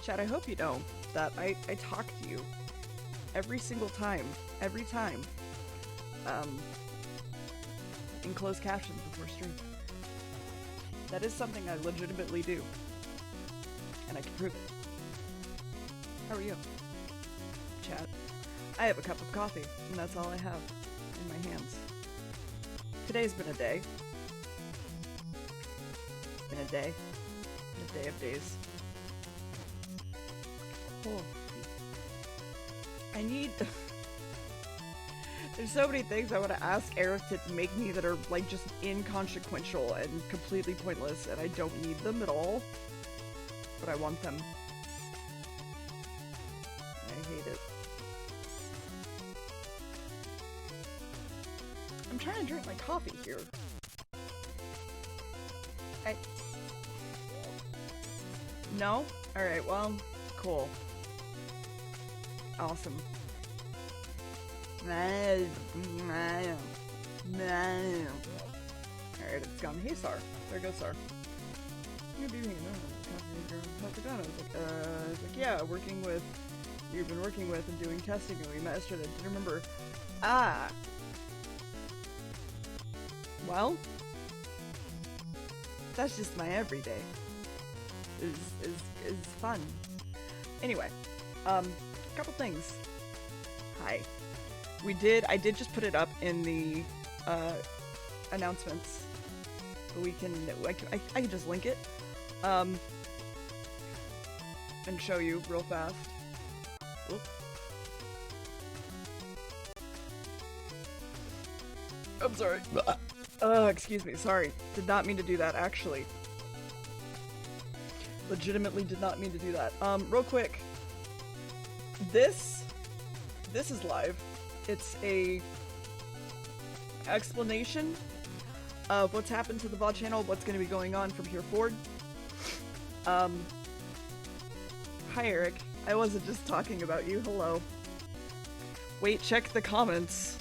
Chad, I hope you know that I talk to you every single time, in closed captions before stream. That is something I legitimately do, and I can prove it. How are you, Chad? I have a cup of coffee, and that's all I have in my hands. Today's been a day. It's been a day of days. Oh. I need... There's so many things I want to ask Eric to make me that are, like, just inconsequential and completely pointless, and I don't need them at all. But I want them. I hate it. I'm trying to drink my coffee here. No? Alright, well, cool. Awesome. Alright, it's gone. Hey, Sar. There goes Sar. You're doing it. How's it going? I was like, yeah, you've been working with and doing testing, and we met yesterday. Didn't remember. Ah. Well, that's just my everyday. Is fun. Anyway, couple things. Hi. I did just put it up in the announcements. We can, I can just link it, and show you real fast. Oop. I'm sorry. Excuse me, sorry. Did not mean to do that, actually. Legitimately did not mean to do that. Real quick. This is live. It's a explanation of what's happened to the VOD channel, what's going to be going on from here forward. Hi Eric. I wasn't just talking about you. Hello. Wait, check the comments.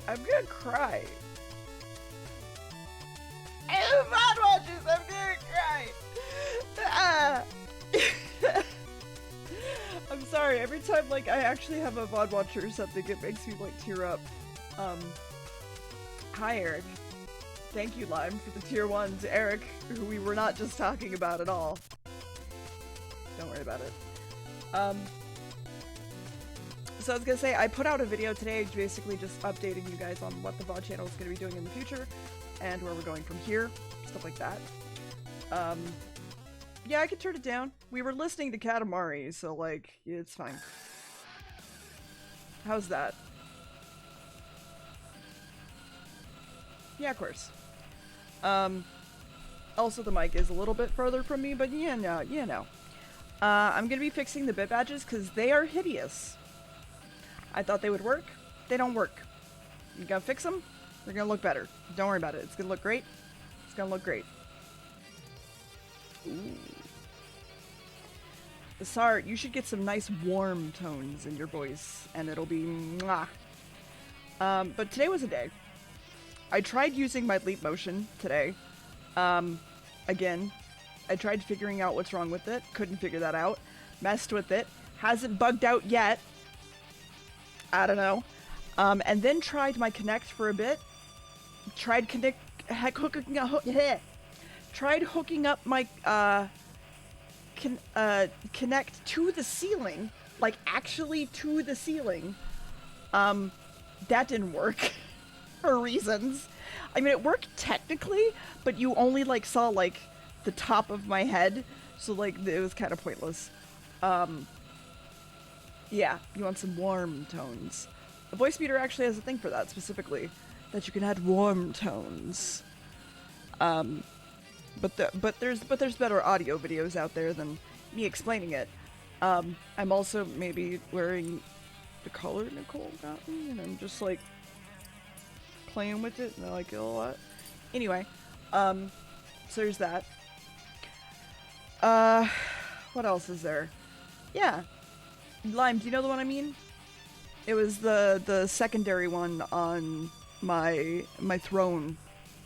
I'm gonna cry. I have VOD watchers, I'm gonna cry. I'm sorry, every time like I actually have a VOD watcher or something, it makes me like tear up. Hi Eric. Thank you, Lime, for the tier 1s. Eric, who we were not just talking about at all. Don't worry about it. So I was gonna say, I put out a video today basically just updating you guys on what the VOD channel is gonna be doing in the future and where we're going from here, stuff like that. Yeah, I can turn it down. We were listening to Katamari, so like, it's fine. How's that? Yeah, of course. Also the mic is a little bit further from me, but yeah, no, you know. I'm gonna be fixing the bit badges because they are hideous. I thought they would work. They don't work. You gotta fix them. They're gonna look better. Don't worry about it. It's gonna look great. It's gonna look great. Ooh. Sar, you should get some nice warm tones in your voice, and it'll be mwah. But today was a day. I tried using my leap motion today. Again, I tried figuring out what's wrong with it. Couldn't figure that out. Messed with it. Hasn't bugged out yet. I don't know. And then tried my connect for a bit. Tried tried hooking up my connect to the ceiling, like actually to the ceiling. That didn't work for reasons. I mean, it worked technically, but you only like saw like the top of my head, so like it was kind of pointless. Yeah, you want some warm tones. The voice meter actually has a thing for that specifically, that you can add warm tones. But there's better audio videos out there than me explaining it. I'm also maybe wearing the color Nicole got me, and I'm just like playing with it, and I like it a lot. Anyway, so there's that. What else is there? Yeah, Lime. Do you know the one I mean? It was the secondary one on my throne,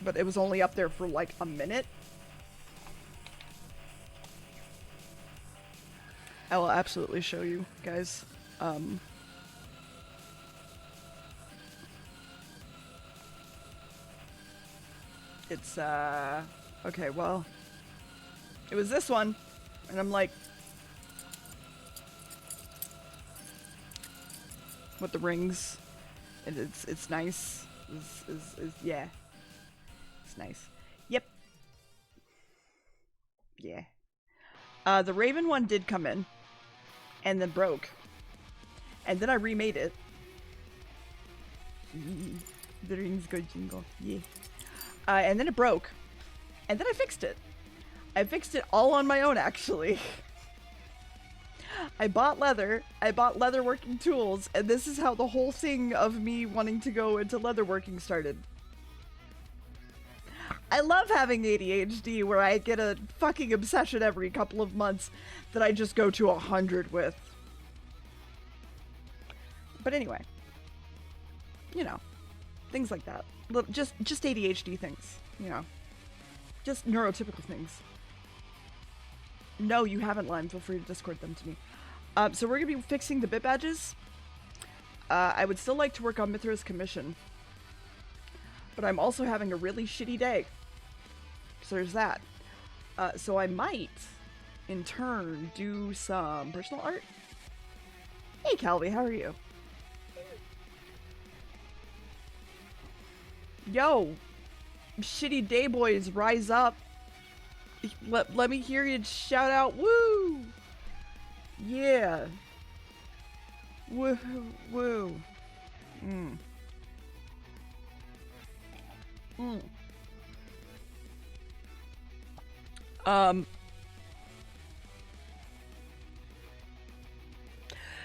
but it was only up there for like a minute. I will absolutely show you guys. It's okay, well, it was this one, and I'm like, with the rings, and it's nice. Yeah, it's nice. Yep. Yeah. The Raven one did come in, and then broke, and then I remade it. The rings go jingle. Yeah. And then it broke, and then I fixed it. I fixed it all on my own, actually. I bought leatherworking tools, and this is how the whole thing of me wanting to go into leatherworking started. I love having ADHD, where I get a fucking obsession every couple of months that I just go to 100 with. But anyway, you know, things like that. Just ADHD things, you know. Just neurotypical things. No, you haven't, Lime. Feel free to Discord them to me. So we're going to be fixing the bit badges. I would still like to work on Mithra's commission. But I'm also having a really shitty day. So there's that. So I might, in turn, do some personal art. Hey, Calvi, how are you? Yo, shitty day boys, rise up. Let me hear you shout out, woo! Yeah. Woo, woo.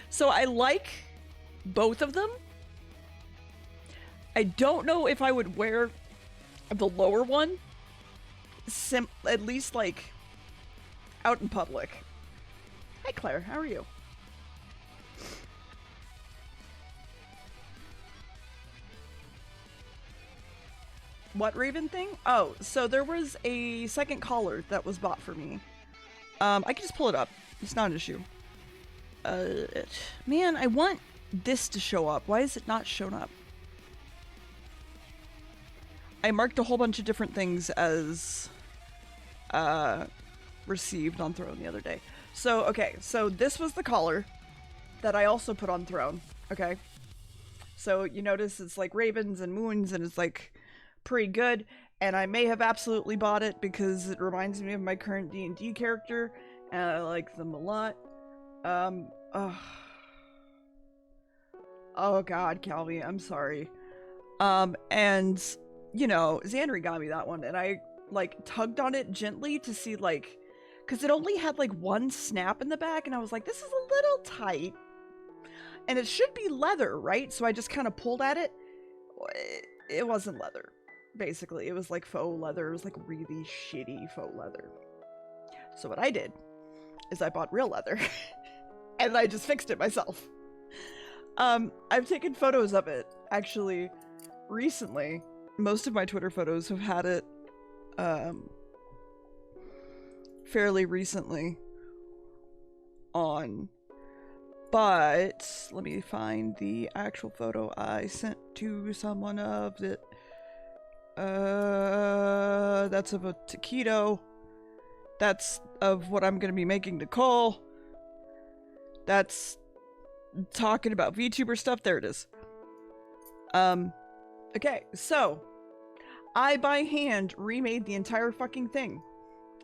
So I like both of them. I don't know if I would wear the lower one, at least like out in public. Hi Claire, how are you? What Raven thing? Oh, so there was a second collar that was bought for me. I can just pull it up. It's not an issue. Man, I want this to show up. Why is it not shown up? I marked a whole bunch of different things as received on Throne the other day. So, okay, so this was the collar that I also put on Throne, okay? So you notice it's like ravens and moons and it's like pretty good. And I may have absolutely bought it because it reminds me of my current D&D character, and I like them a lot. Oh god, Calvi, I'm sorry. And, you know, Xandri got me that one, and I, like, tugged on it gently to see, like, because it only had, like, one snap in the back, and I was like, this is a little tight. And it should be leather, right? So I just kind of pulled at it. It wasn't leather. Basically, it was like faux leather. It was like really shitty faux leather. So what I did is I bought real leather and I just fixed it myself. I've taken photos of it actually recently. Most of my Twitter photos have had it fairly recently on, but let me find the actual photo I sent to someone of it. That's of a taquito. That's of what I'm gonna be making Nicole. That's talking about VTuber stuff. There it is. Okay, so I by hand remade the entire fucking thing,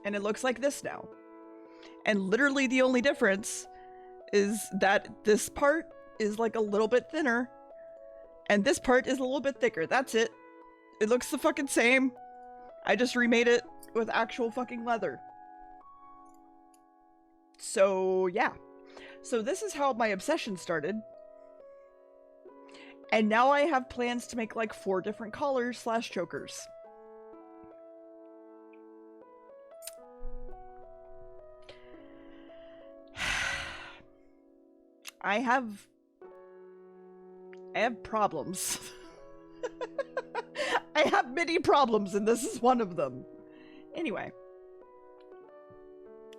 and it looks like this now. And literally the only difference is that this part is like a little bit thinner, and this part is a little bit thicker. That's it. It looks the fucking same. I just remade it with actual fucking leather. So, yeah. So this is how my obsession started. And now I have plans to make like 4 different collars / chokers. I have problems. I have many problems, and this is one of them. Anyway.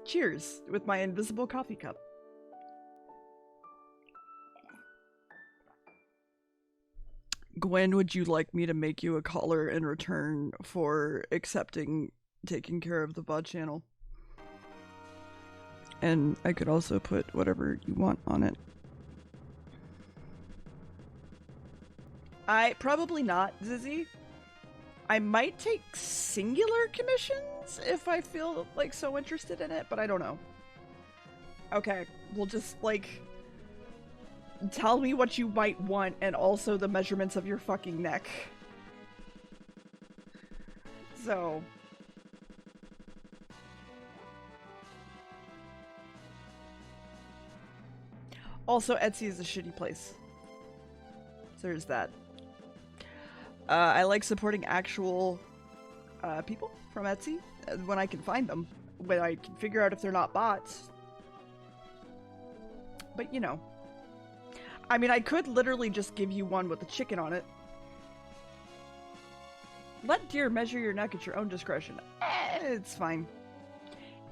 Cheers with my invisible coffee cup. Gwen, would you like me to make you a collar in return for accepting taking care of the VOD channel? And I could also put whatever you want on it. Probably not, Zizzy. I might take singular commissions if I feel like so interested in it, but I don't know. Okay, we'll just like tell me what you might want and also the measurements of your fucking neck. So also Etsy is a shitty place. So there's that. I like supporting actual people from Etsy when I can find them, when I can figure out if they're not bots. But you know, I mean, I could literally just give you one with a chicken on it. Let deer measure your neck at your own discretion. It's fine.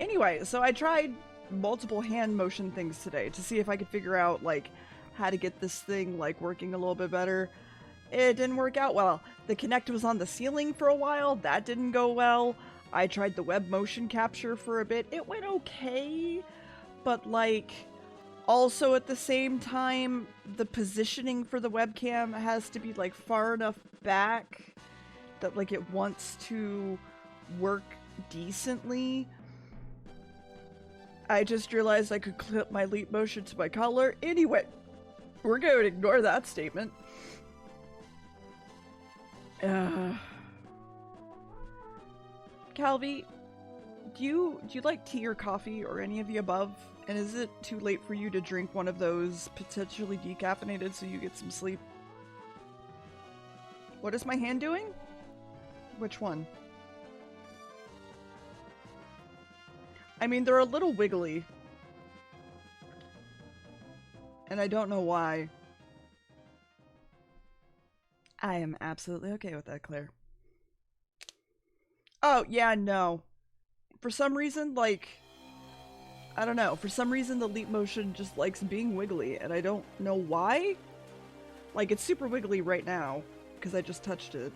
Anyway, so I tried multiple hand motion things today to see if I could figure out like how to get this thing like working a little bit better. It didn't work out well. The Kinect was on the ceiling for a while. That didn't go well. I tried the web motion capture for a bit. It went okay, but like also at the same time, the positioning for the webcam has to be like far enough back that like it wants to work decently. I just realized I could clip my leap motion to my collar. Anyway, we're going to ignore that statement. Calvi, do you like tea or coffee or any of the above? And is it too late for you to drink one of those potentially decaffeinated so you get some sleep? What is my hand doing? Which one? I mean, they're a little wiggly. And I don't know why. I am absolutely okay with that, Claire. Oh, yeah, no. For some reason, like, I don't know. For some reason, the leap motion just likes being wiggly, and I don't know why. Like, it's super wiggly right now, because I just touched it.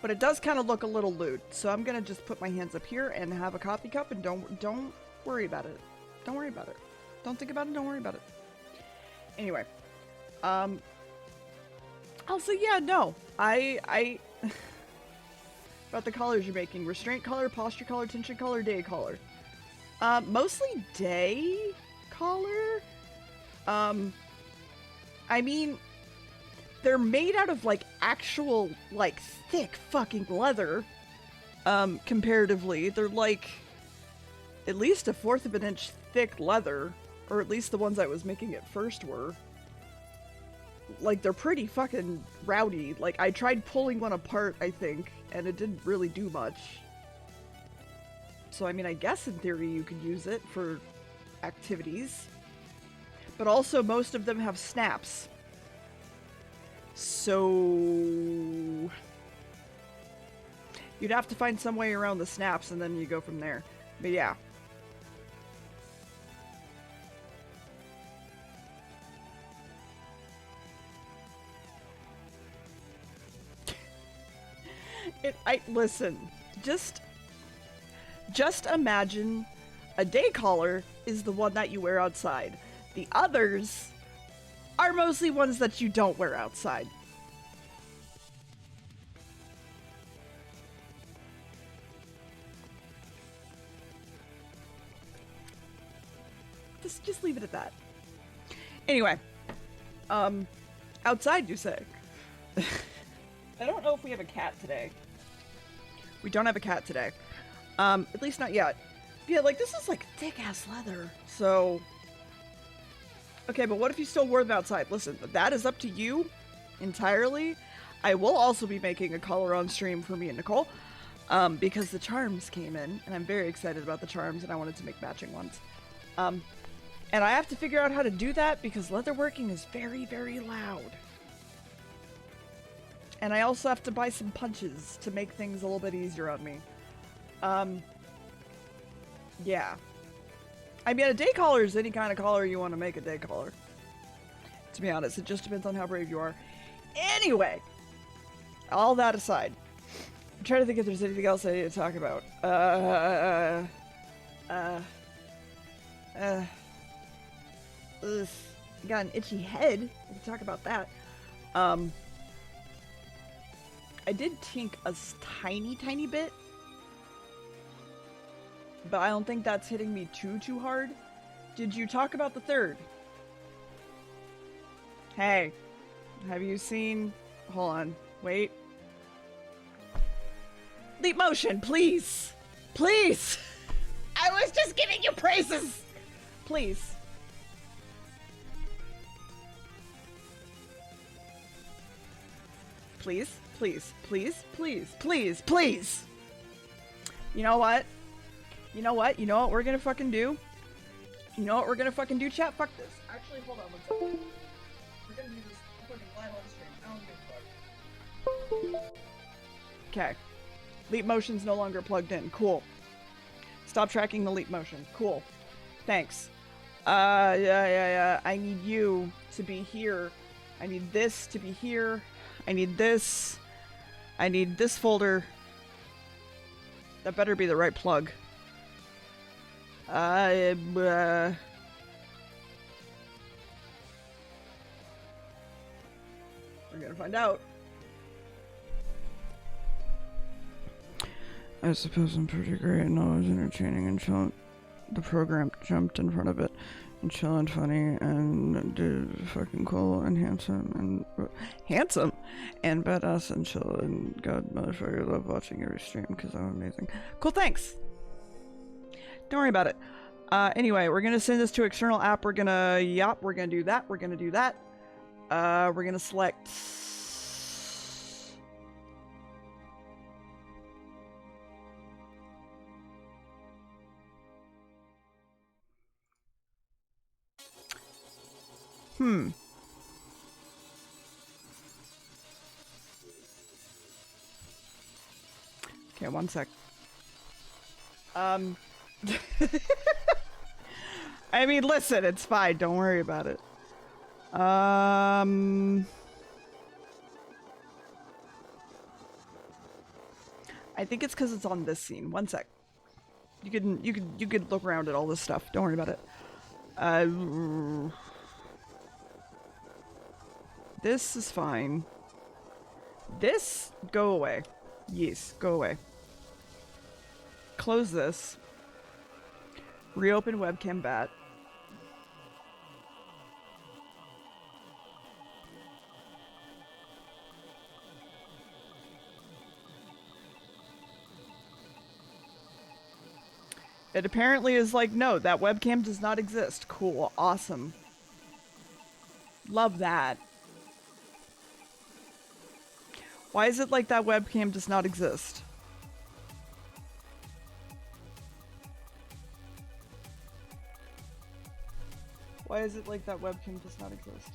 But it does kind of look a little lewd, so I'm gonna just put my hands up here and have a coffee cup and don't worry about it. Don't worry about it. Don't think about it. Don't worry about it. Anyway. Also, yeah, no. I about the colors you're making. Restraint color, posture color, tension color, day color. Mostly day color. I mean, they're made out of, like, actual, like, thick fucking leather. Comparatively. They're, like, at least 1/4 of an inch thick leather. Or at least the ones I was making at first were. Like, they're pretty fucking rowdy. Like, I tried pulling one apart, I think, and it didn't really do much. So, I mean, I guess in theory you could use it for activities. But also, most of them have snaps. So... you'd have to find some way around the snaps, and then you go from there. But yeah. Listen, just imagine a day collar is the one that you wear outside. The others are mostly ones that you don't wear outside. Just leave it at that. Anyway, outside you say. I don't know if we have a cat today. We don't have a cat today. At least not yet. Yeah, like, this is, like, thick-ass leather. So... okay, but what if you still wore them outside? Listen, that is up to you entirely. I will also be making a collar on stream for me and Nicole. Because the charms came in. And I'm very excited about the charms, and I wanted to make matching ones. And I have to figure out how to do that, because leatherworking is very, very loud. And I also have to buy some punches to make things a little bit easier on me. Yeah. I mean, a day collar is any kind of collar you want to make a day collar. To be honest, it just depends on how brave you are. Anyway, all that aside, I'm trying to think if there's anything else I need to talk about. Got an itchy head. We can talk about that. I did tink a tiny bit, but I don't think that's hitting me too hard. Did you talk about the third? Hey, have you seen... hold on, wait. Leap motion, please! Please! I was just giving you praises! Please. Please, please, please, please, please, please! You know what? You know what? You know what we're gonna fucking do? You know what we're gonna fucking do, chat? Fuck this. Actually, hold on one second. We're gonna do this fucking live on stream. I don't give a fuck. Okay. Leap motion's no longer plugged in. Cool. Stop tracking the leap motion. Cool. Thanks. Yeah. I need you to be here. I need this to be here. I need this. I need this folder. That better be the right plug. We're gonna find out. I suppose I'm pretty great. No, it was entertaining and chill. The program jumped in front of it. And chill and funny and dude, fucking cool and handsome and badass and chill and god motherfucker, love watching every stream because I'm amazing. Cool, thanks. Don't worry about it. Anyway, we're gonna send this to external app. We're gonna we're gonna do that. We're gonna do that. We're gonna select. Okay, one sec. I mean, listen, it's fine. Don't worry about it. I think it's because it's on this scene. One sec. You could look around at all this stuff. Don't worry about it. This is fine. This, go away. Yes, go away. Close this. Reopen webcam bat. It apparently is like, no, that webcam does not exist. Cool. Awesome. Love that. Why is it like that webcam does not exist? Why is it like that webcam does not exist?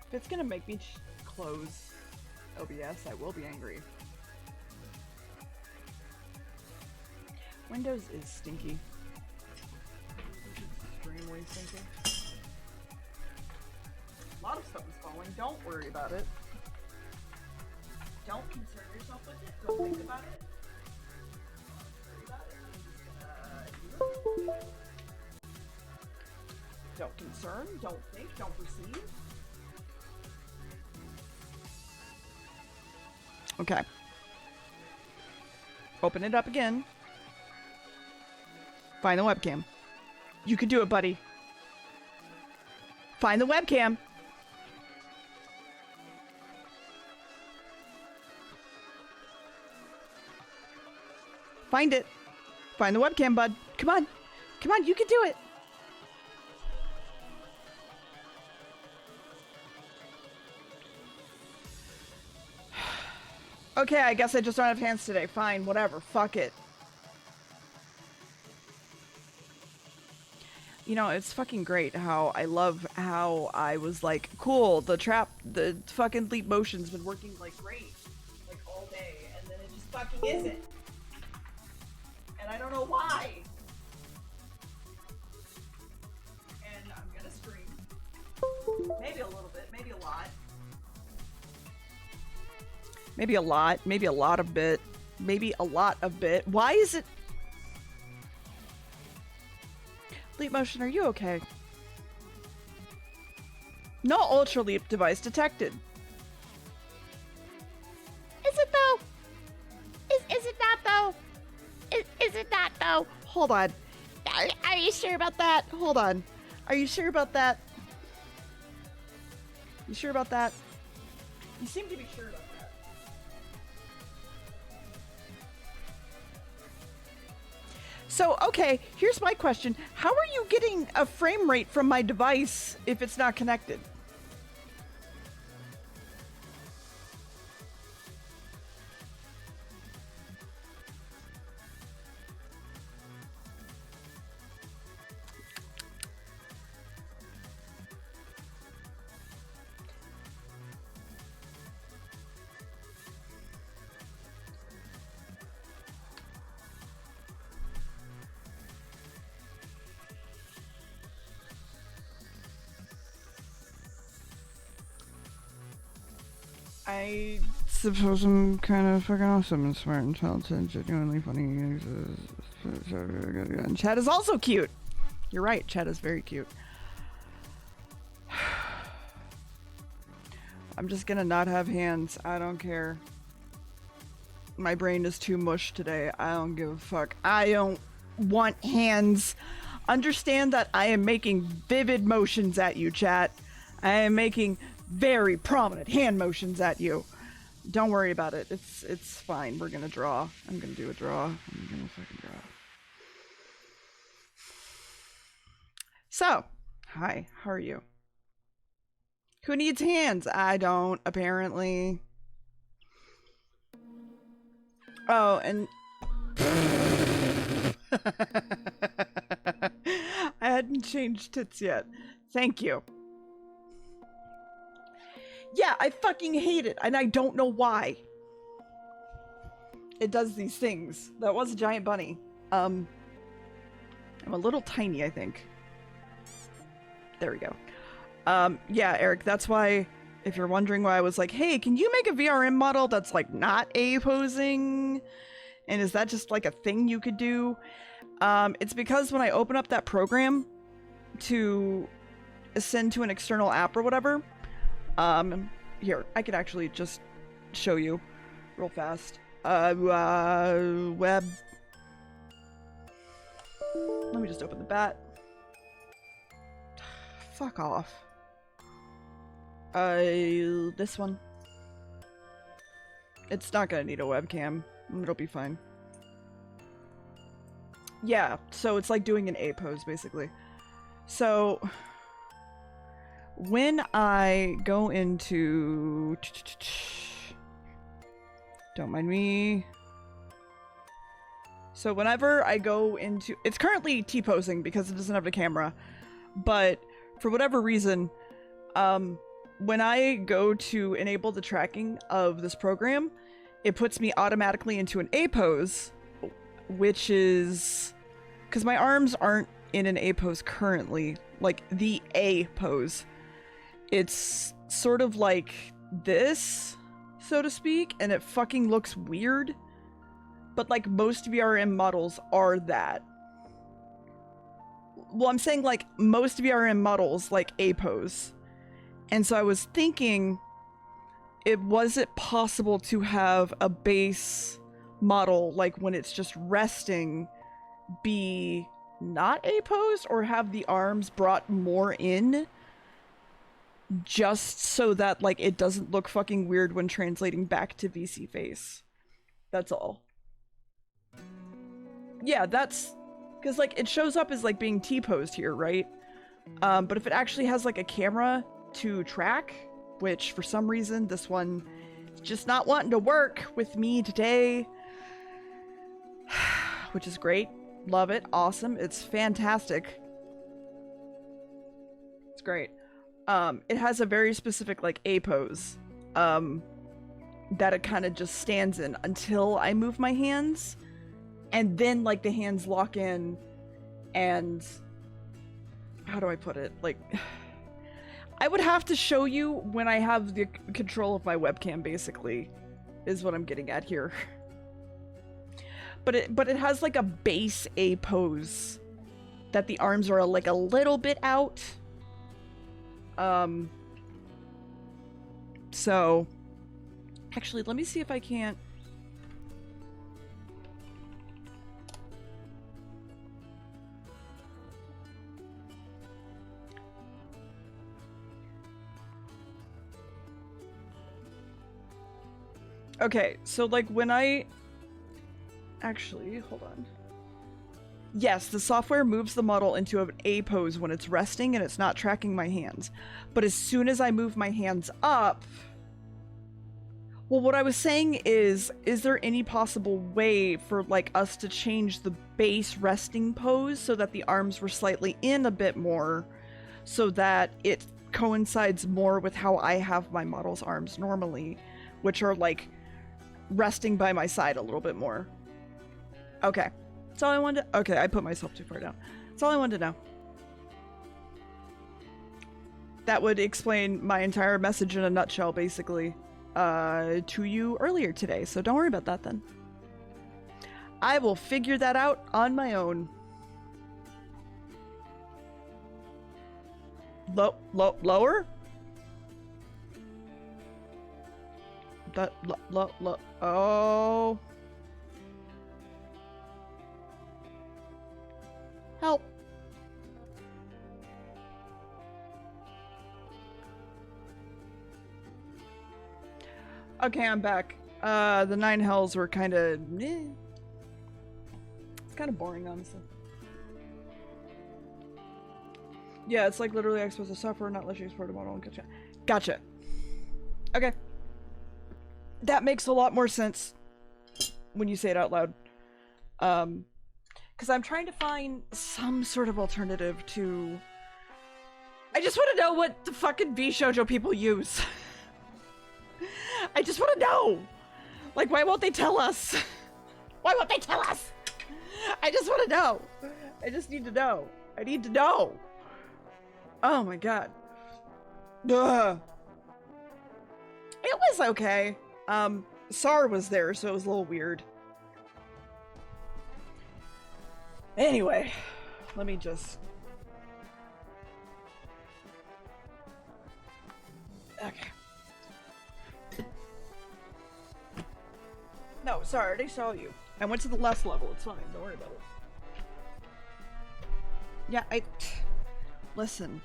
If it's gonna make me close OBS, I will be angry. Windows is stinky. Extremely stinky. A lot of stuff is falling. Don't worry about it. Don't concern yourself with it. Don't think about it. Don't concern. Don't think. Don't perceive. Okay. Open it up again. Find the webcam. You can do it, buddy. Find the webcam. Find it. Find the webcam, bud. Come on. Come on, you can do it. Okay, I guess I just don't have hands today. Fine, whatever. Fuck it. You know, it's fucking great how I love how I was like, cool, the fucking leap motion's been working like great, like all day, and then it just fucking isn't. And I don't know why. And I'm gonna scream. Maybe a little bit, maybe a lot. Maybe a lot, maybe a lot of bit, maybe a lot of bit. Why is it? Leap motion, are you okay? No ultra leap device detected. Is it though? Is it not though? Is it not though? Hold on. Are you sure about that? Hold on. Are you sure about that? You sure about that? You seem to be sure about that. So, okay, here's my question. How are you getting a frame rate from my device if it's not connected? I suppose I'm kind of fucking awesome and smart and talented and genuinely funny. And Chad is also cute. You're right, Chad is very cute. I'm just gonna not have hands. I don't care. My brain is too mush today. I don't give a fuck. I don't want hands. Understand that I am making vivid motions at you, chat. I am making very prominent hand motions at you. Don't worry about it. It's fine. We're gonna draw. I'm gonna do a draw. I'm gonna fucking draw. So, hi. How are you? Who needs hands? I don't, apparently. Oh, and I hadn't changed tits yet. Thank you. Yeah, I fucking hate it, and I don't know why. It does these things. That was a giant bunny. I'm a little tiny, I think. There we go. Yeah, Eric, that's why, if you're wondering why I was like, hey, can you make a VRM model that's, like, not A-posing? And is that just, like, a thing you could do? It's because when I open up that program to send to an external app or whatever, here, I could actually just show you real fast. Web. Let me just open the bat. Fuck off. This one. It's not gonna need a webcam. It'll be fine. Yeah, so it's like doing an A pose, basically. So, when I go into... Don't mind me. So whenever I go into... It's currently T-posing because it doesn't have a camera. But for whatever reason, when I go to enable the tracking of this program, it puts me automatically into an A pose, which is... Because my arms aren't in an A pose currently. Like, the A pose. It's sort of like this, so to speak, and it fucking looks weird. But, like, most VRM models are that. Well, I'm saying, like, most VRM models, like, A pose. And so I was thinking, was it possible to have a base model, like, when it's just resting, be not A pose, or have the arms brought more in? Just so that, like, it doesn't look fucking weird when translating back to VC face. That's all. Yeah, that's... Because, like, it shows up as, like, being T-posed here, right? But if it actually has, like, a camera to track, which, for some reason, this one is just not wanting to work with me today. Which is great. Love it. Awesome. It's fantastic. It's great. It has a very specific, like, A pose. That it kind of just stands in until I move my hands. And then, like, the hands lock in, and... How do I put it? Like... I would have to show you when I have the control of my webcam, basically, is what I'm getting at here. But it has, like, a base A pose that the arms are, like, a little bit out. So... Actually, let me see if I can't... Okay, so, like, when I... Actually, hold on. Yes, the software moves the model into an A pose when it's resting and it's not tracking my hands. But as soon as I move my hands up... Well, what I was saying is there any possible way for, like, us to change the base resting pose so that the arms were slightly in a bit more, so that it coincides more with how I have my model's arms normally, which are, like, resting by my side a little bit more. Okay. That's all I wanted to... Okay, I put myself too far down. That's all I wanted to know. That would explain my entire message in a nutshell, basically, to you earlier today, so don't worry about that then. I will figure that out on my own. Lower? That, oh. Help. Okay, I'm back. The 9 hells were kind of... It's kind of boring, honestly. Yeah, it's like literally expose the software, not let you export a model and gotcha. Gotcha. Okay. That makes a lot more sense when you say it out loud. Because I'm trying to find some sort of alternative to... I just want to know what the fucking V-shoujo people use. I just want to know! Like, why won't they tell us? Why won't they tell us? I just want to know. I just need to know. I need to know. Oh my god. Ugh. It was okay. Sar was there, so it was a little weird. Anyway, let me just... Okay. No, sorry, I already saw you. I went to the last level. It's fine. Don't worry about it. Yeah, Listen,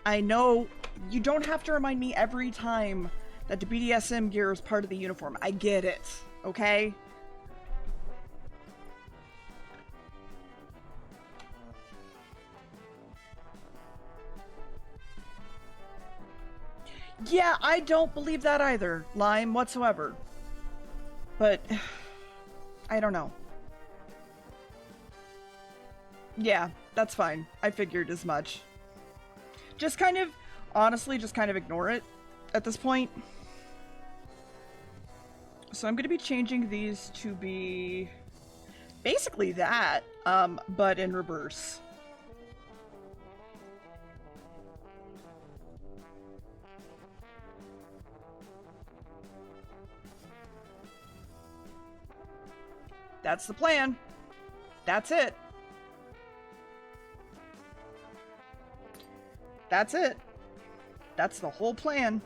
I know you don't have to remind me every time that the BDSM gear is part of the uniform. I get it, okay? Yeah, I don't believe that either, Lime, whatsoever. But, I don't know. Yeah, that's fine. I figured as much. Just kind of, honestly, just kind of ignore it at this point. So I'm going to be changing these to be basically that, but in reverse. That's the plan. That's it. That's it. That's the whole plan.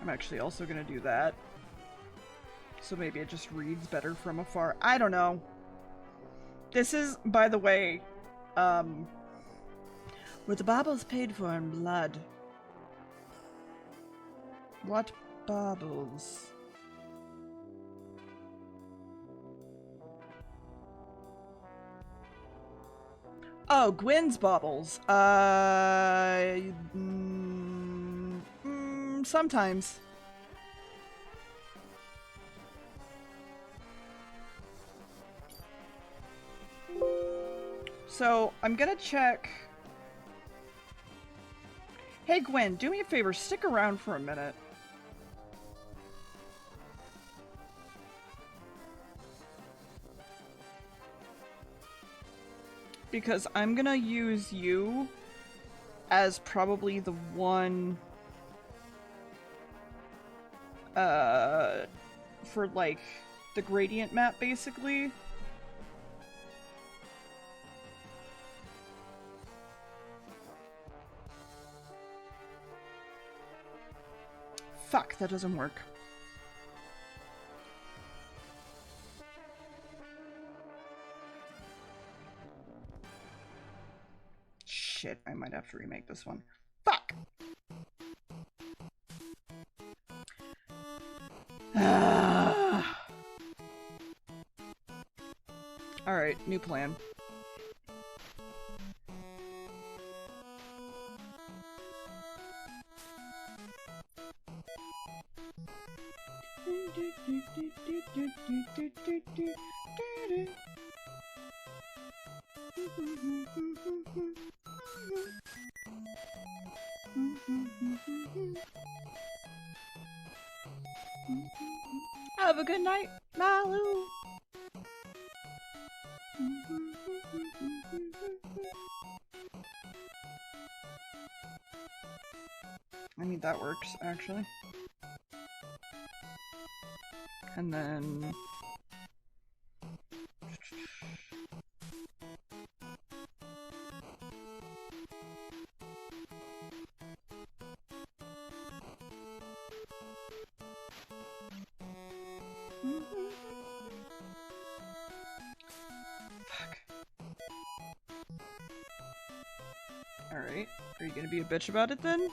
I'm actually also gonna do that. So maybe it just reads better from afar. I don't know. This is, by the way, were the baubles paid for in blood? What baubles? Oh, Gwyn's baubles. Sometimes. So, I'm gonna check... Hey Gwen, do me a favor, stick around for a minute. Because I'm gonna use you as probably the one... for, like, the gradient map, basically. Fuck, that doesn't work. Shit, I might have to remake this one. Fuck! Alright, new plan. Have a good night, Malu. I mean, that works, actually. And then... Fuck. Alright, are you gonna be a bitch about it then?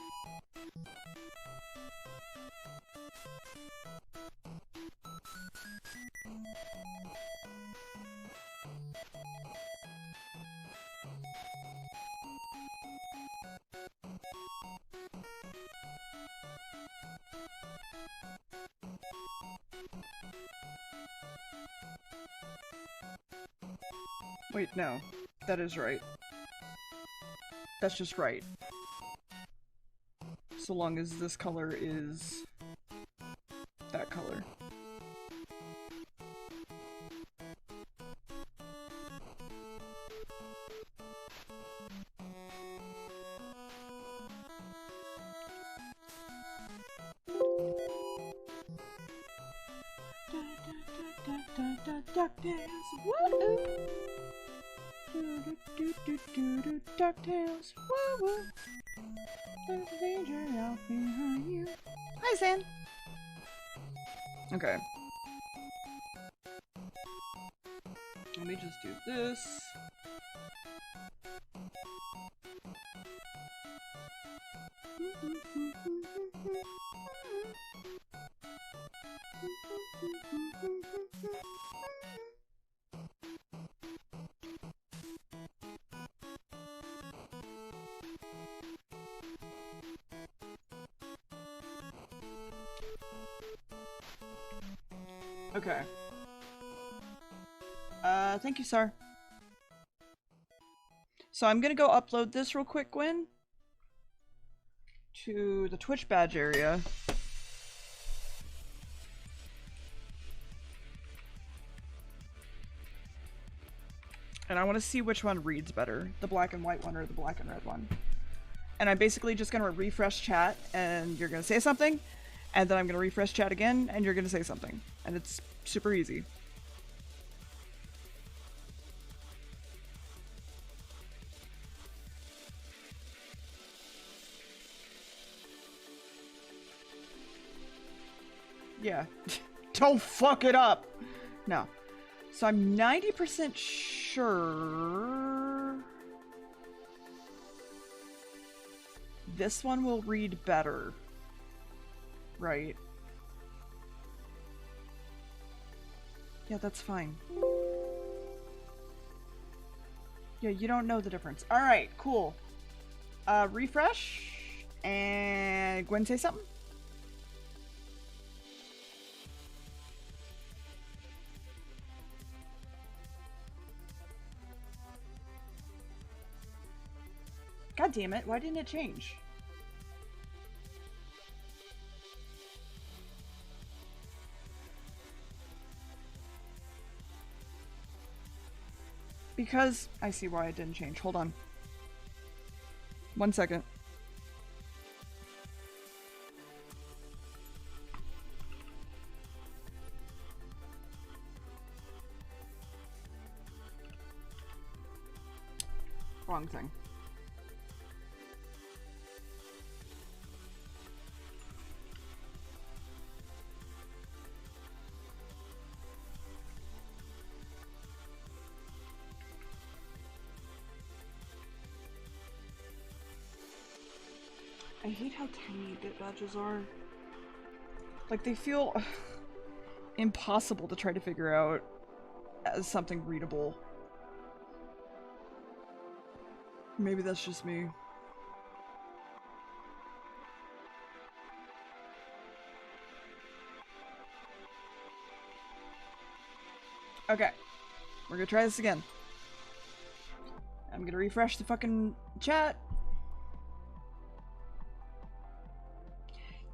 Wait, no. That is right. That's just right. So long as this color is that color. DuckTales, woo! DuckTales, woo! There's danger out behind you. Hi, Zan. Okay. Let me just do this. Okay. Thank you, sir. So I'm gonna go upload this real quick, Gwen, to the Twitch badge area. And I want to see which one reads better, the black and white one or the black and red one. And I'm basically just gonna refresh chat and you're gonna say something, and then I'm gonna refresh chat again and you're gonna say something. And it's super easy. Yeah. Don't fuck it up! No. So I'm 90% sure this one will read better. Right. Yeah, that's fine. Yeah, you don't know the difference. Alright, cool. Refresh. And Gwen, say something? God damn it, why didn't it change? Because I see why it didn't change. Hold on. 1 second. Wrong thing. I hate how tiny bit badges are. Like, they feel impossible to try to figure out as something readable. Maybe that's just me. Okay. We're gonna try this again. I'm gonna refresh the fucking chat.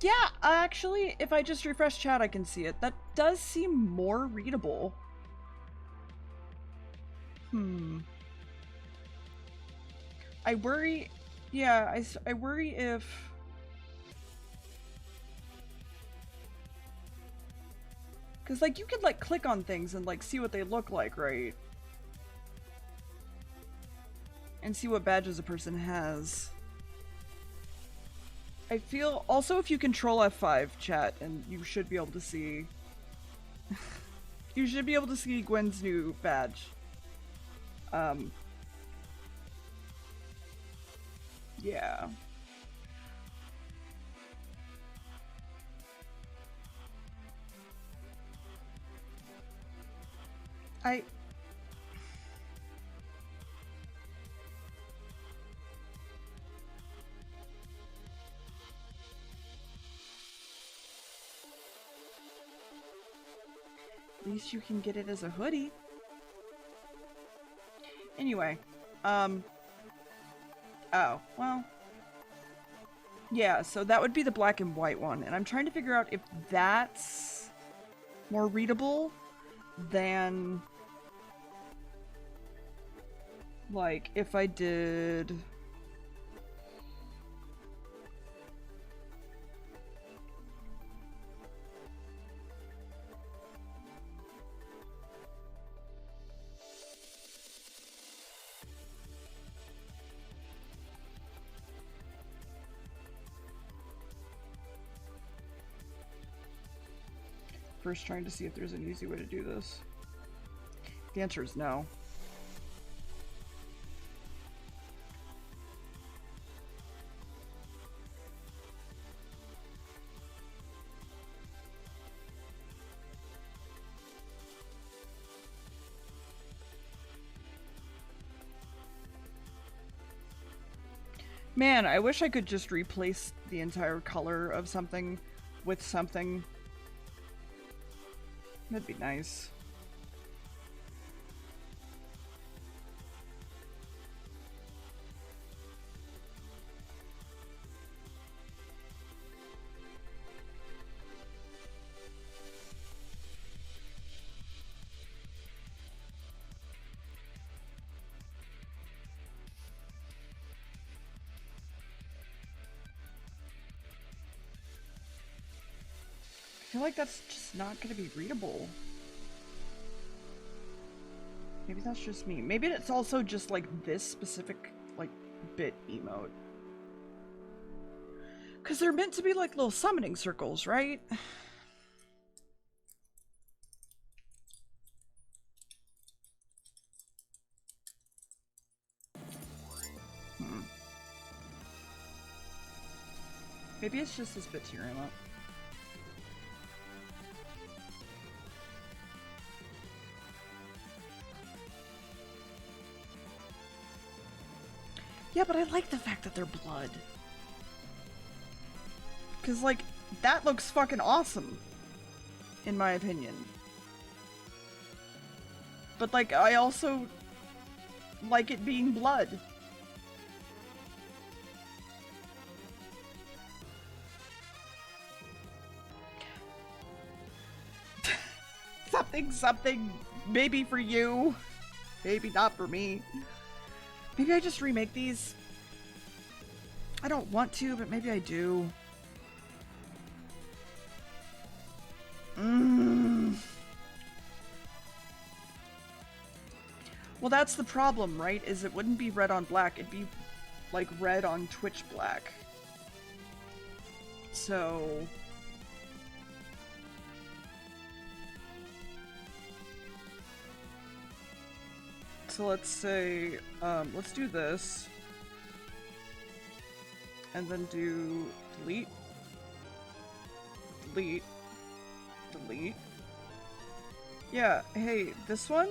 Yeah, actually, if I just refresh chat, I can see it. That does seem more readable. I worry... Yeah, I worry if... Because, like, you could, like, click on things and, like, see what they look like, right? And see what badges a person has. I feel... Also, if you control F5 chat, and you should be able to see... you should be able to see Gwen's new badge. Yeah. At least you can get it as a hoodie. Anyway, oh, well. Yeah, so that would be the black and white one, and I'm trying to figure out if that's more readable than, like, if I did... first trying to see if there's an easy way to do this. The answer is no. Man, I wish I could just replace the entire color of something with something. That'd be nice. I feel like that's just not going to be readable. Maybe that's just me. Maybe it's also just like this specific like bit emote. Because they're meant to be like little summoning circles, right? Maybe it's just this bit here emote. Yeah, but I like the fact that they're blood. Because, like, that looks fucking awesome. In my opinion. But, like, I also like it being blood. Something, maybe for you. Maybe not for me. Maybe I just remake these. I don't want to, but maybe I do. Well, that's the problem, right? Is it wouldn't be red on black, it'd be like red on Twitch black. So... So let's say, let's do this. And then do delete, delete, delete. Yeah, hey, this one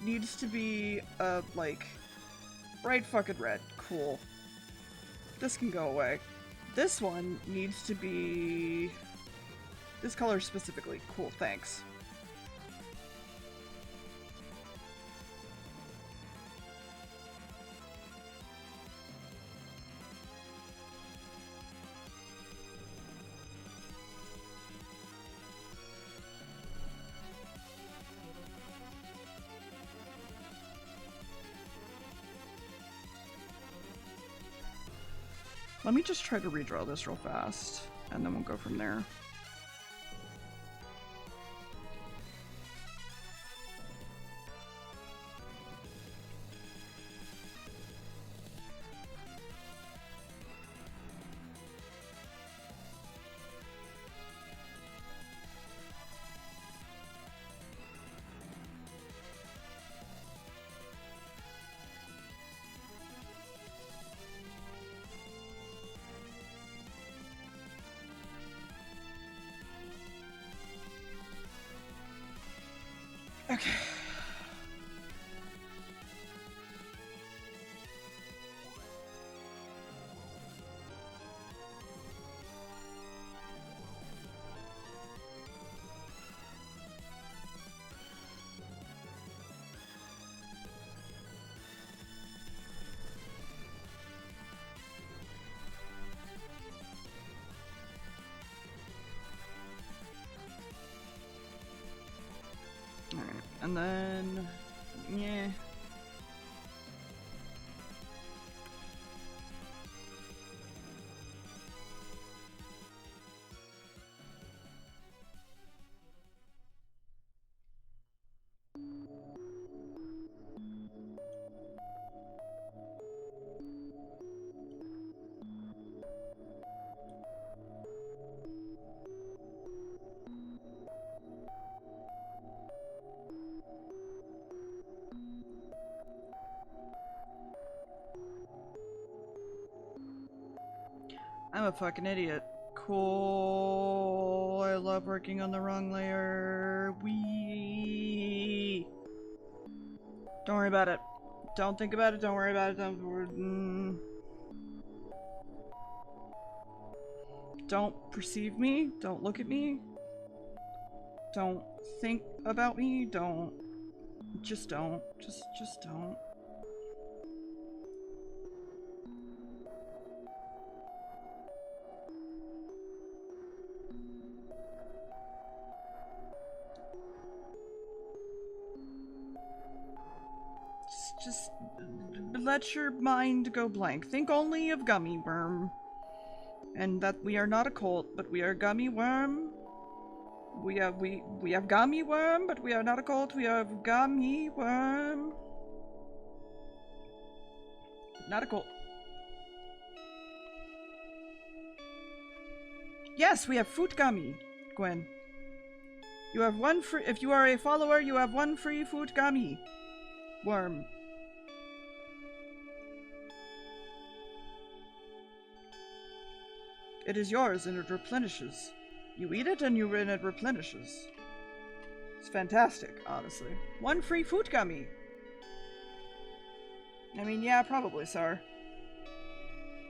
needs to be, like, bright fucking red. Cool. This can go away. This one needs to be this color specifically. Cool, thanks. Let me just try to redraw this real fast, and then we'll go from there. Okay. Alright, and then, yeah. I'm a fucking idiot. Cool. I love working on the wrong layer. Wee. Don't worry about it. Don't think about it. Don't worry about it. Don't perceive me. Don't look at me. Don't think about me. Don't. Just don't. Just don't. Just let your mind go blank. Think only of gummy worm. And that we are not a cult, but we are gummy worm. We have gummy worm, but we are not a cult. We have gummy worm. Not a cult. Yes, we have fruit gummy, Gwen. You have one free. If you are a follower, you have one free fruit gummy. Worm. It is yours and it replenishes. You eat it and it replenishes. It's fantastic, honestly. One free fruit gummy. I mean, yeah, probably, sir.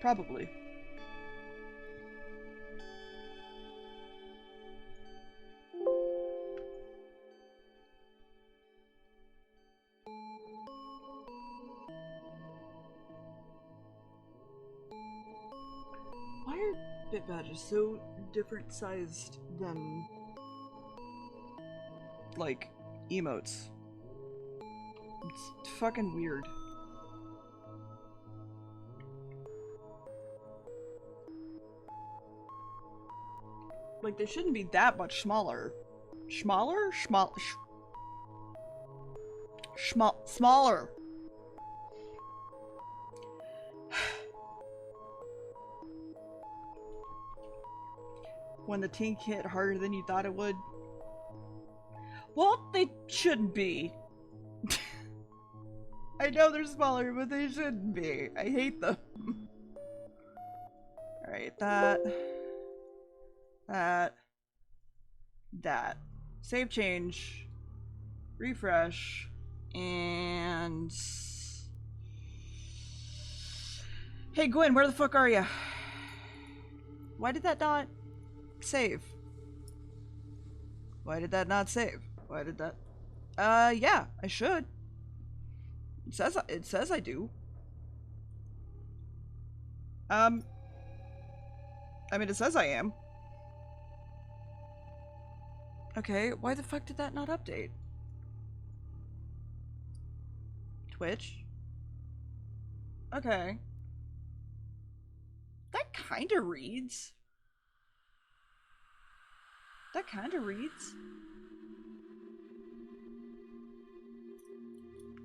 Probably. Why are bit badges so different sized than, like, emotes? It's fucking weird. Like, they shouldn't be that much smaller. Smaller? Smaller. When the tink hit harder than you thought it would. Well, they shouldn't be. I know they're smaller, but they shouldn't be. I hate them. Alright, that. Save change. Refresh. And... Hey Gwen, where the fuck are ya? Why did that not save? Why did that not save? Why did that... yeah, I should. It says I do. I mean, it says I am. Okay, why the fuck did that not update? Twitch? Okay. That kinda reads. That kinda reads.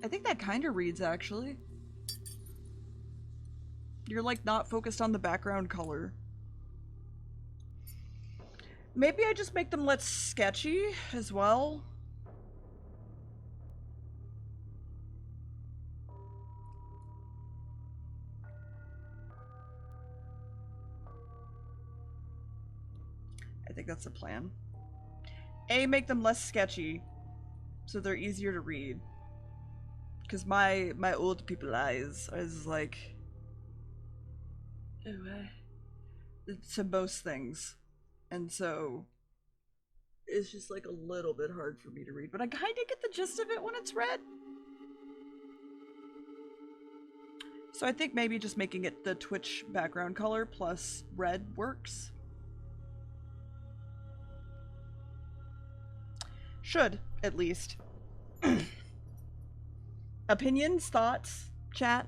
I think that kinda reads, actually. You're, like, not focused on the background color. Maybe I just make them less sketchy as well. I think that's the plan. Make them less sketchy so they're easier to read. Because my old people eyes is like... to most things. And so it's just like a little bit hard for me to read, but I kind of get the gist of it when it's read. So I think maybe just making it the Twitch background color plus red works. Should, at least. Opinions, thoughts, chat?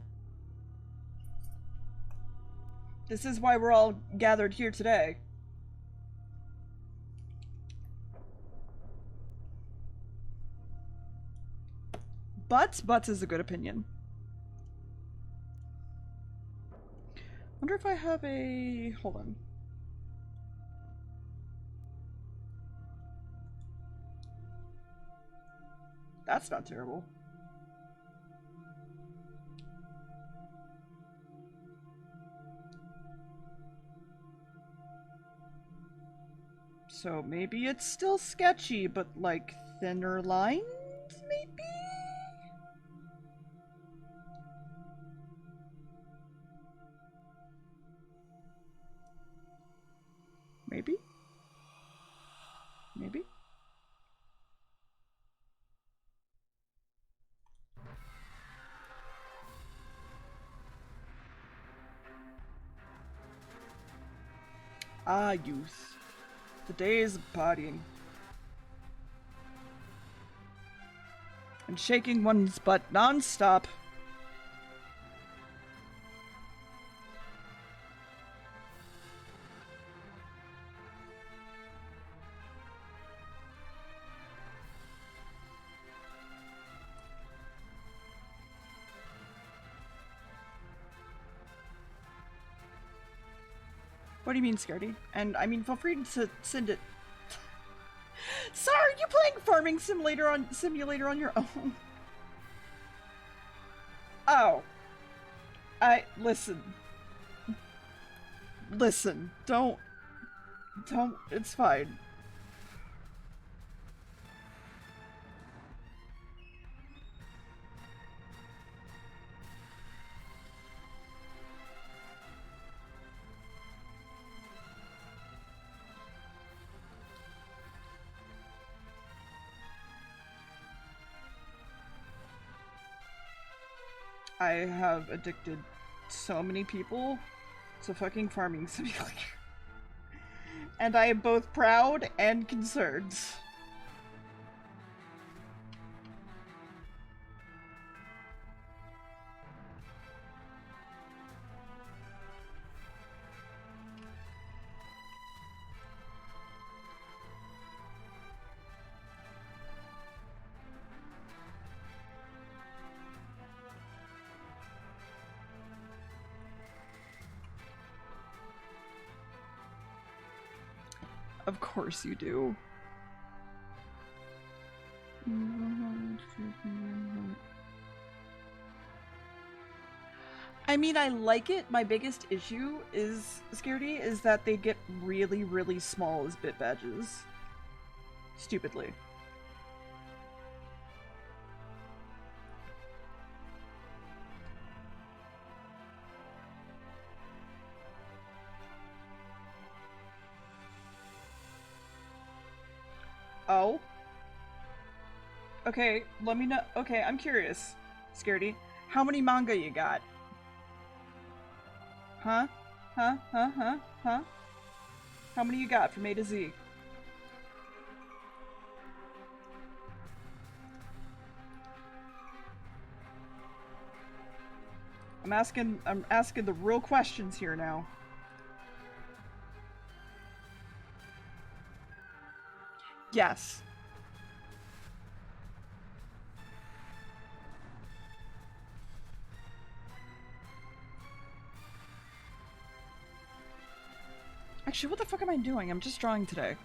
This is why we're all gathered here today. Butts is a good opinion. Wonder if I have a... Hold on. That's not terrible. So maybe it's still sketchy, but like thinner lines, maybe? Maybe? Maybe? Ah, youth. The days of partying. And shaking one's butt non-stop. What do you mean, Scaredy? And I mean, feel free to send it. Sorry, are you playing Farming Simulator on your own? Oh. Listen. Listen, don't, it's fine. I have addicted so many people to fucking Farming Simulator. And I am both proud and concerned. Of course you do. I mean, I like it. My biggest issue is, Scaredy, is that they get really, really small as bit badges. Stupidly. Oh? Okay, let me know. Okay, I'm curious, Scaredy. How many manga you got? Huh? Huh? Huh? Huh? Huh? How many you got from A to Z? I'm asking the real questions here now. Yes. Actually, what the fuck am I doing? I'm just drawing today.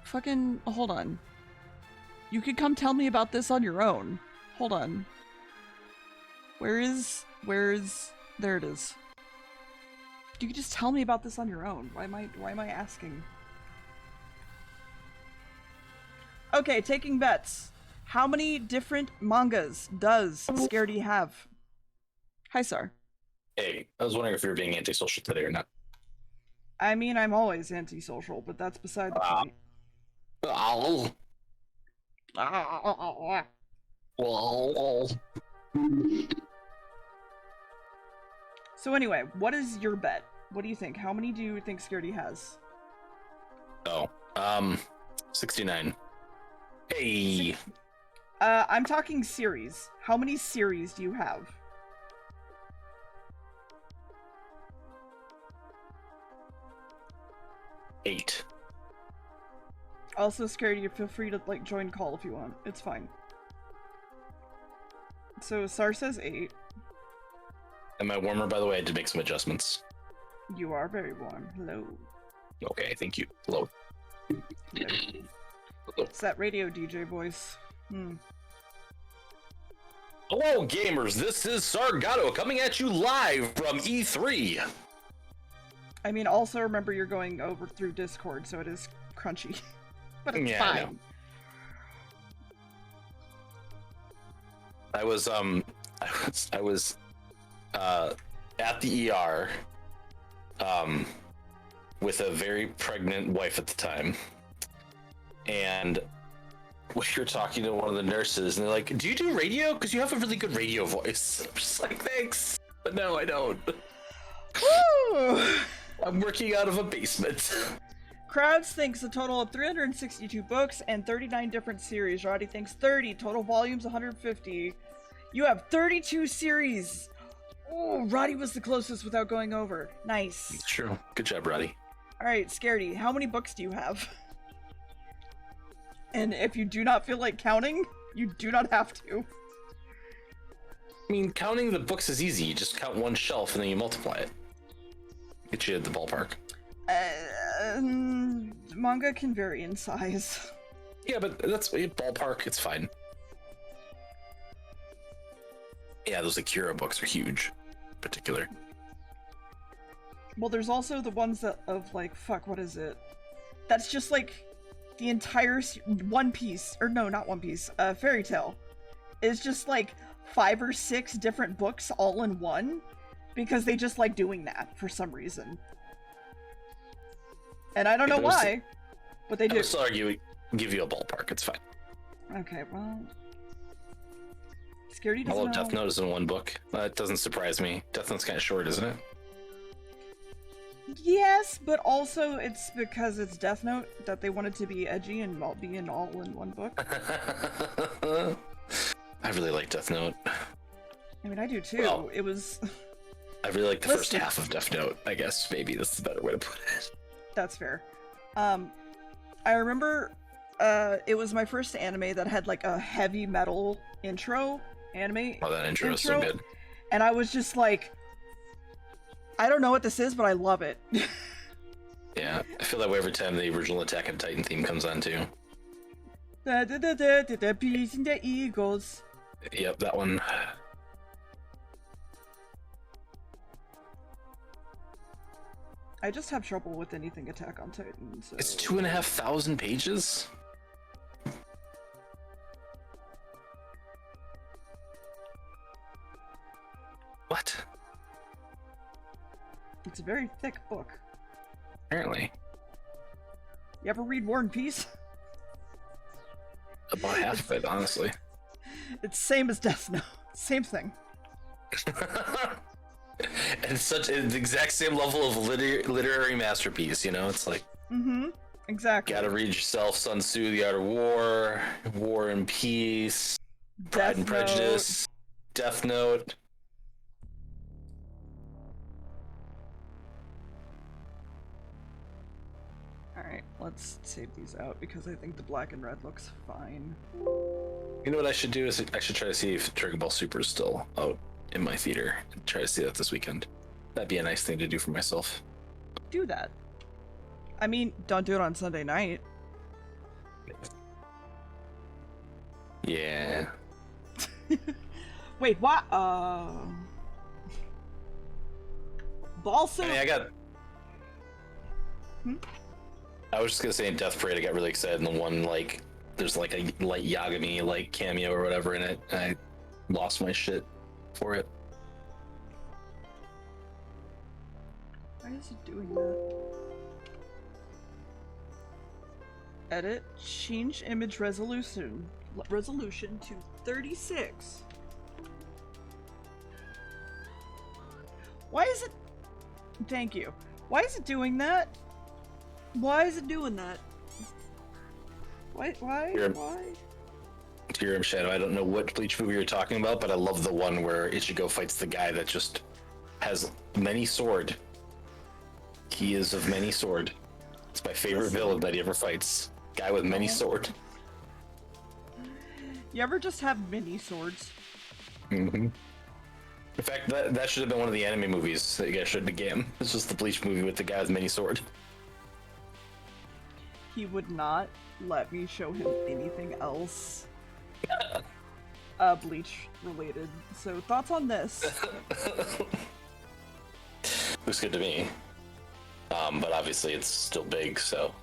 Fucking, hold on. You could come tell me about this on your own. Hold on. Where is, there it is. You could just tell me about this on your own. Why am I asking? Okay, taking bets. How many different mangas does Scaredy have? Hi, Sar. Hey, I was wondering if you were being antisocial today or not. I mean, I'm always antisocial, but that's beside the point. Oh. So anyway, what is your bet? What do you think? How many do you think Scaredy has? Oh, 69. Hey. I'm talking series. How many series do you have? Eight. Also, Scaredy, feel free to like join call if you want. It's fine. So Sar says 8. Am I warmer, by the way? I did make some adjustments. You are very warm. Hello. Okay, thank you. Hello. It's that radio DJ voice. Hello, gamers. This is Sargato coming at you live from E3. I mean, also remember you're going over through Discord, so it is crunchy. But it's Yeah, fine. I was at the ER with a very pregnant wife at the time, and we were talking to one of the nurses, and they're like, "Do you do radio? Because you have a really good radio voice." I'm just like, "Thanks, but no, I don't. Woo! I'm working out of a basement." Crowds thinks a total of 362 books and 39 different series. Roddy thinks 30. Total volumes 150. You have 32 series. Oh, Roddy was the closest without going over. Nice. It's true. Good job, Roddy. All right, Scaredy, how many books do you have? And if you do not feel like counting, you do not have to. I mean, counting the books is easy. You just count one shelf and then you multiply it. Get you at the ballpark. Manga can vary in size. Yeah, but that's ballpark. It's fine. Yeah, those Akira books are huge, in particular. Well, there's also the ones that of like, fuck, what is it? That's just like the entire One Piece, or no, not One Piece. Fairy Tail is just like 5 or 6 different books all in one, because they just like doing that for some reason. And I don't know why, but they do. I would still argue, give you a ballpark. It's fine. Okay, well, Scaredy doesn't Although know. Death Note is in one book. That doesn't surprise me. Death Note's kind of short, isn't it? Yes, but also it's because it's Death Note that they wanted to be edgy and be in all in one book. I really like Death Note. I mean, I do too. Well, it was... I really like the first half of Death Note, I guess. Maybe that's the better way to put it. That's fair. I remember it was my first anime that had like a heavy metal intro anime. Oh, that intro is so good. And I was just like, I don't know what this is, but I love it. Yeah, I feel that way every time the original Attack on Titan theme comes on too. The bees and the eagles. Yep, that one. I just have trouble with anything Attack on Titan. So. It's 2,500 pages? What? It's a very thick book. Apparently. You ever read War and Peace? About half of it, honestly. It's same as Death Note. Same thing. And it's the exact same level of literary masterpiece, you know? It's like... Mm-hmm. Exactly. Gotta read yourself Sun Tzu, The Art of War, War and Peace, Pride and Prejudice, Death Note. Alright, let's save these out because I think the black and red looks fine. You know what I should do is I should try to see if Dragon Ball Super is still out in my theater and try to see that this weekend. That'd be a nice thing to do for myself. Do that. I mean, don't do it on Sunday night. Yeah. Wait, what? Balsa. I mean, I was just gonna say in Death Parade I got really excited in the one, like, there's like a Light Yagami like cameo or whatever in it, and I lost my shit for it. Why is it doing that? Edit, change image resolution to 36. Why is it? Thank you. Why is it doing that? Why is it doing that? Why? Tear Shadow, I don't know what Bleach movie you're talking about, but I love the one where Ichigo fights the guy that just has many sword. He is of many sword. It's my favorite villain that he ever fights. Guy with many sword. You ever just have mini swords? Mm-hmm. In fact, that should have been one of the anime movies that you guys should have began. It's just the Bleach movie with the guy with many sword. He would not let me show him anything else Bleach related. So thoughts on this? Looks good to me. But obviously it's still big, so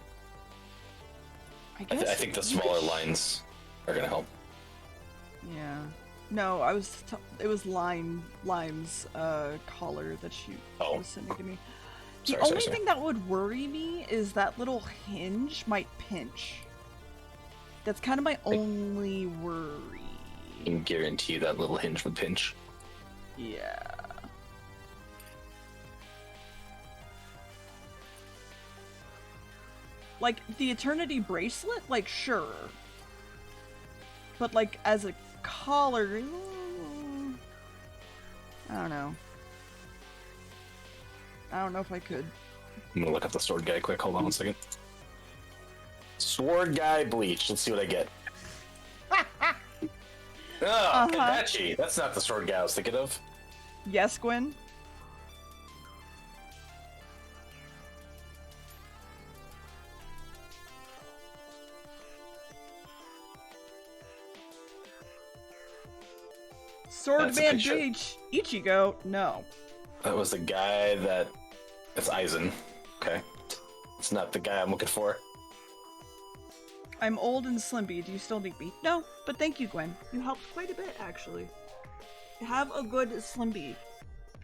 I I, guess I think the you could smaller lines are gonna help. Yeah. No, it was Lime's collar that she Oh. was sending to me. The Sorry, only sorry. thing that would worry me is that little hinge might pinch. That's kind of my only worry. I can guarantee that little hinge would pinch. Yeah. Like, the Eternity bracelet? Like, sure. But, like, as a collar... I don't know. I don't know if I could. I'm gonna look up the sword guy quick. Hold on 1 second. Sword guy bleach. Let's see what I get. Oh, Kadachi. That's not the sword guy I was thinking of. Yes, Gwen? Swordman Bleach! Ichigo? No. That was the guy that... That's Aizen. Okay. It's not the guy I'm looking for. I'm old and slimpy. Do you still need me? No, but thank you, Gwen. You helped quite a bit, actually. Have a good slimpy.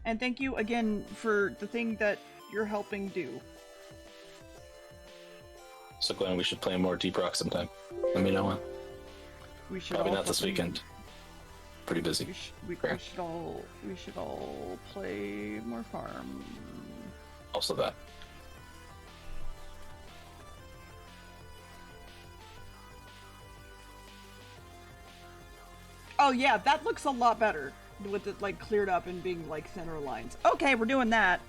And thank you again for the thing that you're helping do. So Glenn, we should play more Deep Rock sometime. Let me know when. We should Probably all not this weekend. Pretty busy. We should all play more farm. Also that. Oh yeah, that looks a lot better with it like cleared up and being like center lines. Okay, we're doing that.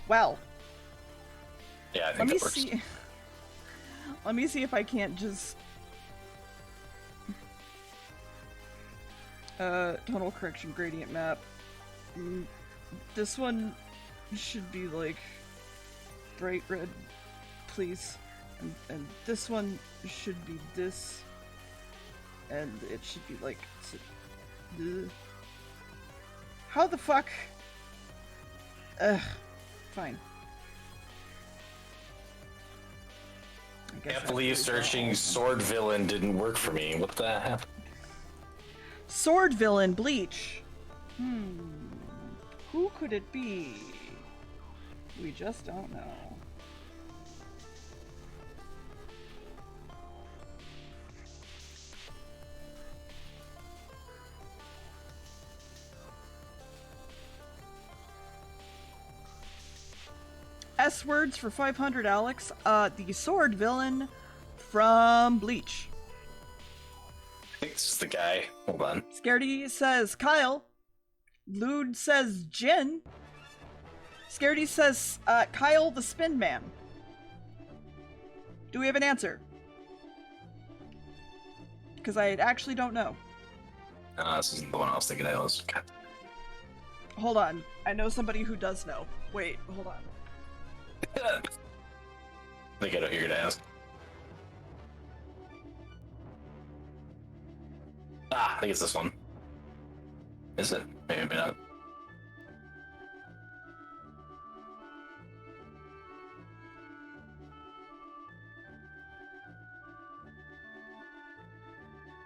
Well. Yeah, I think that works. Let me see if I can't just tonal correction gradient map. This one should be like bright red, please. And this one should be this. And it should be like... How the fuck? Ugh. Fine. I Can't believe searching sword villain didn't work for me. What the hell? Sword villain Bleach. Who could it be? We just don't know. S words for 500, Alex. The sword villain from Bleach. I think this is the guy. Hold on. Scaredy says Kyle. Lude says Jin. Scaredy says Kyle the Spin Man. Do we have an answer? Because I actually don't know. This isn't the one I was thinking of. God. Hold on. I know somebody who does know. Wait, hold on. I think I know who you're gonna ask. I think it's this one. Is it? Maybe not.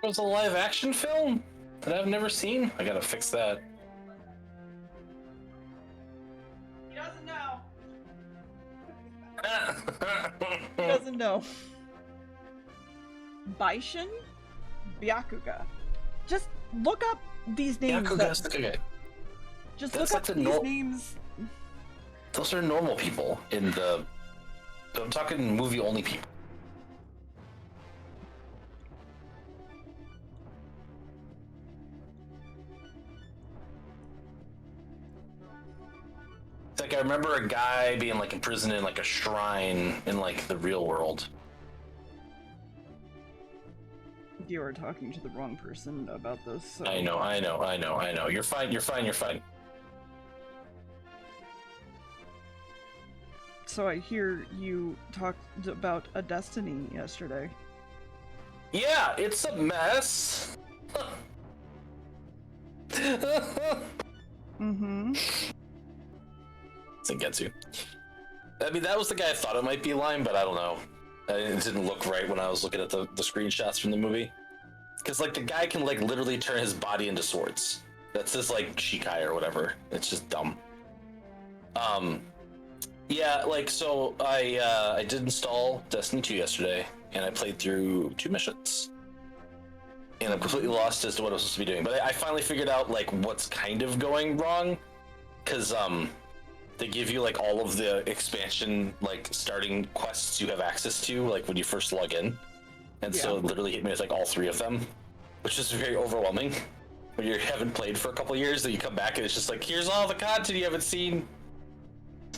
It was a live action film that I've never seen. I gotta fix that. He doesn't know. He doesn't know. Baishin? Byakuga. Just look up these names. Okay. Just That's look up like these names. Those are normal people in the... I'm talking movie-only people. It's like I remember a guy being like imprisoned in like a shrine in like the real world. You are talking to the wrong person about this. So. I know. You're fine. So I hear you talked about a Destiny yesterday. Yeah, it's a mess. Mm-hmm. It's a Getsu. I mean, that was the guy I thought it might be Lime, but I don't know. It didn't look right when I was looking at the screenshots from the movie. Because, like, the guy can, like, literally turn his body into swords. That's his, like, Shikai or whatever. It's just dumb. Yeah, like, so I did install Destiny 2 yesterday, and I played through 2 missions. And I'm completely lost as to what I was supposed to be doing. But I finally figured out, like, what's kind of going wrong. Because, they give you, like, all of the expansion, like, starting quests you have access to, like, when you first log in. And so it literally hit me with, like, all 3 of them, which is very overwhelming. When you haven't played for a couple years, then you come back and it's just like, here's all the content you haven't seen.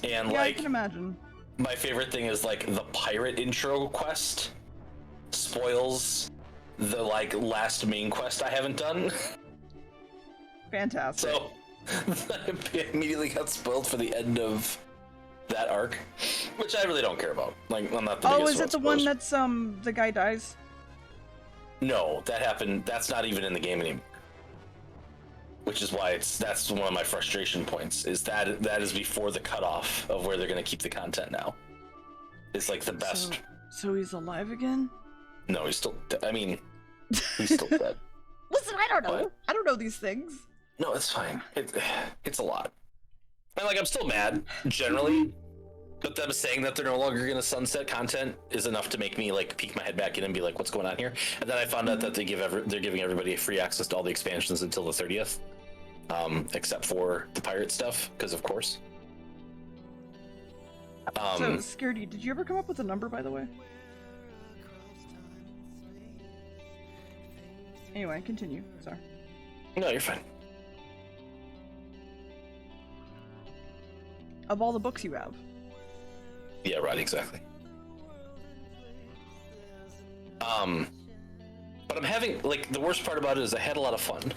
And, Yeah, like, I can imagine. my favorite thing is, like, the pirate intro quest spoils the, like, last main quest I haven't done. Fantastic. So, I immediately got spoiled for the end of that arc, which I really don't care about. Like, I'm not the biggest. Oh, is it the one that's, the guy dies? No, that happened. That's not even in the game anymore. Which is why that's one of my frustration points, is that is before the cutoff of where they're going to keep the content now. It's like the best. So he's alive again? No, he's still I mean, he's still dead. Listen, I don't know. But, I don't know these things. no, it's fine. It's a lot. And, like, I'm still mad, generally. But them saying that they're no longer going to sunset content is enough to make me, like, peek my head back in and be like, what's going on here? And then I found out that they're giving everybody free access to all the expansions until the 30th. Except for the pirate stuff, because of course. So, Scaredy, did you ever come up with a number, by the way? Anyway, continue. Sorry. No, you're fine. Of all the books you have. Yeah, right, exactly. But I'm having, like, the worst part about it is I had a lot of fun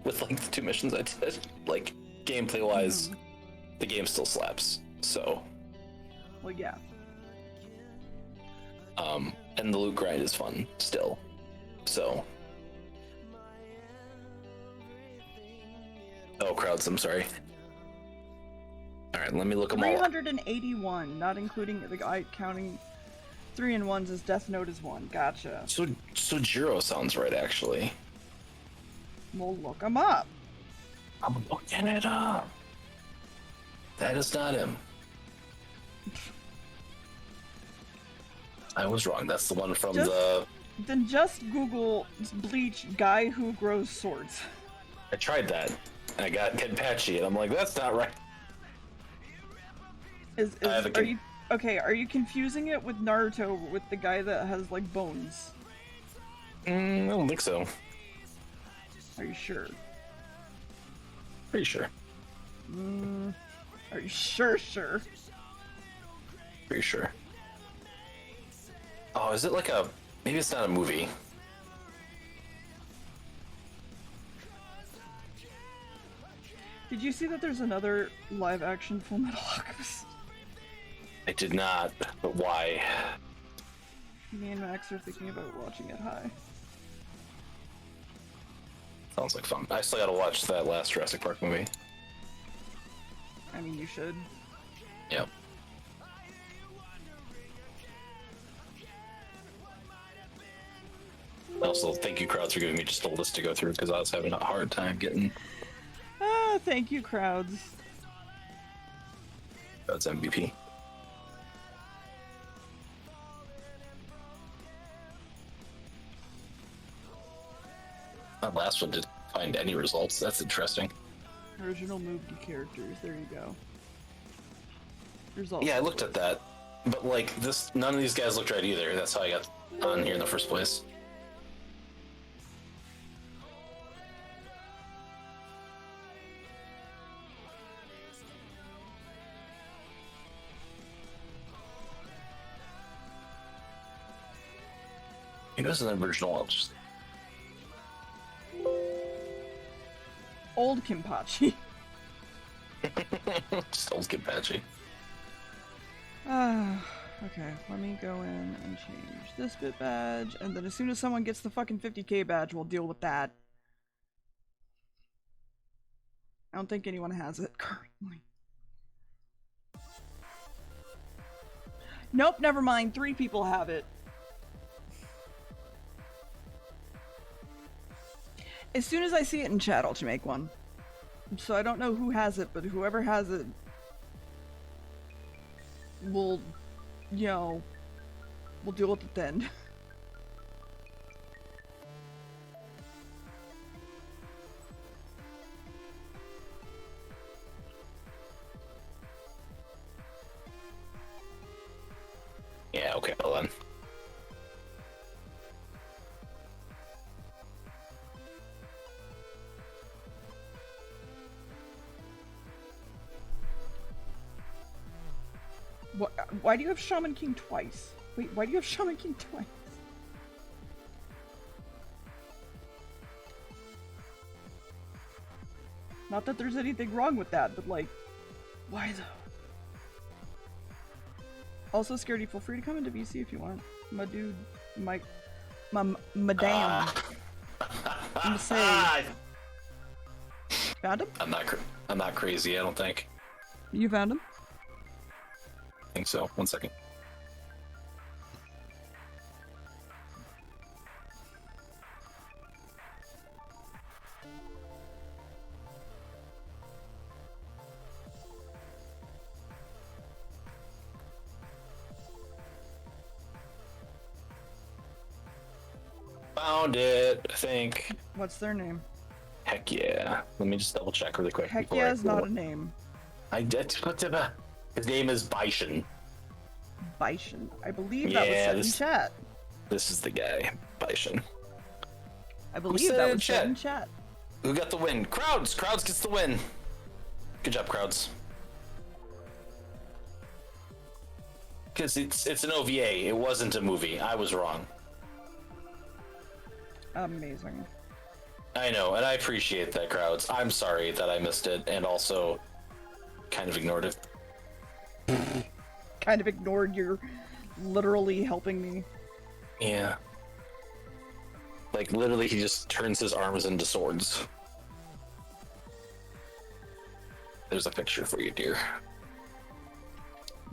with, like, the 2 missions I did. Like, gameplay-wise, the game still slaps, so. Well, yeah. And the loot grind is fun, still. So. Oh, crowds, I'm sorry. Alright, let me look them all up. 381, not including the guy counting 3 and 1s as Death Note is 1. Gotcha. So Jiro sounds right, actually. We'll look him up. I'm looking it up. That is not him. I was wrong. That's the one from Then just Google Bleach guy who grows swords. I tried that. I got Kenpachi, and I'm like, that's not right. Are you confusing it with Naruto with the guy that has, like, bones? I don't think so. Are you sure? Pretty sure. Are you sure? Pretty sure. Oh, is it like a... Maybe it's not a movie. Did you see that there's another live-action Full Metal Alchemist? I did not, but why? Me and Max are thinking about watching it high. Sounds like fun. I still gotta watch that last Jurassic Park movie. I mean, you should. Yep. Also, thank you, crowds, for giving me just a list to go through, because I was having a hard time getting... Thank you, crowds. That's MVP. That last one didn't find any results. That's interesting. Original movie characters. There you go. Results. Yeah, I looked at that, but, like, none of these guys looked right either. That's how I got on here in the first place. It was an original. I'll just... Old Kimpachi. Just old Kimpachi. Okay, let me go in and change this bit badge, and then as soon as someone gets the fucking 50k badge, we'll deal with that. I don't think anyone has it currently. Nope, never mind. 3 people have it. As soon as I see it in chat, I'll make one. So I don't know who has it, but whoever has it will, you know, we'll deal with it then. Yeah, okay, hold on. Why do you have Shaman King twice? Wait, why do you have Shaman King twice? Not that there's anything wrong with that, but like, why though? Also, Scaredy, feel free to come into VC if you want. My dude, my madame. I'm gonna say. Found him? I'm not crazy, I don't think. You found him? I think so. 1 second. Found it, I think. What's their name? Heck yeah. Let me just double check really quick. Heck yeah is not a name. His name is Bison. Bison. I believe that was said in chat. This is the guy, Bison. I believe that was said in chat. Who got the win? Crowds! Crowds gets the win. Good job, Crowds. Because it's an OVA. It wasn't a movie. I was wrong. Amazing. I know, and I appreciate that, Crowds. I'm sorry that I missed it, and also kind of ignored it. Kind of ignored your literally helping me. Yeah. Like, literally, he just turns his arms into swords. There's a picture for you, dear.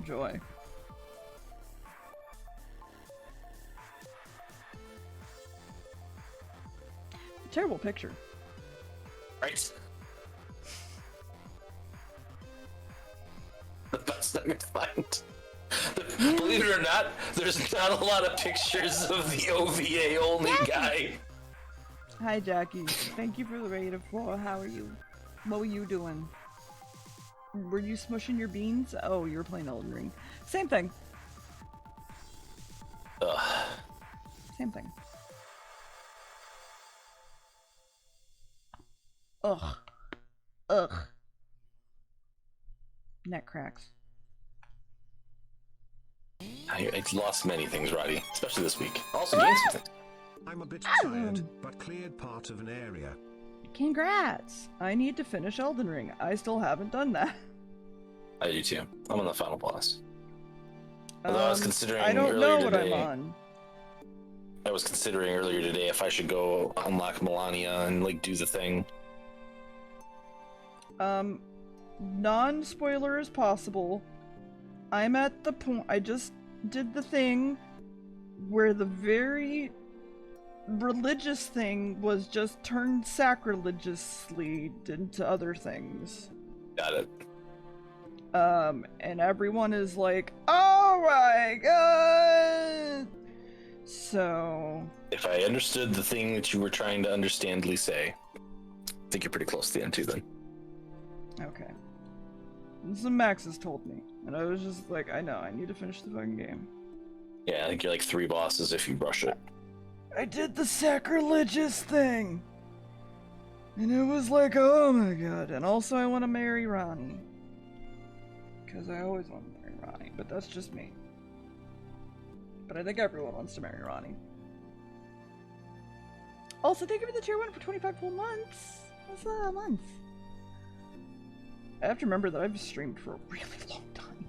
Joy. Terrible picture. Right? The best I could find. Believe it or not, there's not a lot of pictures of the OVA only guy. Hi, Jackie. Thank you for the raid of 4. How are you? What were you doing? Were you smushing your beans? Oh, you were playing Elden Ring. Same thing. Ugh. Same thing. Ugh. Ugh. Neck cracks. I lost many things, Roddy, especially this week. Also gained some things. I'm a bit tired, but cleared part of an area. Congrats! I need to finish Elden Ring. I still haven't done that. I do too. I'm on the final boss. Although I was considering I don't earlier know what today, I'm on. I was considering earlier today if I should go unlock Melania and like do the thing. Non-spoiler as possible. I'm at the point, I just did the thing where the very religious thing was just turned sacrilegiously into other things. Got it. And everyone is like, oh my god! So... If I understood the thing that you were trying to understandly say, I think you're pretty close to the end too then. Okay. This is what Max has told me. And I was just like, I know, I need to finish the fucking game. Yeah, I think you're like 3 bosses if you rush it. I did the sacrilegious thing! And it was like, oh my god. And also I want to marry Ronnie. Because I always want to marry Ronnie, but that's just me. But I think everyone wants to marry Ronnie. Also, thank you for the tier 1 for 25 full months! That's a month. I have to remember that I've streamed for a really long time.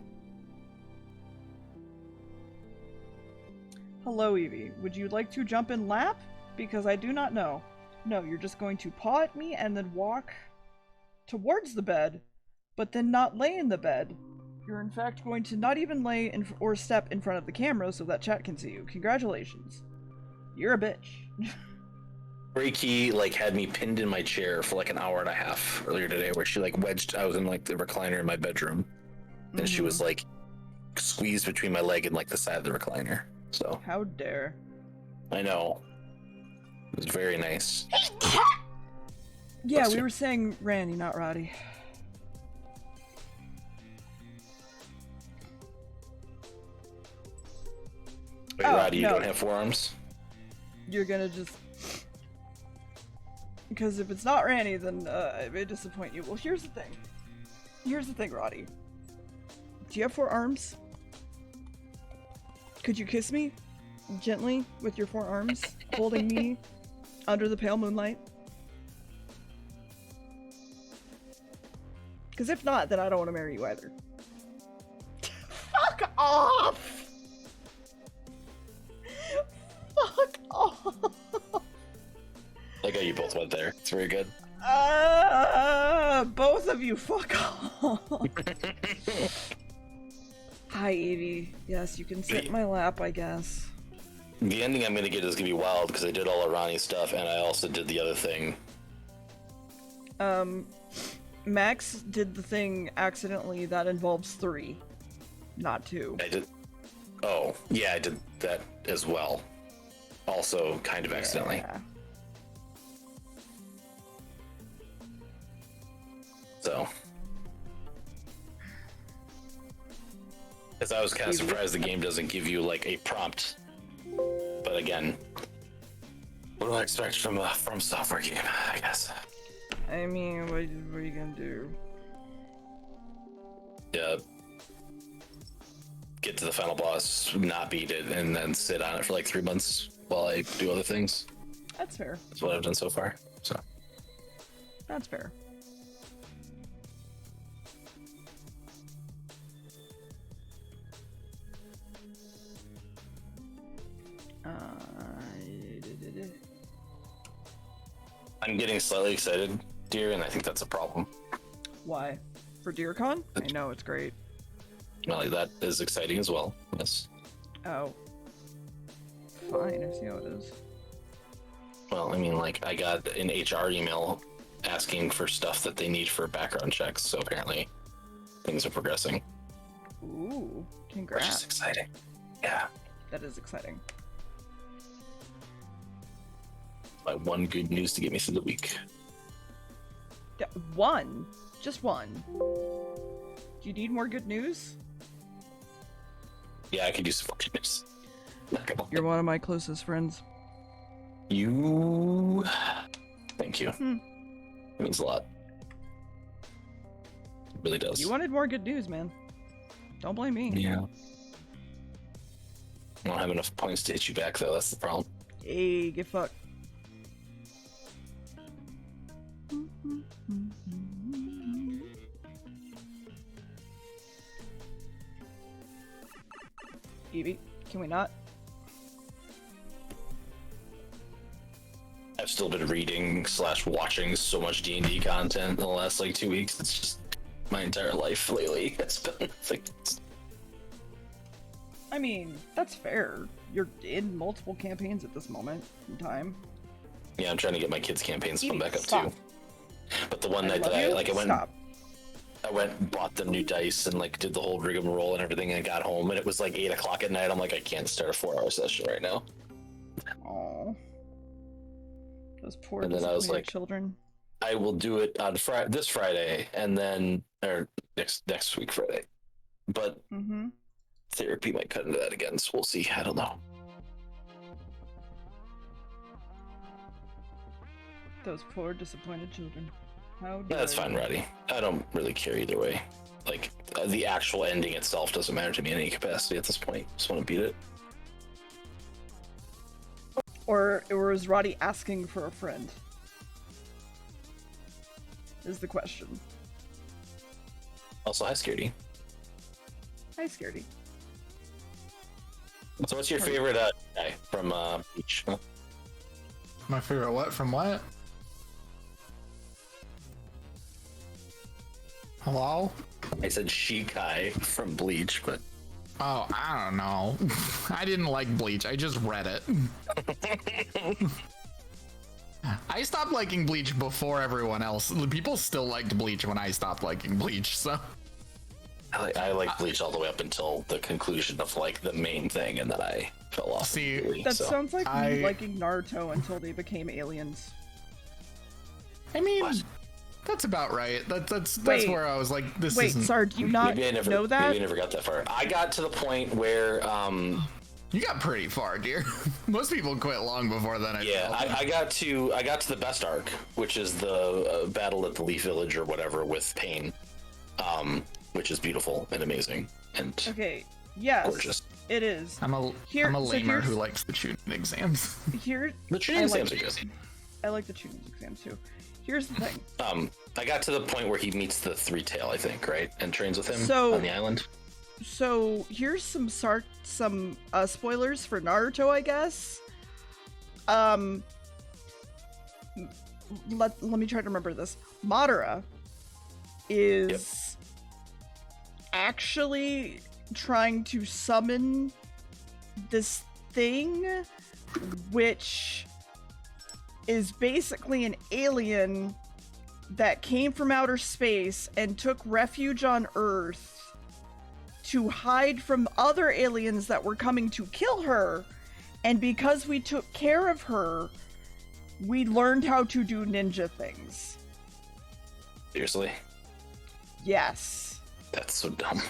Hello, Evie. Would you like to jump in lap? Because I do not know. No, you're just going to paw at me and then walk towards the bed, but then not lay in the bed, You're in fact going to not even lay or step in front of the camera so that chat can see you. Congratulations. You're a bitch. Reiki like had me pinned in my chair for like an hour and a half earlier today, where she like wedged. I was in like the recliner in my bedroom, and she was like squeezed between my leg and like the side of the recliner. So How dare. I know. It was very nice. Yeah, we were saying Randy, not Roddy. Wait, Roddy, you don't have forearms? You're gonna just... Because if it's not Randy, then it may disappoint you. Well, here's the thing. Here's the thing, Roddy. Do you have 4 arms? Could you kiss me? Gently, with your 4 arms, holding me under the pale moonlight? Because if not, then I don't want to marry you either. Fuck off! Fuck off! Like how you both went there. It's very good. Both of you, fuck off. Hi, Evie. Yes, you can sit in my lap, I guess. The ending I'm gonna get is gonna be wild because I did all of Ronnie's stuff and I also did the other thing. Max did the thing accidentally that involves 3, not 2. I did. Oh, yeah, I did that as well. Also, kind of accidentally. Yeah. So. Because I was kind of surprised the game doesn't give you like a prompt. But again, what do I expect from a From Software game, I guess? I mean, what are you gonna do? Yeah. Get to the final boss, not beat it, and then sit on it for like 3 months while I do other things. That's fair. That's what I've done so far. So. That's fair. I'm getting slightly excited, dear, and I think that's a problem. Why? For DeerCon? I know, it's great. Well, that is exciting as well. Yes. Oh. Fine, I see how it is. Well, I mean, like, I got an HR email asking for stuff that they need for background checks, so apparently things are progressing. Ooh, Which congrats. is exciting. Yeah. That is exciting. My one good news to get me through the week. Yeah, 1. Just 1. Do you need more good news? Yeah, I could use some more good news. Not gonna lie. You're one of my closest friends. You... Thank you. It means a lot. It really does. You wanted more good news, man. Don't blame me. Yeah. I don't have enough points to hit you back, though. That's the problem. Hey, get fucked. Evie, can we not? I've still been reading / watching so much D&D content in the last like 2 weeks. It's just my entire life lately. It's been like, I mean, that's fair. You're in multiple campaigns at this moment in time. yeah, I'm trying to get my kids' campaigns to come Evie, back up stop. too. But the one night love that I you. like, Stop. I went and bought the new dice and like did the whole rigmarole and everything, and got home and it was like 8 o'clock at night. I'm like, I can't start a 4-hour session right now. Aw. Those poor And then I was disappointed like- children. I will do it on this Friday, and then or next week Friday. But Mm-hmm. therapy might cut into that again, so we'll see. I don't know. Those poor disappointed children. How Yeah, that's dare fine, you. Roddy. I don't really care either way. Like, the actual ending itself doesn't matter to me in any capacity at this point. Just want to beat it. Or is Roddy asking for a friend? Is the question. Also, hi, Scaredy. Hi, Scaredy. So what's your favorite guy from Beach? Huh? My favorite what? From what? Hello? I said Shikai from Bleach, but Oh, I don't know. I didn't like Bleach. I just read it. I stopped liking Bleach before everyone else. People still liked Bleach when I stopped liking Bleach, so. I like Bleach all the way up until the conclusion of like the main thing, and then I fell off. See, completely, That so. sounds like me liking Naruto until they became aliens. I mean, What? that's about right. That's Wait. where I was like, this Wait, isn't. sorry, do you not Maybe I never know that? Maybe I never got that far. I got to the point where You got pretty far, dear. Most people quit long before then. I got to the best arc, which is the battle at the Leaf Village or whatever with Pain, which is beautiful and amazing and Okay, yes, gorgeous. it is. I'm a So lamer here's- who likes the tuning exams. Here, The training I like- exams are good. I like the tuning exam too. Here's the thing. I got to the point where he meets the Three Tail, I think, right, and trains with him So- on the island. So here's some spoilers for Naruto, I guess. Let me try to remember this. Madara is actually trying to summon this thing, which is basically an alien that came from outer space and took refuge on Earth to hide from other aliens that were coming to kill her. And because we took care of her, we learned how to do ninja things. Seriously, Yes. that's so dumb.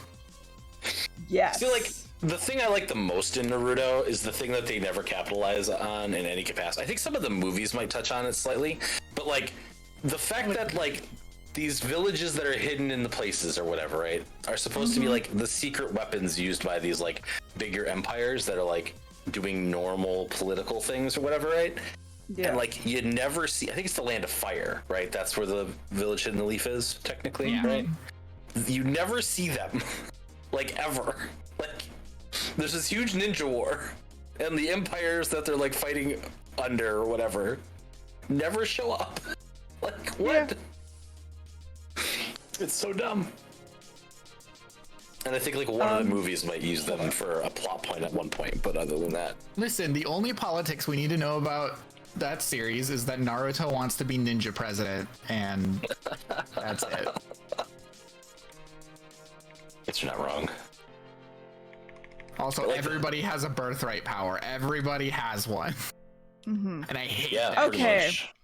Yes. I feel like the thing I like the most in Naruto is the thing that they never capitalize on in any capacity. I think some of the movies might touch on it slightly, but like the fact that like these villages that are hidden in the places or whatever, right, are supposed to be like the secret weapons used by these like bigger empires that are like doing normal political things or whatever, right? Yeah. And like you never see, I think it's the Land of Fire, right? That's where the village hidden the leaf is, technically, Yeah. right? You never see them, like ever. Like there's this huge ninja war, and the empires that they're like fighting under or whatever never show up. Like what? It's so dumb. And I think like one of the movies might use them for a plot point at one point, but other than that, Listen, the only politics we need to know about that series is that Naruto wants to be ninja president, and that's it. it's not wrong. Also, like everybody has a birthright power. Everybody has one. Mm-hmm. And I hate Yeah, that. pretty Okay. much.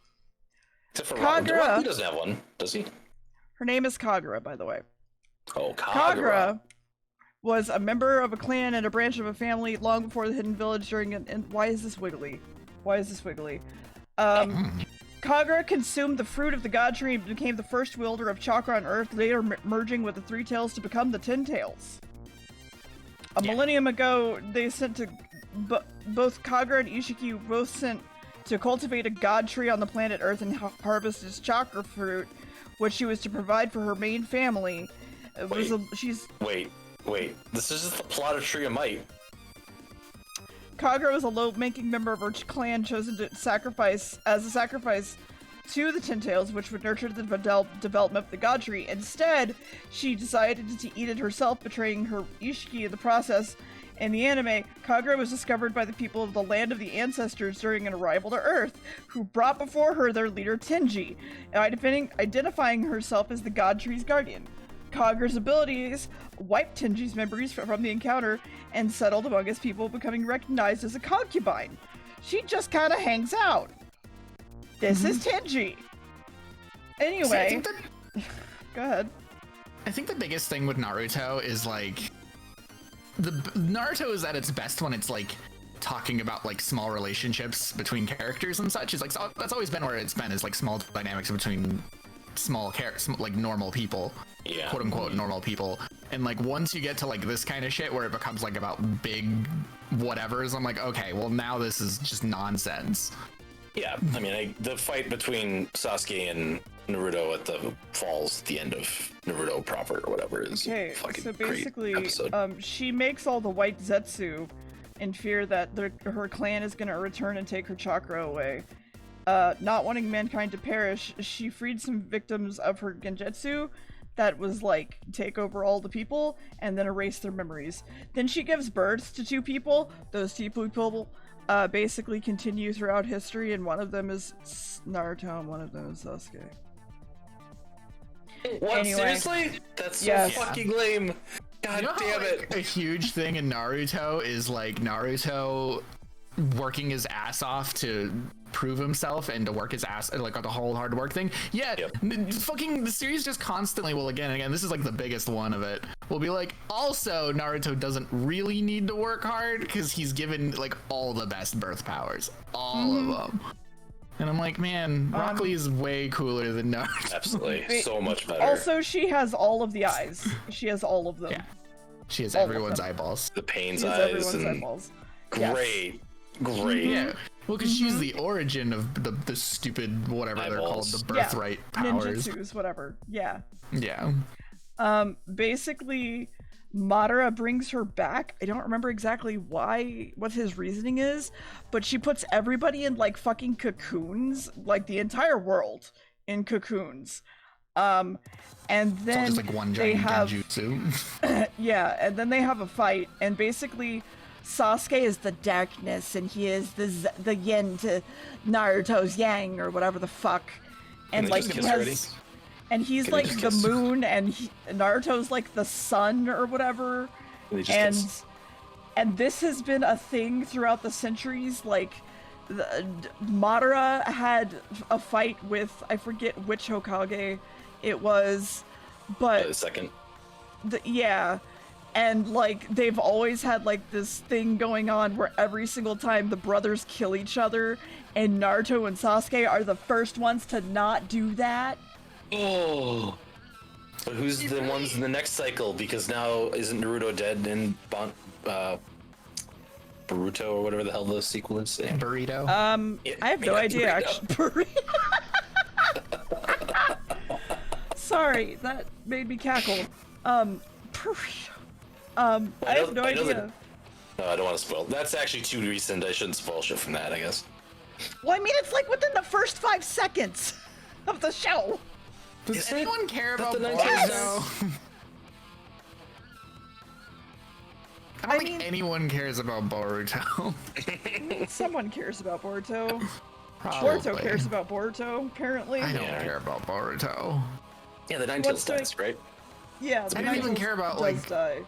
Except for Kagura. He doesn't have one, does he? Her name is Kagura, by the way. Oh, Kagura was a member of a clan and a branch of a family long before the Hidden Village during and why is this wiggly? Why is this wiggly? Kagura consumed the fruit of the god tree and became the first wielder of chakra on Earth, later merging with the Three Tails to become the Ten Tails. A millennium ago, they sent to both Kagura and Ishiki both sent to cultivate a god tree on the planet Earth and harvest its chakra fruit, which she was to provide for her main family. Wait. This is just the plot of Tree of Might. Kagura was a low-ranking member of her clan chosen to sacrifice to the Ten Tails, which would nurture the development of the god tree. Instead, she decided to eat it herself, betraying her Ishiki in the process. In the anime, Kagura was discovered by the people of the Land of the Ancestors during an arrival to Earth, who brought before her their leader Tenji, identifying herself as the god tree's guardian. Kagura's abilities wiped Tenji's memories from the encounter and settled among his people, becoming recognized as a concubine. She just kind of hangs out. This is Tenji. Anyway, See, I think go ahead. I think the biggest thing with Naruto is like Naruto is at its best when it's like talking about like small relationships between characters and such. It's like that's always been where it's been, is like small dynamics between small characters, like normal people, quote unquote normal people. And like once you get to like this kind of shit where it becomes like about big whatevers, I'm like, okay, well now this is just nonsense. Yeah, I mean, the fight between Sasuke and Naruto at the falls, at the end of Naruto proper or whatever is Okay, fucking so great basically, episode. she makes all the white Zetsu in fear that her clan is going to return and take her chakra away. Not wanting mankind to perish, she freed some victims of her genjutsu that was like take over all the people and then erase their memories. Then she gives birth to 2 people. Those 2 people basically continue throughout history, and one of them is Naruto and one of them is Sasuke. What? Anyway. Seriously? That's so Yes. fucking lame. God You know how, damn it. like, a huge thing in Naruto is like Naruto working his ass off to prove himself and to work his ass, like the whole hard work thing. Yeah, Yep. fucking the series just constantly will again, this is like the biggest one of it. Will be like, also Naruto doesn't really need to work hard because he's given like all the best birth powers, all of them. And I'm like, man, Rock Lee is way cooler than Naruto. Absolutely. So much better. Also, she has all of the eyes. She has all of them. Yeah. She has All of everyone's them. eyeballs. the Pain's She has eyes everyone's and eyeballs. Yes. great. Great. Yeah. Well, because she's the origin of the stupid whatever they're called, Eyeballs. the birthright powers. Ninjutsus, whatever. Yeah. Yeah. Basically, Madara brings her back. I don't remember exactly what his reasoning is, but she puts everybody in like fucking cocoons, like the entire world in cocoons. And It's all then just like one they giant have genjutsu. yeah, and then they have a fight, and basically Sasuke is the darkness, and he is the yin to Naruto's yang, or whatever the fuck. And they like just he kiss already? has, and he's Can they like just the kiss? moon, and Naruto's like the sun or whatever. They just And kiss. and this has been a thing throughout the centuries. Like Madara had a fight with, I forget which Hokage it was, but The second. yeah, and like they've always had like this thing going on where every single time the brothers kill each other, and Naruto and Sasuke are the first ones to not do that. Oh. But who's the ones in the next cycle? Because now isn't Naruto dead in Boruto or whatever the hell the sequel is? Yeah. Burrito. I have no Yeah, idea burrito. actually. Sorry, that made me cackle. Burrito. I have no I know idea. that- No, I don't want to spoil. That's actually too recent. I shouldn't spoil shit from that, I guess. Well, I mean, it's like within the first 5 seconds of the show. Does Is it? anyone care That's about the Boruto? I don't I think mean- anyone cares about Boruto. Someone cares about Boruto. Probably. Boruto cares about Boruto, apparently. I don't Yeah. care about Boruto. Yeah, the Nine What's Tails dies, right? Yeah, the I didn't even Nigel care about, does like- die.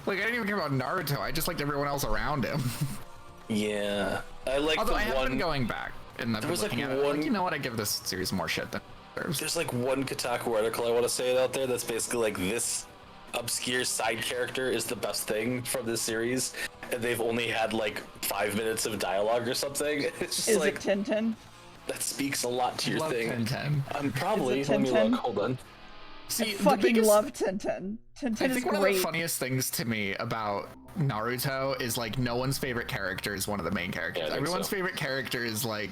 Like, I didn't even care about Naruto. I just liked everyone else around him. Yeah. I like Although the I have one. been going back and I've been was, like, looking at it. one- Like, you know what? I give this series more shit than it deserves. There's like one Kotaku article I want to say it out there that's basically like this obscure side character is the best thing from this series, and they've only had like 5 minutes of dialogue or something. It's just Is like it Tintin? that speaks a lot to your Love thing. 1010. Probably. Is it Let me Tintin? look. Hold on. See, the Fucking biggest, love Tintin. Tintin I is think one of great. the funniest things to me about Naruto is like no one's favorite character is one of the main characters. Yeah, I think Everyone's so. favorite character is like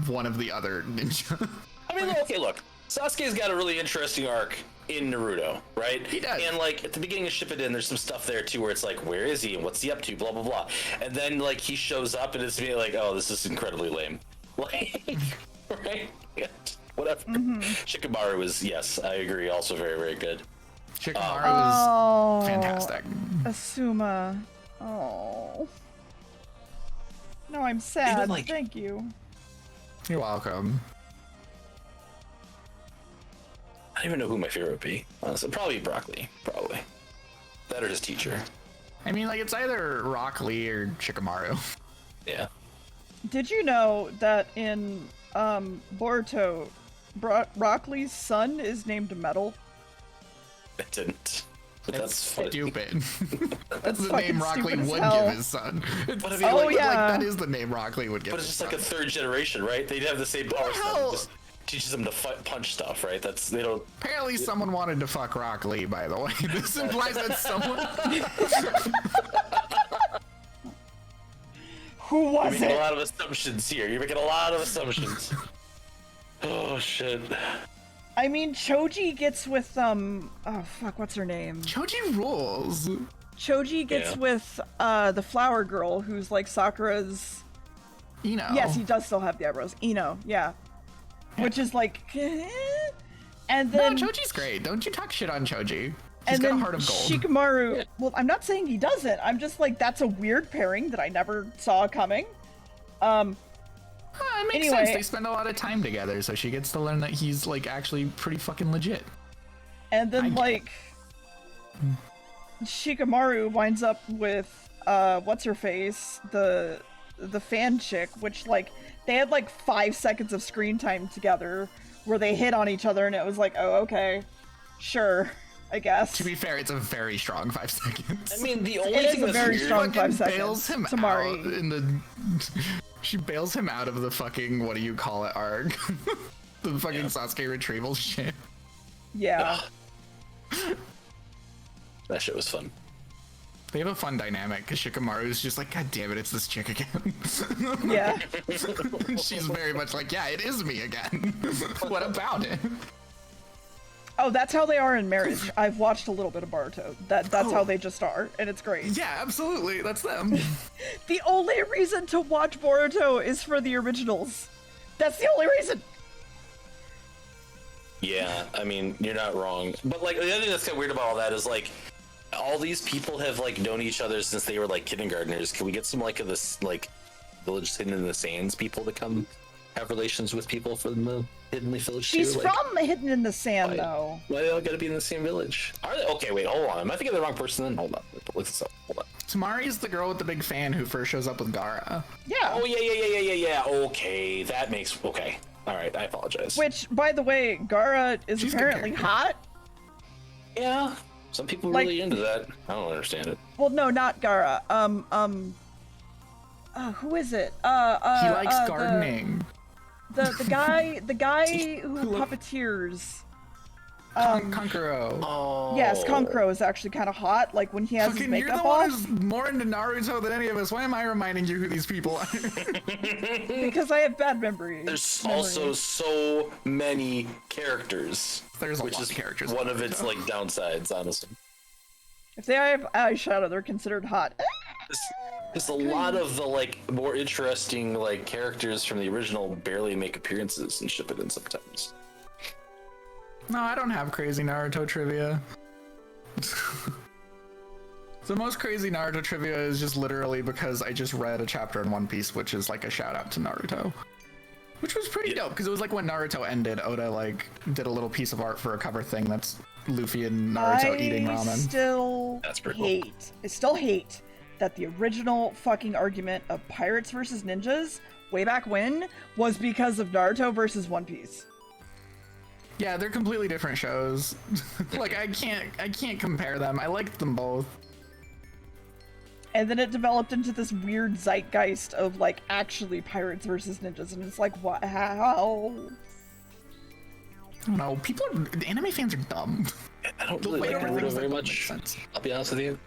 one of the other ninja. I mean, okay, look. Sasuke's got a really interesting arc in Naruto, right? He does. And like at the beginning of Shippuden, there's some stuff there too where it's like, where is he and what's he up to? Blah blah blah. And then like he shows up and it's me like, oh, this is incredibly lame. Like, right? Yeah, whatever. Shikamaru is, yes, I agree, also very very good. Shikamaru Oh, is fantastic. Asuma. Oh. No, I'm sad. like- Thank you. You're welcome. I don't even know who my favorite would be. Honestly, probably Broccoli. Probably. That or his teacher. I mean, like it's either Rock Lee or Shikamaru. Yeah. Did you know that in Boruto, Rock Lee's son is named Metal? I didn't. But that's funny. Stupid. That's the fucking name Rock Lee stupid as would hell. give his son. But I mean, Oh, like, yeah. Like, that is the name Rock Lee would give but it's his just like a son. third generation, right? They'd have the same powers. hell? Just teaches them to punch stuff, right? That's they don't. Apparently someone wanted to fuck Rock Lee, by the way. This implies that someone... Who You're was making a it? lot of assumptions here. You're making a lot of assumptions. Oh shit. I mean, Choji gets with oh fuck, what's her name? Choji rules. Choji gets Yeah. with the flower girl who's like Sakura's. You know. Yes, he does still have the eyebrows. Ino, yeah. Which is like, and And then no, Choji's great. Don't you talk shit on Choji. He's and got then a heart of gold. Shikamaru. Well, I'm not saying he doesn't. I'm just like, that's a weird pairing that I never saw coming. It makes anyway, sense. They spend a lot of time together, so she gets to learn that he's like actually pretty fucking legit. And then like Shikamaru winds up with what's her face, the fan chick, which like they had like 5 seconds of screen time together where they hit on each other, and it was like, oh, okay, sure, I guess. To be fair, it's a very strong 5 seconds. I mean, the only It is thing a that's very weird, strong fucking 5 seconds. bails him Tamari. out in the. She bails him out of the fucking what do you call it arc, the fucking Sasuke retrieval shit. Yeah. that shit was fun. They have a fun dynamic because Shikamaru's just like, God damn it, it's this chick again. Yeah. She's very much like, yeah, it is me again. What about it? Oh, that's how they are in marriage. I've watched a little bit of Boruto. That's how they just are, and it's great. Yeah, absolutely, that's them. The only reason to watch Boruto is for the originals. That's the only reason. Yeah, I mean, you're not wrong. But like the other thing that's kind of weird about all that is like all these people have like known each other since they were like kindergartners. Can we get some like of this like Village Hidden in the Sands people to come have relations with people from the Hidden Leaf Village She's too? Like, from Hidden in the Sand, why- though. Why they all gotta be in the same village? Are they? Okay, wait, hold on. Am I thinking of the wrong person then? Hold on. Look this up. Hold on. Tamari's the girl with the big fan who first shows up with Gaara. Yeah. Oh yeah. Okay, that makes okay. All right, I apologize. Which, by the way, Gaara is She's a good apparently character. hot. Yeah, some people Like- really into that. I don't understand it. Well, no, not Gaara. Who is it? He likes gardening. The guy who puppeteers. Kankuro. Oh. Yes, Kankuro is actually kind of hot. Like when he has his Fucking, you're makeup the one off. who's more into Naruto than any of us. Why am I reminding you who these people are? Because I have bad memory. There's also so many characters. There's a which lot is of characters. one of its like downsides, honestly. If they have eyeshadow, they're considered hot. There's a lot of the like more interesting like characters from the original barely make appearances and ship it in sometimes. No, I don't have crazy Naruto trivia. The most crazy Naruto trivia is just literally because I just read a chapter in One Piece, which is like a shout out to Naruto. Which was pretty dope, because it was like when Naruto ended, Oda like did a little piece of art for a cover thing that's Luffy and Naruto eating ramen. That's pretty cool. I still hate that the original fucking argument of pirates versus ninjas way back when was because of Naruto versus One Piece. Yeah, they're completely different shows. Like I can't compare them. I liked them both. And then it developed into this weird zeitgeist of like actually pirates versus ninjas, and it's like, what? How? I don't know. Anime fans are dumb. I don't The really way like everything's Naruto very like, makes much. sense. I'll be honest with you.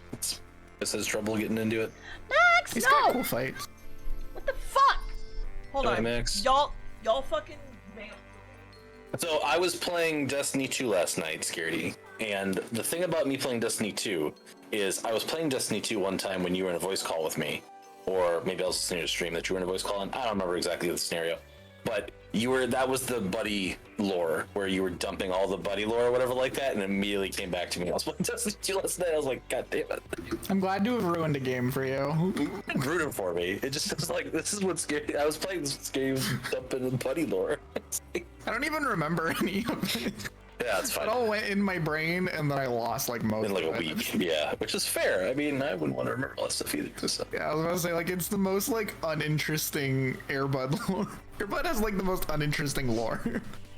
This has trouble getting into it. Max, He's no! got cool fights. What the fuck? Hold Go on, ahead, Max. y'all fucking. So I was playing Destiny 2 last night, Scaredy, and the thing about me playing Destiny 2 is I was playing Destiny 2 one time when you were in a voice call with me, or maybe I was listening to a stream that you were in a voice call on. I don't remember exactly the scenario, but that was the buddy lore where you were dumping all the buddy lore or whatever like that, and immediately came back to me. I was playing Destiny 2 last night. I was like, God damn it! I'm glad to have ruined a game for you. It's rooting for me. It just was like, this is what's scary. I was playing this game dumping the buddy lore. It's like, I don't even remember any of it. yeah, it's fine. It all went in my brain, and then I lost like most In like a of it. week, yeah, which is fair. I mean, I wouldn't want to remember all that stuff either. So. Yeah, I was about to say, like, it's the most, like, uninteresting Airbud lore. Airbud has, like, the most uninteresting lore.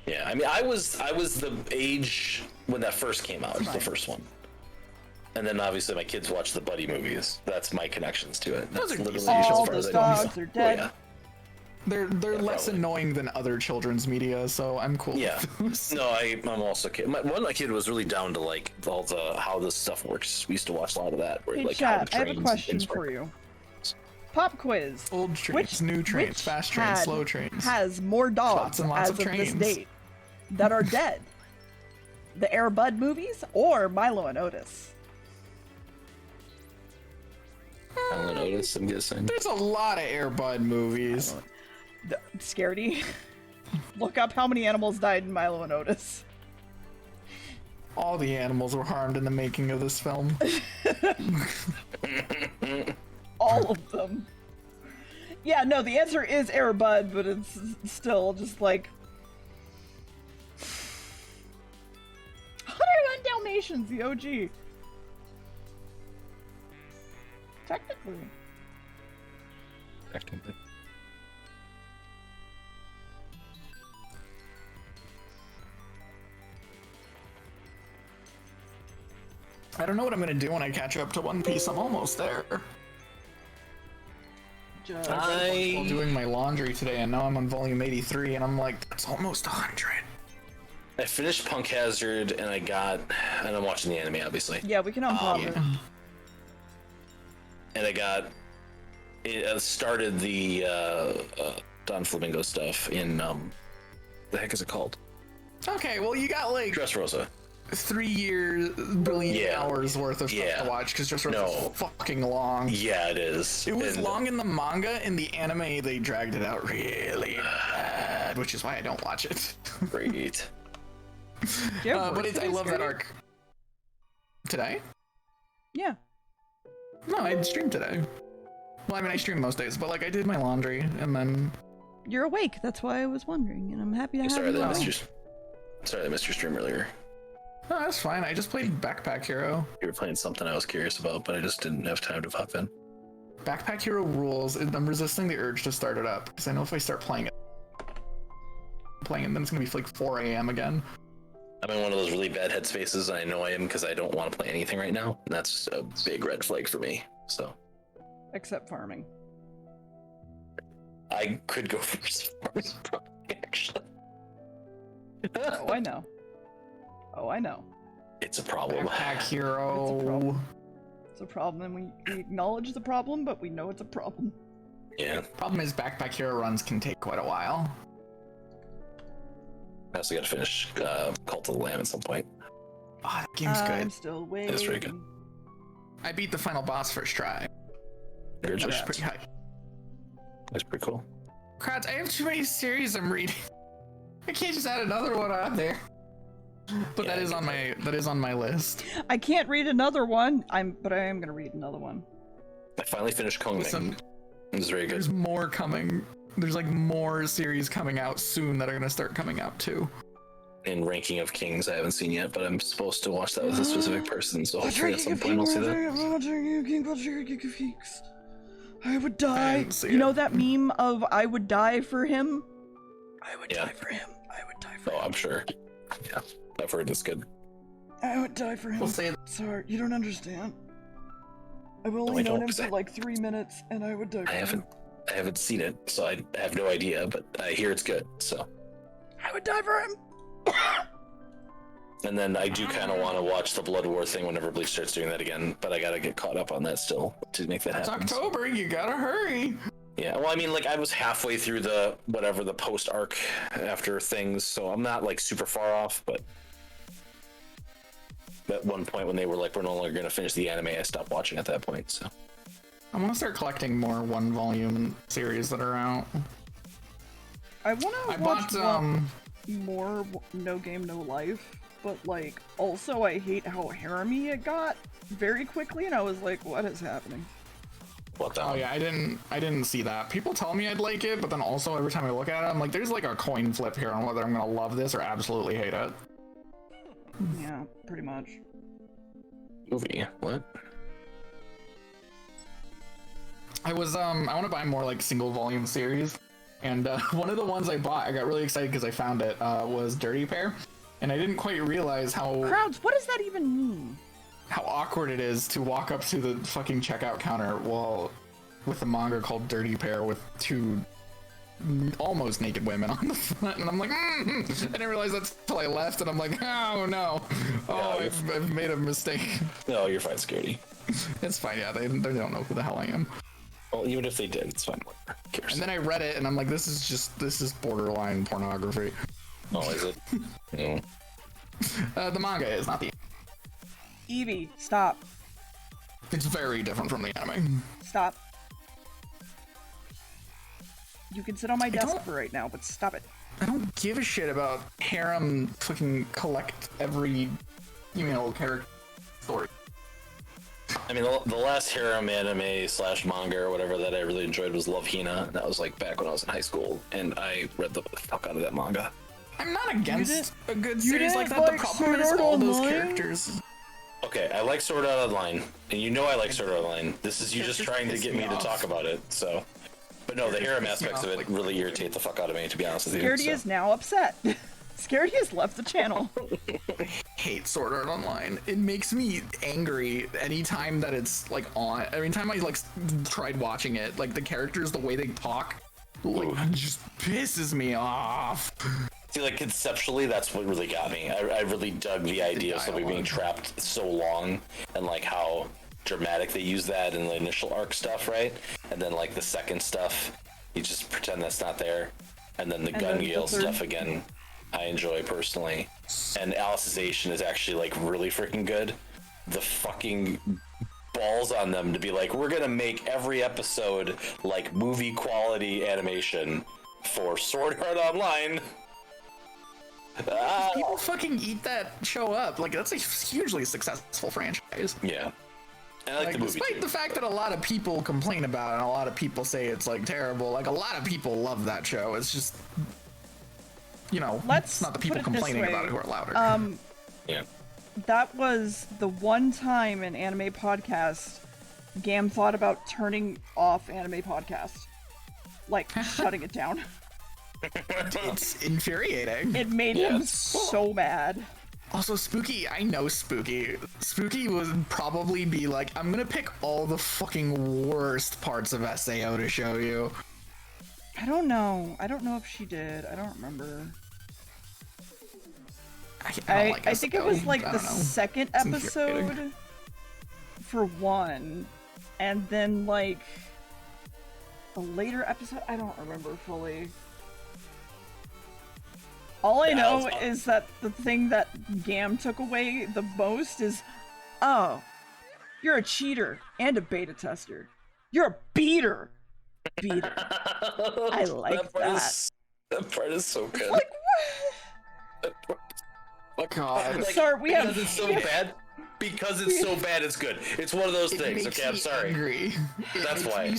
Yeah, I mean, I was the age when that first came out, the first one, and then obviously my kids watch the Buddy movies. That's my connections to it. Those That's are literally decent. as All far the as I know. dogs are dead. Oh, yeah. They're less probably. annoying than other children's media, so I'm cool. Yeah. with those. No, I'm also kid. My kid was really down to like all the how this stuff works. We used to watch a lot of that. Where, Hey, like, how chat, the I have a trains and question things for work. you. Pop quiz. Old trains, new trains, which fast trains, pad slow trains. has more dogs Lots and lots as of of this trains. date that are dead? The Air Bud movies or Milo and Otis? Alan Otis, I'm guessing. There's a lot of Airbud movies. Scaredy. Look up how many animals died in Milo and Otis. All the animals were harmed in the making of this film. All of them. Yeah, no, the answer is Air Bud, but it's still just like 101 Dalmatians, the OG. Technically. I don't know what I'm gonna do when I catch up to One Piece. I'm almost there. Just I'm doing my laundry today, and now I'm on volume 83, and I'm like, it's almost 100. I finished Punk Hazard, and I'm watching the anime, obviously. yeah, we can unpause it. And it started the Don Flamingo stuff in, the heck is it called? Okay, well, you got like Dressrosa. 3 years, billion hours worth of stuff to watch, because Dressrosa is fucking long. Yeah, it is. It was long in the manga. In the anime, they dragged it out really bad, which is why I don't watch it. Great. But I love that arc. Today? Yeah. No, I streamed today. Well, I mean, I stream most days, but like I did my laundry and then. You're awake. That's why I was wondering, and I'm happy to have Sorry you. that I missed your stream earlier. No, that's fine. I just played Backpack Hero. You were playing something I was curious about, but I just didn't have time to pop in. Backpack Hero rules. I'm resisting the urge to start it up because I know if I start playing it, then it's gonna be like 4 a.m. again. I'm in one of those really bad headspaces, and I know I am because I don't want to play anything right now. And that's a big red flag for me. So. Except farming. I could go for farming, actually. Oh, I know. Oh, I know. It's a problem. Backpack Hero. It's a problem. It's a problem, and we acknowledge the problem, but we know it's a problem. Yeah. Problem is, Backpack Hero runs can take quite a while. I also got to finish Cult of the Lamb at some point. Oh, that game's good. I'm still waiting. It's very good. I beat the final boss first try. That was pretty high. That's pretty cool. Crowds, I have too many series I'm reading. I can't just add another one on there. But Yeah, that is on my list. I can't read another one. But I am gonna read another one. I finally finished Kong Ming. It was very good. There's more coming. There's like more series coming out soon that are gonna start coming out too. In Ranking of Kings, I haven't seen yet, but I'm supposed to watch that with a specific person, so hopefully at some point I'll see that. I would die. You know that meme of I would die for him? I would die for him. I would die for him. Oh, I'm sure. Yeah, I've heard it's good. I would die for him. We'll say Sorry, you don't understand. I've only known him for like 3 minutes, and I would die for him. I haven't seen it, so I have no idea, but I hear it's good, so. I would die for him! And then I do kind of want to watch the Blood War thing whenever Bleach starts doing that again, but I gotta get caught up on that still to make that happen. It's October, you gotta hurry. Yeah, well, I mean, like, I was halfway through the post arc after things, so I'm not like super far off, but at one point when they were like, we're no longer gonna finish the anime, I stopped watching at that point, so. I want to start collecting more one volume series that are out. I want to watch more No Game No Life, but like also I hate how harem-y it got very quickly, and I was like, what is happening? What the? Oh yeah, I didn't see that. People tell me I'd like it, but then also every time I look at it, I'm like, there's like a coin flip here on whether I'm gonna love this or absolutely hate it. Yeah, pretty much. Movie? What? I want to buy more like single volume series, and one of the ones I bought, I got really excited because I found it, was Dirty Pair, and I didn't quite realize how Crowds, what does that even mean? How awkward it is to walk up to the fucking checkout counter with a manga called Dirty Pair with two almost naked women on the front, and I'm like, I didn't realize that until I left, and I'm like, oh no, I've made a mistake. No, you're fine, Scaredy. It's fine, yeah, they don't know who the hell I am. Well, even if they did, it's fine. Who cares? And then I read it, and I'm like, this is borderline pornography. Oh, is it? No. The manga is, not the. Evie, stop. It's very different from the anime. Stop. You can sit on my desk for right now, but stop it. I don't give a shit about harem fucking collect every You mean old character story? I mean, the last harem anime / manga or whatever that I really enjoyed was Love Hina. And that was like back when I was in high school, and I read the fuck out of that manga. I'm not against a good series like that. The problem is all those characters. Okay, I like Sword Art Online, and you know I like Sword Art Online. This is you just trying to get me to talk about it, so. But no, the harem aspects of it really irritate the fuck out of me, to be honest with you. Scaredy is now upset. Scaredy has left the channel. I hate Sword Art Online. It makes me angry anytime that it's like on. Every time I like tried watching it, like the characters, the way they talk, like just pisses me off. See, like conceptually, that's what really got me. I really dug the idea of somebody being trapped so long, and like how dramatic they use that in the initial arc stuff, right? And then like the second stuff, you just pretend that's not there, and then the Gun Gale stuff again. I enjoy personally, and Alicization is actually like really freaking good. The fucking balls on them to be like, we're gonna make every episode like movie quality animation for Sword Art Online. People fucking eat that show up. Like that's a hugely successful franchise. Yeah. And I like the movie despite too. the fact that a lot of people complain about it and a lot of people say it's like terrible, like a lot of people love that show. It's just, you know, it's not the people complaining about it who are louder. Yeah. That was the one time in Anime Podcast Gam thought about turning off Anime Podcast. Like, shutting it down. It's infuriating. It made him so mad. Also, Spooky, I know Spooky. Spooky would probably be like, I'm gonna pick all the fucking worst parts of SAO to show you. I don't know. I don't know if she did. I don't remember. I think it was like the second episode for one, and then like a later episode. I don't remember fully. All I know is that the thing that Gam took away the most is, oh, you're a cheater and a beta tester. You're a beater. Beater. I like that. That part is so good. Like, what? God. Like, sorry, because it's so bad. Because it's so bad, it's good. It's one of those things. Okay, I'm sorry. Angry. That's why.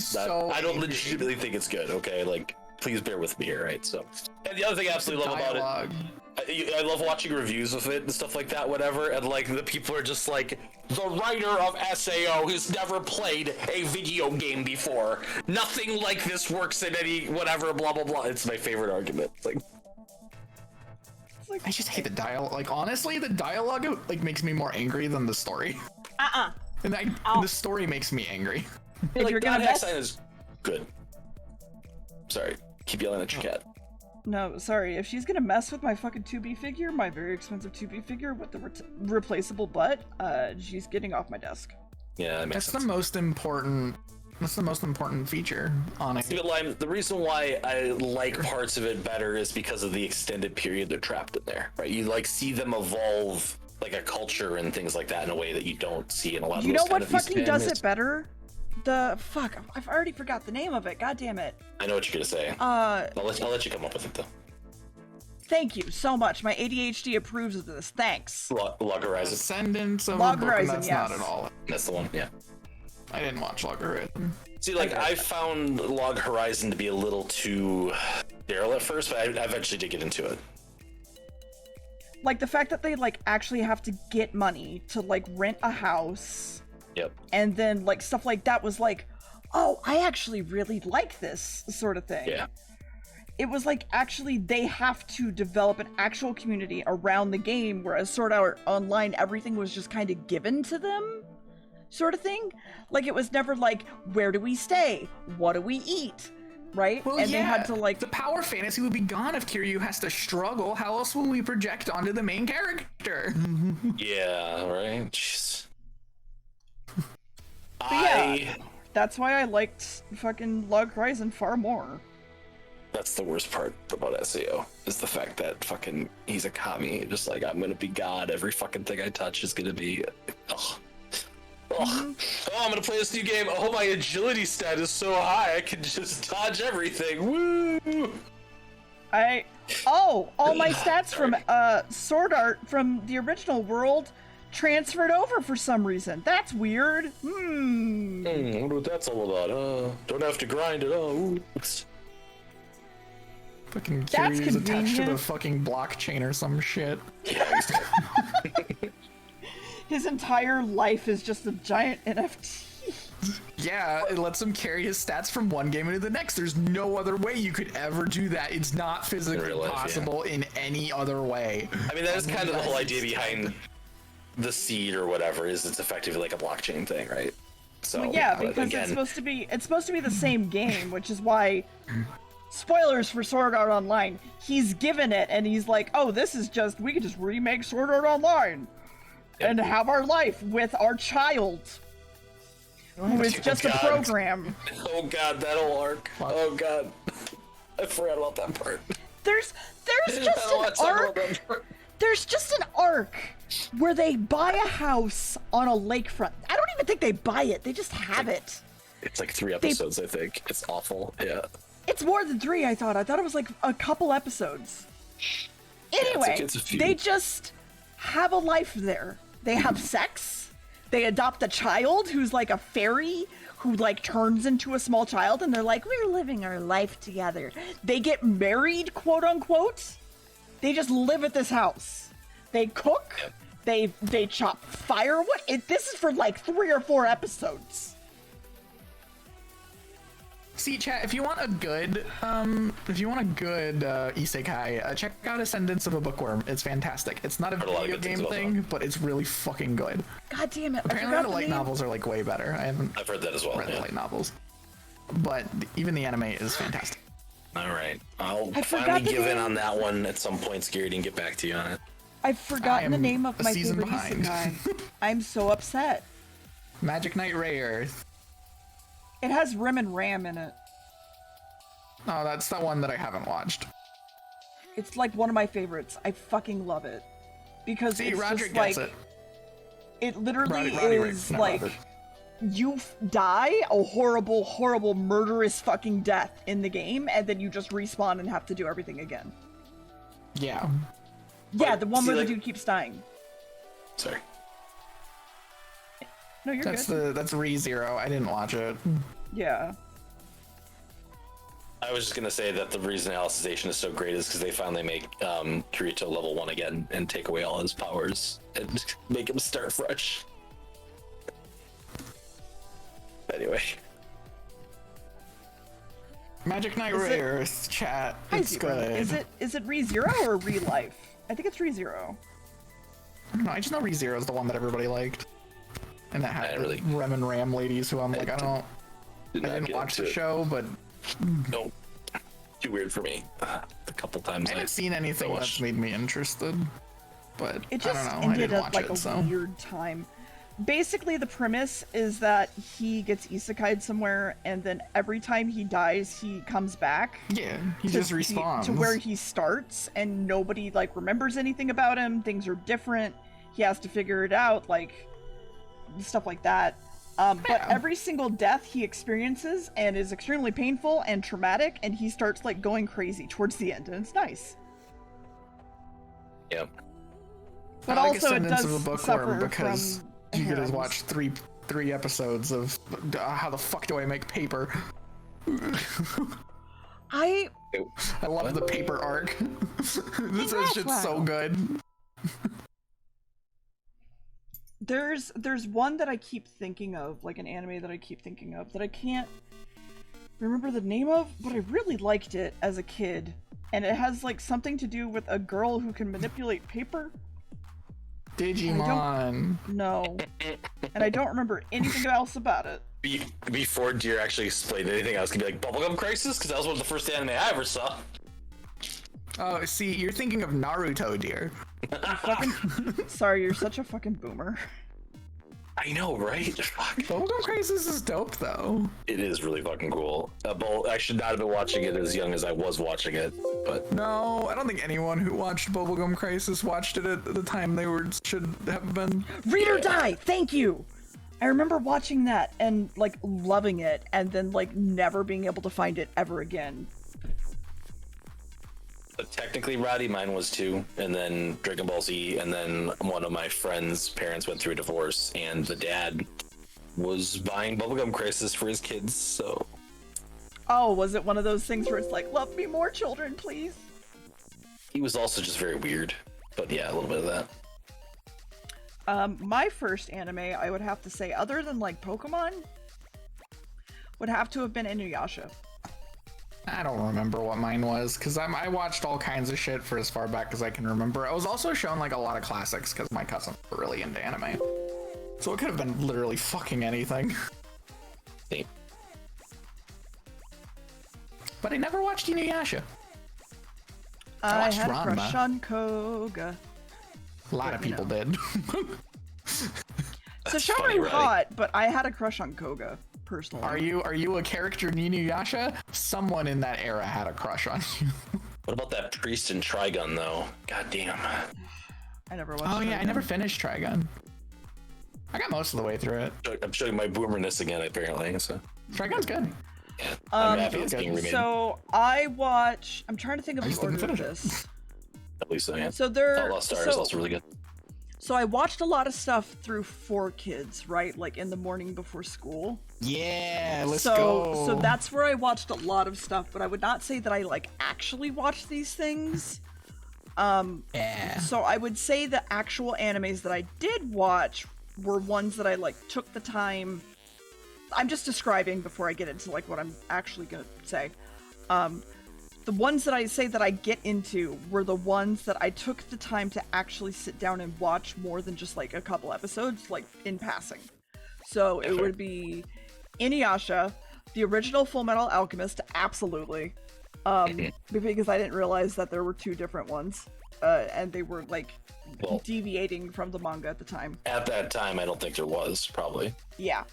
I don't legitimately think it's good. Okay, like, please bear with me here, right? So, and the other thing I absolutely love about it, I love watching reviews of it and stuff like that, whatever. And like the people are just like, the writer of SAO who's never played a video game before. Nothing like this works in any whatever. Blah blah blah. It's my favorite argument. It's like. I just hate the dialogue. Like, honestly, the dialogue, like, makes me more angry than the story. And the story makes me angry. If you're gonna mess... is good. Sorry. Keep yelling at your cat. No, sorry. If she's gonna mess with my fucking 2B figure, my very expensive 2B figure with the replaceable butt, she's getting off my desk. Yeah, that makes sense. That's the most important... That's the most important feature on it. The reason why I like parts of it better is because of the extended period they're trapped in there, right? You like see them evolve like a culture and things like that in a way that you don't see in a lot of. You know what fucking does it better? I've already forgot the name of it. God damn it. I know what you're gonna say. I'll let you come up with it though. Thank you so much. My ADHD approves of this. Thanks. Log Horizon. Descendants of Log Horizon. That's not at all. That's the one. Yeah. I didn't watch Log Horizon. See, like, I found Log Horizon to be a little too sterile at first, but I eventually did get into it. Like, the fact that they, like, actually have to get money to, like, rent a house. Yep. And then, like, stuff like that was like, oh, I actually really like this sort of thing. Yeah. It was like, actually, they have to develop an actual community around the game, whereas Sword Art Online, everything was just kind of given to them. Sort of thing. Like, it was never like, where do we stay? What do we eat? Right? Well, and they had to, like... The power fantasy would be gone if Kiryu has to struggle. How else will we project onto the main character? Yeah, right? Jeez. Yeah, that's why I liked fucking Log Horizon far more. That's the worst part about SAO, is the fact that fucking he's a kami. Just like, I'm gonna be God. Every fucking thing I touch is gonna be... Ugh. Oh, I'm gonna play this new game. Oh, my agility stat is so high, I can just dodge everything. Woo! All my stats from Sword Art from the original world transferred over for some reason. That's weird. I wonder what that's all about. Don't have to grind it. Oops. Fucking That's Kiryu's attached to the convenient. fucking blockchain or some shit. His entire life is just a giant NFT. Yeah, it lets him carry his stats from one game into the next. There's no other way you could ever do that. It's not physically real life, possible in any other way. I mean, that is kind of the whole idea behind the seed or whatever. Is it's effectively like a blockchain thing, right? So Well, yeah, but because again, it's supposed to be the same game, which is why spoilers for Sword Art Online. He's given it and he's like, "Oh, this is just we could just remake Sword Art Online and have our life with our child." Who is just a program. Oh god, that whole arc. Oh god, I forgot about that part. There's just an arc. There's just an arc where they buy a house on a lakefront. I don't even think they buy it. They just have it. It's like 3 episodes, I think. It's awful. Yeah. It's more than 3, I thought. I thought it was like a couple episodes. Anyway, it's a few. they just have a life there. They have sex. They adopt a child who's like a fairy who like turns into a small child, and they're like, we're living our life together. They get married, quote unquote. They just live at this house. They cook. They chop firewood. This is for like 3 or 4 episodes. See, chat, if you want a good isekai, check out Ascendance of a Bookworm. It's fantastic. It's not a Heard a lot of video good things game about thing, but it's really fucking good. God damn it. Apparently the light novels are like way better. I haven't I've heard that as well. read the light novels. But even the anime is fantastic. All right, I'll I forgot finally the give in name. on that one at some point, Scared, and get back to you on it. I've forgotten the am name of a my season favorite behind. isekai. I'm so upset. Magic Knight Ray Earth. It has Rim and Ram in it. Oh, that's the one that I haven't watched. It's like one of my favorites. I fucking love it. Because See, it's Roderick just like, gets it. it literally Roddy is Ray, not like, Robert. you die a horrible, horrible, murderous fucking death in the game, and then you just respawn and have to do everything again. Yeah. Yeah, the one see, where like- the dude keeps dying. Sorry. No, you're That's good. that's ReZero. I didn't watch it. Yeah. I was just gonna say that the reason Alicization is so great is because they finally make Kirito level 1 again and take away all his powers and make him start fresh. Anyway, Magic Knight Is Ray it- Earth, chat. Hi, It's Zero. good. Is it ReZero or Relife? I think it's ReZero. I don't know, I just know ReZero is the one that everybody liked. And that had I the really- Rem and Ram ladies who I'm like, I not didn't get watch into the it. show, but No, too weird for me. The couple times I haven't seen anything that's watched. made me interested. But It I just don't know, I ended didn't up watch like it, a so. weird time. Basically, the premise is that he gets isekai'd somewhere, and then every time he dies, he comes back. Yeah, he just to- respawns. to where he starts, and nobody like remembers anything about him. Things are different. He has to figure it out, like stuff like that. But Yeah. every single death he experiences and is extremely painful and traumatic, and he starts like going crazy towards the end, and it's nice. Yep. But I like also, it Ascendance does of a suffer Bookworm because from you could just harems. watch three episodes of how the fuck do I make paper. I I love the paper arc. This That's shit's so wow. good. There's one that I keep thinking of, like an anime that I keep thinking of, that I can't remember the name of, but I really liked it as a kid. And it has like something to do with a girl who can manipulate paper. Digimon. No. And I don't remember anything else about it. Before Deer actually explained anything, I was gonna be like Bubblegum Crisis because that was one of the first anime I ever saw. Oh, see, you're thinking of Naruto, dear. Sorry, you're such a fucking boomer. I know, right? Fuck. Bubblegum Crisis is dope, though. It is really fucking cool. I should not have been watching it as young as I was watching it, but No, I don't think anyone who watched Bubblegum Crisis watched it at the time they should have been. Read or Die! Thank you! I remember watching that and like loving it, and then like never being able to find it ever again. Technically, Roddy, mine was too, and then Dragon Ball Z, and then one of my friend's parents went through a divorce, and the dad was buying Bubblegum Crisis for his kids, so... Oh, was it one of those things where it's like, love me more, children, please? He was also just very weird, but yeah, a little bit of that. My first anime, I would have to say, other than like Pokemon, would have to have been Inuyasha. I don't remember what mine was, because I watched all kinds of shit for as far back as I can remember. I was also shown like a lot of classics, because my cousins were really into anime. So it could have been literally fucking anything. Same. But I never watched Inuyasha. I watched had a Ranma. crush on Koga. A lot of people did. So show funny, me right? hot, but I had a crush on Koga, personally. Are you a character in Inuyasha? Someone in that era had a crush on you. What about that priest in Trigun, though? God damn. I never watched Oh yeah, I Trigun. never finished Trigun. I got most of the way through it. I'm showing my boomerness again, apparently, so... Trigun's good. Yeah, I'm happy it's okay. being remade. So I watch. I'm trying to think of I the just didn't order of finish it. this. At least so, yeah. So there. Lost Stars is also really good. So I watched a lot of stuff through 4Kids, right? Like in the morning before school. Yeah, let's so, go. So that's where I watched a lot of stuff, but I would not say that I like actually watched these things. Yeah. So I would say the actual animes that I did watch were ones that I like took the time. I'm just describing before I get into like what I'm actually gonna say. The ones that I say that I get into were the ones that I took the time to actually sit down and watch more than just like a couple episodes, like in passing. So it would be Inuyasha, the original Full Metal Alchemist, absolutely. Because I didn't realize that there were two different ones, and they were like deviating from the manga at the time. At that time, I don't think there was, probably. Yeah.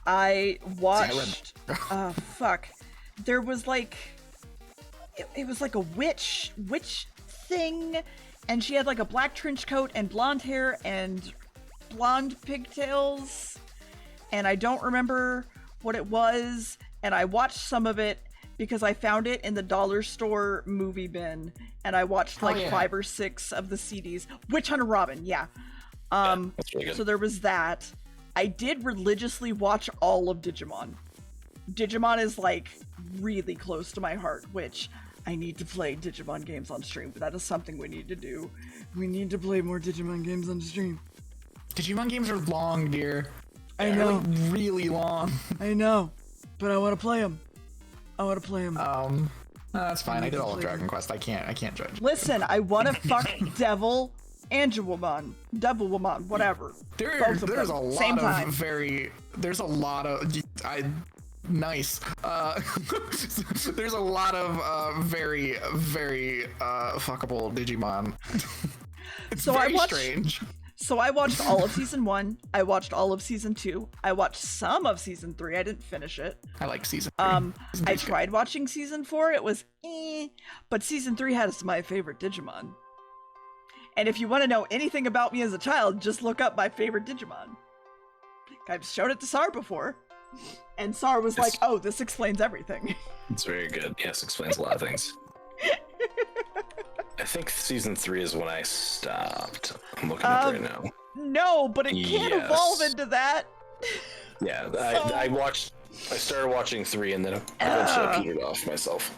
I watched. Fuck. There was like, it was like a witch thing, and she had like a black trench coat and blonde hair and blonde pigtails, and I don't remember what it was. And I watched some of it because I found it in the dollar store movie bin, and I watched like 5 or 6 of the CDs. Witch Hunter Robin, yeah. That's really good. So there was that. I did religiously watch all of Digimon. Digimon is like really close to my heart, which I need to play Digimon games on stream, but that is something we need to do. We need to play more Digimon games on stream. Digimon games are long, dear. I know. Like, really long. I know, but I want to play them. That's fine. I did all of Dragon Quest. I can't judge. Listen, I want to fuck Devil and Devilmon, whatever. There's them, a lot same of time. Nice. There's a lot of very fuckable Digimon. It's So very I watched. strange. So I watched all of season 1. I watched all of season 2. I watched some of season 3. I didn't finish it. I like season 3. I tried watching season 4. It was but season 3 has my favorite Digimon. And if you want to know anything about me as a child, just look up my favorite Digimon. I've shown it to Sar before, and Sar was like, "Oh, this explains everything." It's very good. Yes, explains a lot of things. I think season 3 is when I stopped. I'm looking at it right now. No, but it can't evolve into that. Yeah, I started watching 3 and then eventually I petered off myself.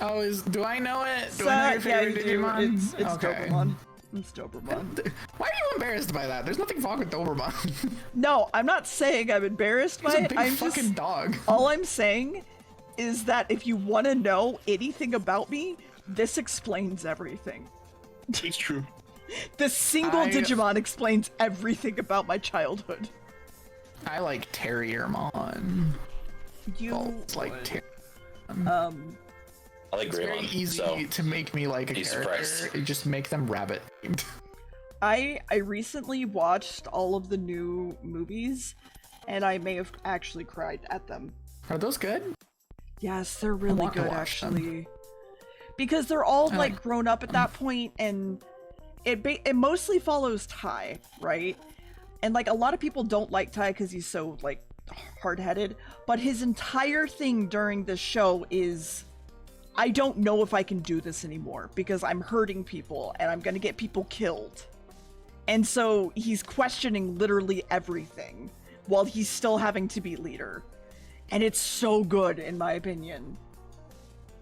Oh, do I know it? Do I know your favorite Digimon? It's Dobermon. It's Dobermon. Why are you embarrassed by that? There's nothing wrong with Dobermon. No, I'm not saying I'm embarrassed by He's a it. big I'm fucking just dog. all I'm saying is that if you want to know anything about me, this explains everything. It's true. The single Digimon explains everything about my childhood. I like Terriermon. You like I like It's very Greymon. easy to make me like a He's character. surprised. Just make them rabbit. I recently watched all of the new movies, and I may have actually cried at them. Are those good? Yes, they're really want to good watch actually. Because they're all like grown up at that point, and it mostly follows Tai, right? And like a lot of people don't like Tai because he's so like hard-headed, but his entire thing during this show is I don't know if I can do this anymore because I'm hurting people and I'm gonna get people killed. And so he's questioning literally everything while he's still having to be leader. And it's so good, in my opinion.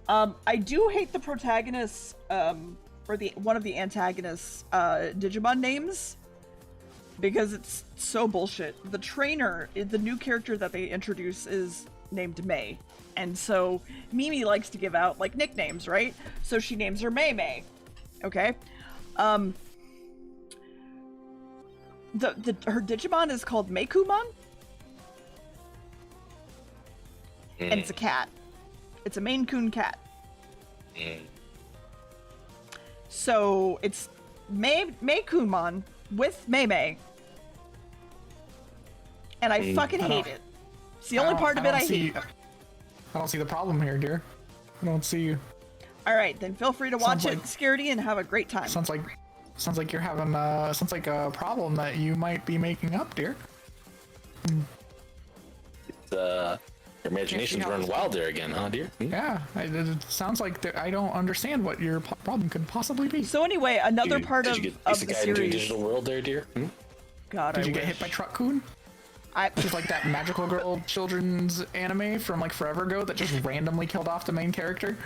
I do hate the protagonist's, or one of the antagonists' Digimon names, because it's so bullshit. The trainer, the new character that they introduce, is named May. And so Mimi likes to give out, like, nicknames, right? So she names her May May. Okay? Her Digimon is called Meikumon. And it's a cat. It's a Maine Coon cat. So it's Meikumon with Mei Mei. And I fucking hate it. It's the only part of it I hate. I don't see the problem here, dear. I don't see you. Alright, then feel free to watch it, Scaredy, and have a great time. Sounds like you're having sounds like a problem that you might be making up, dear. Your imagination's running wild there again, huh, dear? Yeah, it sounds like I don't understand what your problem could possibly be. So anyway, another part of the series. Into a digital world there, dear? God, Did you get hit by Truck Coon? Just like that Magical Girl children's anime from like forever ago that just randomly killed off the main character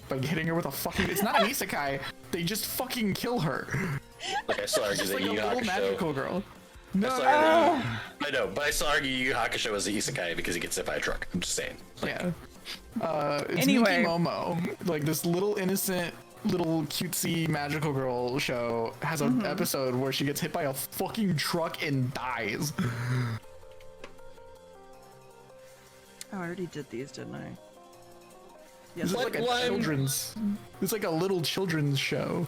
by hitting her with a fucking. It's not an isekai. They just fucking kill her. Like I still argue that like a little magical girl. No. I know, but I still argue Yu Yu Hakusho is the isekai because he gets hit by a truck. I'm just saying. Yeah. It's Anyway. Miki Momo, like this little innocent, little cutesy magical girl show has an episode where she gets hit by a fucking truck and dies. Oh, I already did these, didn't I? Yes. It's like a children's. It's like a little children's show.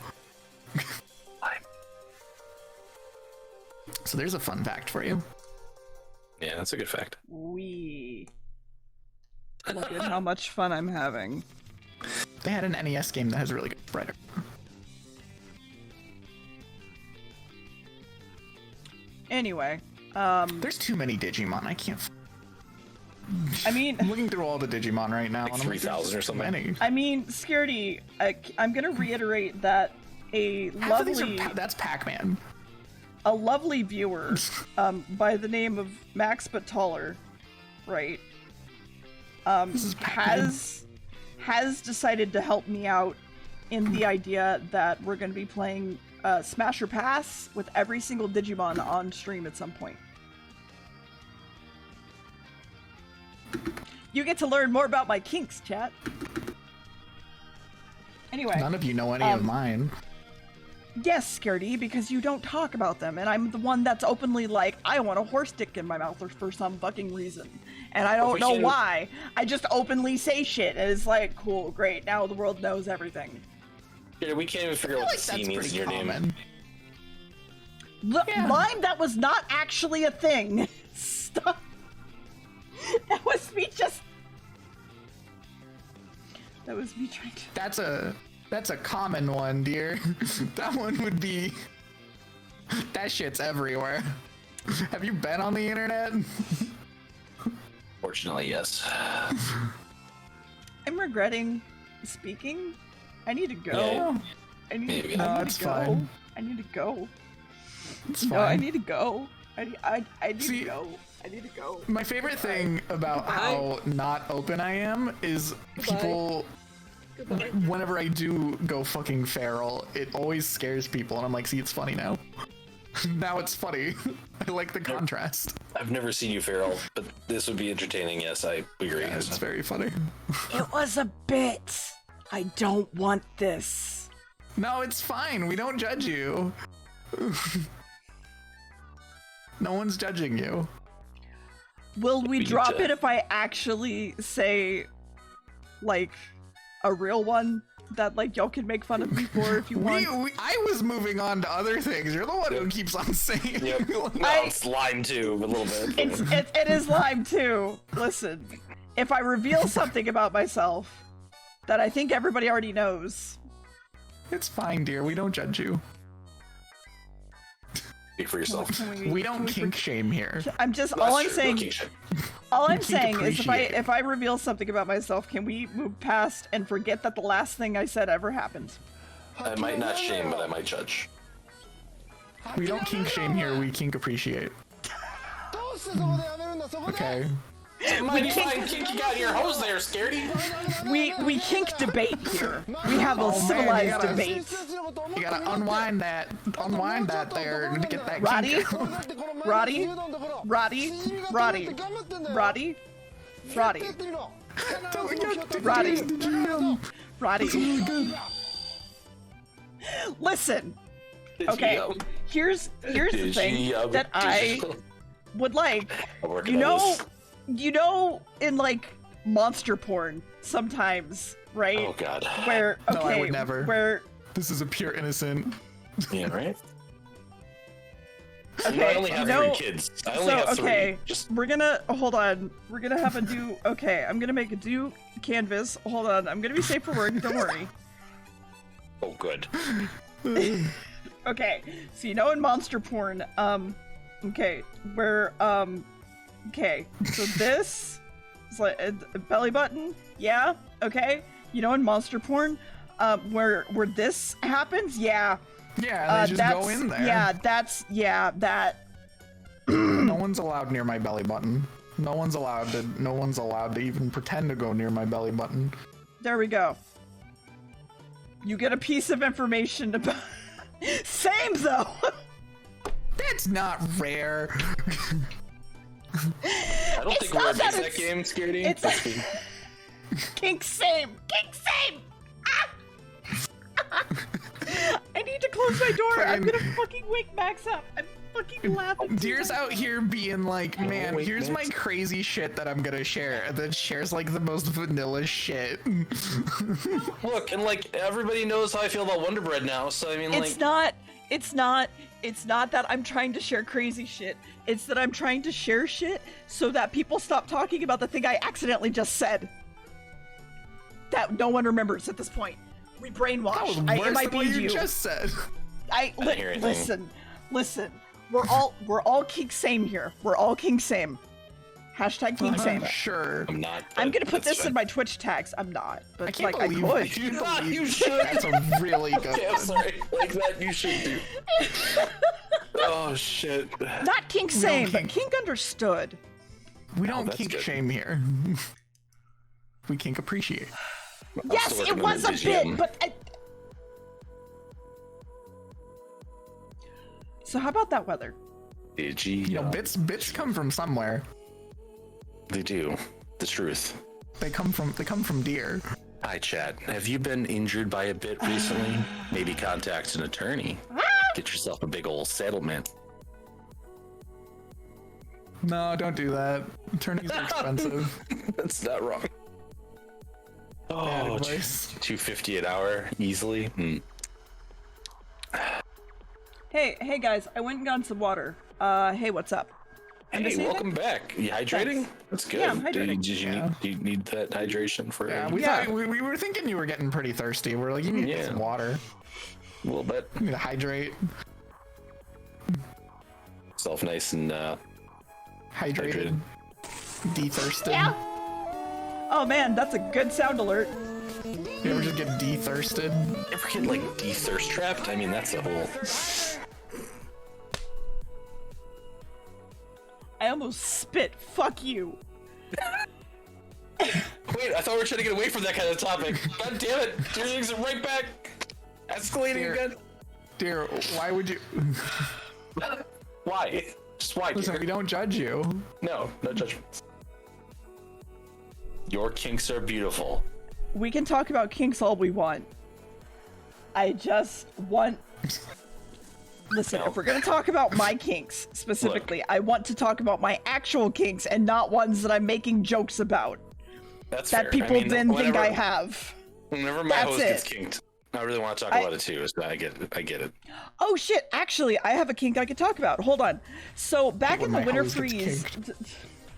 So there's a fun fact for you. Yeah, that's a good fact. Look at how much fun I'm having. They had an NES game that has a really good spreader. Anyway, There's too many Digimon. I can't. I mean, I'm looking through all the Digimon right now. Like and I'm 3,000 or something. Many. I mean, Scaredy, I'm gonna reiterate that Half of these are that's Pac-Man. a lovely viewer, by the name of Max but taller, right? This is Pac-Man. has decided to help me out in the idea that we're going to be playing Smash or Pass with every single Digimon on stream at some point. You get to learn more about my kinks, chat. Anyway. None of you know any of mine. Yes, Scaredy, because you don't talk about them, and I'm the one that's openly like, I want a horse dick in my mouth for some fucking reason. And I don't know why. I just openly say shit, and it's like, cool, great, now the world knows everything. Yeah, we can't even figure out what the C means in your name. Lime, that was not actually a thing. Stop. That was me just... That was me trying to... That's a common one, dear. That one would be... That shit's everywhere. Have you been on the internet? Fortunately, yes. I'm regretting speaking. I need to go. Yeah. I need to go. No, it's fine. I need to go. It's No, fine. I need to go. I need See, to go. I need to go. My favorite thing about how not open I am is people... Whenever I do go fucking feral, it always scares people, and I'm like, see, it's funny now. Now it's funny. I like the contrast. I've never seen you feral, but this would be entertaining. Yes, I agree. Yeah, it's very funny. It was a bit. I don't want this. No, it's fine. We don't judge you. No one's judging you. Will we We drop need to- it if I actually say, like, a real one that, like, y'all can make fun of me for if you want? I was moving on to other things. You're the one who keeps on saying. Yep. No, it's Lime too, a little bit. It is Lime too. Listen, if I reveal something about myself that I think everybody already knows, It's fine, dear. We don't judge you. Speak for yourself. We don't kink shame here. I'm just That's all I'm true, no saying. kink shame. All I'm Kink saying is appreciate. if I reveal something about myself, can we move past and forget that the last thing I said ever happened? I might not shame, but I might judge. We don't kink shame here. We kink appreciate. Okay. Mighty fine kink you got in your hose there, Scaredy. We kink debate here. We have a Oh, man, you civilized gotta- debate. You gotta unwind that there to get that Roddy, kink out. Roddy, Roddy, Roddy, Roddy, Roddy, Roddy, Roddy. Listen. Okay. Here's the thing that I would like. You know, in like monster porn, sometimes, right? Oh God. Where No, I would never. Where This is a pure innocent. Yeah, right. okay, I only have no, 3 kids. I only have 3. okay, Just we're gonna hold on. We're gonna have a do. Okay, I'm gonna make a do canvas. Hold on, I'm gonna be safe for work. Don't worry. oh, good. Okay, so you know in monster porn, okay, where okay, so this is like a belly button, yeah, okay. You know in monster porn, where this happens, yeah. Yeah, they just go in there. Yeah, that. No one's allowed near my belly button. No one's allowed to even pretend to go near my belly button. There we go. You get a piece of information about. Same though. That's not rare. I don't think we're against that game, Scaredy. It's kink same. Ah! I need to close my door. I'm gonna fucking wake Max up. I'm fucking laughing. Deer's out here being like, man, wait, here's my Max. crazy shit that I'm gonna share, and then shares like the most vanilla shit. Look, and like everybody knows how I feel about Wonder Bread now. So I mean, It's not that I'm trying to share crazy shit. It's that I'm trying to share shit so that people stop talking about the thing I accidentally just said. That no one remembers at this point. We That was brainwashed. I worse than what MIB'd you you. just said. didn't hear anything. Listen. We're all kink same here. We're all kink same. Hashtag kink same. Sure. I'm not. I'm gonna put that's this in my Twitch tags. I'm not, but I can't like I believe could. You thought you should. That's a really good. Okay, I'm sorry. Like that, you should do. Oh shit. Not kink same, but kink. kink understood. We don't that's kink good. shame here. We kink appreciate. Yes, still it working on was the a DGM. bit, but. So how about that weather? DG. You know, bits come from somewhere. They do. The truth. They come from deer. Hi, chat. Have you been injured by a bit recently? Maybe contact an attorney. Get yourself a big old settlement. No, don't do that. Attorneys are expensive. That's not wrong. Bad Oh, advice. $250 an hour easily. Hey guys, I went and got some water. Hey, what's up? Hey, welcome back. You hydrating? Thanks. That's good. Yeah, I'm hydrating. Do you need that hydration for Yeah, a we were thinking you were getting pretty thirsty. We're like, you need to get Yeah. some water. little bit? You need to hydrate. Self nice and Hydrated. De-thirsted. Yeah. Oh man, that's a good sound alert. You ever just get de-thirsted? ever get like de-thirst trapped? I mean, that's a whole. I almost spit. Fuck you. Wait, I thought we were trying to get away from that kind of topic. God damn it! Two things are right back. Escalating Dear. again. Dear, why would you... Why? Just why? Listen, Dear? we don't judge you. No judgments. Your kinks are beautiful. We can talk about kinks all we want. I just want. Listen, No. if we're gonna talk about my kinks specifically, I want to talk about my actual kinks and not ones that I'm making jokes about That's that fair. people I mean, then think whenever- I have. Whenever my That's host gets it. kinked, I really want to talk about it too. So I get it. Oh shit! Actually, I have a kink I could talk about. Hold on. So back When in the my winter hose gets freeze, kinked.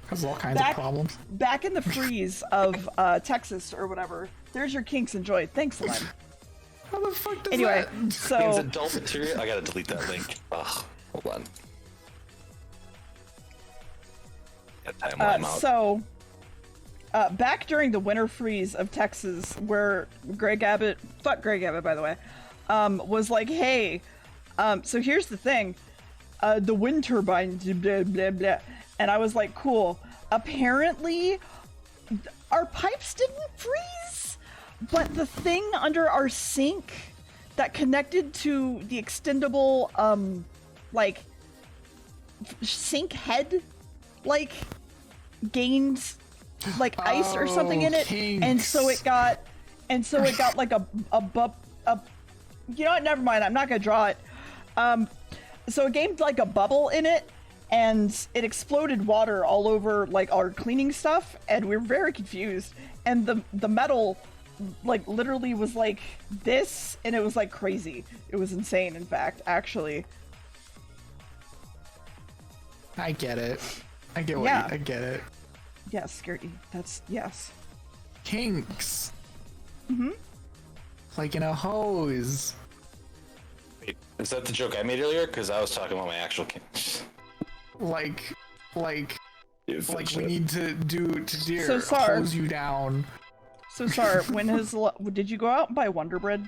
Has all kinds Back- of problems. back in the freeze of Texas or whatever. There's your kinks. Enjoy. Thanks, Len. How the fuck does Anyway, that... It's so adult material. I gotta delete that link. Ugh. Hold on. Got timeline out. So, back during the winter freeze of Texas, where Greg Abbott, fuck Greg Abbott, by the way, was like, hey, so here's the thing, the wind turbine, blah, blah, blah. And I was like, cool. Apparently, our pipes didn't freeze, but the thing under our sink that connected to the extendable, like, sink head, like, gained, like, ice or something in it, kinks. and so it got like a you know what, never mind, I'm not gonna draw it. So it gained like a bubble in it, and it exploded water all over like our cleaning stuff, and we were very confused. And the metal, like, literally was like this, and it was like crazy. It was insane, in fact, actually. I get it. I get what Yeah. I get it. Yes, scary. That's, yes. Kinks. Mm-hmm. Like in a hose. Wait, is that the joke I made earlier? Because I was talking about my actual Like Dude, finish we it. need to do to Deer So sorry. hose you down. So, sorry, did you go out and buy Wonder Bread?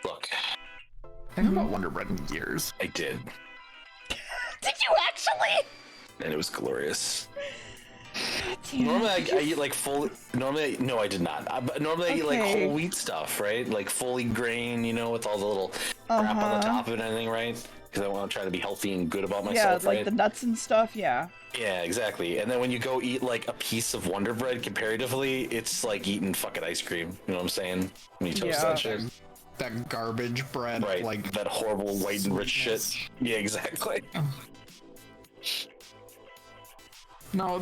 Look, I haven't bought Wonder Bread in years. I did, Did you actually? and it was glorious. Damn. Normally, I eat like full. Normally, no, I did not. But normally, I eat like Okay. whole wheat stuff, right? Like fully grain, you know, with all the little crap on the top of it and everything, right? Because I want to try to be healthy and good about Yeah, myself, like right? the nuts and stuff, yeah. Yeah, exactly. And then when you go eat like a piece of Wonder Bread, comparatively, it's like eating fucking ice cream. You know what I'm saying? When you toast Yeah. that shit. That garbage bread, Right, like that horrible white and rich shit. sweetness. Yeah, exactly. No,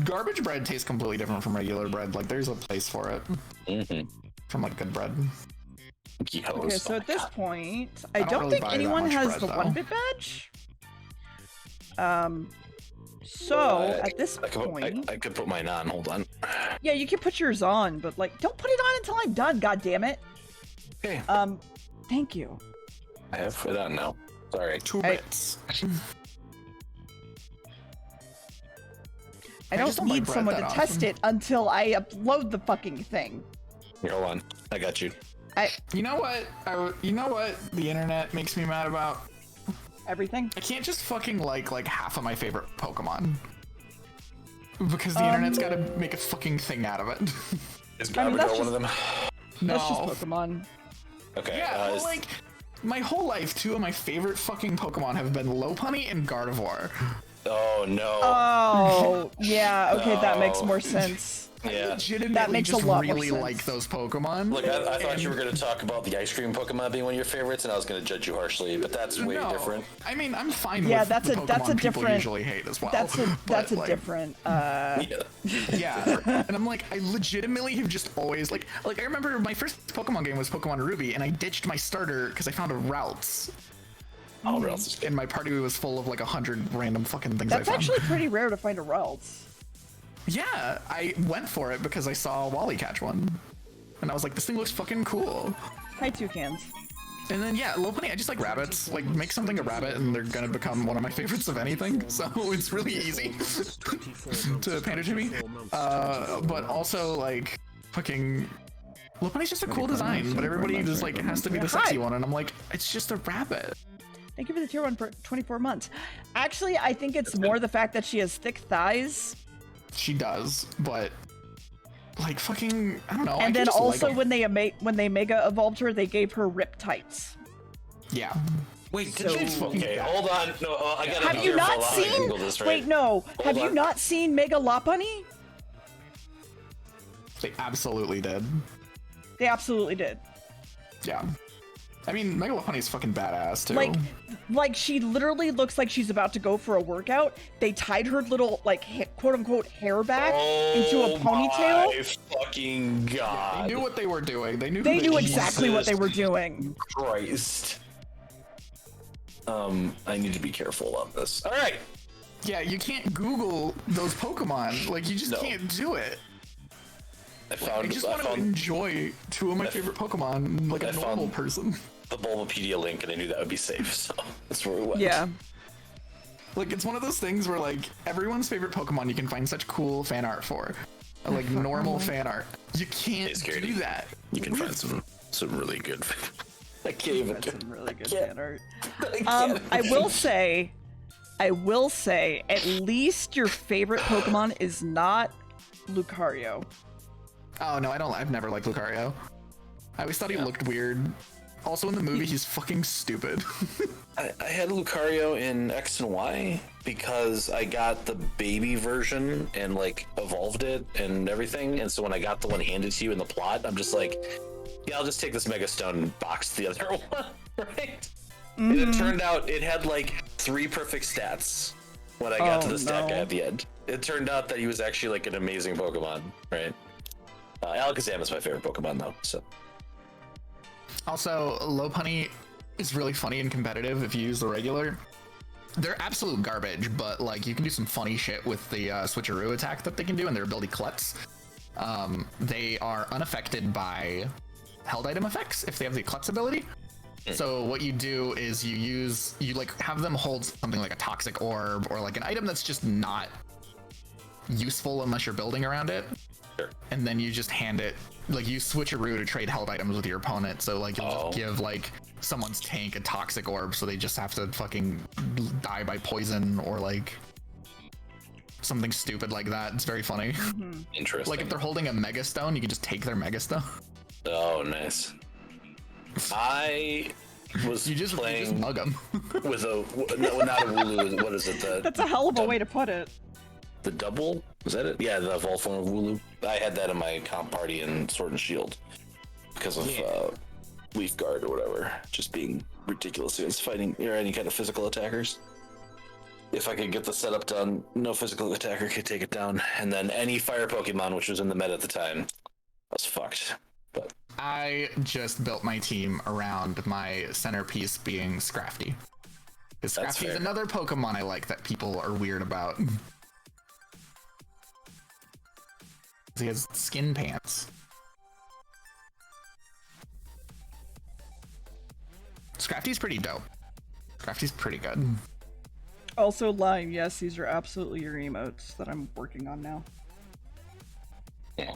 garbage bread tastes completely different from regular bread. Like there's a place for it Mm-hmm. from like good bread. Okay, so at this point, I don't don't really think buy that anyone much has bread, the though. 1-bit badge. So Well, at this point, I could put mine on. Hold on. yeah, you can put yours on, but like, don't put it on until I'm done. God damn it. Okay. Thank you. I have it on now. Sorry. 2 I- bits. I just don't don't buy need bread someone to that test often. it until I upload the fucking thing. Here, hold on. I got you. You know what? You know what the internet makes me mad about? Everything. I can't just fucking like half of my favorite Pokemon. Because the internet's gotta make a fucking thing out of it. Is I mean, Garbodor that's one of just- them? No. That's just Pokemon. Okay. Yeah, well, like, my whole life, 2 of my favorite fucking Pokemon have been Lopunny and Gardevoir. Oh no. Oh, yeah. Okay, that makes No. more sense. yeah. Legitimately That makes a just lot more really sense. like those Pokemon. Look, I thought you were going to talk about the ice cream Pokemon being one of your favorites, and I was going to judge you harshly, but that's way No, different. I mean, I'm fine Yeah, with that's the a- Pokemon that's a people different- usually hate as well. That's a But, like, different. Yeah. Yeah, and I'm like, I legitimately have just always like I remember my first Pokemon game was Pokemon Ruby, and I ditched my starter because I found a Routes, All else is good. and my party was full of like 100 random fucking things That's I found. actually pretty rare to find a Ralts. Yeah, I went for it because I saw Wally catch one, and I was like, this thing looks fucking cool. Hi, toucans. And then yeah, Lopunny, I just like rabbits. Like make something a rabbit, and they're gonna become one of my favorites of anything. So it's really easy to pander to me. But also like fucking Lopunny's just a cool design, but everybody just like has to be the sexy one, and I'm like, it's just a rabbit. Thank you for the tier 1 for 24 months. Actually, I think it's more the fact that she has thick thighs. She does, but like fucking, I don't know. I And can then just also like 'em. when they mega evolved her, they gave her rip tights. Yeah. Wait, So- did you? Okay, hold on. No, I gotta Have be you careful not how I seen? Google this, right? Wait, no. Have you on. not seen Mega Lopunny? They absolutely did. They absolutely did. Yeah. I mean, Mega Lopunny's fucking badass too. Like she literally looks like she's about to go for a workout. They tied her little like quote unquote hair back into a ponytail. Oh my fucking god! they knew what they were doing. They knew. They who knew exactly what they Jesus were doing. Christ. I need to be careful on this. All right. Yeah, you can't Google those Pokemon. Like you just No. can't do it. I I found. just I want to found. enjoy 2 of my favorite Pokemon like a I normal found- person. the Bulbapedia link, and I knew that would be safe, so that's where we went. Yeah. Like, it's one of those things where, like, everyone's favorite Pokemon you can find such cool fan art for. Like, normal fan art. You can't do that. You can find some really good. I can't even That's some really good can't. fan art. I will say, at least your favorite Pokemon is not Lucario. Oh, no, I've never liked Lucario. I always thought he looked weird. Also, in the movie, he's fucking stupid. I had Lucario in X and Y because I got the baby version and like evolved it and everything. And so when I got the one handed to you in the plot, I'm just like, yeah, I'll just take this Mega Stone and box the other one, right? And it turned out it had like 3 perfect stats when I got to the stat guy at the end. It turned out that he was actually like an amazing Pokemon, right? Alakazam is my favorite Pokemon though, so. Also, Lopunny is really funny and competitive if you use the regular. They're absolute garbage, but like you can do some funny shit with the switcheroo attack that they can do and their ability Klutz. They are unaffected by held item effects if they have the Klutz ability. So what you do is you like have them hold something like a toxic orb or like an item that's just not useful unless you're building around it. Sure. And then you just hand it, like you switcheroo to trade held items with your opponent. So like you'll just give like someone's tank a toxic orb, so they just have to fucking die by poison or like something stupid like that. It's very funny. Interesting. Like if they're holding a Mega Stone, you can just take their Mega Stone. Oh, nice. I was playing you just mug them. with not a Wooloo. What is it? That's a hell of a way to put it. The double? Was that it? Yeah, the evolved form of Wooloo. I had that in my comp party in Sword and Shield because of Leaf Guard or whatever, just being ridiculous against fighting or any kind of physical attackers. If I could get the setup done, no physical attacker could take it down, and then any fire Pokemon, which was in the meta at the time, I was fucked. But I just built my team around my centerpiece being Scrafty. Because Scrafty is another Pokemon I like that people are weird about. He has skin pants. Scrafty's pretty dope. Scrafty's pretty good. Also, Lime, yes, these are absolutely your emotes that I'm working on now. yeah.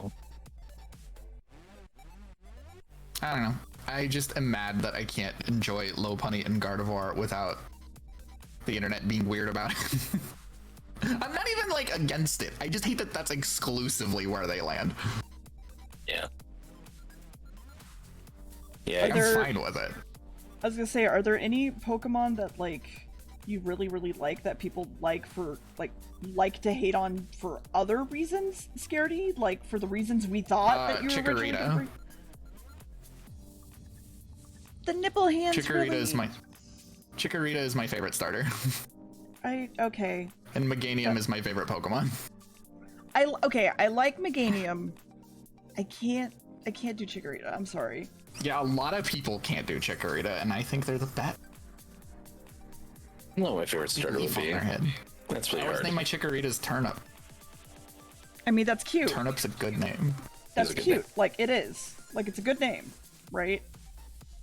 I don't know. I just am mad that I can't enjoy Lopunny and Gardevoir without the internet being weird about it. I'm not even like against it. I just hate that that's exclusively where they land. Yeah. Yeah, I'm fine with it. I was gonna say, are there any Pokemon that like you really like that people like for like to hate on for other reasons, Scaredy? Like for the reasons we thought that you were originally gonna bring? The nipple hands. Chikorita is my favorite starter. Okay. And Meganium is my favorite Pokemon. I like Meganium. I can't do Chikorita. I'm sorry. Yeah, a lot of people can't do Chikorita, and I think they're the best. No, my favorite starter would be. That's really hard. I always name my Chikoritas Turnip. I mean, that's cute. Turnip's a good name. That's cute. Name. Like it is. Like it's a good name, right?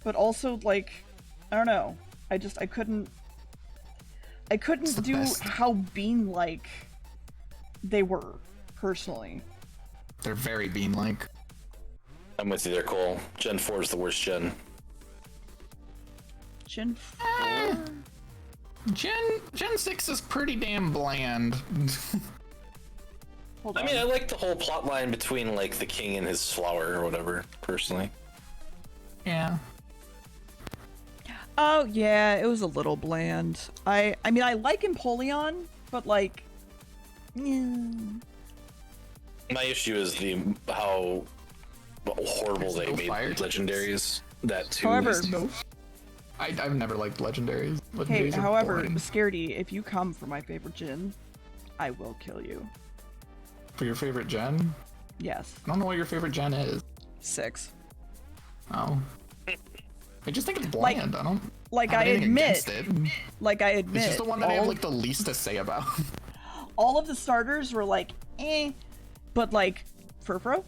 But also, like, I don't know. I couldn't do how bean-like they were, personally. They're very bean-like. I'm with you there, Cole. Gen 4 is the worst gen. Gen 4? Gen 6 is pretty damn bland. Hold on. I mean, I like the whole plot line between, like, the king and his flower or whatever, personally. Yeah. Oh, yeah, it was a little bland. I mean, I like Empoleon, but, like... Yeah. My issue is how horrible they made legendaries. That too. However, I've never liked legendaries. Hey, however, Scaredy, if you come for my favorite gen, I will kill you. For your favorite gen? Yes. I don't know what your favorite gen is. 6. Oh. I just think it's bland. I don't. I admit. It's just the one that I have like the least to say about. All of the starters were like, eh, but like Furfro.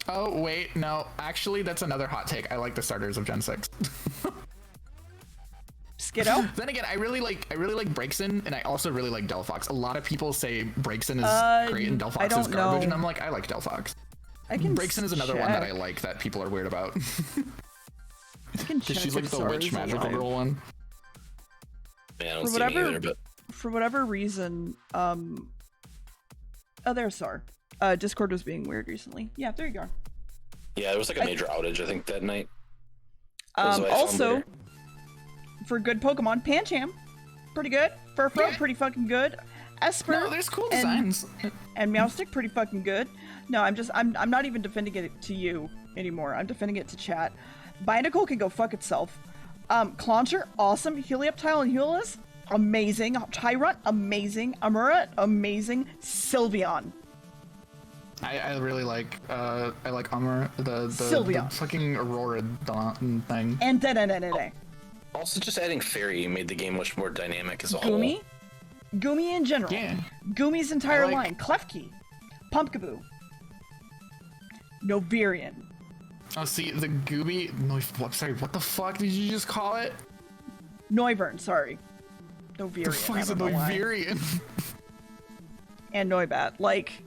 Oh wait, no. Actually, that's another hot take. I like the starters of Gen 6. Skiddo? Then again, I really like Braixen, and I also really like Delphox. A lot of people say Braixen is great and Delphox is garbage, and I'm like, I like Delphox. Braixen is another one that I like that people are weird about. I can check she's like the witch magical girl one. Yeah, I don't see any either, but for whatever reason, oh, there's Sar. Discord was being weird recently. Yeah, there you go. yeah, there was like a major outage, I think, that night. That's what I found Also, later. for good Pokemon, Pancham, pretty good. Furfrou, pretty fucking good. Esper, No, there's cool designs. and Meowstic, pretty fucking good. No, I'm not even defending it to you anymore. I'm defending it to chat. Binacle can go fuck itself. Clauncher, awesome. Helioptile and Helios, amazing. Tyrant, amazing. Amura, amazing. Sylveon. I really like I like Amur, the Sylveon. fucking Aurora Dawn thing. And Dedenne. Also, just adding Fairy made the game much more dynamic as a whole. Goomy in general. Yeah. Goomy's entire I like- line. Klefki. Pumpkaboo. Novirian. Oh, see, the Gooby... No, sorry, what the fuck did you just call it? Noivern, sorry. Novirian. The fuck I is a don't know why. Novirian? And Noibat. Like,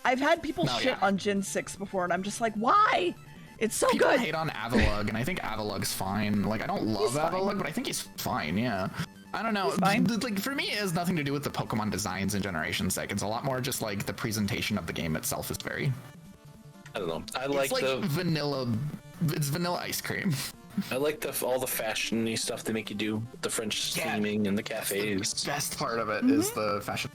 I've had people shit on Gen 6 before, and I'm just like, why? It's so People good. hate on Avalugg, and I think Avalug's fine. Like, I don't love Avalugg, but I think he's fine, yeah. I don't know. fine. Like, for me, it has nothing to do with the Pokemon designs in Generation 6. It's a lot more just, like, the presentation of the game itself is very... I don't know. I like, it's like the vanilla... It's vanilla ice cream. I like all the fashion-y stuff they make you do, the French theming and the cafes. The best part of it is the fashion.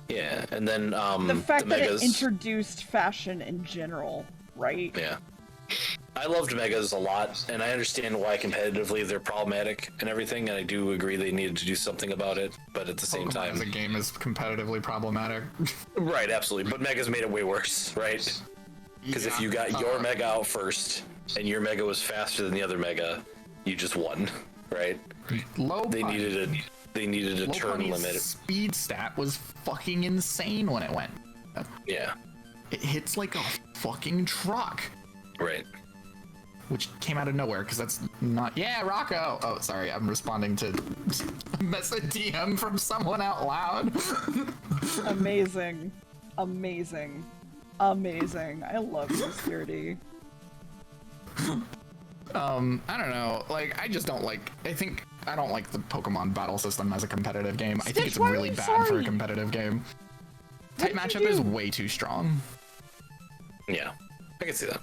Yeah, and then The fact that Megas. it introduced fashion in general, right? Yeah. I loved Megas a lot, and I understand why competitively they're problematic and everything, and I do agree they needed to do something about it, but at the same Pokemon as a time... game is competitively problematic. Right, absolutely, but Megas made it way worse, right? Because if you got your Mega out first, and your Mega was faster than the other Mega, you just won, right? They needed a turn limit. Speed stat was fucking insane when it went. Yeah, It hits like a fucking truck. right. Which came out of nowhere, because that's not... Yeah, Rocco! Oh, sorry, I'm responding to a message DM from someone out loud. Amazing. Amazing. Amazing. I love you, Security. I don't know. Like, I just don't like... I don't like the Pokemon battle system as a competitive game. I think it's why are really you bad for sorry? a competitive game. What Type did you matchup is do? way too strong. Yeah, I can see that.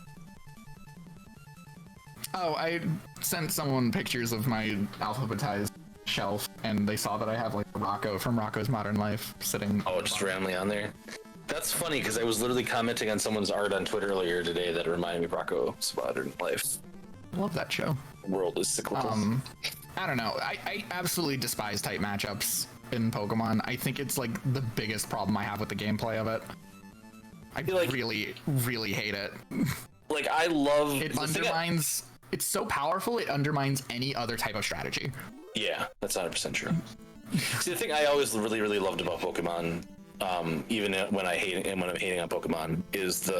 Oh, I sent someone pictures of my alphabetized shelf, and they saw that I have, like, Rocco from Rocco's Modern Life sitting... Oh, just randomly on there. That's funny, because I was literally commenting on someone's art on Twitter earlier today that reminded me of Rocco's Modern Life. I love that show. World is cyclical. I don't know. I absolutely despise type matchups in Pokemon. I think it's, like, the biggest problem I have with the gameplay of it. I like- really, really hate it. Like, I love... It the thing undermines... It's so powerful, it undermines any other type of strategy. Yeah, that's 100% true. See, the thing I always really, really loved about Pokemon, even when I'm hating on Pokemon, is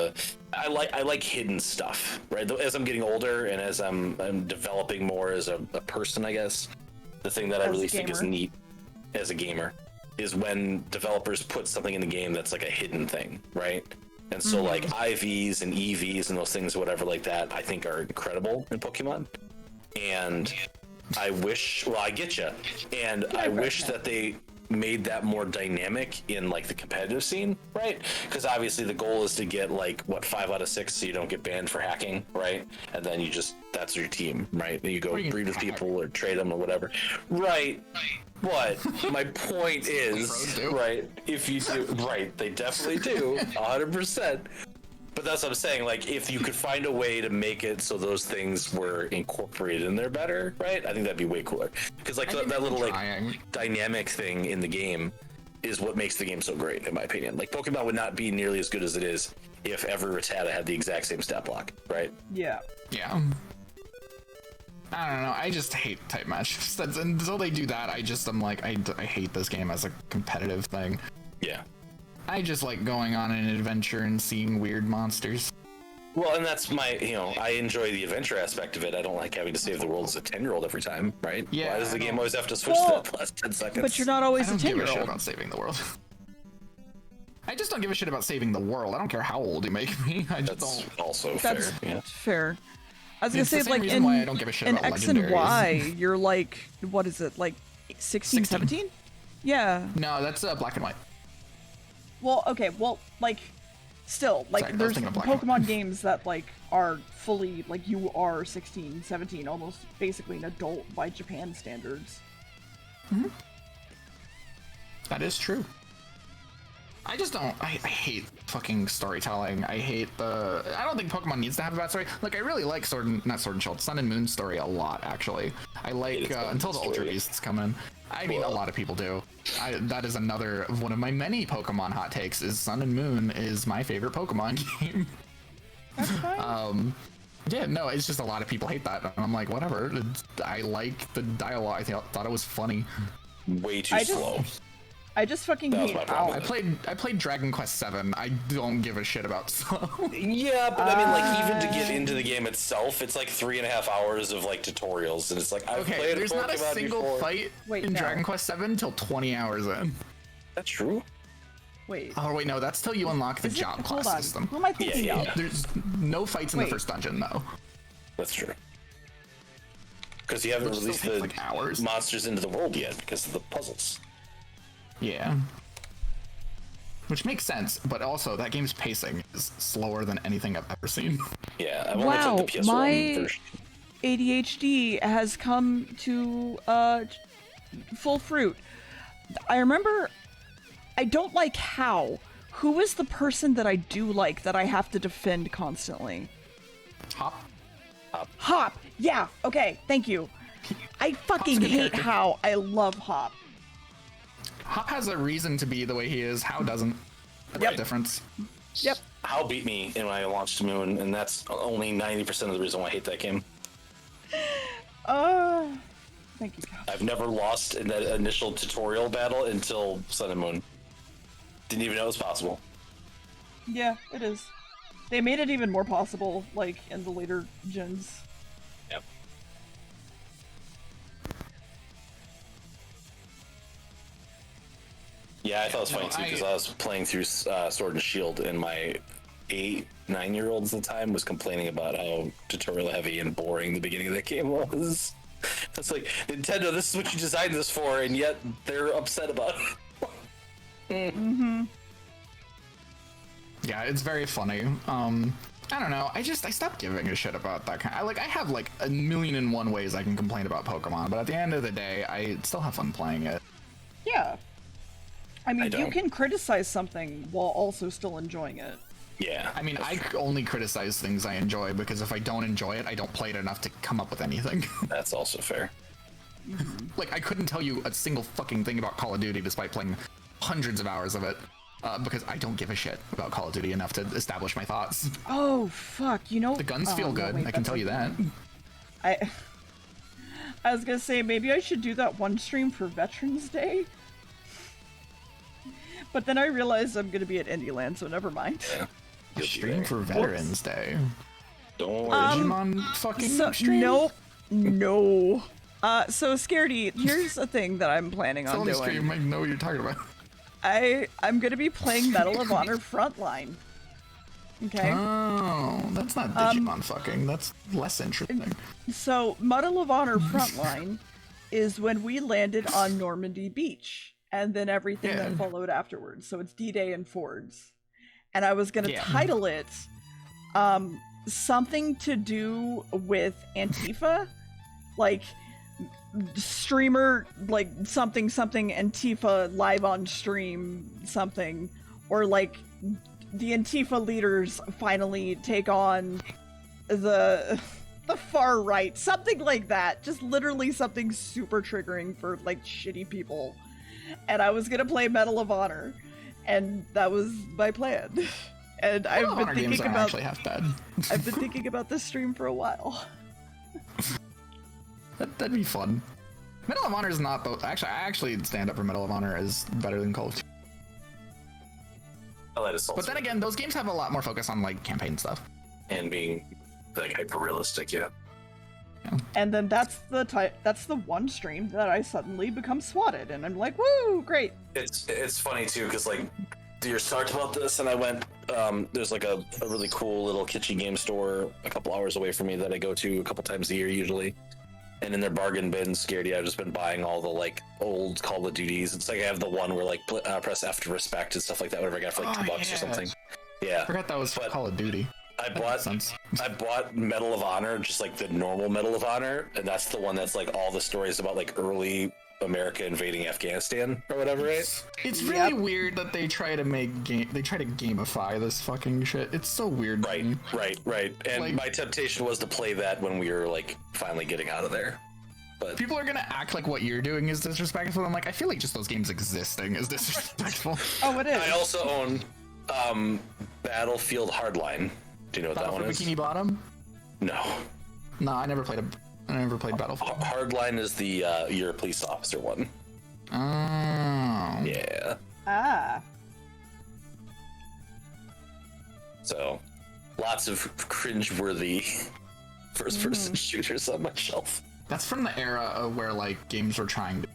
I like hidden stuff, right? As I'm getting older and as I'm developing more as a person, I guess, the thing that I As a really think is gamer. neat as a gamer is when developers put something in the game that's like a hidden thing, right? And so like IVs and EVs and those things, whatever like that, I think are incredible in Pokemon. And I wish, well, I get you. And I wish that they made that more dynamic in like the competitive scene, right? Because obviously the goal is to get like, what, 5 out of 6 so you don't get banned for hacking, right? And then that's your team, right? Then you go breed with people or trade them or whatever. Right. But my point is, right, if you do, right, they definitely do, 100%. But that's what I'm saying, like, if you could find a way to make it so those things were incorporated in there better, right, I think that'd be way cooler. Because, like, that little, like, dynamic thing in the game is what makes the game so great, in my opinion. Like, Pokemon would not be nearly as good as it is if every Rattata had the exact same stat block, right? Yeah. Yeah. I don't know. I just hate type matchups. Until they do that, I'm like, I hate this game as a competitive thing. Yeah. I just like going on an adventure and seeing weird monsters. Well, and that's my, I enjoy the adventure aspect of it. I don't like having to save the world as a 10-year-old every time, right? Yeah, Why does the game always have to switch Well, to the last 10 seconds? But you're not I always a don't give a shit 10-year-old. about saving the world. I just don't give a shit about saving the world. I don't care how old you make me. I just That's don't. also That's fair. Yeah. fair. I was gonna It's the say, same like, reason why I don't give a shit in about X and legendaries. Y, you're like, what is it, like 16, 17? Yeah. No, that's black and white. Well, okay, well, like, still, like, Sorry, I was there's thinking of black and Pokemon games that, like, are fully, like, you are 16, 17, almost basically an adult by Japan standards. That is true. I just don't. I hate fucking storytelling. I hate the. I don't think Pokemon needs to have a bad story. Like, I really like not Sword and Shield, Sun and Moon story a lot, actually. I like until the Ultra Beasts come in. I mean, a lot of people do. That is another one of my many Pokemon hot takes. Is Sun and Moon is my favorite Pokemon game. That's fine. Yeah, no, it's just a lot of people hate that. And I'm like, whatever. I like the dialogue. I thought it was funny. Way too slow. I just fucking That was hate my problem. I played Dragon Quest 7. I don't give a shit about slow. Yeah, but I mean, like, even to get into the game itself, it's like 3.5 hours of like tutorials, and it's like I've Okay, played there's a not a Pokemon single before. fight Wait, in no. Dragon Quest 7 until 20 hours in. That's true. Wait. Oh wait, no, that's till you unlock the Is it- job hold class on. system. Who am I thinking Yeah, of? yeah. There's no fights in the Wait. first dungeon though. That's true. Because you haven't Which still released takes, the like, hours. monsters into the world yet because of the puzzles. Yeah. Which makes sense, but also that game's pacing is slower than anything I've ever seen. Yeah, I've only Wow, played the PS1 my version. ADHD has come to full fruit. I remember I don't like how. Who is the person that I do like that I have to defend constantly? Hop. Hop. Yeah. Okay. Thank you. I fucking good hate character. how. I love Hop. Hop has a reason to be the way he is. How doesn't? That's the difference. Yep. Hal beat me when I launched Moon, and that's only 90% of the reason why I hate that game. Thank you, God. I've never lost in that initial tutorial battle until Sun and Moon. Didn't even know it was possible. Yeah, it is. They made it even more possible, like in the later gens. Yep. Yeah, I thought it was funny too because I was playing through Sword and Shield, and my 9-year-olds at the time was complaining about how tutorial heavy and boring the beginning of that game was. It's like, Nintendo, this is what you designed this for, and yet they're upset about it. Yeah, it's very funny. I don't know. I stopped giving a shit about that kind. I have like a million and one ways I can complain about Pokemon, but at the end of the day, I still have fun playing it. Yeah. I mean, you don't. can criticize something while also still enjoying it. Yeah. I mean, I only criticize things I enjoy because if I don't enjoy it, I don't play it enough to come up with anything. That's also fair. Like, I couldn't tell you a single fucking thing about Call of Duty despite playing hundreds of hours of it. Because I don't give a shit about Call of Duty enough to establish my thoughts. Oh, fuck. You know... The guns oh, feel no, good, wait, I can that's tell you that. okay. I was gonna say, maybe I should do that one stream for Veterans Day. But then I realized I'm gonna be at Indieland, so never mind. Yeah. Stream for Veterans Day. Don't worry. Digimon fucking So, stream? nope. No. So, Scaredy, here's a thing that I'm planning It's on only doing. stream, I know what you're talking about. I'm gonna be playing Medal of Honor Frontline. Okay? Oh, that's not Digimon fucking. That's less interesting. So, Medal of Honor Frontline is when we landed on Normandy Beach, and then everything that followed afterwards. So it's D-Day and Fords. And I was gonna title it something to do with Antifa, like streamer, like something Antifa live on stream something, or like the Antifa leaders finally take on the far right, something like that. Just literally something super triggering for like shitty people. And I was gonna play Medal of Honor, and that was my plan. And I've been thinking about actually half bad. I've been thinking about this stream for a while. That'd be fun. Medal of Honor is not the. Actually, I actually stand up for Medal of Honor as better than Call of Duty. I'll let it But then again, those games have a lot more focus on like campaign stuff. and being like hyper realistic. Yeah. And then that's the one stream that I suddenly become swatted, and I'm like, woo, great. It's funny too, because like Deer talked about this, and I went. There's like a really cool little kitschy game store a couple hours away from me that I go to a couple times a year usually. And in their bargain bin, Scaredy, I've just been buying all the like old Call of Duties. It's like I have the one where like press F to respect and stuff like that. Whatever I got for like $2 or something. Yeah, I forgot that was Call of Duty. I bought Medal of Honor, just like the normal Medal of Honor, and that's the one that's like all the stories about like early America invading Afghanistan or whatever, right? It's really weird that they try to gamify this fucking shit. It's so weird. Right. And like, my temptation was to play that when we were like finally getting out of there. But people are gonna act like what you're doing is disrespectful. I'm like, I feel like just those games existing is disrespectful. Oh, it is. I also own Battlefield Hardline. Do you know what that one is? Bikini Bottom? No, I never played Battlefield. Hardline is the you're a police officer one. Oh. Yeah. Ah. So, lots of cringe-worthy first-person shooters on my shelf. That's from the era of where like games were trying to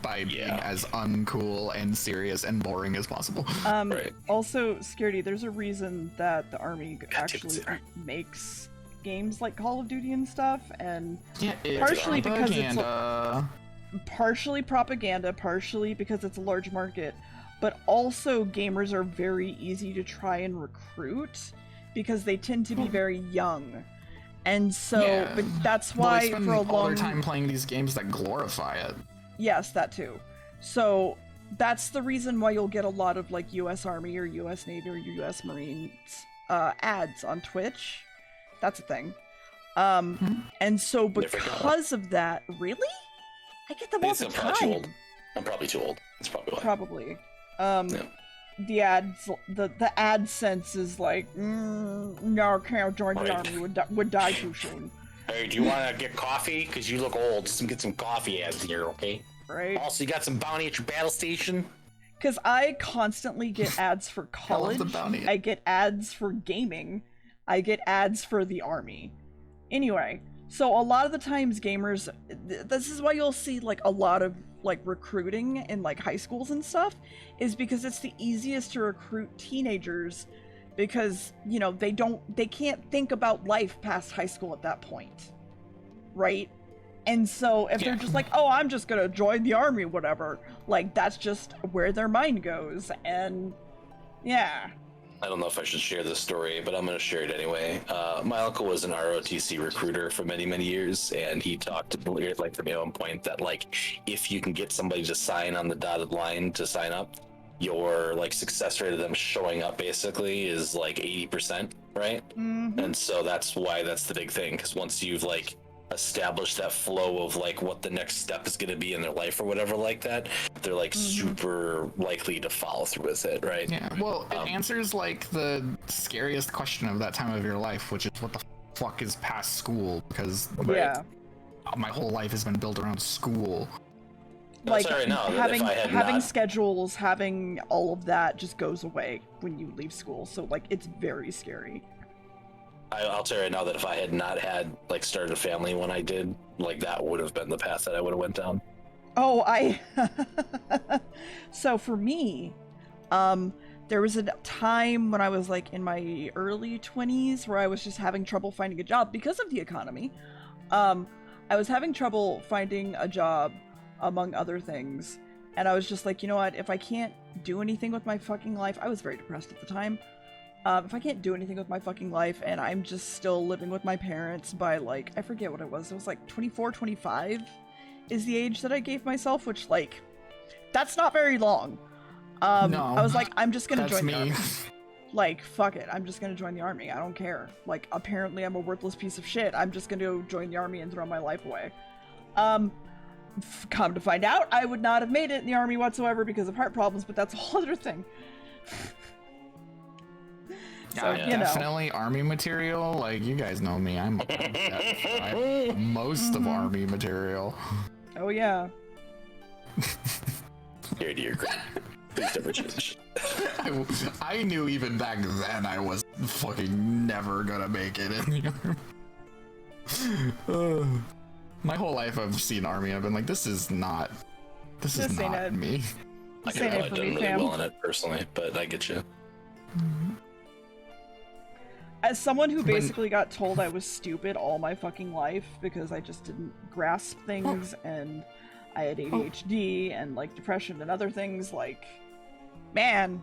by being as uncool and serious and boring as possible. Right. Also, Scaredy, there's a reason that the Army actually makes games like Call of Duty and stuff, and partially because it's partially propaganda, partially because it's a large market, but also gamers are very easy to try and recruit because they tend to be very young. And so but that's why for a long all their time playing these games that glorify it. Yes, that too. So that's the reason why you'll get a lot of like US Army or US Navy or US Marines ads on Twitch. That's a thing. And so because of that, really? I get them all the time. I'm probably too old. That's probably why. Probably. The ads, the AdSense is like, no, can't join the army. Would die too soon. Hey, do you want to get coffee? Because you look old. Just get some coffee ads here, okay? Right. Also, you got some bounty at your battle station? Because I constantly get ads for college. I get ads for gaming. I get ads for the army. Anyway, so a lot of the times gamers, this is why you'll see like a lot of like recruiting in like high schools and stuff, is because it's the easiest to recruit teenagers because, you know, they can't think about life past high school at that point, right? And so if they're just like, oh, I'm just gonna join the army, whatever, like that's just where their mind goes. And yeah, I don't know if I should share this story, but I'm going to share it anyway. My uncle was an ROTC recruiter for many, many years, and he talked like from my own point that like if you can get somebody to sign on the dotted line to sign up, your like success rate of them showing up basically is like 80%, right? Mm-hmm. And so that's why that's the big thing, because once you've like established that flow of like what the next step is going to be in their life or whatever like that, they're like super likely to follow through with it, right? Yeah, well, it answers like the scariest question of that time of your life, which is what the fuck is past school, because my whole life has been built around school. Like having schedules, having all of that just goes away when you leave school, so like it's very scary. I'll tell you right now that if I had not had like started a family when I did, like that would have been the path that I would have went down. Oh, so for me, there was a time when I was like in my early 20s where I was just having trouble finding a job because of the economy. I was having trouble finding a job, among other things, and I was just like, you know what, if I can't do anything with my fucking life, I was very depressed at the time. If I can't do anything with my fucking life and I'm just still living with my parents by like, I forget what it was like 24, 25 is the age that I gave myself, which like, that's not very long. No, I was like, I'm just gonna join me. the army. Like, fuck it, I'm just gonna join the army, I don't care. Like, apparently I'm a worthless piece of shit, I'm just gonna go join the army and throw my life away. Come to find out, I would not have made it in the army whatsoever because of heart problems, but that's a whole other thing. So, definitely army material. Like, you guys know me. I'm most of army material. Oh, yeah. Dear, Please never change. I knew even back then I was fucking never gonna make it in the army. My whole life I've seen army. I've been like, this is not me. I could have probably done really well in it personally, but I get you. As someone who basically got told I was stupid all my fucking life because I just didn't grasp things and I had ADHD and like depression and other things, like, man,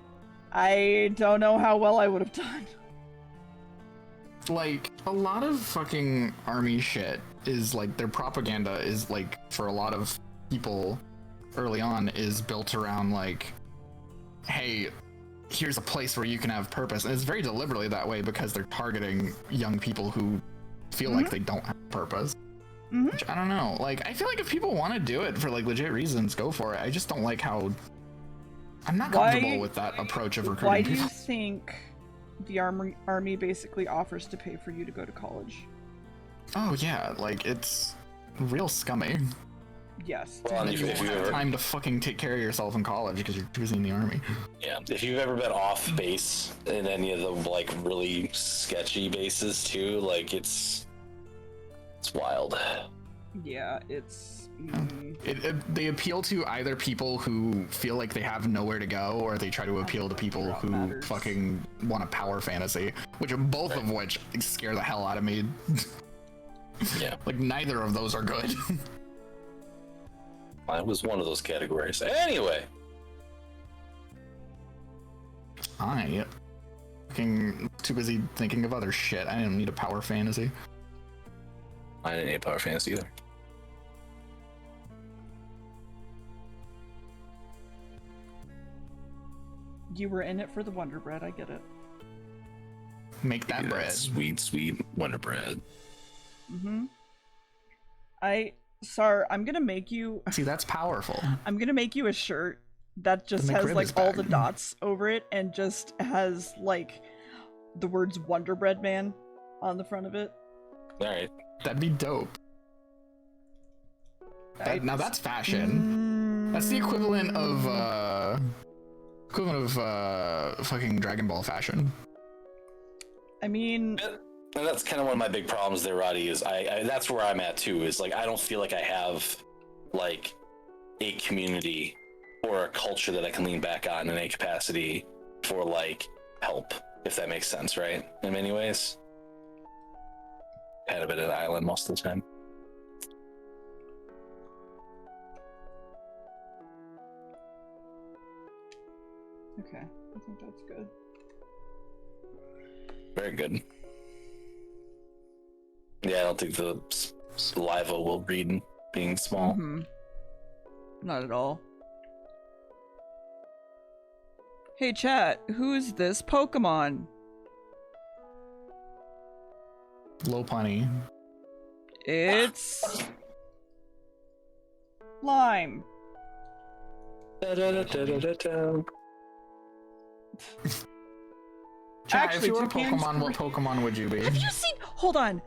I don't know how well I would have done. Like, a lot of fucking army shit is like, their propaganda is like, for a lot of people early on, is built around like, hey, here's a place where you can have purpose. And it's very deliberately that way because they're targeting young people who feel like they don't have purpose. Which, I don't know. Like, I feel like if people want to do it for like legit reasons, go for it. I just don't like how... I'm not comfortable with that approach of recruiting Why do people. you think the army basically offers to pay for you to go to college? Oh yeah, like, it's real scummy. Yes. Well, You don't have time to fucking take care of yourself in college because you're choosing the army. Yeah, if you've ever been off base in any of the like really sketchy bases too, like it's wild. Yeah, it's... They appeal to either people who feel like they have nowhere to go, or they try to appeal to people who fucking want a power fantasy, which are both of which scare the hell out of me. Yeah. Like, neither of those are good. I was one of those categories. Anyway. I fucking too busy thinking of other shit. I didn't need a power fantasy. I didn't need a power fantasy either. You were in it for the Wonder Bread, I get it. Make that bread. Sweet, sweet Wonder Bread. Sar, I'm gonna make you... See, that's powerful. I'm gonna make you a shirt that just has McRib like is all back. the dots over it and just has like the words Wonder Bread Man on the front of it. Alright. That'd be dope. Now that's fashion. That's the equivalent of fucking Dragon Ball fashion. I mean, And that's kind of one of my big problems there, Roddy, is I that's where I'm at too, is like I don't feel like I have like a community or a culture that I can lean back on in any capacity for like help, if that makes sense, right? In many ways. Had a bit of an island most of the time. okay, I think that's good. Very good. Yeah, I don't think the saliva will read being small. Not at all. Hey chat, who's this Pokemon? Lopunny. It's... Lime. Chad, Actually, if you were a Toucan's Pokemon, what great. Pokemon would you be? Have you seen... Hold on.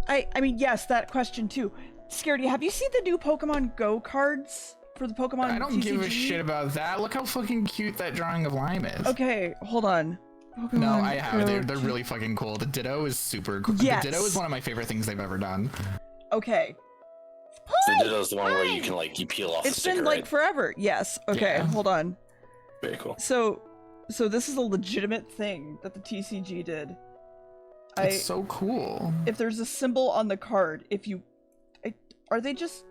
I mean, yes, that question too. Scaredy, have you seen the new Pokemon Go cards for the Pokemon I don't give a TCG? shit about that. Look how fucking cute that drawing of Lime is. Okay, hold on. No, Pokemon I have. Go They're really fucking cool. The Ditto is super cool. Yes. The Ditto is one of my favorite things they've ever done. Okay. The Ditto's the one where you can like you peel off the It's sticker, been like right? forever. Yes. Okay, Yeah. hold on. Very cool. So this is a legitimate thing that the TCG did. It's so cool. If there's a symbol on the card, if you... are they just...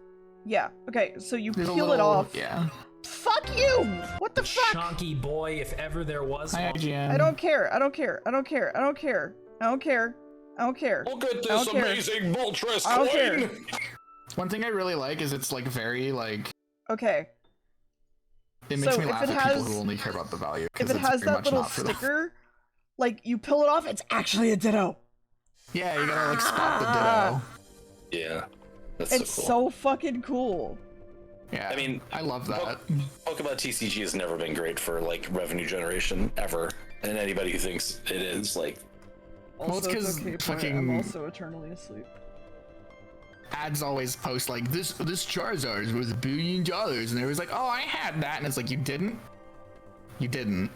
Yeah, okay, so you There's a peel it little- off. Yeah. Fuck you! What the fuck? Chonky boy, if ever there was Hi, one. IGN. I don't care, I don't care, I don't care, I don't care, I don't care, I don't care. Look at I this don't care. amazing Moltres I don't coin! care. One thing I really like is it's like very like... Okay, It makes So me if laugh it at has- people who only care about the value. 'cause if it it's has very that much little not for the- sticker, like, you peel it off, it's actually a Ditto. Yeah, you gotta like spot the Ditto. Yeah. That's It's so cool. so fucking cool. Yeah, I mean, I love that. Pokemon TCG has never been great for like revenue generation ever. And anybody who thinks it is, like, Well, it's Also, 'cause okay, but fucking- I'm also eternally asleep. Ads always post like this Charizard is worth $1 billion, and everyone's like, oh, I had that, and it's like, you didn't. You didn't.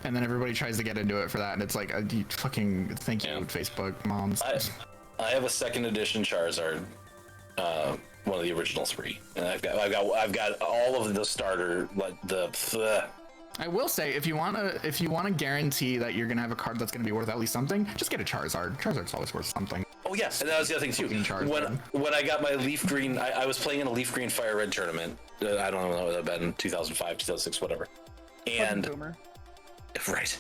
And then everybody tries to get into it for that, and it's like, you fucking thank you, Facebook moms. I have a second edition Charizard, one of the original 3, and I've got all of the starter, like I will say, if you want to guarantee that you're gonna have a card that's gonna be worth at least something, just get a Charizard. Charizard's always worth something. Oh yes, and that was the other thing too. When I got my leaf green, I was playing in a leaf green fire red tournament. I don't know what that been 2005, 2006, whatever. And right.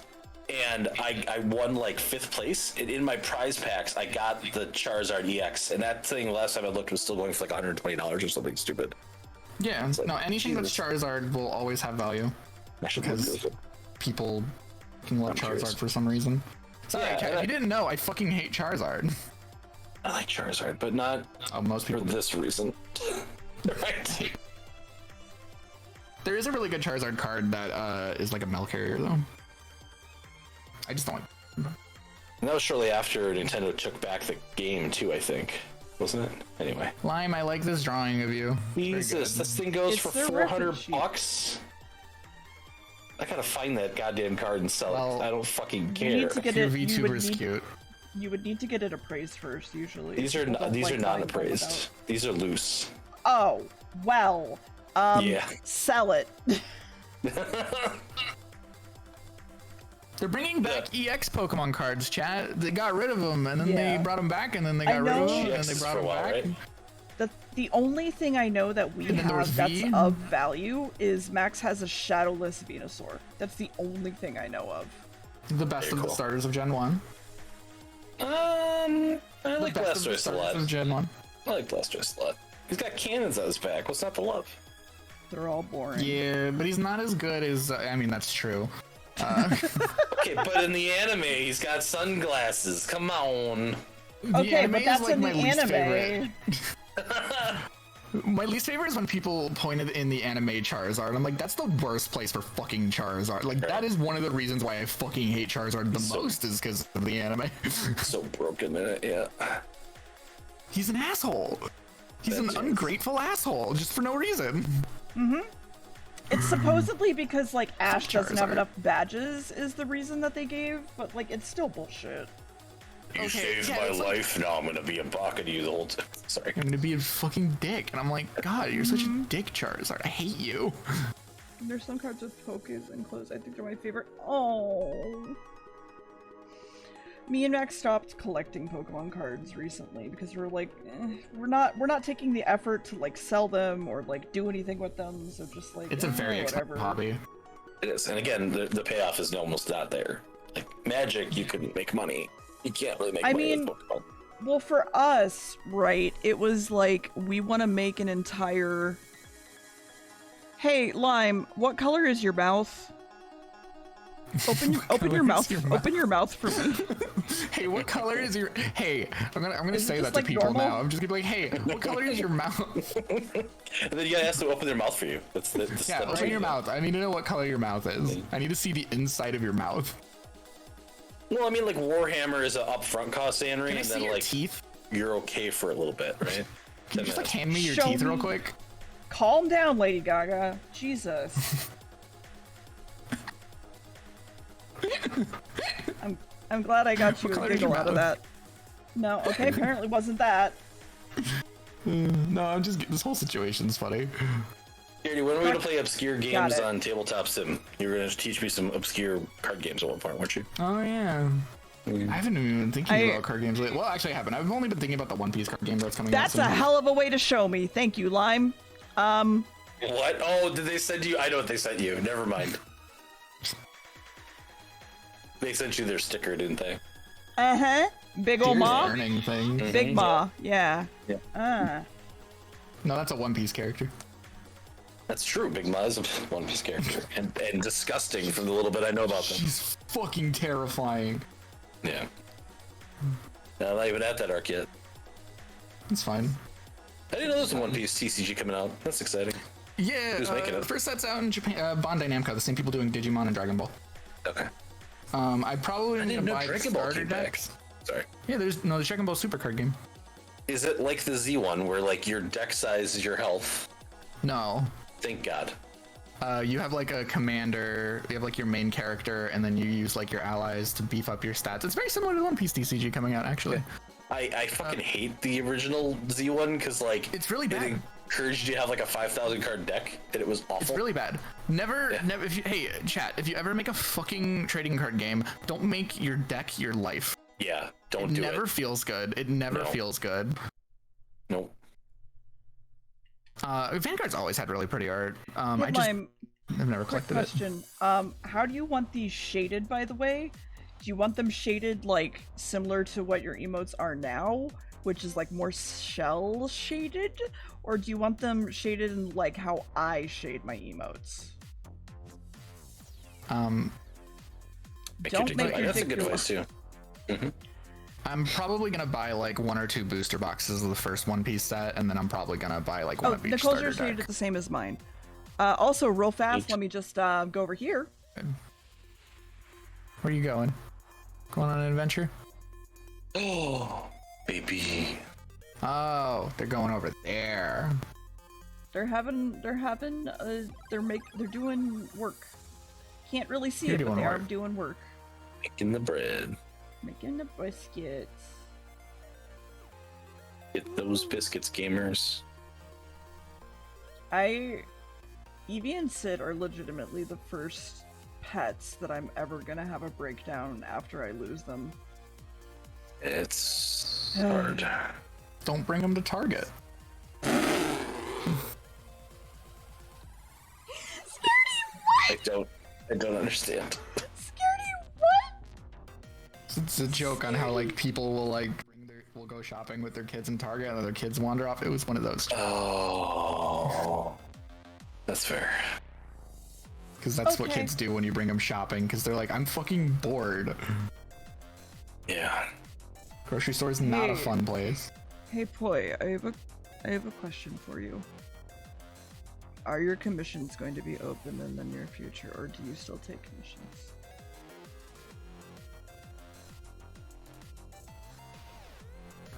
And I won like 5th place. And in my prize packs, I got the Charizard EX, and that thing last time I looked was still going for like $120 or something stupid. Yeah, like, no, anything that's Charizard will always have value because people can love Charizard for some reason. So yeah, if you didn't know, I fucking hate Charizard. I like Charizard, but not most people for this reason. Right. There is a really good Charizard card that is like a mail carrier though. I just don't like. And that was shortly after Nintendo took back the game too, I think. Wasn't it? Anyway. Lime, I like this drawing of you. Jesus, this thing goes for $400. I gotta find that goddamn card and sell it. I don't fucking care. You need to get it. Your VTuber's cute. You would need to get it appraised first, usually. These are not appraised. These are loose. Oh well. Yeah. Sell it. They're bringing back EX Pokemon cards, chat. They got rid of them, and then they brought them back, and then they got rid of them, and then they brought them back. Right? The only thing I know that we have that's of value is Max has a shadowless Venusaur. That's the only thing I know of. The best of the starters of Gen 1. I like Blastoise a lot. Of Gen 1. I like Blastoise a lot. He's got cannons on his back. What's not to love? They're all boring. Yeah, but he's not as good as. I mean, that's true. Okay, but in the anime, he's got sunglasses. Come on. Okay, but that's like in the anime. My least favorite is when people pointed in the anime Charizard. I'm like, that's the worst place for fucking Charizard. Like, that is one of the reasons why I fucking hate Charizard the most is because of the anime. So broken in it, yeah. He's an asshole. He's an ungrateful asshole, just for no reason. Mm-hmm. It's supposedly because, like, Ash doesn't have enough badges is the reason that they gave, but, like, it's still bullshit. You saved my life, now I'm gonna be a baka to you the whole time. Sorry. I'm gonna be a fucking dick, and I'm like, God, you're such a dick, Charizard. I hate you. There's some cards with Pokés enclosed. I think they're my favorite. Oh. Me and Max stopped collecting Pokemon cards recently because we're like, we're not taking the effort to like sell them or like do anything with them. So just like it's a very expensive hobby. It is, and again, the payoff is almost not there. Like Magic, you couldn't make money. You can't really make money with Pokemon. Well, for us, right? It was like we want to make an entire. Hey, Lime, what color is your mouth? Open your mouth. Open your mouth for me. Hey, what color is your? Hey, I'm gonna say that to people normal? Now. I'm just gonna be like, hey, what color is your mouth? And then you gotta ask them to open their mouth for you. That's open your mouth. I need to know what color your mouth is. I need to see the inside of your mouth. Well, I mean, like Warhammer is an upfront cost, Henry, and then like teeth. You're okay for a little bit, right? Can you just like hand me your teeth real quick? Calm down, Lady Gaga. Jesus. I'm glad I got you a giggle out of that. No, okay, apparently wasn't that. No, I'm just this whole situation's funny. Gary, when are we gonna play obscure games on Tabletop Sim? You were gonna teach me some obscure card games at one point, weren't you? Oh yeah. I haven't even been thinking about card games lately. Well, actually, I haven't. I've only been thinking about the One Piece card game that's coming out. That's a hell of a way to show me. Thank you, Lime. What? Oh, did they send you? I know what they sent you. Never mind. They sent you their sticker, didn't they? Uh-huh. Big ol' Ma? Thing. Big Ma, yeah. No, that's a One Piece character. That's true. Big Ma is a One Piece character. and disgusting from the little bit I know about them. She's fucking terrifying. Yeah. No, I'm not even at that arc yet. It's fine. I didn't know there was a One Piece TCG coming out. That's exciting. Yeah, Who's making it? First set's out in Japan. Bandai Namco, the same people doing Digimon and Dragon Ball. Okay. I probably need to buy Dragon Ball starter decks. Sorry. Yeah, there's the Dragon Ball Super card game. Is it like the Z one where like your deck size is your health? No. Thank God. You have like a commander, you have like your main character, and then you use like your allies to beef up your stats. It's very similar to One Piece DCG coming out, actually. I fucking hate the original Z1 because like it's really bad. It encouraged you to have like a 5,000 card deck, and it was awful. It's really bad. Never. If you, hey, chat, if you ever make a fucking trading card game, don't make your deck your life. Yeah, don't do it. It never feels good. It never feels good. Nope. Vanguard's always had really pretty art. I've never collected question. How do you want these shaded, by the way? Do you want them shaded like similar to what your emotes are now, which is like more shell shaded, or do you want them shaded in like how I shade my emotes? Don't make that's a good advice too. Mm-hmm. I'm probably gonna buy like 1 or 2 booster boxes of the first One Piece set, and then I'm probably gonna buy like one of each Nicole's starter are shaded deck. the same as mine. Also, real fast, let me just go over here. Where are you going? Going on an adventure? Oh, baby. Oh, they're going over there. They're doing work. Can't really see it, but they are doing work. Making the bread. Making the biscuits. Get those biscuits, gamers. Evie and Sid are legitimately the first pets that I'm ever gonna have a breakdown after I lose them. It's hard. Don't bring them to Target. Scaredy, I don't understand. Scaredy, what? It's a joke on how like people will like will go shopping with their kids in Target and other kids wander off. It was one of those. Oh, that's fair. Because that's what kids do when you bring them shopping. Because they're like, I'm fucking bored. Yeah. Grocery store is not a fun place. Hey Poi, I have a question for you. Are your commissions going to be open in the near future, or do you still take commissions?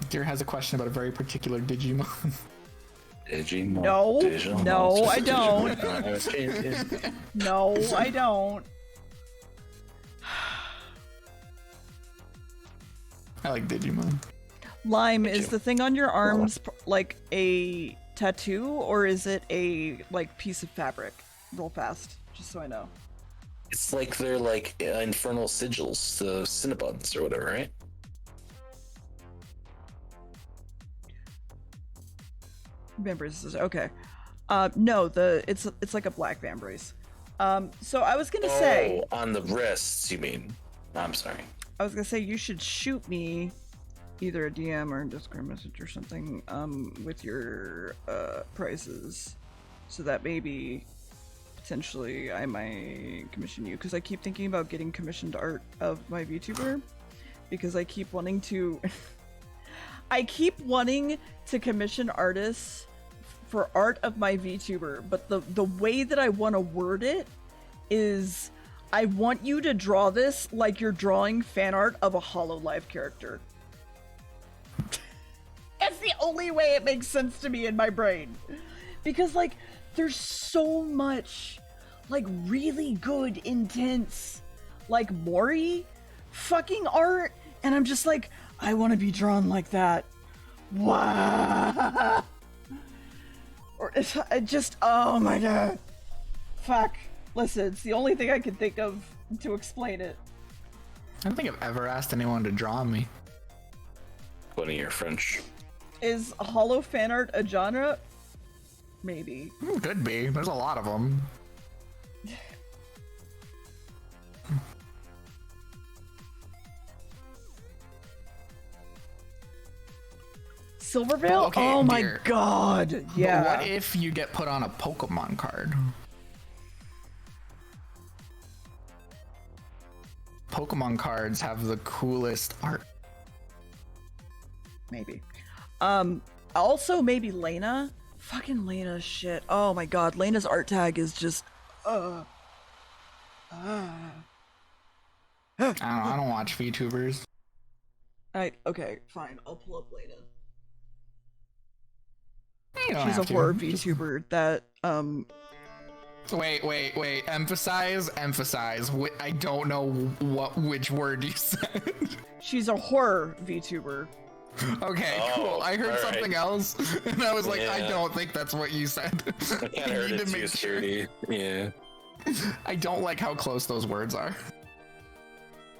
Deer has a question about a very particular Digimon. Digimon. No, I don't. No, I don't. I like Digimon. Lime, is the thing on your arms like a tattoo, or is it a like piece of fabric? Roll fast, just so I know. It's like they're like infernal sigils, the Cinnabons or whatever, right? Vambrace, okay. No, it's like a black vambrace. So I was gonna say on the wrists, you mean? I'm sorry. I was gonna say you should shoot me either a DM or a Discord message or something with your prices, so that maybe potentially I might commission you, because I keep thinking about getting commissioned art of my VTuber, because I keep wanting to commission artists for art of my VTuber, but the way that I want to word it is I want you to draw this like you're drawing fan art of a Hololive character. That's the only way it makes sense to me in my brain. Because, like, there's so much, like, really good, intense, like, Mori fucking art, and I'm just like, I want to be drawn like that. Wow. Or it's just, oh my god. Fuck. Listen, it's the only thing I can think of to explain it. I don't think I've ever asked anyone to draw me. One of your French. Is holo fan art a genre? Maybe. Could be. There's a lot of them. Silvervale? Okay, oh my dear. god. Yeah. But what if you get put on a Pokemon card? Pokemon cards have the coolest art. Maybe. Also maybe Lena. Fucking Lena's shit. Oh my god, Lena's art tag is just I don't watch VTubers. Okay, fine. I'll pull up Lena. You don't She's a have to. horror VTuber that Wait. Emphasize. I don't know which word you said. She's a horror VTuber. Okay, Oh, cool. I heard all something right. else, and I was like, I Yeah. don't think that's what you said. I kind of heard need it to too, make sure. sturdy. Yeah. I don't like how close those words are.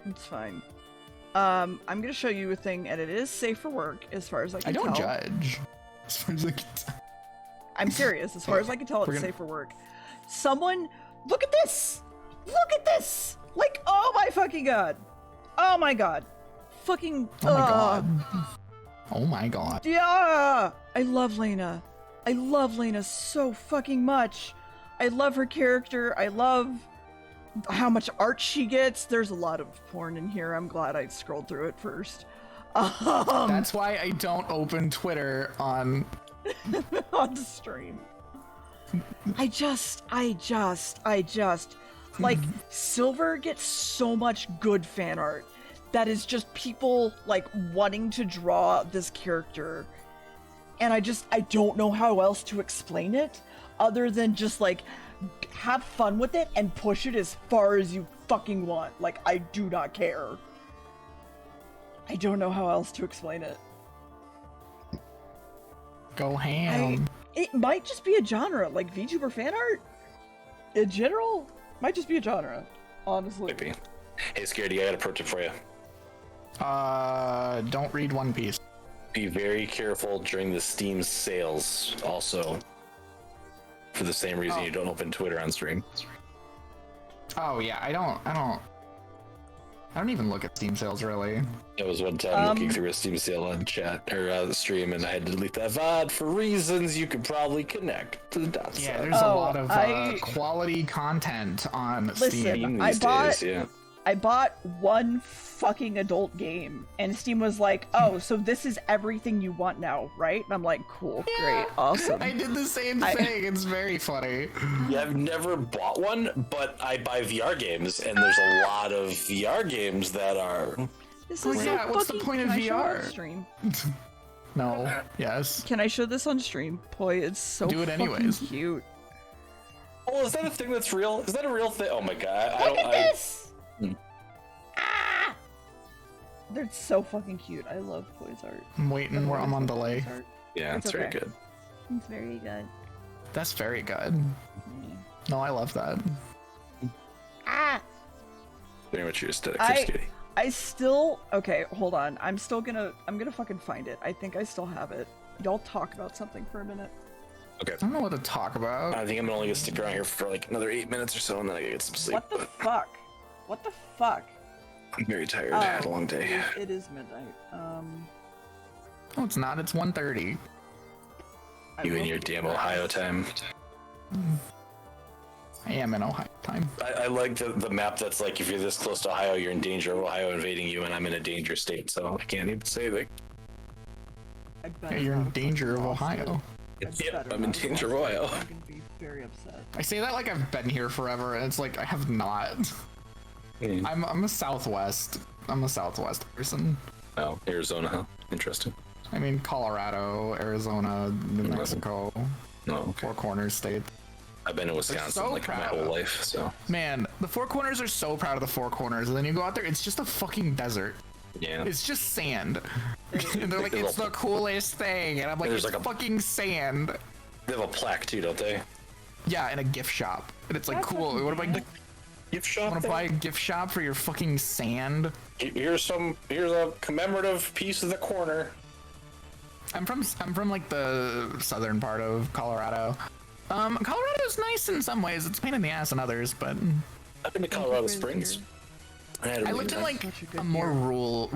It's fine. I'm gonna show you a thing, and it is safe for work, as far as I can I tell. don't judge. As far as I can tell. I'm serious. As far as I can tell, it's We're gonna- safe for work. Someone, look at this! Look at this! Like, oh my fucking god! Oh my god! Fucking. Oh my god. Oh my god. Yeah! I love Lena. I love Lena so fucking much. I love her character. I love how much art she gets. There's a lot of porn in here. I'm glad I scrolled through it first. That's why I don't open Twitter on. On the stream. I just like Silver gets so much good fan art that is just people like wanting to draw this character, and I don't know how else to explain it other than just like have fun with it and push it as far as you fucking want. Like, I do not care. I don't know how else to explain it. Go ham. It might just be a genre, like VTuber fan art in general might just be a genre, honestly. Maybe. Hey, Scaredy, I got a pro tip for you. Don't read One Piece. Be very careful during the Steam sales, also. For the same reason you don't open Twitter on stream. Oh yeah, I don't even look at Steam sales really. It was one time looking through a Steam sale on chat or the stream, and I had to delete that VOD for reasons you could probably connect to the dots. Yeah, there's a lot of quality content on Steam. These days, yeah. I bought one fucking adult game, and Steam was like, "Oh, so this is everything you want now, right?" And I'm like, "Cool, great, awesome." I did the same thing. It's very funny. Yeah, I've never bought one, but I buy VR games, and there's a lot of VR games that are. This Well, is yeah, so what's the fucking- point of can I show it on VR? stream? No. Yes. Can I show this on stream? Boy, it's so Do it anyways. fucking cute. Oh, is that a thing that's real? Is that a real thing? Oh my god! Look at this! Hmm. Ah! They're so fucking cute. I love toys art. I'm waiting. I'm on delay. Toys art. Yeah, it's very okay. good. It's very good. That's very good. No, I love that. Ah! Very much your aesthetic, I- Scaredy. I still okay. Hold on. I'm gonna fucking find it. I think I still have it. Y'all talk about something for a minute. Okay. I don't know what to talk about. I think I'm only gonna stick around here for like another 8 minutes or so, and then I gotta get some sleep. What the But fuck? What the fuck? I'm very tired. I had a long day. It is midnight. Oh, it's not. It's 1:30. I You will and your be damn back. Ohio time. I am in Ohio time. I like the map that's like, if you're this close to Ohio, you're in danger of Ohio invading you, and I'm in a danger state, so I can't even say that. I better Yeah, you're in not danger of fucking lost Ohio. it. I Yep, better I'm in not have danger of lost it. Ohio. I'm gonna be very upset. I say that like I've been here forever, and it's like I have not. I'm a Southwest. I'm a Southwest person. Oh, Arizona, huh? Interesting. I mean, Colorado, Arizona, New Mexico, No, okay. Four Corners state. I've been in Wisconsin so like my proud whole of- life, so Man, the Four Corners are so proud of the Four Corners, and then you go out there, it's just a fucking desert. yeah. It's just sand. And they're like, it's the coolest thing. And I'm like, There's it's like a- fucking sand. They have a plaque too, don't they? Yeah, in a gift shop. And it's like, That's cool. fucking What am I cool. Gift shop. want to buy a gift shop for your fucking sand? Here's a commemorative piece of the corner. I'm from like the southern part of Colorado. Colorado's nice in some ways. It's a pain in the ass in others, but I've been to Colorado for the Springs. deer. I had a I really lived in nice- like Such a good a more year. rural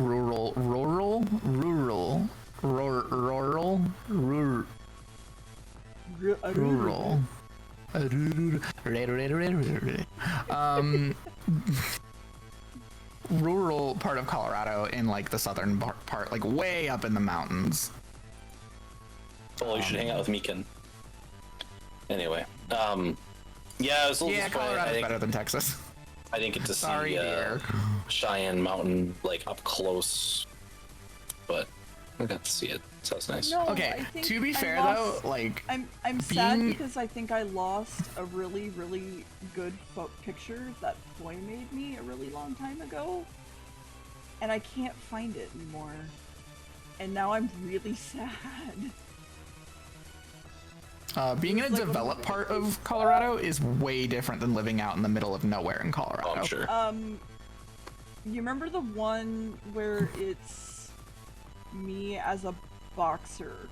rural part of Colorado in like the southern part, like way up in the mountains. Oh, you should hang out with Meekin. Anyway, yeah, it was a little Yeah, disappointing. Colorado's better than Texas. I didn't get to Sorry, see dear. Cheyenne Mountain like up close, but I got to see it. Sounds nice. No, Okay, I think to be I fair lost- though, like I'm sad being- because I think I lost a really good picture that Boy made me a really long time ago, and I can't find it anymore. And now I'm really sad. being in a Like, developed part of Colorado is way different than living out in the middle of nowhere in Colorado. Oh, I'm sure. You remember the one where it's me as a boxer?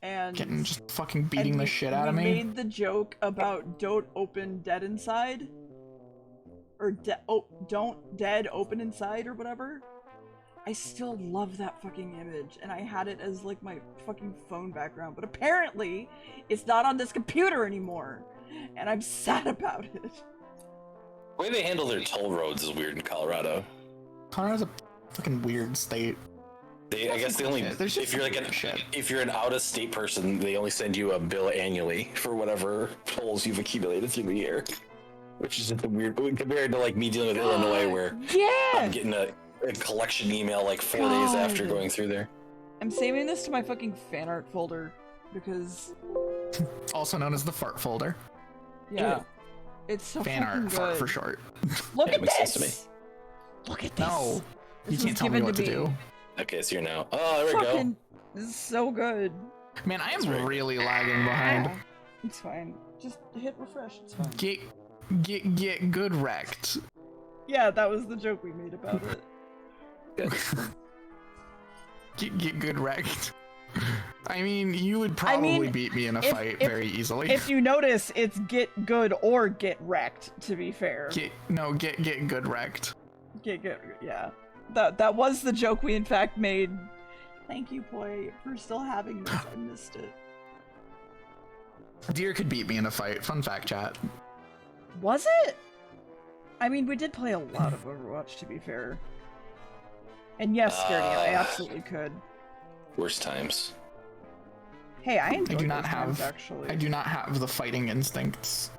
And Getting just fucking beating and the we- shit out of we me. made the joke about don't open dead inside, or don't dead open inside or whatever. I still love that fucking image, and I had it as like my fucking phone background, but apparently it's not on this computer anymore, and I'm sad about it. The way they handle their toll roads is weird in Colorado. Colorado's a fucking weird state. I guess they only There's just if you're like some weird shit. if you're an out-of-state person, they only send you a bill annually for whatever tolls you've accumulated through the year, which is just a weird compared to like me dealing with Illinois, where Yeah! I'm getting a collection email like 4 days after God. going through there. I'm saving this to my fucking fan art folder because Also known as the fart folder. yeah, it's so Fan fucking art, good. fart for short. Look Yeah, at makes sense this! to me. Look at this! No, you This can't was tell me given what to me. do. Okay, so you're now. Oh, there we go. Fucking, this is so good. Man, I am That's right. really lagging behind. It's fine. Just hit refresh. It's fine. Get good wrecked. Yeah, that was the joke we made about it. Get good wrecked. I mean, you would probably beat me in a fight very easily. If you notice, it's get good or get wrecked. To be fair, Get good wrecked. get yeah. That was the joke we in fact made. Thank you, Poi, for still having this. I missed it. Deer could beat me in a fight. Fun fact, chat. Was it? I mean, we did play a lot of Overwatch, to be fair. And yes, Scaredy, I absolutely could. Worst times. Hey, I enjoyed I do not those times, have. actually. I do not have the fighting instincts.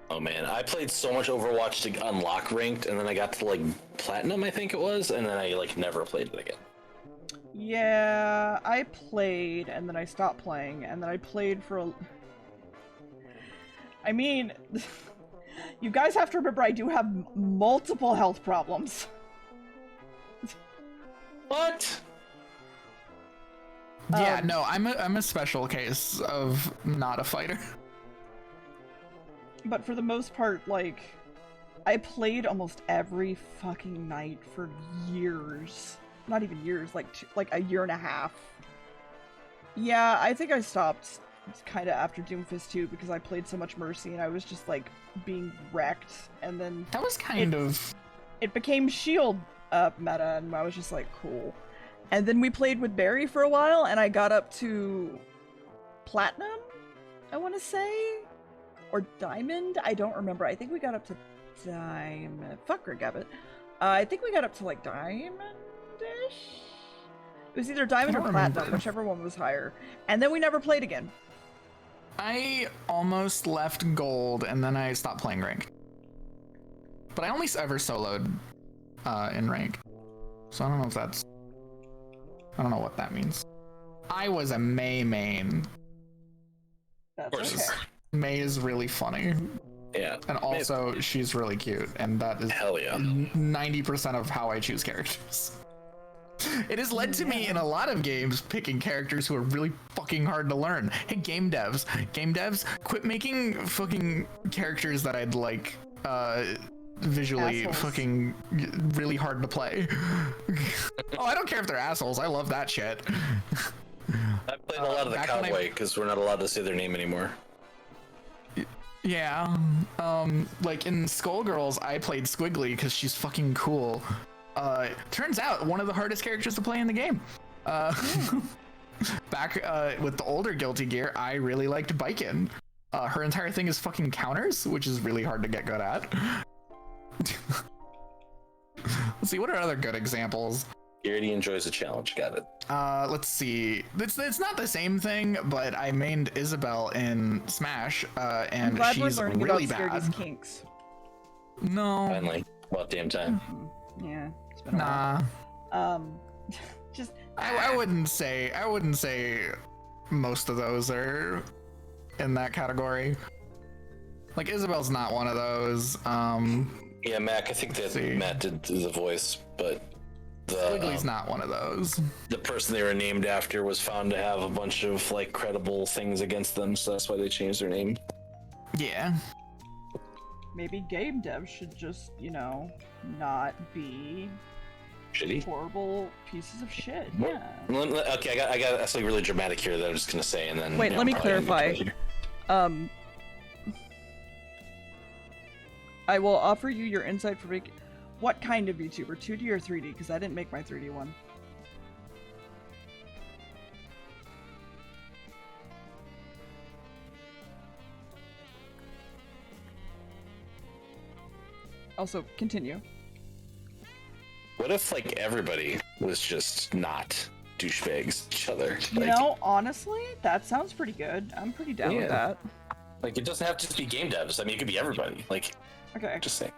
Oh man, I played so much Overwatch to unlock ranked, and then I got to like platinum, I think it was, and then I like never played it again. Yeah, I played, and then I stopped playing, and then I played for a... I mean, you guys have to remember I do have multiple health problems. What? Yeah, no, I'm a special case of not a fighter. But for the most part, like, I played almost every fucking night for years. Not even years, like a year and a half. Yeah, I think I stopped kind of after Doomfist 2 because I played so much Mercy and I was just like being wrecked, and then That was kind of. it became Shield meta, and I was just like, cool. And then we played with Barry for a while, and I got up to Platinum, I want to say, or Diamond. I don't remember. I think we got up to Diamond. Fuck Greg Abbott. I think we got up to like Diamond-ish. It was either Diamond I or don't Platinum, remember. whichever one was higher. And then we never played again. I almost left gold and then I stopped playing rank. But I only ever soloed in rank. So I don't know if that's. I don't know what that means. I was a Mei main. That's Of course, okay. Mei is really funny. Yeah. And also, she's really cute. And that is Hell yeah. 90% of how I choose characters. It has led to me in a lot of games picking characters who are really fucking hard to learn. Hey, game devs, quit making fucking characters that I'd like visually Assholes. fucking really hard to play. Oh, I don't care if they're assholes. I love that shit. I played a lot of the back when I- cowboy because we're not allowed to say their name anymore. Yeah, like in Skullgirls, I played Squiggly because she's fucking cool. Turns out one of the hardest characters to play in the game. Back with the older Guilty Gear, I really liked Bikin. Her entire thing is fucking counters, which is really hard to get good at. Let's see, what are other good examples? Garrity enjoys a challenge. Got it. Let's see. It's not the same thing, but I mained Isabel in Smash, I'm and glad we're she's learning really about bad. Scaredy's kinks. No. Finally, about damn time. Yeah, it's been a Nah. while. Just I wouldn't say most of those are in that category. Like Isabel's not one of those. Yeah, Mac. I think that Matt did the voice, but Squiggly's not one of those. the person they were named after was found to have a bunch of like credible things against them, so that's why they changed their name. Yeah. maybe game devs should just, you know, not be Shitty. horrible pieces of shit. What? Yeah. Okay, I got something really dramatic here that I'm just gonna say, and then Wait, let me clarify. I will offer you your insight for what kind of VTuber, 2D or 3D? Because I didn't make my 3D one. Also, continue. What if like everybody was just not douchebags each other? You Like, know, honestly, that sounds pretty good. I'm pretty down with that. like it doesn't have to just be game devs. I mean, it could be everybody. Like, Okay. just saying.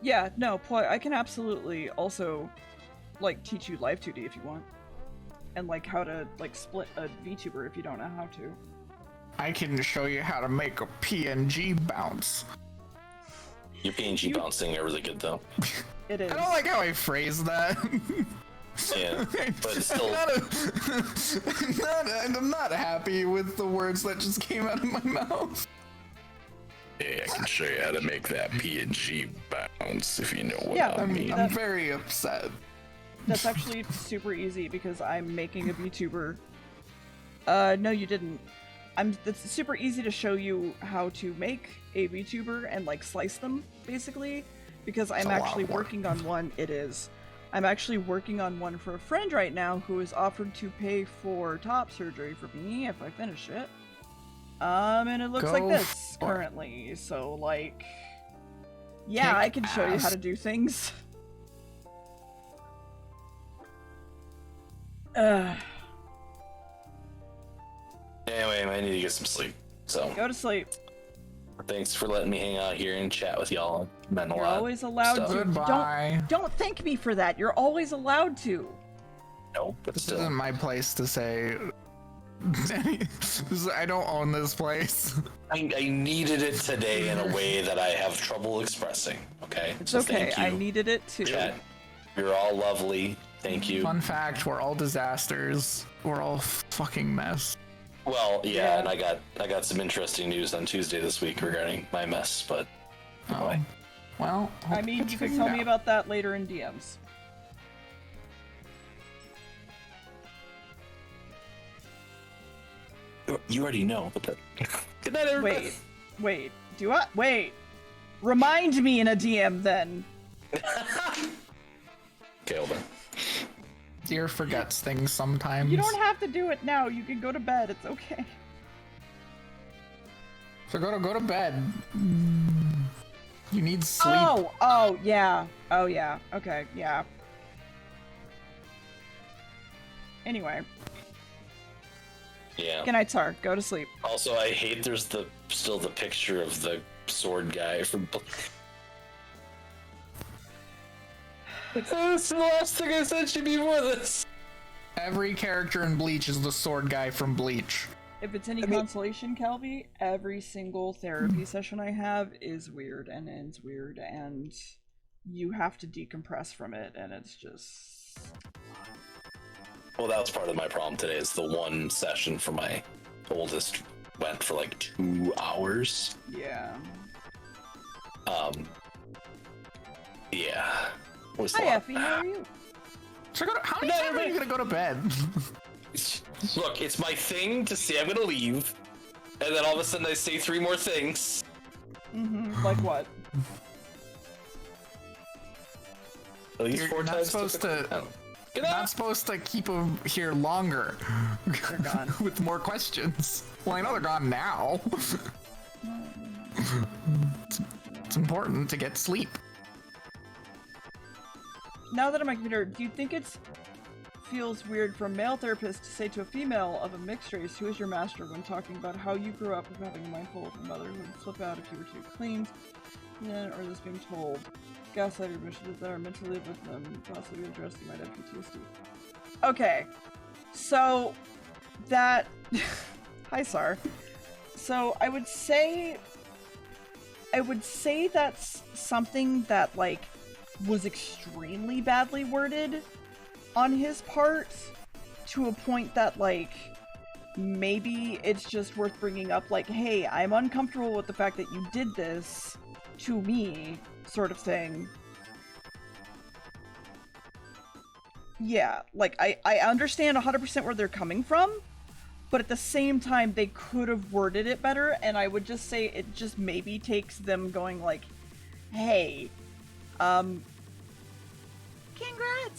Yeah, no, I can absolutely also, like, teach you live 2D if you want. And, like, how to, like, split a VTuber if you don't know how to. I can show you how to make a PNG bounce. Your PNG bouncing are really good though. It is. I don't like how I phrased that. Yeah, but it's still. I'm not happy with the words that just came out of my mouth. Hey, I can show you how to make that PNG bounce if you know what Yeah, I mean. I'm very upset. That's actually super easy because I'm making a VTuber. No, you didn't. It's super easy to show you how to make a VTuber and, like, slice them, basically, because I'm actually working on one. It is. I'm actually working on one for a friend right now who has offered to pay for top surgery for me if I finish it. And it looks like this currently. So, like, yeah, I can show you how to do things. Anyway, I need to get some sleep. So Go to sleep. thanks for letting me hang out here and chat with y'all. It meant a You're lot. always allowed Stuff. to. Goodbye. Don't thank me for that. You're always allowed to. No, but This still. isn't my place to say. I don't own this place. I needed it today in a way that I have trouble expressing. Okay. It's So okay. Thank you. I needed it too. Chat. You're all lovely. Thank you. Fun fact: we're all disasters. We're all fucking mess. Well, yeah, Yeah. and I got some interesting news on Tuesday this week regarding my mess, but Oh, well. I mean, you can tell me about that later in DMs. you already know. But that... Good night, everybody. Wait. Do I? Wait. Remind me in a DM then. Okay, hold on. Deer forgets things sometimes. You don't have to do it now. You can go to bed. It's okay. So go to bed. You need sleep. Oh, yeah. Oh, yeah. Okay, yeah. Anyway. Yeah. Good night, Tar. Go to sleep. Also, I hate there's still the picture of the sword guy from. That's the last thing I sent you before this. Every character in Bleach is the sword guy from Bleach. If it's any consolation, Calvi, every single therapy session I have is weird and ends weird, and you have to decompress from it, and it's just... Well, that was part of my problem today. Is the one session for my oldest went for like 2 hours. Yeah. Yeah. Was Hi, long. Effie, how are you? So how many times are you gonna go to bed? Look, it's my thing to say I'm gonna leave, and then all of a sudden I say 3 more things. Mm-hmm. Like what? At least You're 4 not times. supposed to. Oh. You're not supposed to keep them here longer. They're gone. With more questions. Well, I know they're gone now. It's important to get sleep. Now that I'm a computer, do you think it feels weird for a male therapist to say to a female of a mixed race, who is your master, when talking about how you grew up with having a mindful of a mother who would flip out if you were too clean? or this being told. Gaslighter admissions that are meant to live with them, possibly addressed, you might have PTSD. Okay, so that... Hi, Sar. So I would say that's something that, like, was extremely badly worded on his part, to a point that, like, maybe it's just worth bringing up, like, hey, I'm uncomfortable with the fact that you did this to me, sort of thing. Yeah, like, I understand 100% where they're coming from, but at the same time, they could have worded it better, and I would just say it just maybe takes them going like, hey, congrats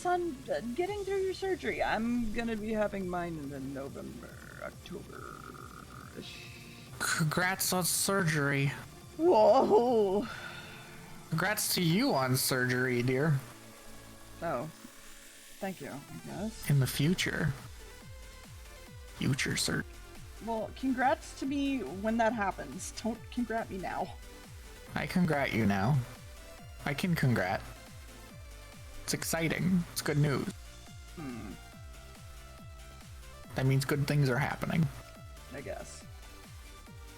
on getting through your surgery. I'm gonna be having mine in November, October-ish. Congrats on surgery. Whoa! Congrats to you on surgery, dear. Oh. Thank you, I guess. In the future. Future surgery. Well, congrats to me when that happens. Don't congrat me now. I congrat you now. I can congrat. It's exciting. It's good news. That means good things are happening. I guess.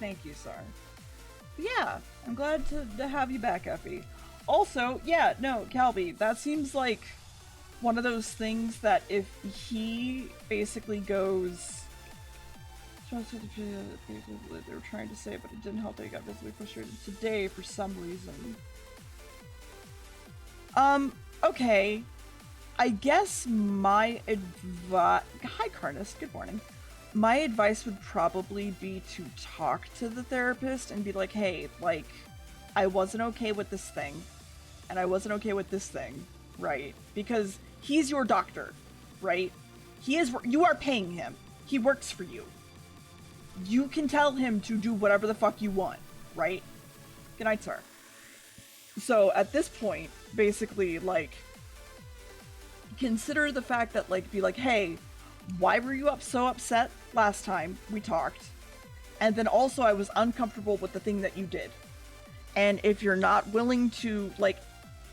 Thank you, Sar. But yeah, I'm glad to have you back, Effie. Also, yeah, no, Calby, that seems like one of those things that if he basically goes... They were trying to say, but it didn't help that he got visibly frustrated today for some reason. Okay. I guess my advice... Hi, Carnus. Good morning. My advice would probably be to talk to the therapist and be like, hey, like, I wasn't okay with this thing, and I wasn't okay with this thing, right? Because he's your doctor, right? You are paying him. He works for you. You can tell him to do whatever the fuck you want, right? Good night, sir. So at this point, basically, like, consider the fact that, like, be like, hey, why were you so upset last time we talked? And then also I was uncomfortable with the thing that you did. And if you're not willing to, like,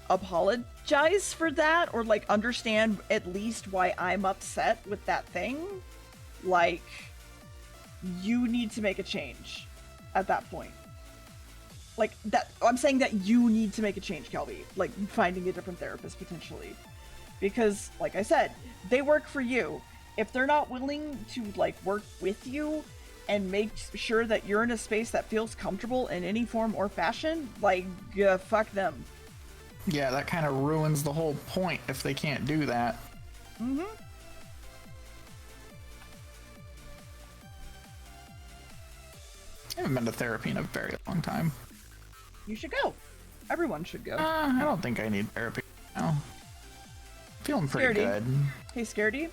apologize for that, or, like, understand at least why I'm upset with that thing, like, you need to make a change at that point. Like, that, I'm saying that you need to make a change, Kelby. Like, finding a different therapist, potentially. Because, like I said, they work for you. If they're not willing to, like, work with you and make sure that you're in a space that feels comfortable in any form or fashion, like, fuck them. Yeah, that kind of ruins the whole point if they can't do that. Mm-hmm. I haven't been to therapy in a very long time. You should go. Everyone should go. I don't think I need therapy now. Feeling pretty good. Hey, Scaredy.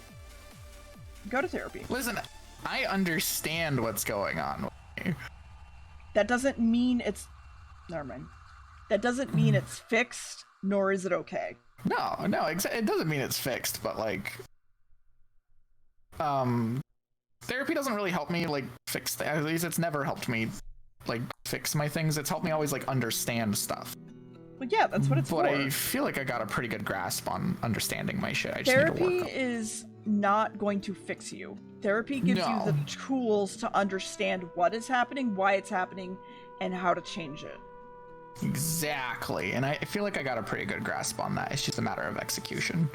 Go to therapy. Listen, I understand what's going on with me. That doesn't mean it's... Never mind. That doesn't mean it's fixed, nor is it okay. No, it doesn't mean it's fixed, but, like... Therapy doesn't really help me, like, fix... At least it's never helped me, like, fix my things. It's helped me always, like, understand stuff. Well, yeah, that's what it's for. But I feel like I got a pretty good grasp on understanding my shit. I just Therapy need to work is not going to fix you. Therapy gives you the tools to understand what is happening, why it's happening, and how to change it. Exactly, and I feel like I got a pretty good grasp on that. It's just a matter of execution.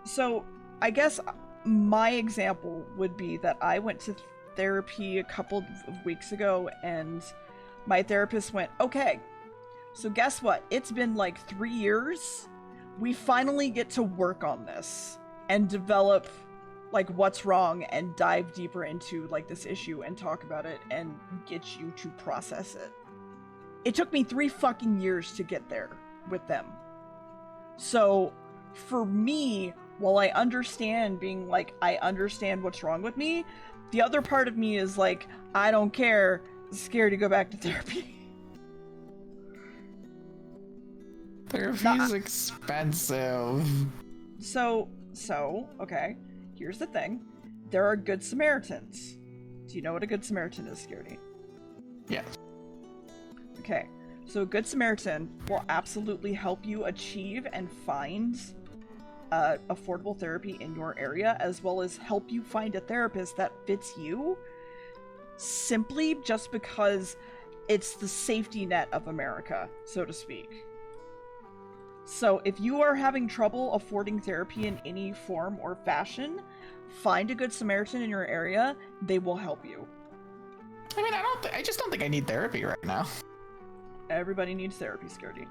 So I guess my example would be that I went to therapy a couple of weeks ago, and my therapist went, okay, so guess what? It's been like 3 years. We finally get to work on this and develop, like, what's wrong and dive deeper into, like, this issue and talk about it and get you to process it. It took me 3 fucking years to get there with them. So for me, while I understand being like, I understand what's wrong with me, the other part of me is like, I don't care, scared to go back to therapy. Therapy's expensive. So, okay, here's the thing. There are Good Samaritans. Do you know what a Good Samaritan is, Scaredy? Yeah. Okay, So Good Samaritan will absolutely help you achieve and find affordable therapy in your area, as well as help you find a therapist that fits you, simply just because it's the safety net of America, so to speak. So if you are having trouble affording therapy in any form or fashion, find a Good Samaritan in your area. They will help you. I mean, I just don't think I need therapy right now. Everybody needs therapy, Scaredy.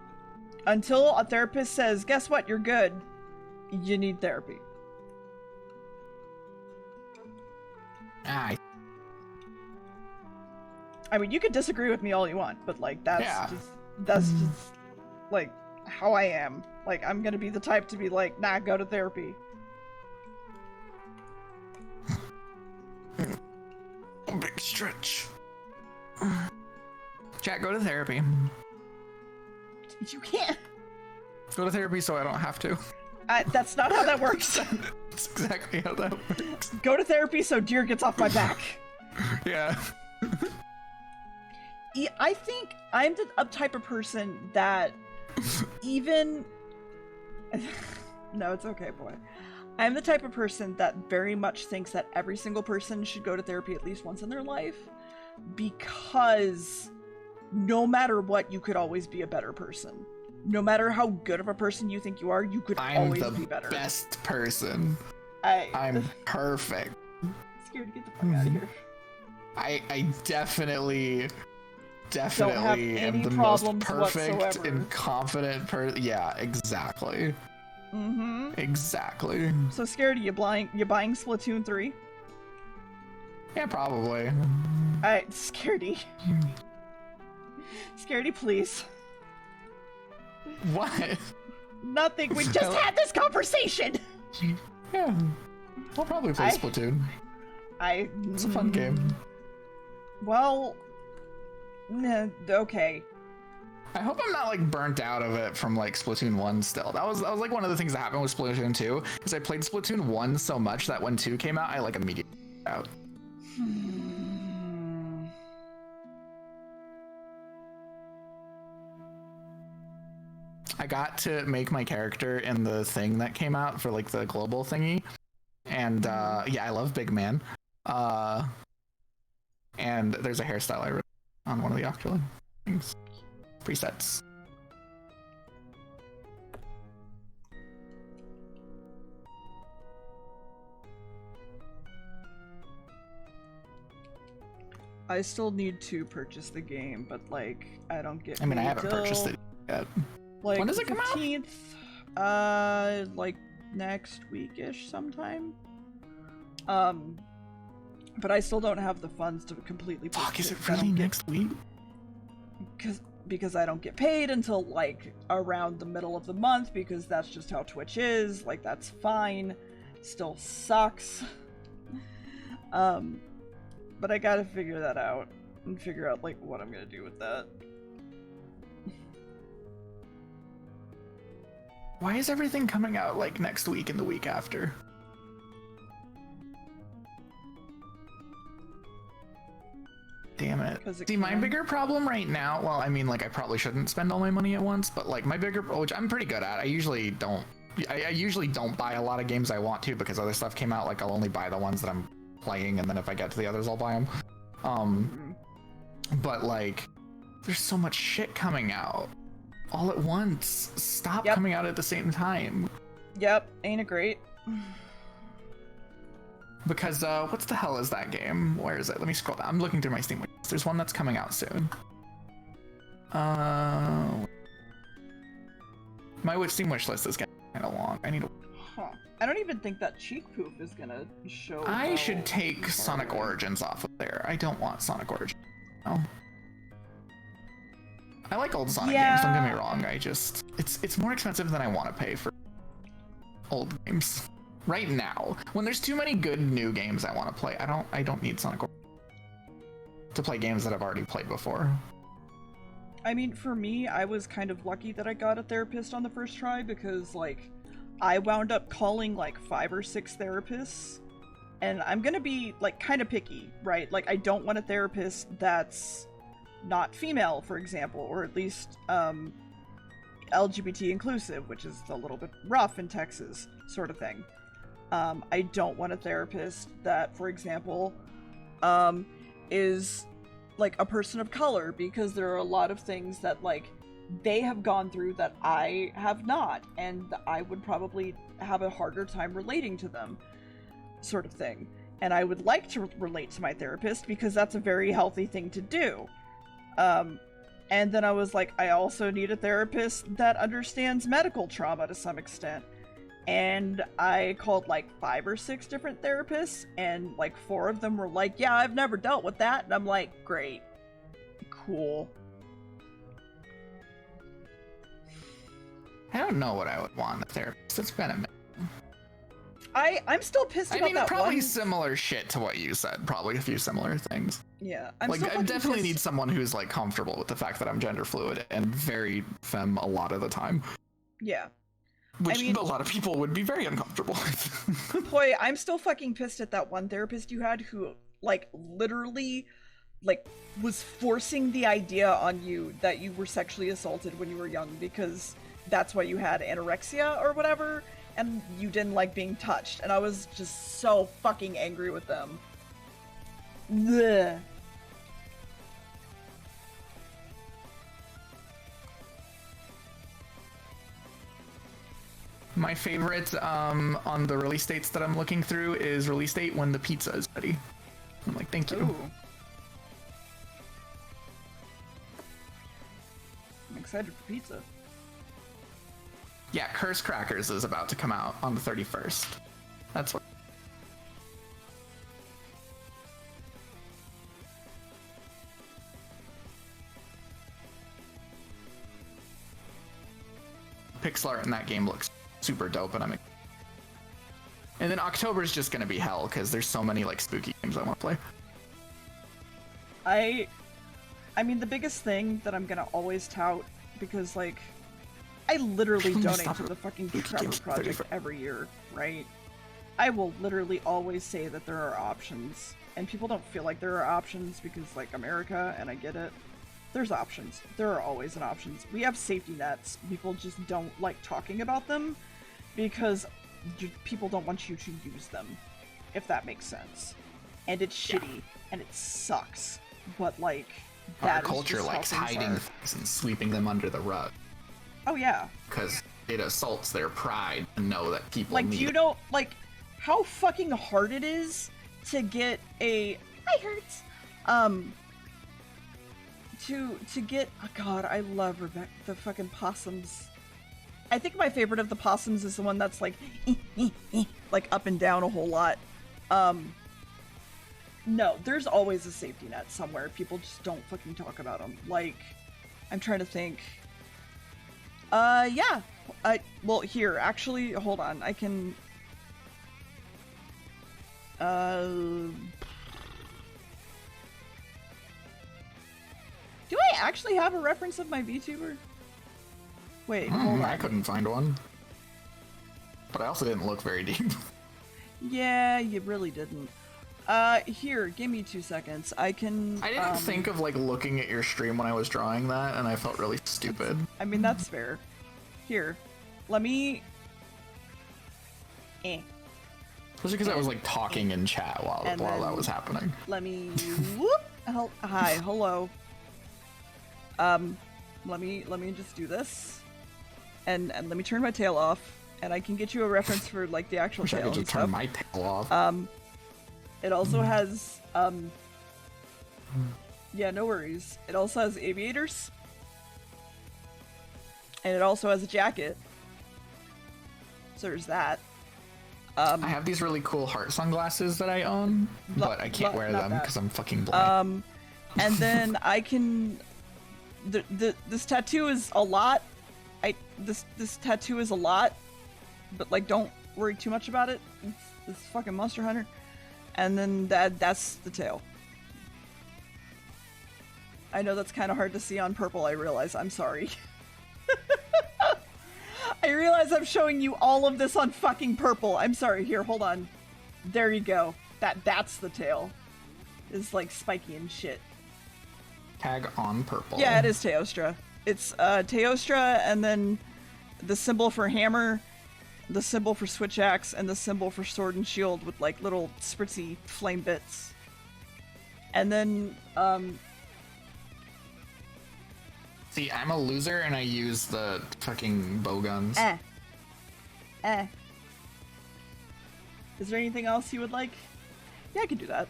Until a therapist says, guess what, you're good, you need therapy. I mean, you could disagree with me all you want, but like that's just like how I am. Like, I'm gonna be the type to be like, nah, go to therapy. Big stretch. Chat, go to therapy. You can't. Go to therapy so I don't have to. That's not how that works. That's exactly how that works. Go to therapy so Deer gets off my back. Yeah. I think I'm the type of person that even... No, it's okay, boy. I'm the type of person that very much thinks that every single person should go to therapy at least once in their life, because no matter what, you could always be a better person. No matter how good of a person you think you are, you could always be better. I'm the best person. I'm perfect. I'm scared to get the fuck out of here. I definitely don't have am any the most problems perfect whatsoever. and confident person. Yeah, exactly. Mm-hmm. Exactly. So Scaredy, you buying Splatoon 3? Yeah, probably. Alright, Scaredy. Scaredy, please. What? Nothing. We just had this conversation. Yeah. We'll probably play Splatoon. It's a fun game. Well, okay. I hope I'm not like burnt out of it from like Splatoon 1 still. That was like one of the things that happened with Splatoon 2, because I played Splatoon 1 so much that when 2 came out, I like immediately out. I got to make my character in the thing that came out for like the global thingy. And yeah, I love Big Man. And there's a hairstyle I wrote on one of the Octoling things. Presets. I still need to purchase the game, but like I don't get. I mean, I haven't purchased it yet. Like, when does it come 15th, like next week-ish sometime. But I still don't have the funds to completely. Fuck, is it really next week? Because I don't get paid until like around the middle of the month, because that's just how Twitch is. Like, that's fine. Still sucks. But I gotta figure that out and figure out like what I'm gonna do with that. Why is everything coming out like next week and the week after? Damn it. See, my bigger problem right now, well, I mean, like, I probably shouldn't spend all my money at once, but like my bigger, which I'm pretty good at, I usually don't buy a lot of games I want to, because other stuff came out. Like, I'll only buy the ones that I'm playing, and then if I get to the others, I'll buy them. But like, there's so much shit coming out all at once. Stop coming out at the same time. Yep, ain't it great? Because what the hell is that game? Where is it? Let me scroll down. I'm looking through my Steam wish list. There's one that's coming out soon. My Steam wish list is getting kind of long. I need to. Huh. I don't even think that Cheek Poof is gonna show. I should take Sonic Origins off of there. I don't want Sonic Origins. No. I like old Sonic games, don't get me wrong. I just, it's more expensive than I want to pay for old games. Right now, when there's too many good new games I want to play, I don't need Sonic Origins to play games that I've already played before. I mean, for me, I was kind of lucky that I got a therapist on the first try, because like I wound up calling like 5 or 6 therapists, and I'm gonna be like kind of picky, right? Like, I don't want a therapist that's not female, for example, or at least LGBT inclusive, which is a little bit rough in Texas, sort of thing. I don't want a therapist that, for example, is like a person of color, because there are a lot of things that like they have gone through that I have not, and I would probably have a harder time relating to them, sort of thing. And I would like to relate to my therapist because that's a very healthy thing to do. And then I was like, I also need a therapist that understands medical trauma to some extent. And I called like 5 or 6 different therapists, and like 4 of them were like, yeah, I've never dealt with that. And I'm like, great. Cool. I don't know what I would want in a therapist. It's been a minute. I'm still pissed about that probably one. similar shit to what you said. Probably a few similar things. Yeah, I definitely need someone who's like comfortable with the fact that I'm gender fluid and very femme a lot of the time. Yeah. Which a lot of people would be very uncomfortable with. Boy, I'm still fucking pissed at that one therapist you had who, like, literally, like, was forcing the idea on you that you were sexually assaulted when you were young because that's why you had anorexia or whatever, and you didn't like being touched. And I was just so fucking angry with them. Blech. My favorite on the release dates that I'm looking through is release date when the pizza is ready. I'm like, thank you. Ooh. I'm excited for pizza. Yeah, Curse Crackers is about to come out on the 31st. That's what. Pixel art in that game looks super dope, and and then October is just gonna be hell because there's so many like spooky games I want to play. I mean, the biggest thing that I'm gonna always tout, because like I literally donate to the fucking Trevor Project every year, right? I will literally always say that there are options, and people don't feel like there are options because like America, and I get it. There's options. There are always an options. We have safety nets. People just don't like talking about them because people don't want you to use them, if that makes sense. And it's shitty, and it sucks. But like, that our culture likes hiding things and sweeping them under the rug. Oh yeah. Because it assaults their pride to know that people like, need do you know like how fucking hard it is to get a I hurts to get oh god, I love Rebecca the fucking possums. I think my favorite of the possums is the one that's like like up and down a whole lot. No, there's always a safety net somewhere. People just don't fucking talk about them. Like, I'm trying to think. Yeah. Well, here, actually, hold on. I can... Do I actually have a reference of my VTuber? Wait, hold on. I couldn't find one. But I also didn't look very deep. Yeah, you really didn't. Here, give me 2 seconds. I can... I didn't think of, like, looking at your stream when I was drawing that, and I felt really stupid. I mean, that's fair. Here, let me... Especially because I was, like, talking in chat while that was happening. Let me... Whoop! Hi, hello. Let me just do this. And let me turn my tail off, and I can get you a reference for, like, the actual tail. I could just turn my tail off. It also has, yeah, no worries. It also has aviators. And it also has a jacket. So there's that. I have these really cool heart sunglasses that I own, but I can't wear them because I'm fucking blind. And then I can... this tattoo is a lot. This tattoo is a lot. But, like, don't worry too much about it. It's fucking Monster Hunter. And then that's the tail. I know that's kind of hard to see on purple, I realize. I'm sorry. I realize I'm showing you all of this on fucking purple. I'm sorry. Here, hold on. There you go. That's the tail. It's like spiky and shit. Tag on purple. Yeah, it is Teostra. It's Teostra, and then the symbol for hammer, the symbol for switch axe, and the symbol for sword and shield with like little spritzy flame bits. And then See, I'm a loser and I use the fucking bow guns. Is there anything else you would like? Yeah, I could do that.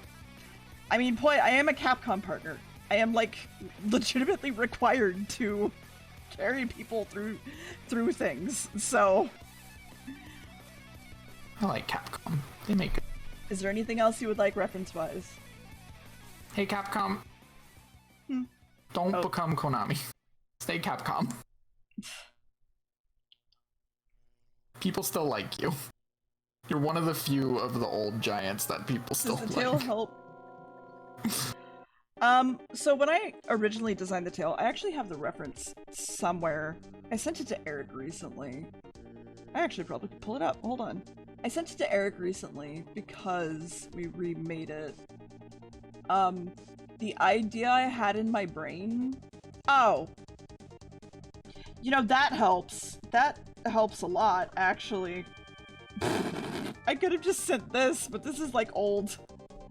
I mean, boy, I am a Capcom partner. I am like legitimately required to carry people through things. So, I like Capcom. They make good. is there anything else you would like reference-wise? Hey, Capcom. Don't become Konami. Stay Capcom. People still like you. You're one of the few of the old giants that people still Does like. the tail help? So when I originally designed the tail, I actually have the reference somewhere. I sent it to Eric recently. I actually probably could pull it up. Hold on. I sent it to Eric recently because we remade it. The idea I had in my brain... Oh! You know, that helps. That helps a lot, actually. I could have just sent this, but this is, like, old.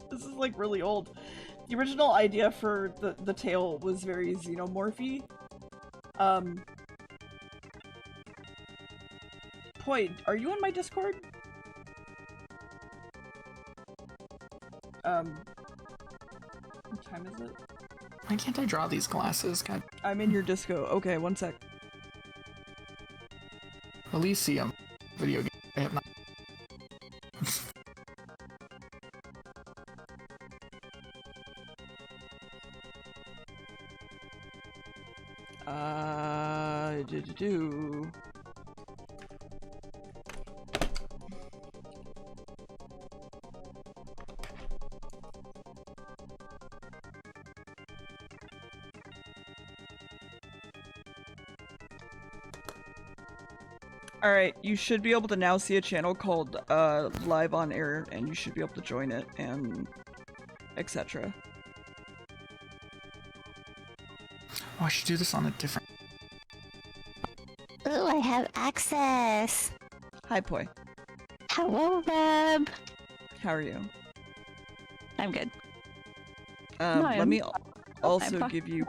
This is, like, really old. The original idea for the tail was very xenomorphy. Poi, are you on my Discord? What time is it? Why can't I draw these glasses? God. I'm in your disco. Okay, one sec. Elysium. Video game. I have not. Do. Alright, you should be able to now see a channel called Live on Air, and you should be able to join it, and etc. Oh, I should do this on a different... Ooh, I have access. Hi, Poi. Hello, Reb. How are you? I'm good. Let me also fine. give you...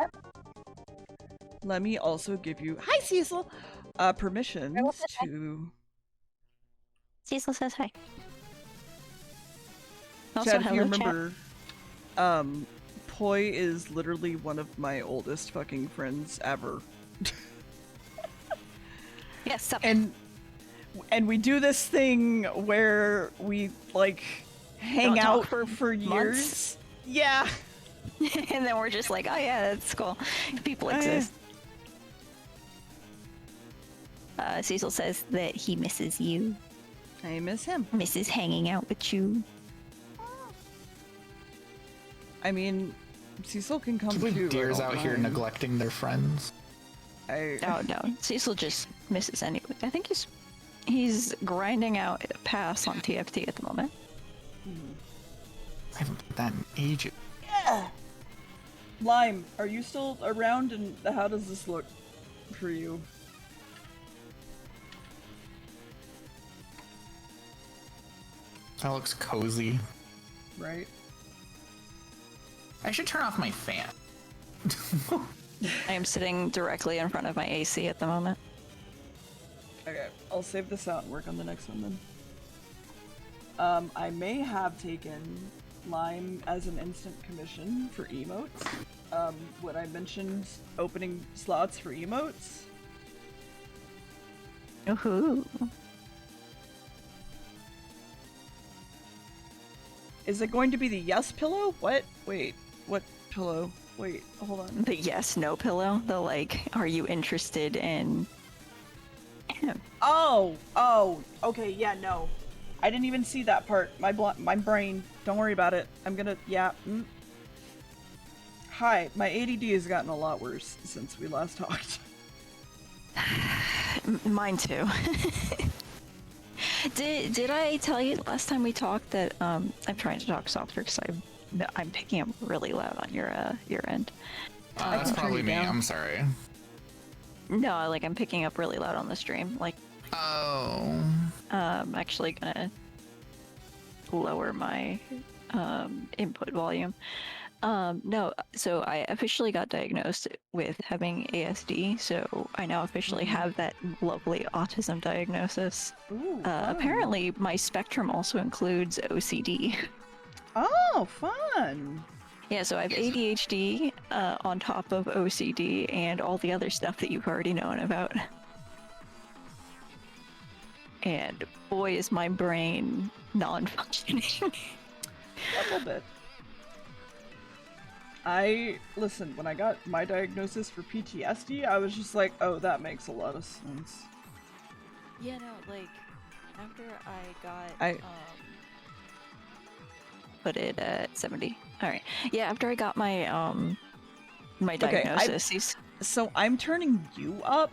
Let me also give you... Hi, Cecil! Permissions to... Cecil says hi. Also, Chad, if you hello, chat. remember, Poi is literally one of my oldest fucking friends ever. Yes, sup. And we do this thing where we, like, hang Don't talk out for years. months. Yeah. And then we're just like, oh yeah, that's cool. People exist. Cecil says that he misses you. I miss him. Misses hanging out with you. I mean, Cecil can come too. Deers I don't out here mind. neglecting their friends. Oh no, Cecil just misses anyway. I think he's grinding out a pass on TFT at the moment. I haven't played that in ages. Yeah. Lime, are you still around, and how does this look for you? That looks cozy. Right? I should turn off my fan. I am sitting directly in front of my AC at the moment. Okay, I'll save this out and work on the next one then. I may have taken Lime as an instant commission for emotes. When I mentioned opening slots for emotes. Ooh. Is it going to be the yes pillow? What? Wait, what pillow? Wait, hold on. The yes no pillow. The like, are you interested in him? Oh, okay, yeah, no. I didn't even see that part. My brain. Don't worry about it. I'm gonna, yeah. Hi, my ADD has gotten a lot worse since we last talked. Mine too. Did I tell you last time we talked that I'm trying to talk softer because I'm picking up really loud on your end. That's can turn probably you me. down. I'm sorry. No, like I'm picking up really loud on the stream. Like, Oh. I'm actually gonna lower my input volume. No, so I officially got diagnosed with having ASD, so I now officially have that lovely autism diagnosis. Ooh, fun. Apparently, my spectrum also includes OCD. Oh, fun. Yeah, so I have ADHD on top of OCD and all the other stuff that you've already known about. And boy, is my brain non-functioning. A little bit. Listen, when I got my diagnosis for PTSD, I was just like, oh, that makes a lot of sense. Yeah, no, like, after I got, put it at 70. Alright. Yeah, after I got my, my diagnosis, So I'm turning you up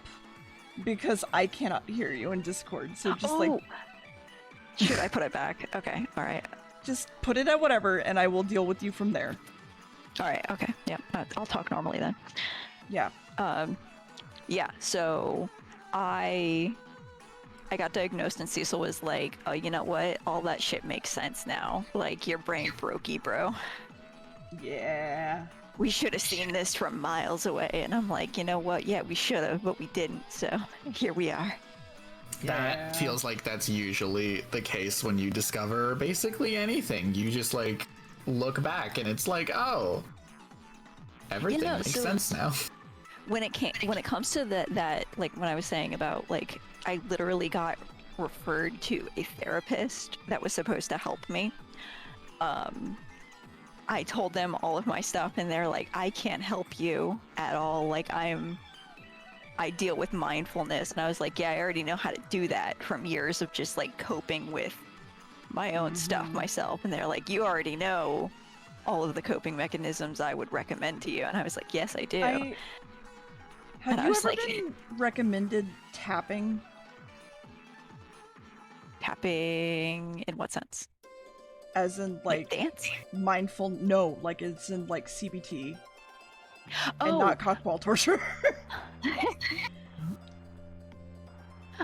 because I cannot hear you in Discord, so just like... Should I put it back? Okay, alright. Just put it at whatever, and I will deal with you from there. Alright, okay, yeah, I'll talk normally then. Yeah. Yeah, so I got diagnosed and Cecil was like, oh, you know what? All that shit makes sense now. Like, your brain brokey, bro. Yeah. We should have seen this from miles away. And I'm like, you know what? Yeah, we should have, but we didn't. So here we are. That feels like that's usually the case when you discover basically anything. You just like look back and it's like, oh, everything makes sense now. When it comes to that, like when I was saying about like, I literally got referred to a therapist that was supposed to help me. I told them all of my stuff and they're like, I can't help you at all. Like I deal with mindfulness. And I was like, yeah, I already know how to do that from years of just like coping with my own stuff myself. And they're like, you already know all of the coping mechanisms I would recommend to you. And I was like, yes, I do. Have you ever been recommended tapping? Tapping in what sense? As in like dance? Mindful? No, like it's in like CBT. Oh. And not cockball torture.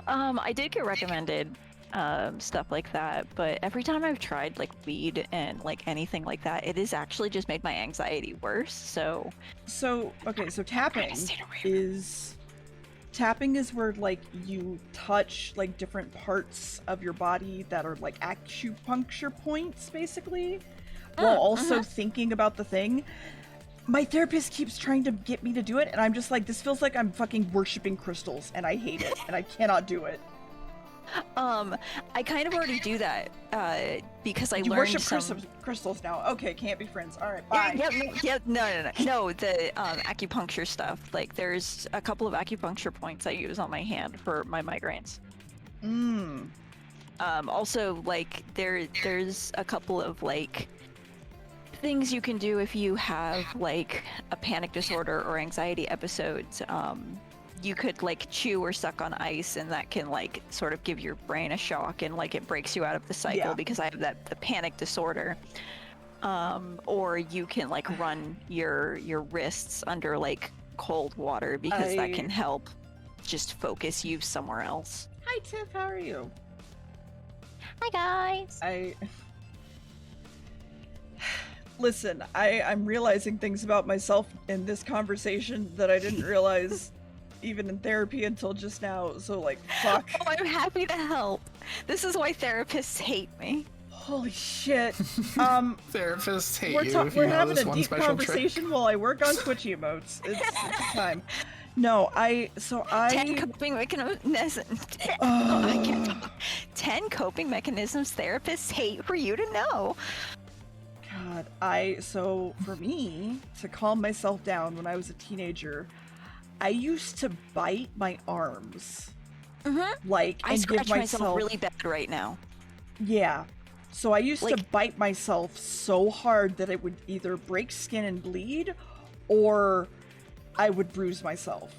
I did get recommended stuff like that, but every time I've tried like weed and like anything like that, it has actually just made my anxiety worse. So okay, so tapping is where like you touch like different parts of your body that are like acupuncture points basically, while also thinking about the thing. My therapist keeps trying to get me to do it, and I'm just like, this feels like I'm fucking worshipping crystals, and I hate it, and I cannot do it. I kind of already do that, because I you learned worship crystals now. Okay, can't be friends. All right, bye. No, the acupuncture stuff. Like, there's a couple of acupuncture points I use on my hand for my migraines. Also, like, there's a couple of, like, things you can do if you have like a panic disorder or anxiety episodes. You could like chew or suck on ice, and that can like sort of give your brain a shock, and like it breaks you out of the cycle because I have the panic disorder. Or you can like run your wrists under like cold water because that can help just focus you somewhere else. Hi Tiff, how are you? Hi guys. Listen, I'm realizing things about myself in this conversation that I didn't realize even in therapy until just now, so like, fuck. Oh, I'm happy to help. This is why therapists hate me. Holy shit. Therapists hate you. We're having a deep conversation while I work on Twitch emotes. It's time. No, 10 coping mechanisms. 10 coping mechanisms therapists hate for you to know. God, so for me, to calm myself down when I was a teenager, I used to bite my arms. Like, I and scratch give myself really bad right now. Yeah. So I used to bite myself so hard that it would either break skin and bleed, or I would bruise myself.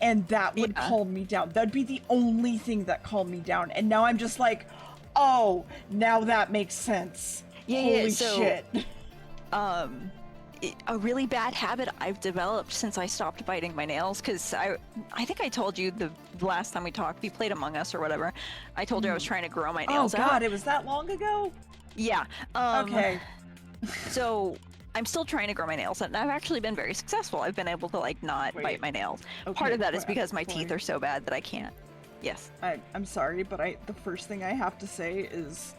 And that would calm me down. That'd be the only thing that calmed me down. And now I'm just like, oh, now that makes sense. Holy shit. a really bad habit I've developed since I stopped biting my nails, because I think I told you the last time we talked, we played Among Us or whatever, I told you I was trying to grow my nails Oh god, out. it was that long ago? Yeah. Okay. So I'm still trying to grow my nails, and I've actually been very successful. I've been able to like not bite my nails. Part of that is because my teeth are so bad that I can't. Yes. I'm sorry, but the first thing I have to say is,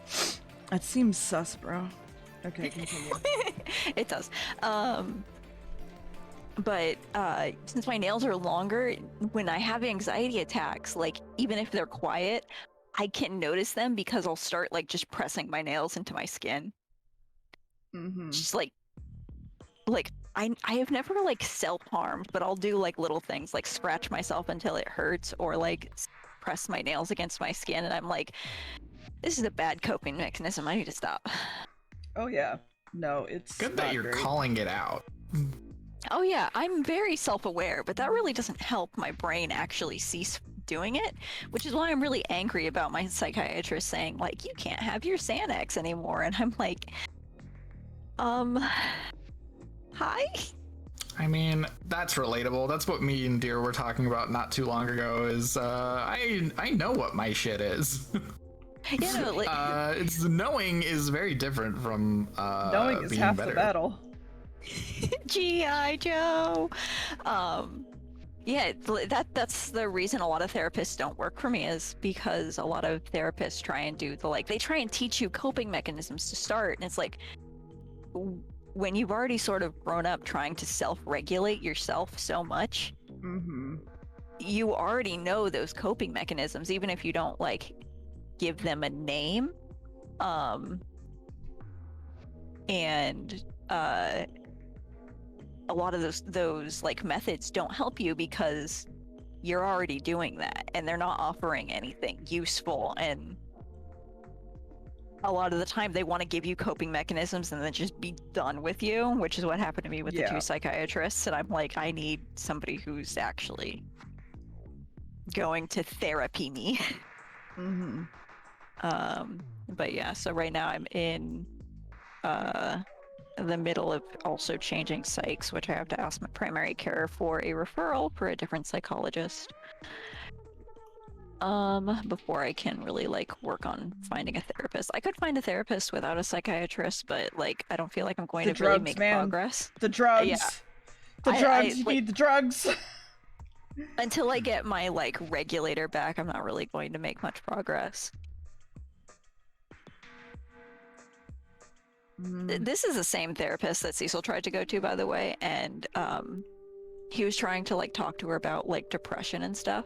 that seems sus, bro. Okay, continue. It does. But since my nails are longer, when I have anxiety attacks, like even if they're quiet, I can notice them because I'll start like just pressing my nails into my skin. Mm-hmm. Just like I have never like self-harmed, but I'll do like little things like scratch myself until it hurts, or like press my nails against my skin, and I'm like, this is a bad coping mechanism. I need to stop. Oh yeah. No, it's Good that not you're great. calling it out. Oh yeah, I'm very self-aware, but that really doesn't help my brain actually cease doing it, which is why I'm really angry about my psychiatrist saying like, you can't have your Xanax anymore, and I'm like, hi? I mean, that's relatable. That's what me and Deer were talking about not too long ago. Is I know what my shit is. Yeah, no, like, it's knowing is very different from Knowing is being half better. the battle. G.I. Joe. Yeah, that's the reason a lot of therapists don't work for me, is because a lot of therapists try and do they try and teach you coping mechanisms to start, and it's like, when you've already sort of grown up trying to self-regulate yourself so much, Mm-hmm. you already know those coping mechanisms, even if you don't like give them a name. And a lot of those like methods don't help you because you're already doing that, and they're not offering anything useful, and a lot of the time they want to give you coping mechanisms and then just be done with you, which is what happened to me with the two psychiatrists. And I'm like, I need somebody who's actually going to therapy me. Mm-hmm. But yeah, so right now I'm in the middle of also changing psychs, which I have to ask my primary care for a referral for a different psychologist before I can really like work on finding a therapist. I could find a therapist without a psychiatrist, but like I don't feel like I'm going to really make progress. The drugs. Yeah. The drugs. I You like, need the drugs. until I get my like regulator back, I'm not really going to make much progress. This is the same therapist that Cecil tried to go to, by the way, and he was trying to like talk to her about like depression and stuff,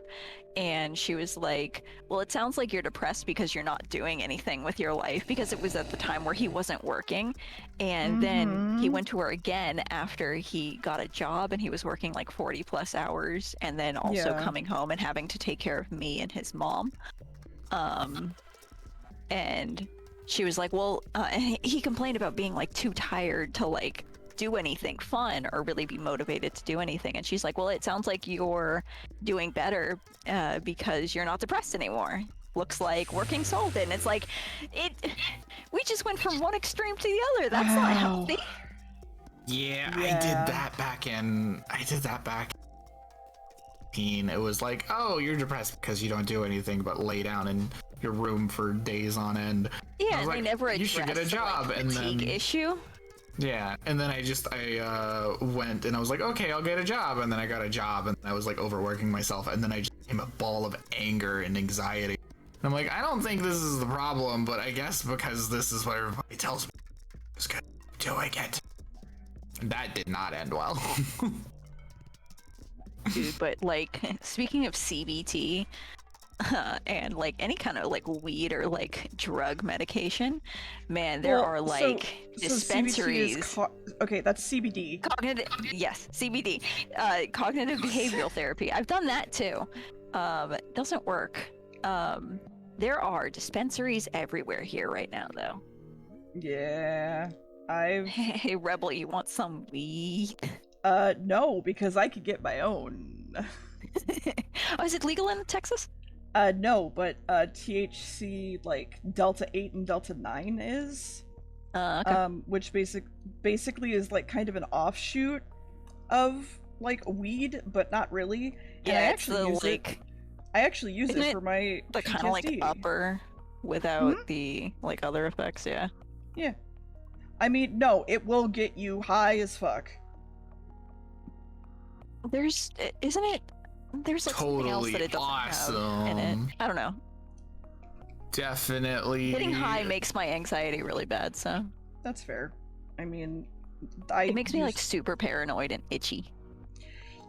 and she was like, well, it sounds like you're depressed because you're not doing anything with your life, because it was at the time where he wasn't working. And then he went to her again after he got a job, and he was working like 40 plus hours, and then also coming home and having to take care of me and his mom. And she was like, well, he complained about being like too tired to like do anything fun or really be motivated to do anything. And she's like, well, it sounds like you're doing better because you're not depressed anymore. Looks like working solved it. And it's like, we just went from one extreme to the other. That's not healthy. Yeah, I did that back. It was like, oh, you're depressed because you don't do anything but lay down in your room for days on end. Yeah, and like, they never you should get a job. Like, and then issue. Yeah, and then I went and I was like, okay, I'll get a job, and then I got a job, and I was like overworking myself, and then I just became a ball of anger and anxiety. And I'm like, I don't think this is the problem, but I guess because this is what everybody tells me, it's good doing it. And that did not end well. Dude, but like, speaking of CBT, and like any kind of like weed or like drug medication, man, there are like dispensaries. Okay, that's CBD. CBD. Cognitive behavioral therapy. I've done that too. It doesn't work. There are dispensaries everywhere here right now, though. Yeah, Hey, Rebel, you want some weed? No, because I could get my own. Oh, is it legal in Texas? No, but THC like Delta 8 and Delta 9 is. Okay. Which basically is like kind of an offshoot of like weed, but not really. And I Yeah, it's actually the use it. like I actually use isn't it it for my the kind of like PTSD. upper without the like other effects. Yeah. Yeah. I mean, no, it will get you high as fuck. Isn't it? There's like something else Totally that it doesn't have in it. awesome. I don't know. Definitely. Getting high makes my anxiety really bad, so That's fair. I mean, it makes me like super paranoid and itchy.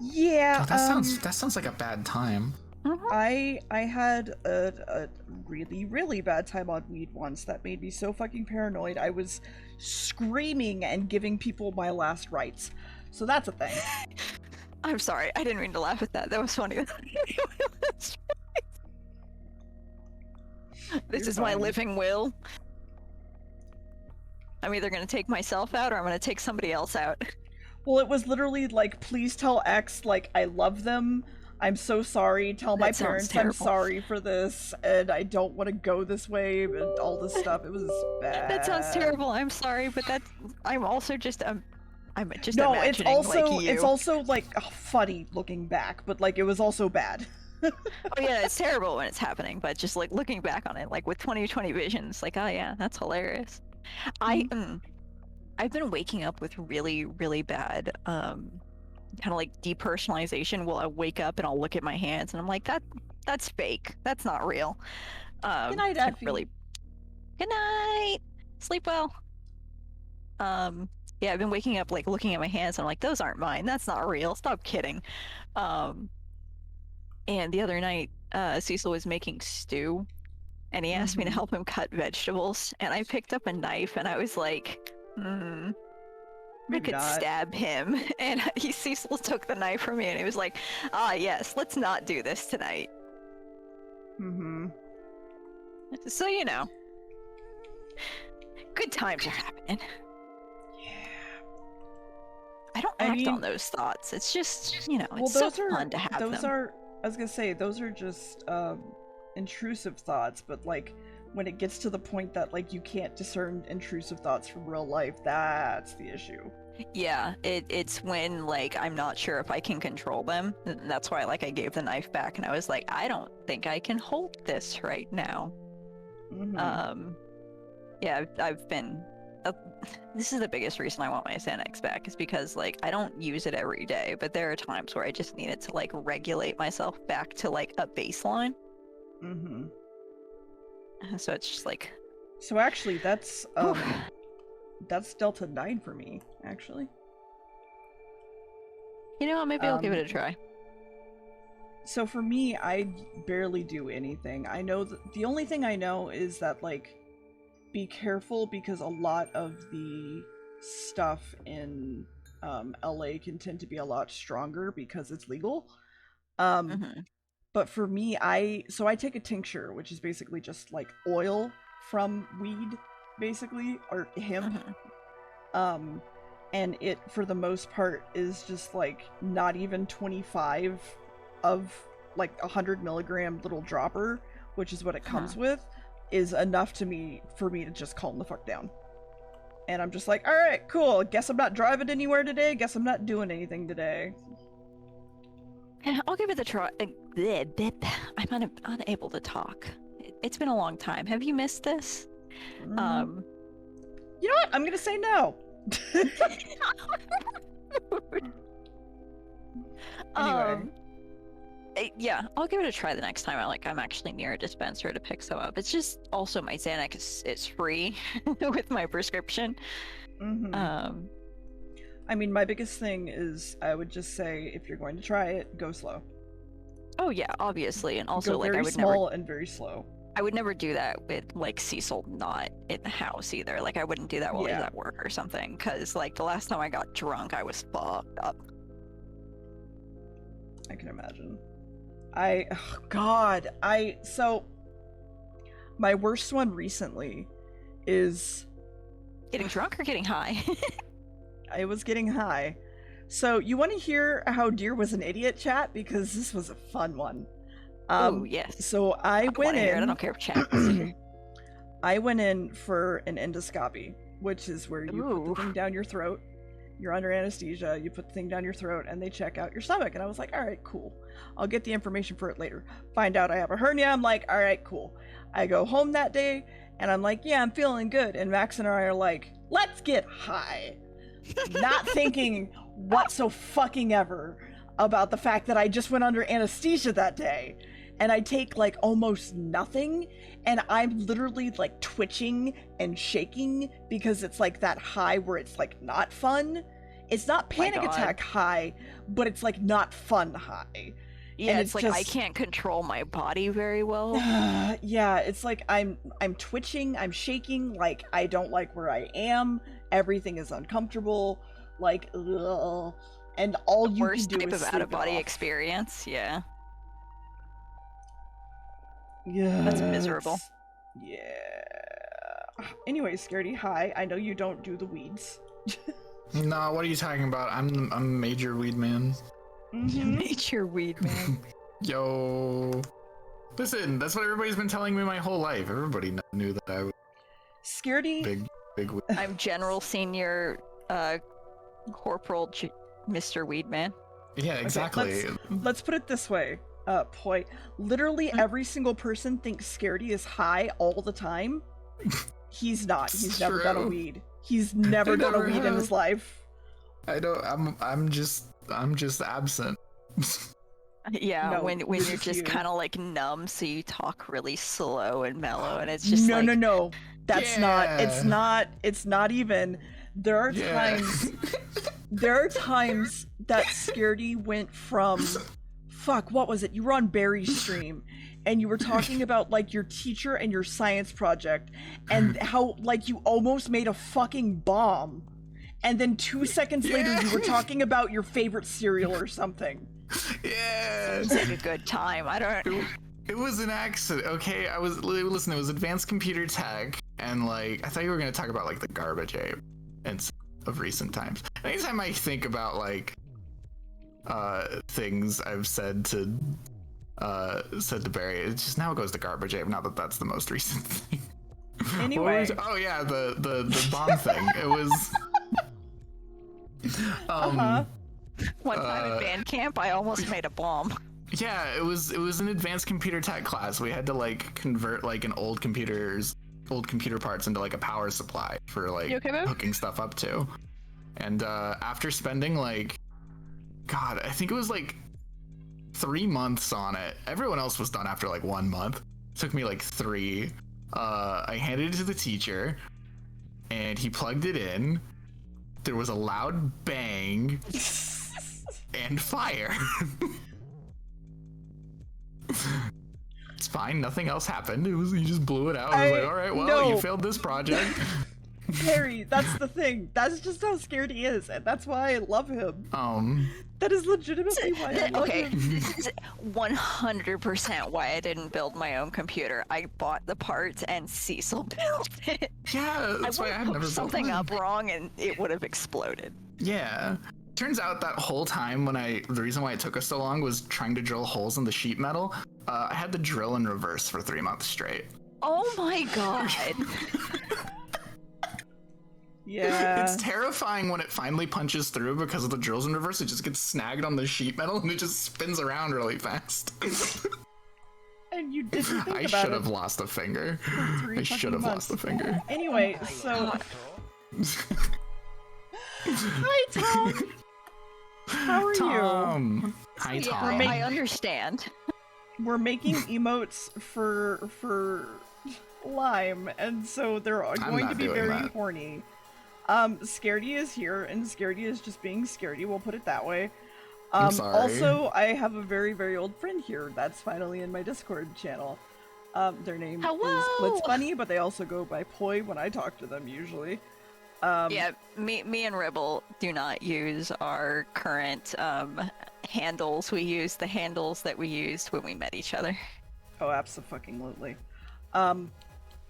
Yeah. Oh, that sounds like a bad time. I had a really, really bad time on weed once that made me so fucking paranoid. I was screaming and giving people my last rites. So that's a thing. I'm sorry, I didn't mean to laugh at that. That was funny. This is my living will. I'm either gonna take myself out or I'm gonna take somebody else out. Well, it was literally like, please tell X, like, I love them. I'm so sorry. Tell my That sounds parents I'm terrible. sorry for this, and I don't want to go this way, and all this stuff. It was bad. That sounds terrible. I'm sorry, but I'm also just I'm just No, imagining like you. it's also like funny looking back, but like it was also bad. Oh yeah, it's terrible when it's happening, but just like looking back on it, like with 20/20 visions, like oh yeah, that's hilarious. I've been waking up with really, really bad kind of like depersonalization. Well, I wake up and I'll look at my hands and I'm like, that's fake. That's not real. Good night, Effie. Really. Good night. Sleep well. Yeah, I've been waking up like looking at my hands and I'm like, those aren't mine. That's not real. Stop kidding. And the other night, Cecil was making stew and he asked me to help him cut vegetables, and I picked up a knife and I was like, I could stab him. And Cecil took the knife from me and he was like, ah yes, let's not do this tonight. So you know, good times are happening. I don't act on those thoughts. It's just, you know, it's so fun to have them. I was gonna say, those are just intrusive thoughts, but like when it gets to the point that like you can't discern intrusive thoughts from real life, that's the issue. Yeah, it's when like I'm not sure if I can control them. That's why like I gave the knife back and I was like, I don't think I can hold this right now. Yeah, I've been this is the biggest reason I want my Xanax back, is because like I don't use it every day, but there are times where I just need it to like regulate myself back to like a baseline. So it's just like, so actually that's Delta 9 for me, actually. You know what, maybe I'll give it a try. So for me, I barely do anything. I know the only thing I know is that like, be careful because a lot of the stuff in LA can tend to be a lot stronger because it's legal. But for me, I take a tincture, which is basically just like oil from weed, basically, or hemp. And it, for the most part, is just like not even 25 of like 100 milligram little dropper, which is what it comes with, is enough for me to just calm the fuck down. And I'm just like, all right, cool. Guess I'm not driving anywhere today. Guess I'm not doing anything today. I'll give it a try. I'm unable to talk. It's been a long time. Have you missed this? You know what? I'm gonna say no. Anyway. Yeah, I'll give it a try the next time I'm actually near a dispenser to pick some up. It's just also my Xanax is free with my prescription. I mean, my biggest thing is I would just say, if you're going to try it, go slow. Oh yeah, obviously, and also go like very I would small never and very slow. I would never do that with like Cecil not in the house either. Like I wouldn't do that while he's at work or something, because like the last time I got drunk, I was fucked up. I can imagine. So my worst one recently is getting drunk or getting high. I was getting high. So you want to hear how Deer was an idiot, chat? Because this was a fun one. Oh yes. So I went in. I don't care if chat. I went in for an endoscopy, which is where you put the thing down your throat. You're under anesthesia, you put the thing down your throat, and they check out your stomach. And I was like, all right, cool. I'll get the information for it later. Find out I have a hernia. I'm like, all right, cool. I go home that day, and I'm like, yeah, I'm feeling good. And Max and I are like, let's get high. Not thinking whatsoever about the fact that I just went under anesthesia that day. And I take like almost nothing, and I'm literally like twitching and shaking because it's like that high where it's like not fun. It's not panic attack high, but it's like not fun high. Yeah, it's like just, I can't control my body very well. Yeah, it's like I'm twitching, I'm shaking, like I don't like where I am. Everything is uncomfortable, like ugh. And all you can do is worst type of out-of-body experience. Yeah. Yeah. That's miserable. Yeah. Anyway, Scaredy, hi. I know you don't do the weeds. No, what are you talking about? I'm a major weed man. Major weed man. Yo. Listen, that's what everybody's been telling me my whole life. Everybody knew that I was Scaredy. Big weed. I'm General Senior Corporal Mr. Weedman. Yeah, exactly. Okay, let's put it this way. Poi, literally every single person thinks Scaredy is high all the time. He's not. He's never done a weed. He's never done a weed in his life. I don't. I'm just absent. Yeah, No, when you're just kind of like numb, so you talk really slow and mellow, and it's just no. That's it's not even. There are times. There are times that Scaredy went from. Fuck, what was it? You were on Barry's stream, and you were talking about, like, your teacher and your science project, and how, like, you almost made a fucking bomb. And then 2 seconds later, you were talking about your favorite cereal or something. Yeah! Seems like a good time. I don't... It was an accident, okay? Listen, it was advanced computer tech, and, like, I thought you were going to talk about, like, the garbage ape of recent times. Anytime I think about, like, things I've said to Barry, it's just now it goes to garbage ape. Not that that's the most recent thing. Anyway, oh yeah, the bomb thing. It was. One time at band camp, I almost made a bomb. Yeah, it was an advanced computer tech class. We had to like convert like an old computer parts into like a power supply for like hooking stuff up to. And after spending like, God, I think it was like 3 months on it. Everyone else was done after like 1 month. It took me like 3. I handed it to the teacher, and he plugged it in. There was a loud bang and fire. It's fine. Nothing else happened. He just blew it out. I was like, all right, well, you failed this project. Harry, that's the thing. That's just how scared he is, and that's why I love him. That is legitimately why I love him. This is 100% why I didn't build my own computer. I bought the parts and Cecil built it. Yeah, that's why I've never built something up wrong and it would have exploded. Yeah. Turns out that whole time the reason why it took us so long was trying to drill holes in the sheet metal. I had to drill in reverse for 3 months straight. Oh my god. Yeah. It's terrifying when it finally punches through because of the drills in reverse. It just gets snagged on the sheet metal and it just spins around really fast. And you didn't think I should have lost a finger. I should have lost a finger. Anyway, so... Hi, Tom! How are you? Hi, Yeah, Tom. I understand. We're making emotes for Lime, and so they're going to be very horny. Scaredy is here, and Scaredy is just being Scaredy, we'll put it that way. I'm sorry. Also, I have a very, very old friend here that's finally in my Discord channel. Their name is Blitz Bunny, but they also go by Poi when I talk to them, usually. Yeah, me and Ribble do not use our current handles. We use the handles that we used when we met each other. Oh, abso-fucking-lutely.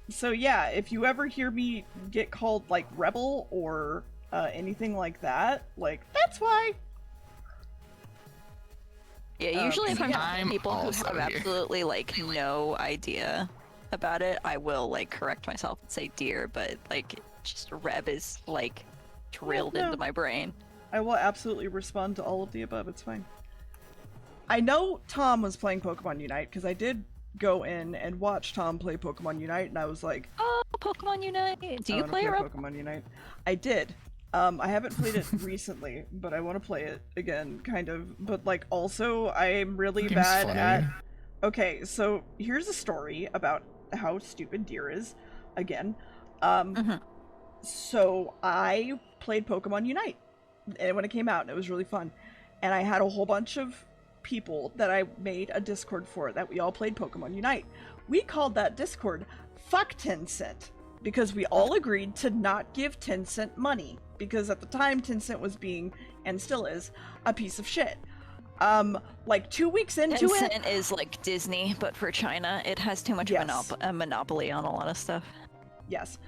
So yeah, if you ever hear me get called, like, Rebel or anything like that, like, that's why. Yeah, usually if I'm talking I'm to people who also have here. absolutely, like, no idea about it, I will, like, correct myself and say deer, but, like, just Reb is like drilled no. into my brain. I will absolutely respond to all of the above. It's fine. I know Tom was playing Pokemon Unite because I did go in and watch Tom play Pokemon Unite, and I was like, Oh, Pokemon Unite! Do I you wanna play it, Reb? Pokemon Unite? I did. I haven't played it recently, but I want to play it again, kind of. But like, also, I'm really Game's bad funny. at. Okay, so here's a story about how stupid Deer is. Again, so I played Pokemon Unite, and when it came out, and it was really fun. And I had a whole bunch of people that I made a Discord for that we all played Pokemon Unite. We called that Discord Fuck Tencent because we all agreed to not give Tencent money because at the time Tencent was being, and still is, a piece of shit. Like 2 weeks into it, Tencent is like Disney, but for China. It has too much Yes. a monopoly on a lot of stuff. yes,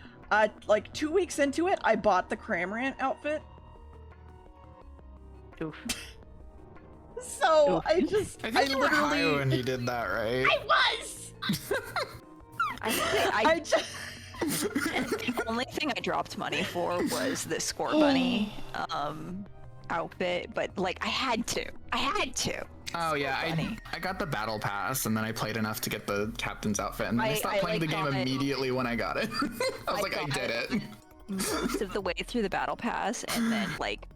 like 2 weeks into it, I bought the Cramorant outfit. Oof. So Oof. I just, I think you were high literally, when you did that, right? I was. I just. The only thing I dropped money for was the Score Bunny outfit, but like I had to. Oh yeah, funny. I got the battle pass, and then I played enough to get the captain's outfit, and then I stopped I, playing like, the game got it. immediately when I got it. I was I like, I got did it. Most of the way through the battle pass, and then like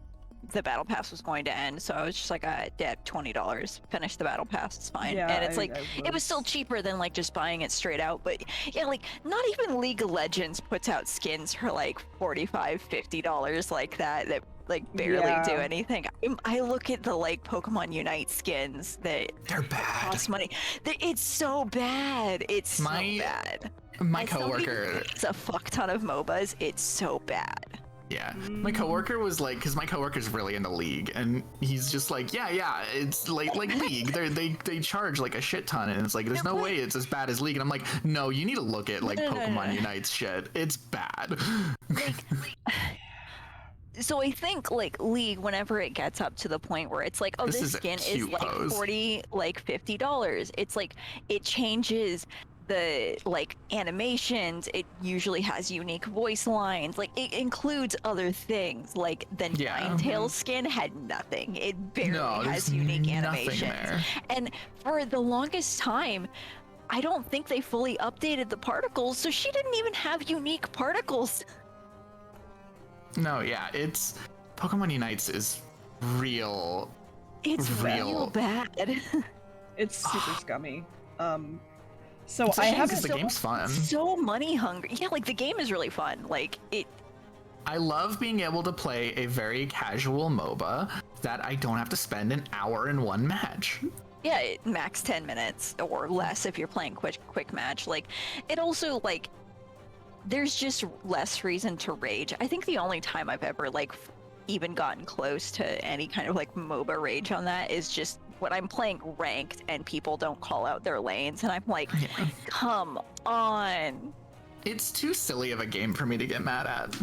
the battle pass was going to end, so I was just like, Dad, $20, finish the battle pass, it's fine. Yeah, and it's like, I it was still cheaper than like just buying it straight out, but yeah, like not even League of Legends puts out skins for like $45, $50 like that like barely do Yeah. anything. I look at the like Pokemon Unite skins that They're bad. cost money. It's so bad. It's so bad. My As somebody who coworker, plays a fuck ton of MOBAs, it's so bad. yeah, my coworker was like, because my coworker's really into League, and he's just like, yeah, it's like League. They charge like a shit ton, and it's like, there's no way it's as bad as League. And I'm like, no, you need to look at like No. Pokemon Unite's shit. It's bad. So I think like League, whenever it gets up to the point where it's like, oh, This this is a skin is cute like pose. $40, like $50. It's like it changes the like animations. It usually has unique voice lines. Like it includes other things. Like the Ninetales skin had nothing. It barely has there's unique nothing animations. there. And for the longest time, I don't think they fully updated the particles, so she didn't even have unique particles. No, yeah, it's Pokemon Unites is real. It's real bad. It's super scummy. So It's a I shame haven't. 'cause the game's fun. So money hungry. Yeah, like the game is really fun. Like it. I love being able to play a very casual MOBA that I don't have to spend an hour in one match. Yeah, max 10 minutes or less if you're playing quick match. Like it also like there's just less reason to rage. I think the only time I've ever like even gotten close to any kind of like MOBA rage on that is just when I'm playing ranked and people don't call out their lanes, and I'm like, come on. It's too silly of a game for me to get mad at.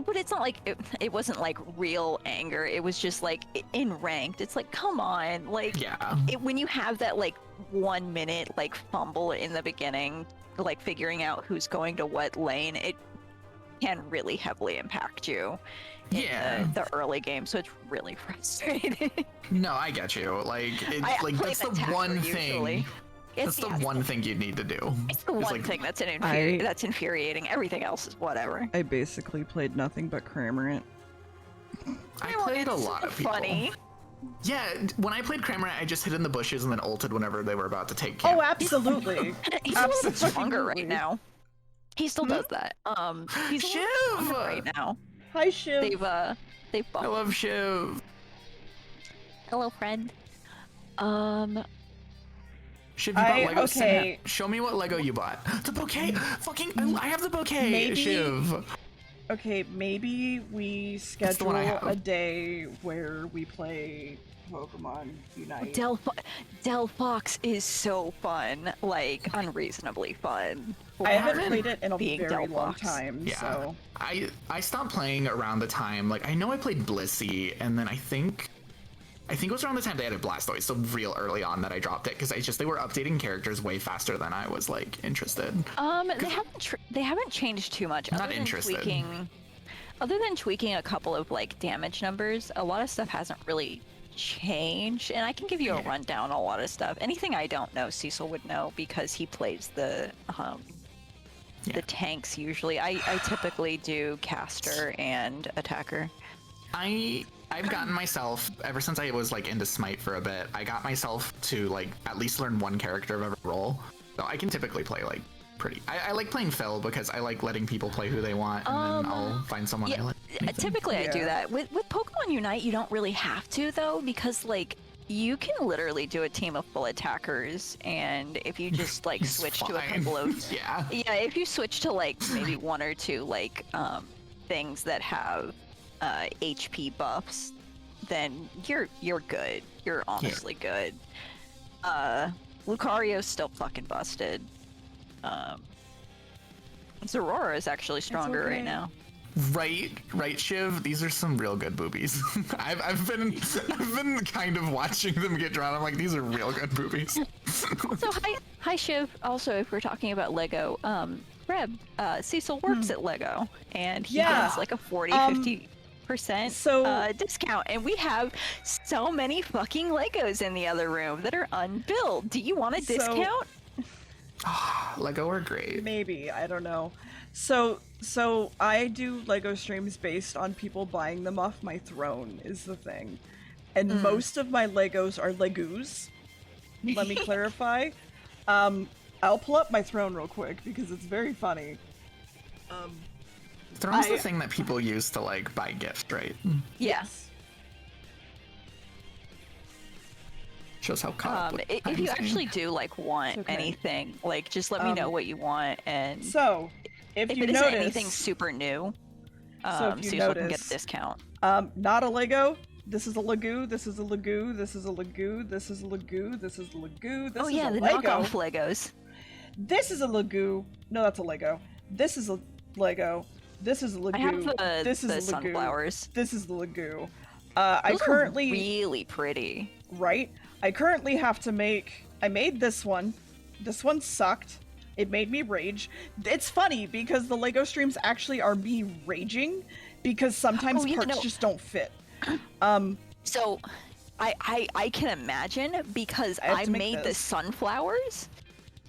But it's not like it wasn't like real anger. It was just like in ranked. It's like, come on, like Yeah. when you have that like 1 minute like fumble in the beginning, like figuring out who's going to what lane, it can really heavily impact you in Yeah. the early game. So it's really frustrating. No, I get you. Like, I like play that's the attacker one usually. thing. It's That's the one thing you need to do. It's the one like, thing that's I- that's infuriating. Everything else is whatever. I basically played nothing but Cramorant. I played a It's lot of people. funny. Yeah, when I played Cramorant, I just hid in the bushes and then ulted whenever they were about to take camp. Oh, absolutely. He's a little bit stronger Absolutely. right now. He still does that. He's a little Shiv! stronger right now. Hi, Shiv. They've I buffed. love Shiv. Hello, friend. Shiv, you bought Lego okay. Snap. Show me what Lego you bought. The bouquet! Fucking, I have the bouquet, Maybe- Shiv. Okay, maybe we That's the schedule one I have. a day where we play Pokemon Unite. Del Fox is so fun, like unreasonably fun. I haven't for played it in a being very Del long Fox. time, Yeah. so... I stopped playing around the time, like, I know I played Blissey, and then I think I think it was around the time they added Blastoise, so real early on that I dropped it because they were updating characters way faster than I was like interested. They haven't changed too much. Not interested. Other than tweaking a couple of like damage numbers, a lot of stuff hasn't really changed. And I can give you a rundown on a lot of stuff. Anything I don't know, Cecil would know because he plays the tanks usually. I typically do caster and attacker. I've gotten myself, ever since I was like into Smite for a bit, I got myself to like at least learn one character of every role. So I can typically play like pretty. I like playing Phil because I like letting people play who they want, and then I'll find someone I like. Typically I do that. With Pokemon Unite, you don't really have to though, because like you can literally do a team of full attackers, and if you just like switch to a couple of if you switch to like maybe one or two like things that have HP buffs, then you're good. You're honestly good. Lucario's still fucking busted. Zorora is actually stronger right now. Right, Shiv. These are some real good boobies. I've been kind of watching them get drawn. I'm like, these are real good boobies. So hi Shiv. Also, if we're talking about Lego, Reb, Cecil works at Lego, and he gets like a 40-50% discount, and we have so many fucking Legos in the other room that are unbuilt. Do you want a discount? Lego are great. Maybe, I don't know. So I do Lego streams based on people buying them off my throne is the thing. And most of my Legos are Legos. Let me clarify. I'll pull up my throne real quick because it's very funny. Throne's the thing that people use to like buy gifts, right? Yes. Shows how caught up if you actually do like want anything, like just let me know what you want, and so if you it notice isn't anything super new, Cecil can get a discount. Not a Lego. This is a Legoo. This is a Legoo. This is a Legoo. This is a Legoo. This is a Legoo. This is a the Lego. knockoff Legos. This is a Legoo. No, that's a Lego. This is a Lego. This is a Legoo. I have this is the a Legoo. sunflowers. This is the Legoo. Those I currently are really pretty. Right. I currently have to make. I made this one. This one sucked. It made me rage. It's funny because the Lego streams actually are me raging because sometimes parts just don't fit. So, I can imagine because I made the sunflowers,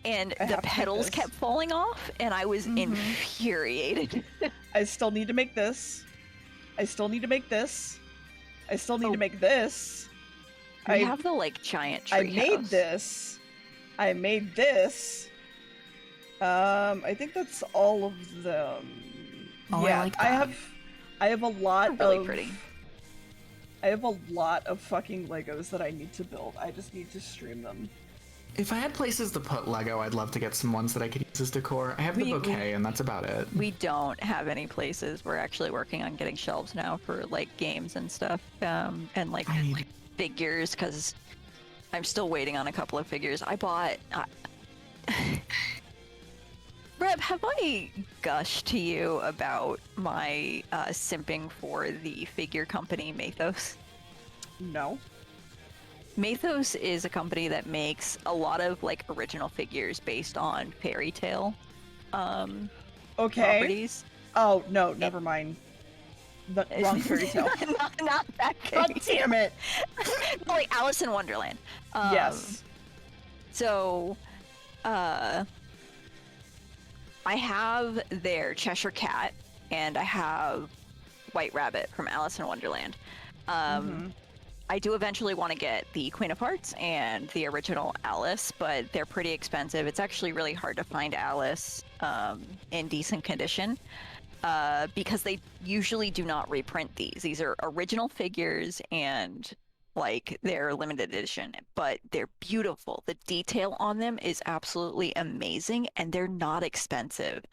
and the petals kept falling off, and I was infuriated. I still need to make this. I still need to make this. I still need to make this. I have the like giant tree I made this. I made this. I think that's all of them. Oh, yeah, I like that. I have a lot really pretty. I have a lot of fucking Legos that I need to build. I just need to stream them. If I had places to put Lego, I'd love to get some ones that I could use as decor. I have the bouquet, and that's about it. We don't have any places. We're actually working on getting shelves now for like games and stuff, and like figures, because I'm still waiting on a couple of figures. I bought. Reb, have I gushed to you about my simping for the figure company Mathos? No. Mathos is a company that makes a lot of like original figures based on fairy tale properties. Oh no, never mind. The wrong fairy tale. not that fairy God damn it! Like Alice in Wonderland. Yes. So, I have their Cheshire Cat, and I have White Rabbit from Alice in Wonderland. I do eventually want to get the Queen of Hearts and the original Alice, but they're pretty expensive. It's actually really hard to find Alice in decent condition because they usually do not reprint these. These are original figures and like they're limited edition, but they're beautiful. The detail on them is absolutely amazing, and they're not expensive.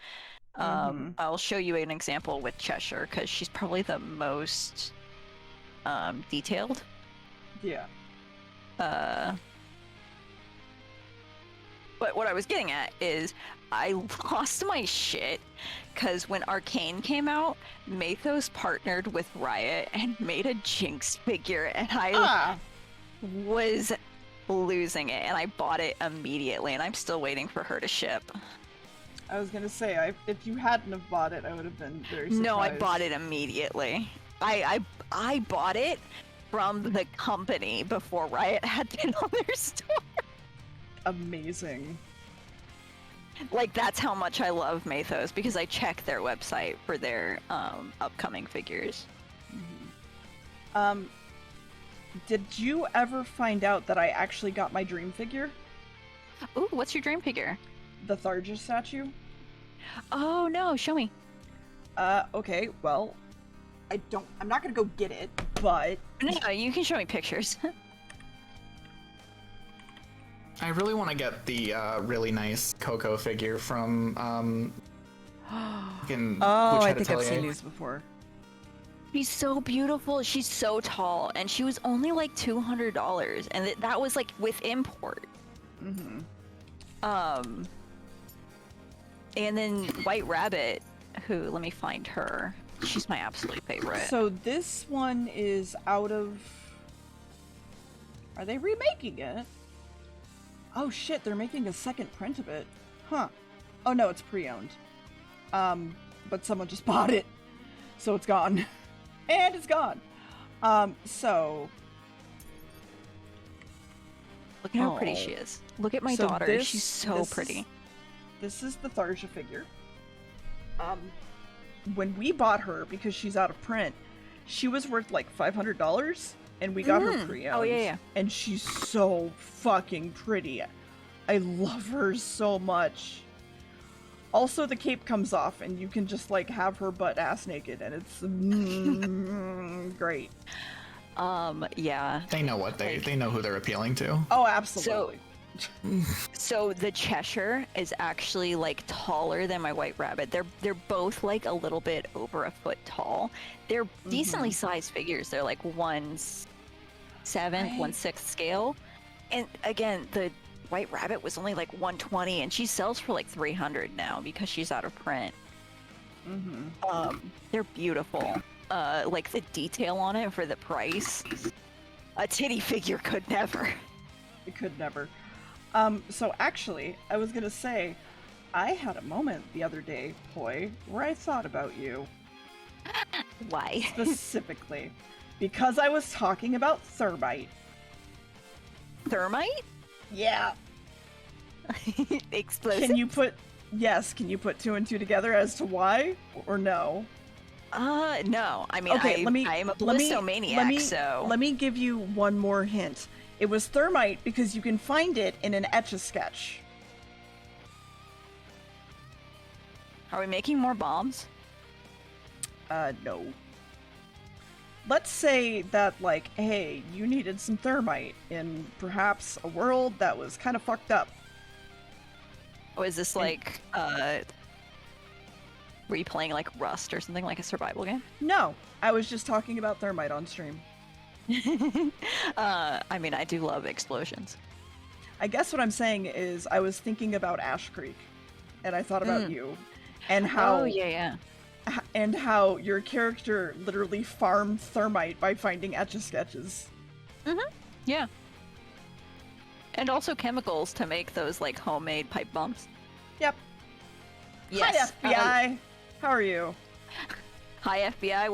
I'll show you an example with Cheshire because she's probably the most detailed. Yeah. But what I was getting at is I lost my shit because when Arcane came out, Mathos partnered with Riot and made a Jinx figure, and was losing it, and I bought it immediately, and I'm still waiting for her to ship. I was gonna say, if you hadn't have bought it, I would have been very surprised. No, I bought it immediately. I bought it from the company before Riot had been on their store. Amazing. Like, that's how much I love Mathos, because I check their website for their upcoming figures. Did you ever find out that I actually got my dream figure? Ooh, what's your dream figure? The Tharja statue? Oh no, show me. Okay, well, I'm not gonna go get it, but... No, you can show me pictures. I really want to get the really nice Coco figure from I think I've Atelier. seen these before. She's so beautiful. She's so tall, and she was only like $200, and that was like with import. And then White Rabbit, who, let me find her. She's my absolute favorite. So this one is out of... Are they remaking it? Oh shit, they're making a second print of it. Huh. Oh no, it's pre-owned. But someone just bought it. So it's gone. And it's gone. So... Look at how pretty she is. Look at my So daughter. this- She's so this pretty. is- This is the Tharja figure. When we bought her, because she's out of print, she was worth like $500, and we got her pre-owned. Oh, yeah. And she's so fucking pretty. I love her so much. Also, the cape comes off, and you can just like have her butt ass naked, and it's great. Yeah. They know what they know who they're appealing to. Oh, absolutely. So the Cheshire is actually like taller than my White Rabbit. They're both like a little bit over a foot tall. They're decently sized figures. They're like 1/7, 1/6 scale. And again, the White Rabbit was only like 120, and she sells for like 300 now because she's out of print. They're beautiful. Like the detail on it for the price, a titty figure could never. It could never. So actually, I was gonna say, I had a moment the other day, Poi, where I thought about you. Why? Specifically. Because I was talking about thermite. Thermite? Yeah. Explosive? Can you put two and two together as to why? Or no? No. I mean, Okay, I am a ballistomaniac, so... Let me give you one more hint. It was thermite because you can find it in an Etch-a-Sketch. Are we making more bombs? No. Let's say that, like, hey, you needed some thermite in perhaps a world that was kind of fucked up. Or is this like, were you playing like Rust or something, like a survival game? No, I was just talking about thermite on stream. I mean, I do love explosions. I guess what I'm saying is I was thinking about Ash Creek, and I thought about you, and how... Oh, yeah. And how your character literally farmed thermite by finding Etch-a-Sketches. Yeah. And also chemicals to make those, like, homemade pipe bombs. Yep. Yes. Hi, FBI! How are you? Hi, FBI.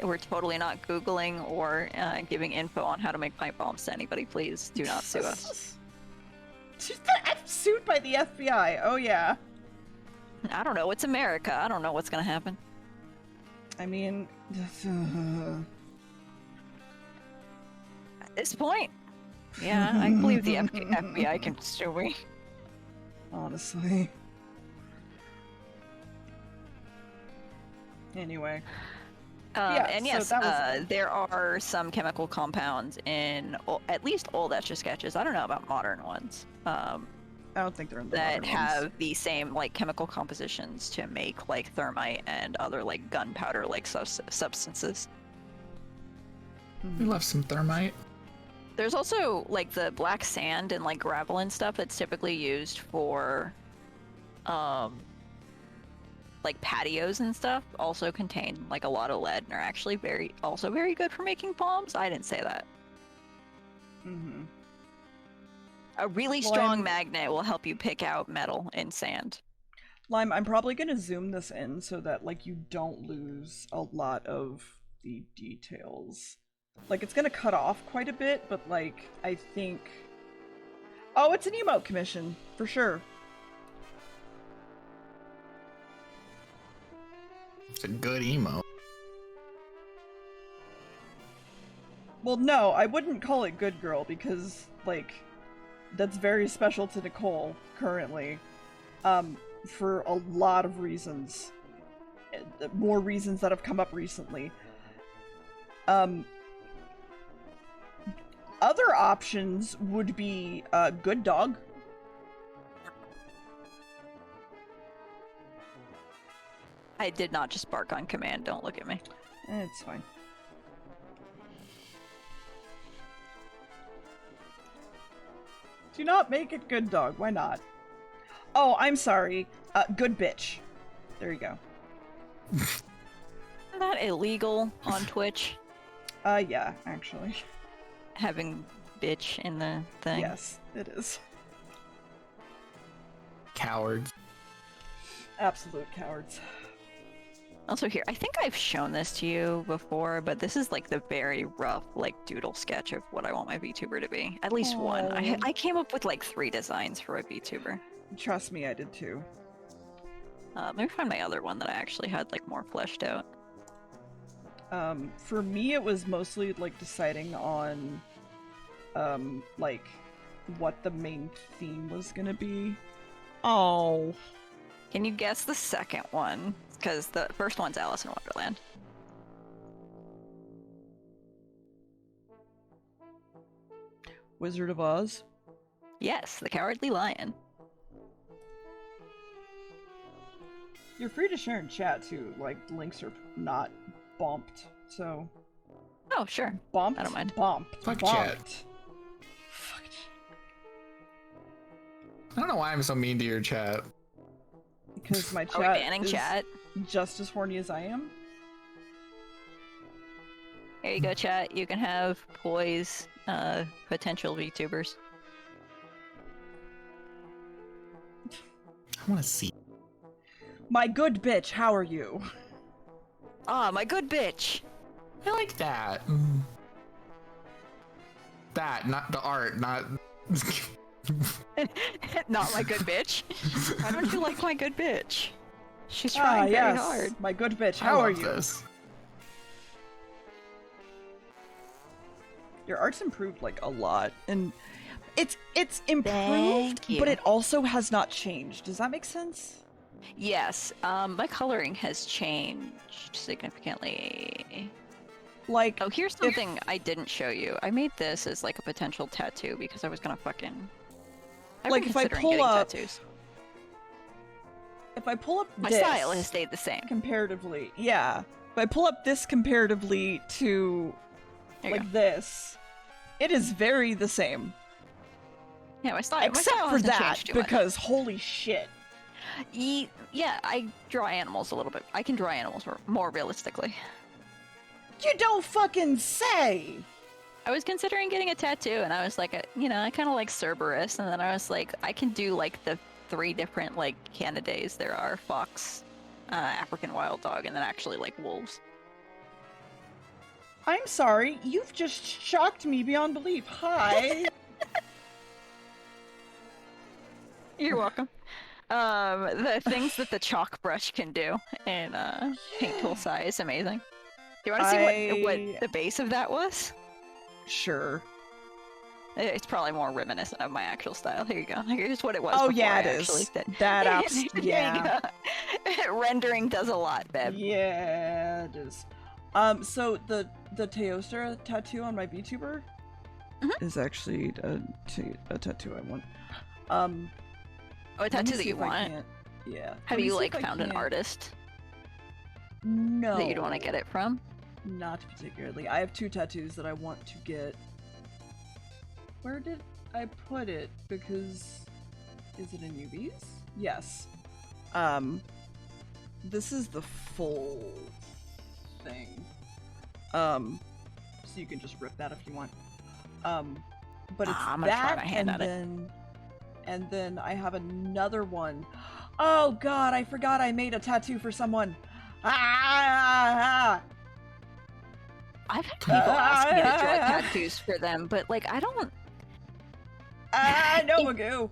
We're totally not Googling or giving info on how to make pipe bombs to anybody. Please do not sue us. I'm sued by the FBI. Oh, yeah. I don't know. It's America. I don't know what's going to happen. I mean... At this point, yeah, I believe the FBI can sue me. Honestly. Anyway. And yes, so that was... there are some chemical compounds in at least old Etch-a-Sketches. I don't know about modern ones. I don't think they're in the That modern have ones. the same like chemical compositions to make like thermite and other like gunpowder like substances. We love some thermite. There's also like the black sand and like gravel and stuff that's typically used for like patios and stuff, also contain like a lot of lead and are actually very good for making bombs. I didn't say that. Mm-hmm. A really strong magnet will help you pick out metal in sand. Lime, I'm probably gonna zoom this in so that like you don't lose a lot of the details. Like it's gonna cut off quite a bit, but like I think. Oh, it's an emote commission for sure. It's a good emo. Well, no, I wouldn't call it good girl because like that's very special to Nicole currently. For a lot of reasons. More reasons that have come up recently. Other options would be good dog. I did not just bark on command, don't look at me. It's fine. Do not make it good dog, why not? Oh, I'm sorry. Good bitch. There you go. Is that illegal on Twitch? Yeah, actually. Having bitch in the thing? Yes, it is. Cowards. Absolute cowards. Also here, I think I've shown this to you before, but this is like the very rough like doodle sketch of what I want my VTuber to be. At least one. I came up with like 3 designs for a VTuber. Trust me, I did too. Let me find my other one that I actually had like more fleshed out. For me it was mostly like deciding on like what the main theme was gonna be. Oh. Can you guess the second one? Because the first one's Alice in Wonderland. Wizard of Oz? Yes, the Cowardly Lion. You're free to share in chat too, like links are not bumped, so... Oh, sure. Bumped? I don't mind. Bumped. Fuck bumped. chat. Fuck. I don't know why I'm so mean to your chat. Because my Are we chat banning is chat? just as horny as I am. Here you go, chat. You can have poise potential VTubers. I want to see. My good bitch, how are you? Ah, my good bitch! I like that. That, not the art, not... Not my good bitch. Why don't you like my good bitch? She's trying very hard. My good bitch, I how are love you? This. Your art's improved like a lot, and it's improved, Thank you. but it also has not changed. Does that make sense? Yes, my coloring has changed significantly. Like, Oh, here's something I didn't show you. I made this as like a potential tattoo because I was gonna fucking... I've Like, been if I considering pull getting up- tattoos. if I pull up My this style has stayed the same. comparatively, yeah. If I pull up this comparatively to There you like this, it is very the same. Yeah, my style. Except my style for hasn't that, changed too much. because holy shit. Yeah, I draw animals a little bit. I can draw animals more realistically. You don't fucking say! I was considering getting a tattoo, and I was like, I kind of like Cerberus, and then I was like, I can do like the 3 different like Canidaes there are: fox, African wild dog, and then actually like wolves. I'm sorry, you've just shocked me beyond belief. Hi! You're welcome. The things that the chalk brush can do in paint tool size is amazing. Do you want to see what the base of that was? Sure. It's probably more reminiscent of my actual style. Here you go. Here's what it was. Oh before yeah, I it actually is. did. That There yeah. you go. Rendering does a lot, Beb. Yeah, it is. So the Teostra tattoo on my VTuber is actually a tattoo I want. Oh, a let me tattoo that see you if I want? can't- Yeah. Have Let me you see like if I found an can't- artist No. that you'd want to get it from? Not particularly. I have 2 tattoos that I want to get. Where did I put it? Because is it in UVs? Yes. This is the full thing. So you can just rip that if you want. but it's I'm gonna try that, my hand and at it. then I have another one. Oh God, I forgot I made a tattoo for someone. Ah! I've had people ask me to draw tattoos for them, but like I don't. No, Magoo.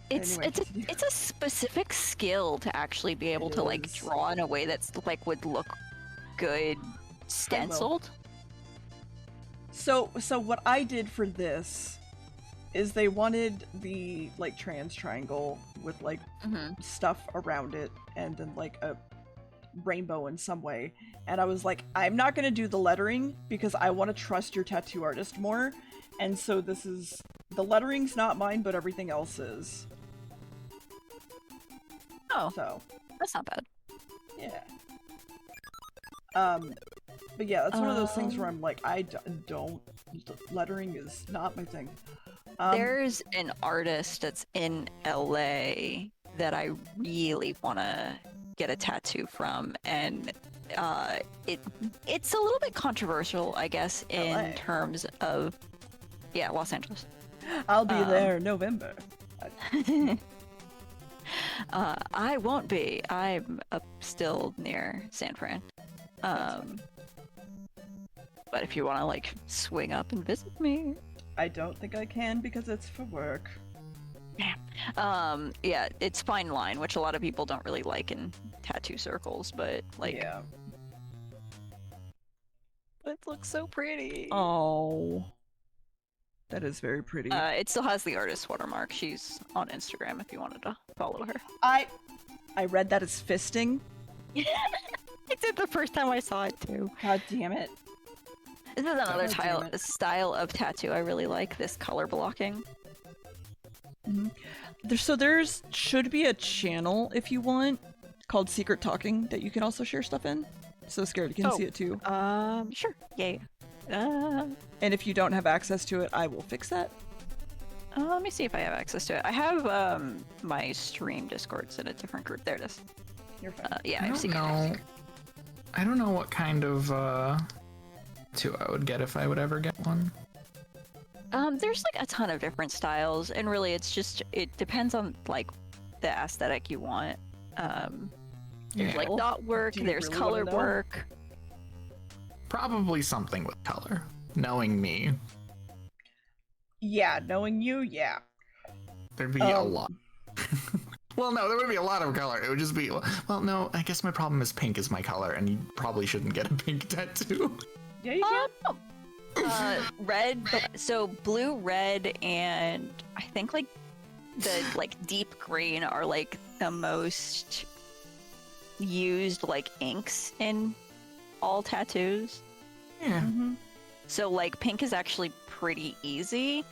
It's Anyway, it's a specific skill to actually be able It to like is. draw in a way that's like would look good stenciled. So what I did for this is they wanted the like trans triangle with like stuff around it and then like a rainbow in some way, and I was like, I'm not gonna do the lettering because I want to trust your tattoo artist more, and so this is the lettering's not mine, but everything else is. Oh, So that's not bad. yeah. But yeah, that's one of those things where I'm like, don't lettering is not my thing. There's an artist that's in LA that I really want to get a tattoo from, and it's a little bit controversial, I guess, in LA. terms of Los Angeles. I'll be there in November. I won't be. I'm up still near San Fran. But if you want to like swing up and visit me, I don't think I can because it's for work. yeah, it's fine line, which a lot of people don't really like in tattoo circles, but like, Yeah. it looks so pretty. Oh. That is very pretty. It still has the artist watermark. She's on Instagram if you wanted to follow her. I read that as fisting. I did the first time I saw it too. God damn it. This is another God damn it. style of tattoo I really like, this color blocking. So there's should be a channel if you want called Secret Talking that you can also share stuff in. So Scared can see it too. Sure. Yeah. And if you don't have access to it, I will fix that. Let me see if I have access to it. I have my stream Discord's in a different group. There it is. You're fine. Yeah, I I've don't seen know. I don't know what kind of tattoo I would get if I would ever get one. There's like a ton of different styles, and really it depends on like the aesthetic you want. There's like dot work, Do you there's really color wanna know? work. Probably something with color. Knowing me, Yeah, knowing you, yeah. there'd be a lot. Well, no, there would be a lot of color. It would just be, well, no, I guess my problem is pink is my color, and you probably shouldn't get a pink tattoo. Yeah, you can. Red, so blue, red, and I think like the like deep green are like the most used like inks in all tattoos. Yeah. So like pink is actually pretty easy.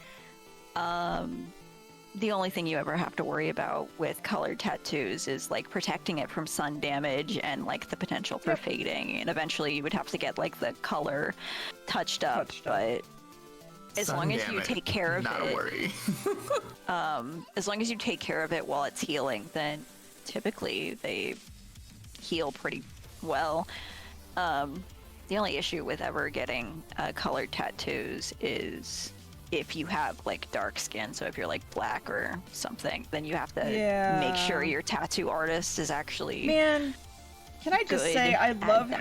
The only thing you ever have to worry about with colored tattoos is like protecting it from sun damage and like the potential for fading, and eventually you would have to get like the color touched up. But as long as you take care of not it, a worry. as long as you take care of it while it's healing, then typically they heal pretty well. The only issue with ever getting colored tattoos is if you have like dark skin. So if you're like black or something, then you have to make sure your tattoo artist is actually Man, can I just good say I at love that.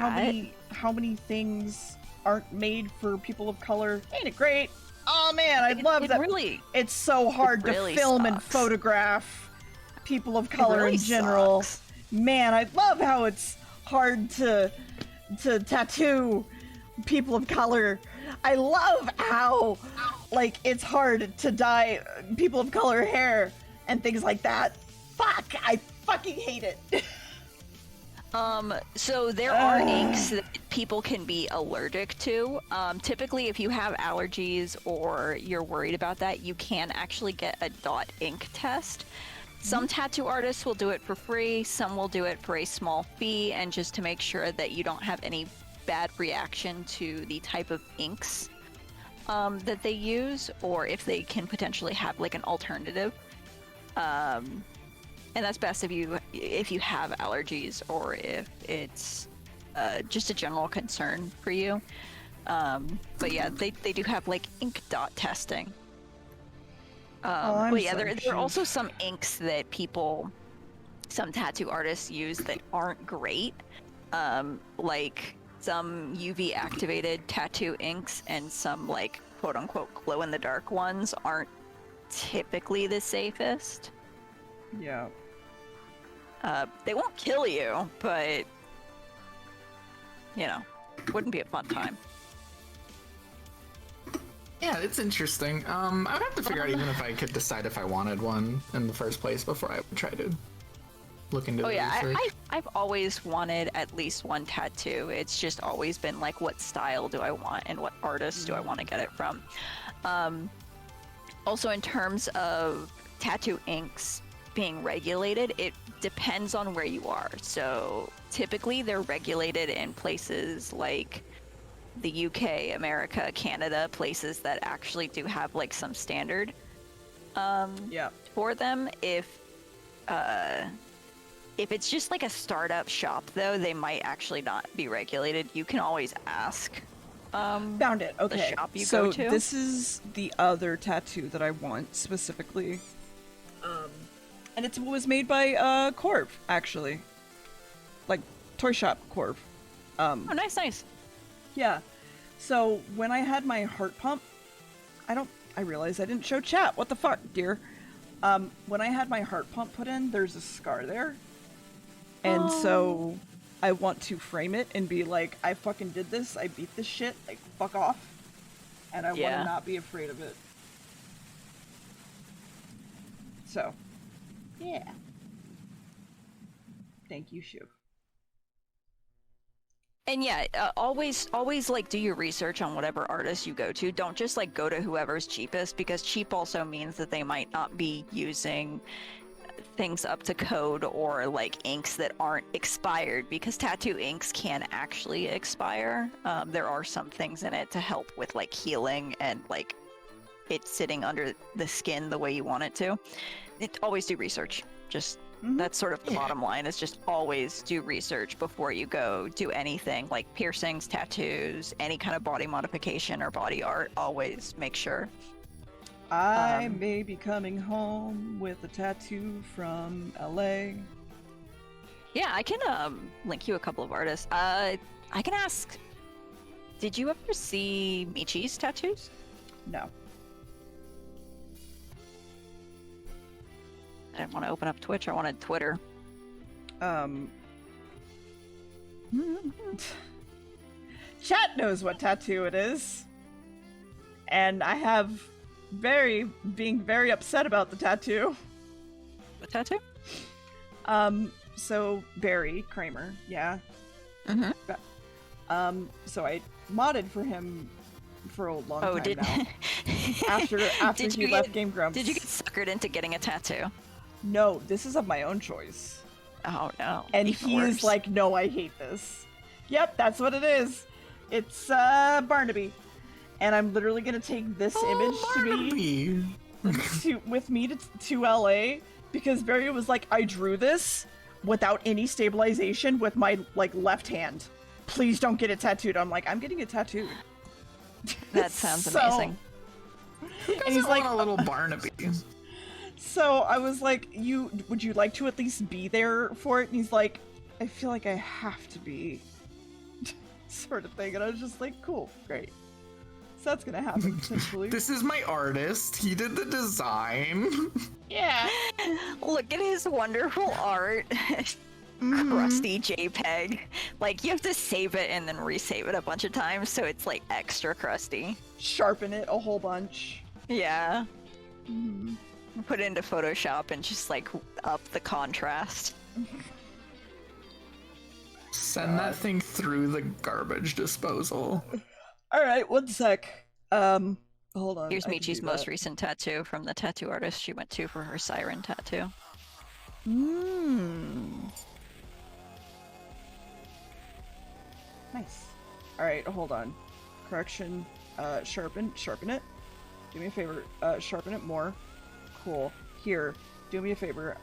how many things aren't made for people of color. Ain't it great? Oh man, I love that. Really, It's so hard really to film and sucks. photograph people of color really in general. sucks. Man, I love how it's hard to tattoo people of color. I love how like it's hard to dye people of color hair and things like that. Fuck, I fucking hate it. So there are inks that people can be allergic to. Typically, if you have allergies or you're worried about that, you can actually get a dot ink test. Some tattoo artists will do it for free, some will do it for a small fee, and just to make sure that you don't have any bad reaction to the type of inks that they use, or if they can potentially have like an alternative. And that's best if you have allergies or if it's just a general concern for you. But yeah, they do have like ink dot testing. I'm But yeah, sorry, there are Shiv. also some inks that some tattoo artists use that aren't great. Like some UV activated tattoo inks and some like quote unquote glow in the dark ones aren't typically the safest. Yeah. They won't kill you, but you know, wouldn't be a fun time. Yeah, it's interesting. I'd have to figure out even if I could decide if I wanted one in the first place before I would try to look into Oh the yeah, research. I've always wanted at least one tattoo. It's just always been like, what style do I want and what artist do I want to get it from? Also, in terms of tattoo inks being regulated, it depends on where you are. So typically they're regulated in places like the UK, America, Canada, places that actually do have like some standard Yeah. for them. If it's just like a startup shop though, they might actually not be regulated. You can always ask. Found it. Okay. shop you so go to? this is the other tattoo that I want specifically. And it was made by Corp, actually. Like Toy Shop Corp. Oh, nice. Yeah. So when I had my heart pump, I realized I didn't show chat. What the fuck, dear? When I had my heart pump put in, there's a scar there. And so I want to frame it and be like, I fucking did this. I beat this shit. Like, fuck off. And I want Yeah. to not be afraid of it. So, yeah. Thank you, Shiv. And yeah, always like do your research on whatever artist you go to. Don't just like go to whoever's cheapest, because cheap also means that they might not be using things up to code or like inks that aren't expired, because tattoo inks can actually expire. There are some things in it to help with like healing and like it sitting under the skin the way you want it to. Always do research. Just that's sort of the bottom line, is just always do research before you go do anything like piercings, tattoos, any kind of body modification or body art. Always make sure. I may be coming home with a tattoo from LA. Yeah, I can link you a couple of artists. I can ask, did you ever see Michi's tattoos? No. I didn't want to open up Twitch, I wanted Twitter. Chat knows what tattoo it is. And I have being very upset about the tattoo. What tattoo? So Barry Kramer, yeah. Mm-hmm. So I modded for him for a long time did now. After Did he you left get- Game Grumps. Did you get suckered into getting a tattoo? No, this is of my own choice. Oh no. And even he worse. is like, no, I hate this. Yep, that's what it is. It's Barnaby. And I'm literally gonna take this image with me to LA, because Barry was like, I drew this without any stabilization with my like left hand. Please don't get it tattooed. I'm like, I'm getting it tattooed. That sounds So- amazing. And he's like, a little Barnaby. so I was like, would you like to at least be there for it? And he's like, I feel like I have to be, sort of thing. And I was just like, cool, great. So that's gonna happen potentially. This is my artist. He did the design. Yeah. Look at his wonderful art. Crusty JPEG. Like, you have to save it and then resave it a bunch of times, so it's like extra crusty. Sharpen it a whole bunch. Yeah. Put it into Photoshop and just like up the contrast. Send that thing through the garbage disposal. Alright, one sec. Hold on. Here's I can Michi's do most that. recent tattoo from the tattoo artist she went to for her siren tattoo. Nice. Alright, hold on. Correction. Sharpen it. Do me a favor. Sharpen it more. Cool. Here. Do me a favor.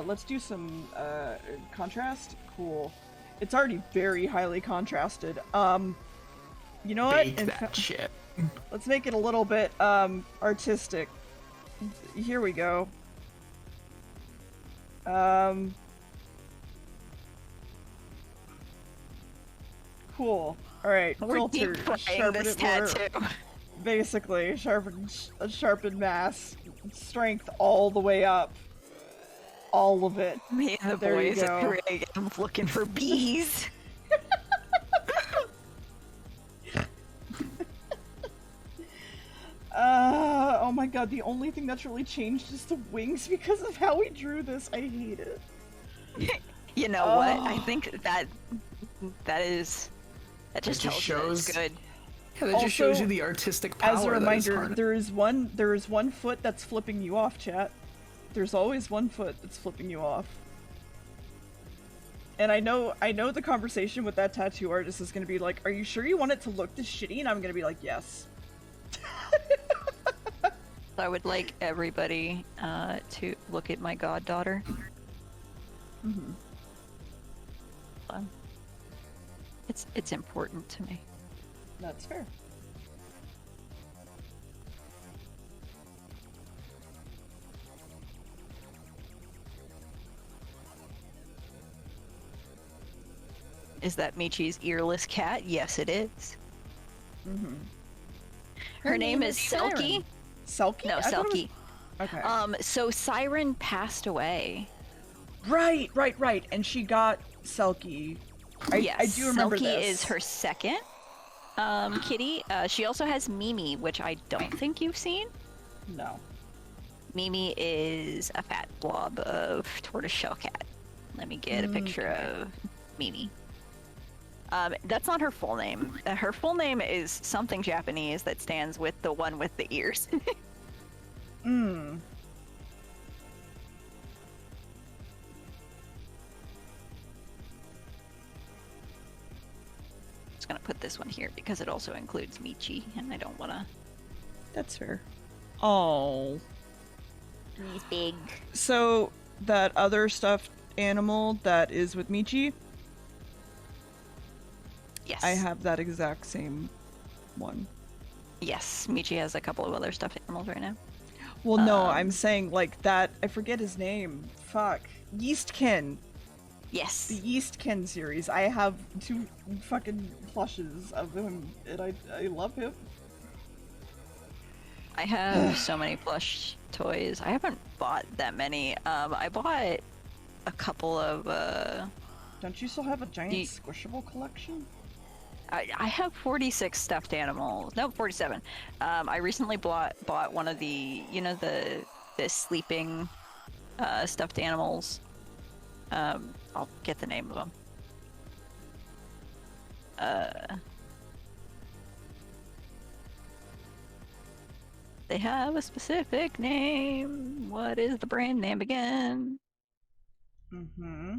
Let's do some, contrast. Cool. It's already very highly contrasted. You know what? Bake that shit. Let's make it a little bit, artistic. here we go. Cool. Alright, filter. Sharpen it more. Basically, sharpen mass. Strength all the way up. All of it. Me and the There you boys at go. 3 a.m. looking for bees. Oh my god, the only thing that's really changed is the wings because of how we drew this. I hate it. You know what? I think that just just tells you that it's shows- good. Yeah, that just shows Also, you the artistic power. As a that is reminder, harnessed. there is one foot that's flipping you off, chat. There's always one foot that's flipping you off. And I know the conversation with that tattoo artist is gonna be like, are you sure you want it to look this shitty? And I'm gonna be like, yes. I would like everybody to look at my goddaughter. Mm-hmm. It's important to me. That's fair. Is that Michi's earless cat? Yes, it is. Mm-hmm. Her name is Selkie. Selkie? No, I thought it was- Selkie. Okay. So Siren passed away. Right. And she got Selkie. Yes, I do remember Selkie this. is her second kitty. She also has Mimi, which I don't think you've seen. No. Mimi is a fat blob of tortoiseshell cat. Let me get a picture of Mimi. That's not her full name. Her full name is something Japanese that stands with the one with the ears. Just gonna put this one here because it also includes Michi, and I don't wanna. That's fair. Oh. He's big. So, that other stuffed animal that is with Michi, Yes. I have that exact same one. Yes, Michi has a couple of other stuffed animals right now. Well, no, I'm saying, like, that... I forget his name. Fuck. Yeastkin. Yes. The Yeastkin series. I have 2 fucking plushes of him, and I love him. I have so many plush toys. I haven't bought that many. I bought a couple of, Don't you still have a giant squishable collection? I have 46 stuffed animals. No, 47. I recently bought one of the, you know, the sleeping stuffed animals. I'll get the name of them. They have a specific name. What is the brand name again? Mm-hmm.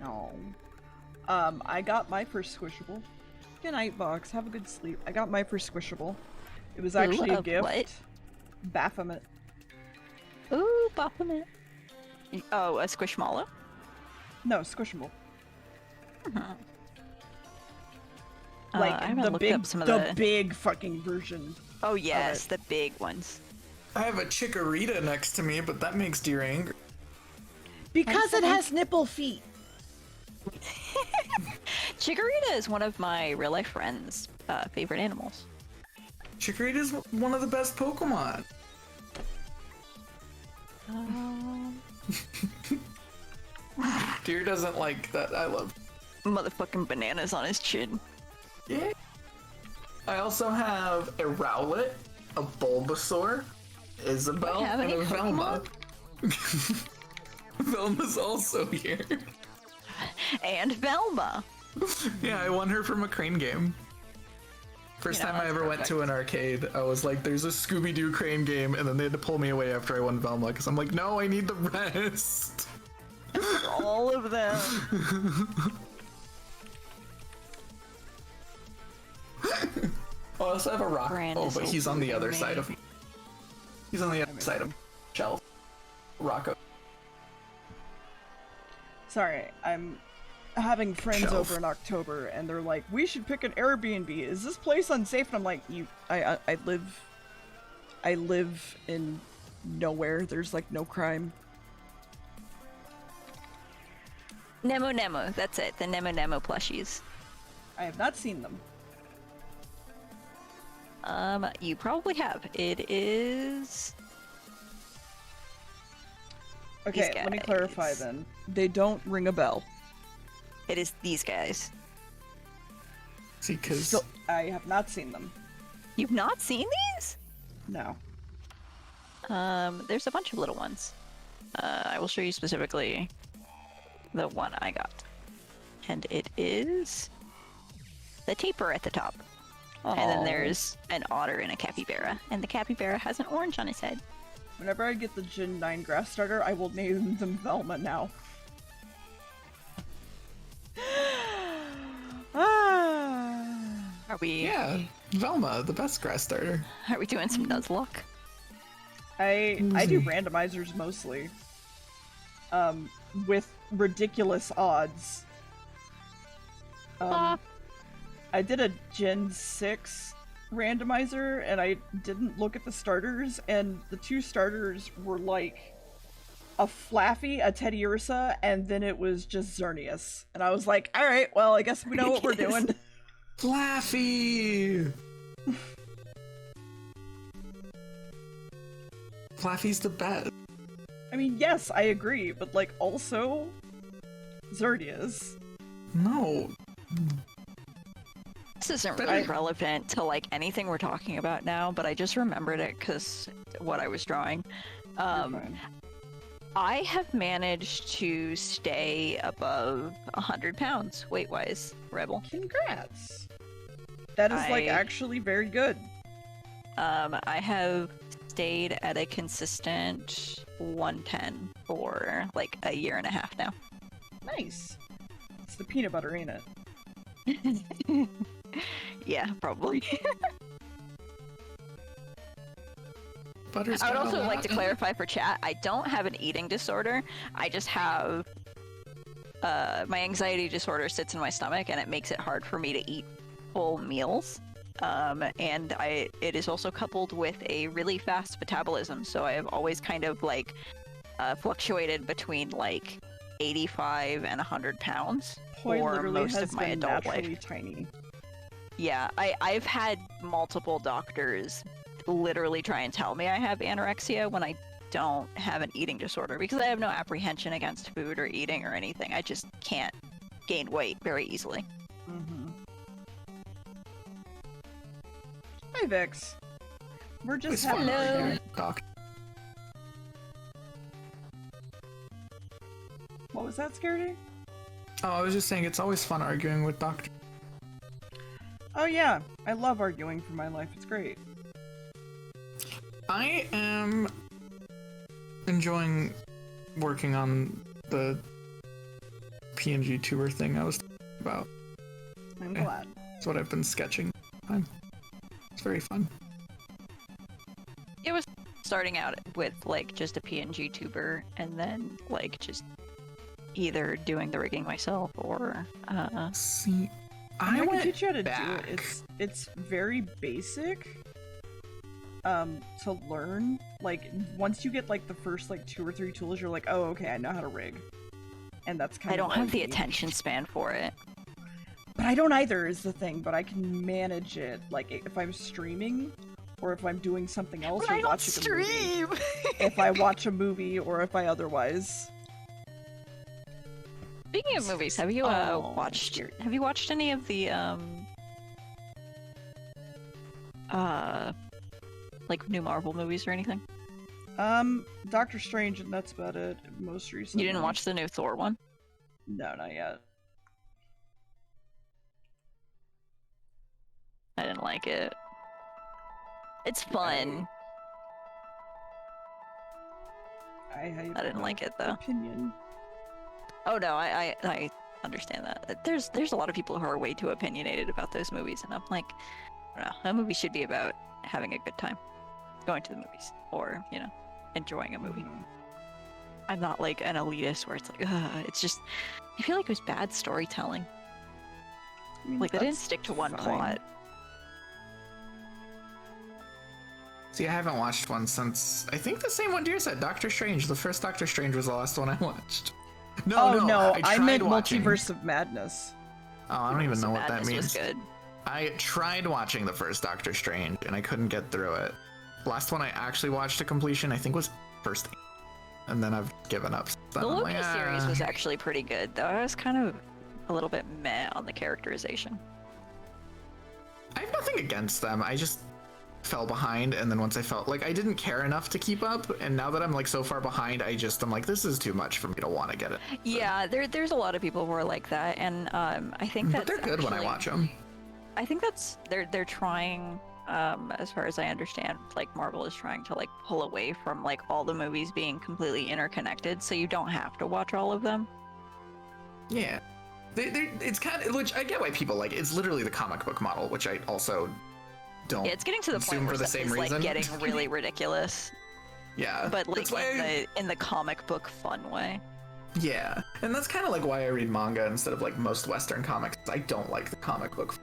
No. I got my first squishable. Good night, Vox. Have a good sleep. I got my first squishable. It was actually a gift. What? Baphomet. Ooh, Baphomet. Oh, a Squishmallow? No, squishable. Uh-huh. I Like haven't the looked big, up some of the big fucking version. Oh yes, the big ones. I have a chikorita next to me, but that makes Deer angry. Because it has nipple feet. Chikorita is one of my real life friends' favorite animals. Chikorita is one of the best Pokemon. Deer doesn't like that. I love. Motherfucking bananas on his chin. Yeah. I also have a Rowlet, a Bulbasaur, Isabelle, have and any a Velma. Velma's also here. And Velma. Yeah, I won her from a crane game. First You know, time I that's ever went to an arcade, I was like, there's a Scooby-Doo crane game, and then they had to pull me away after I won Velma, because I'm like, no, I need the rest. All of them. I also have a rock. Brand Oh, is but he's on the other over side of me. He's on the other side of shelf. Rocco. Sorry, I'm having friends Shelf. over in October, and they're like, "We should pick an Airbnb. Is this place unsafe?" And I'm like, I live in nowhere. There's like no crime." Nemo, that's it. The Nemo plushies. I have not seen them. You probably have. It is. Okay, These let me clarify guys. then. They don't ring a bell. It is these guys. See, because Still, I have not seen them. You've not seen these? No. There's a bunch of little ones. I will show you specifically the one I got. And it is the tapir at the top. And then Aw. there's an otter and a capybara. And the capybara has an orange on his head. Whenever I get the Gen 9 grass starter, I will name them Velma now. Are we yeah, Velma, the best grass starter. are we doing some Nuzlocke? I do randomizers mostly. With ridiculous odds. Ah. I did a Gen 6 randomizer, and I didn't look at the starters, and the two starters were like a Flaffy, a Teddy Ursa, and then it was just Xerneas. And I was like, alright, well, I guess we know what we're doing. Flaffy! Flaffy's the best. I mean, yes, I agree, but like, also, Xerneas. No. This isn't But really I- relevant to like anything we're talking about now, but I just remembered it because what I was drawing. You're fine. I have managed to stay above 100 pounds weight-wise, Rebel. Congrats. That is like I- actually very good. I have stayed at a consistent 110 for like a year and a half now. Nice. It's the peanut butter, ain't it? Yeah, probably. Butter's I would got a also like lot to in it. clarify for chat, I don't have an eating disorder. I just have my anxiety disorder sits in my stomach and it makes it hard for me to eat full meals. And it is also coupled with a really fast metabolism, so I have always kind of like fluctuated between like 85 and 100 pounds Poi for literally most has of my been adult naturally life. tiny. Yeah, I've had multiple doctors literally try and tell me I have anorexia when I don't have an eating disorder because I have no apprehension against food or eating or anything. I just can't gain weight very easily. Mm-hmm. Hi, Vix. We're just It's having fun Hello. arguing with Doc. What was that, Scaredy? Oh, I was just saying it's always fun arguing with Doctor. Oh yeah, I love arguing for my life. It's great. I am enjoying working on the PNG tour thing I was talking about. I'm Yeah. glad. That's what I've been sketching. It's very fun. It was starting out with like just a PNG tuber and then like just either doing the rigging myself or See, I mean, I can went teach you how to back. do it. It's very basic. To learn. Like once you get like the first like 2 or 3 tools, you're like, oh, okay, I know how to rig. And that's kind I of don't all have the you need. attention span for it. But I don't either is the thing, but I can manage it. Like if I'm streaming or if I'm doing something else or watching a movie. If I watch a movie or if I otherwise. Speaking of movies, have you Oh, watched dear. have you watched any of the like new Marvel movies or anything? Doctor Strange, and that's about it. Most recently. You didn't watch the new Thor one? No, not yet. I didn't like it. It's fun. I I didn't like it though. Opinion. Oh no, I understand that. There's a lot of people who are way too opinionated about those movies, and I'm like, I don't know. A movie should be about having a good time, going to the movies, or enjoying a movie. Mhm. I'm not like an elitist where it's like, it's just, I feel like it was bad storytelling. I mean, Like they didn't that's stick to one fine. plot. See, I haven't watched one since I think the same one Deer said, Doctor Strange. The first Doctor Strange was the last one I watched. No, I tried meant watching. Multiverse of Madness. Oh, I don't even know what that Madness means. was good. I tried watching the first Doctor Strange and I couldn't get through it. Last one I actually watched to completion, I think, was first, and then I've given up. The Loki series was actually pretty good, though. I was kind of a little bit meh on the characterization. I have nothing against them. I just fell behind, and then once I felt like I didn't care enough to keep up, and now that I'm like so far behind, I'm like, this is too much for me to want to get it. Yeah, there's a lot of people who are like that, and I think that's But they're good when I watch them. I think that's they're trying, as far as I understand, like Marvel is trying to like pull away from like all the movies being completely interconnected, so you don't have to watch all of them. Yeah, it's kind of, which I get why people like. It's literally the comic book model, which I also don't. Yeah, it's getting to the point consume where for the stuff same is reason. like getting really ridiculous, Yeah, but like that's why in the comic book fun way. Yeah, and that's kind of like why I read manga instead of like most Western comics. I don't like the comic book.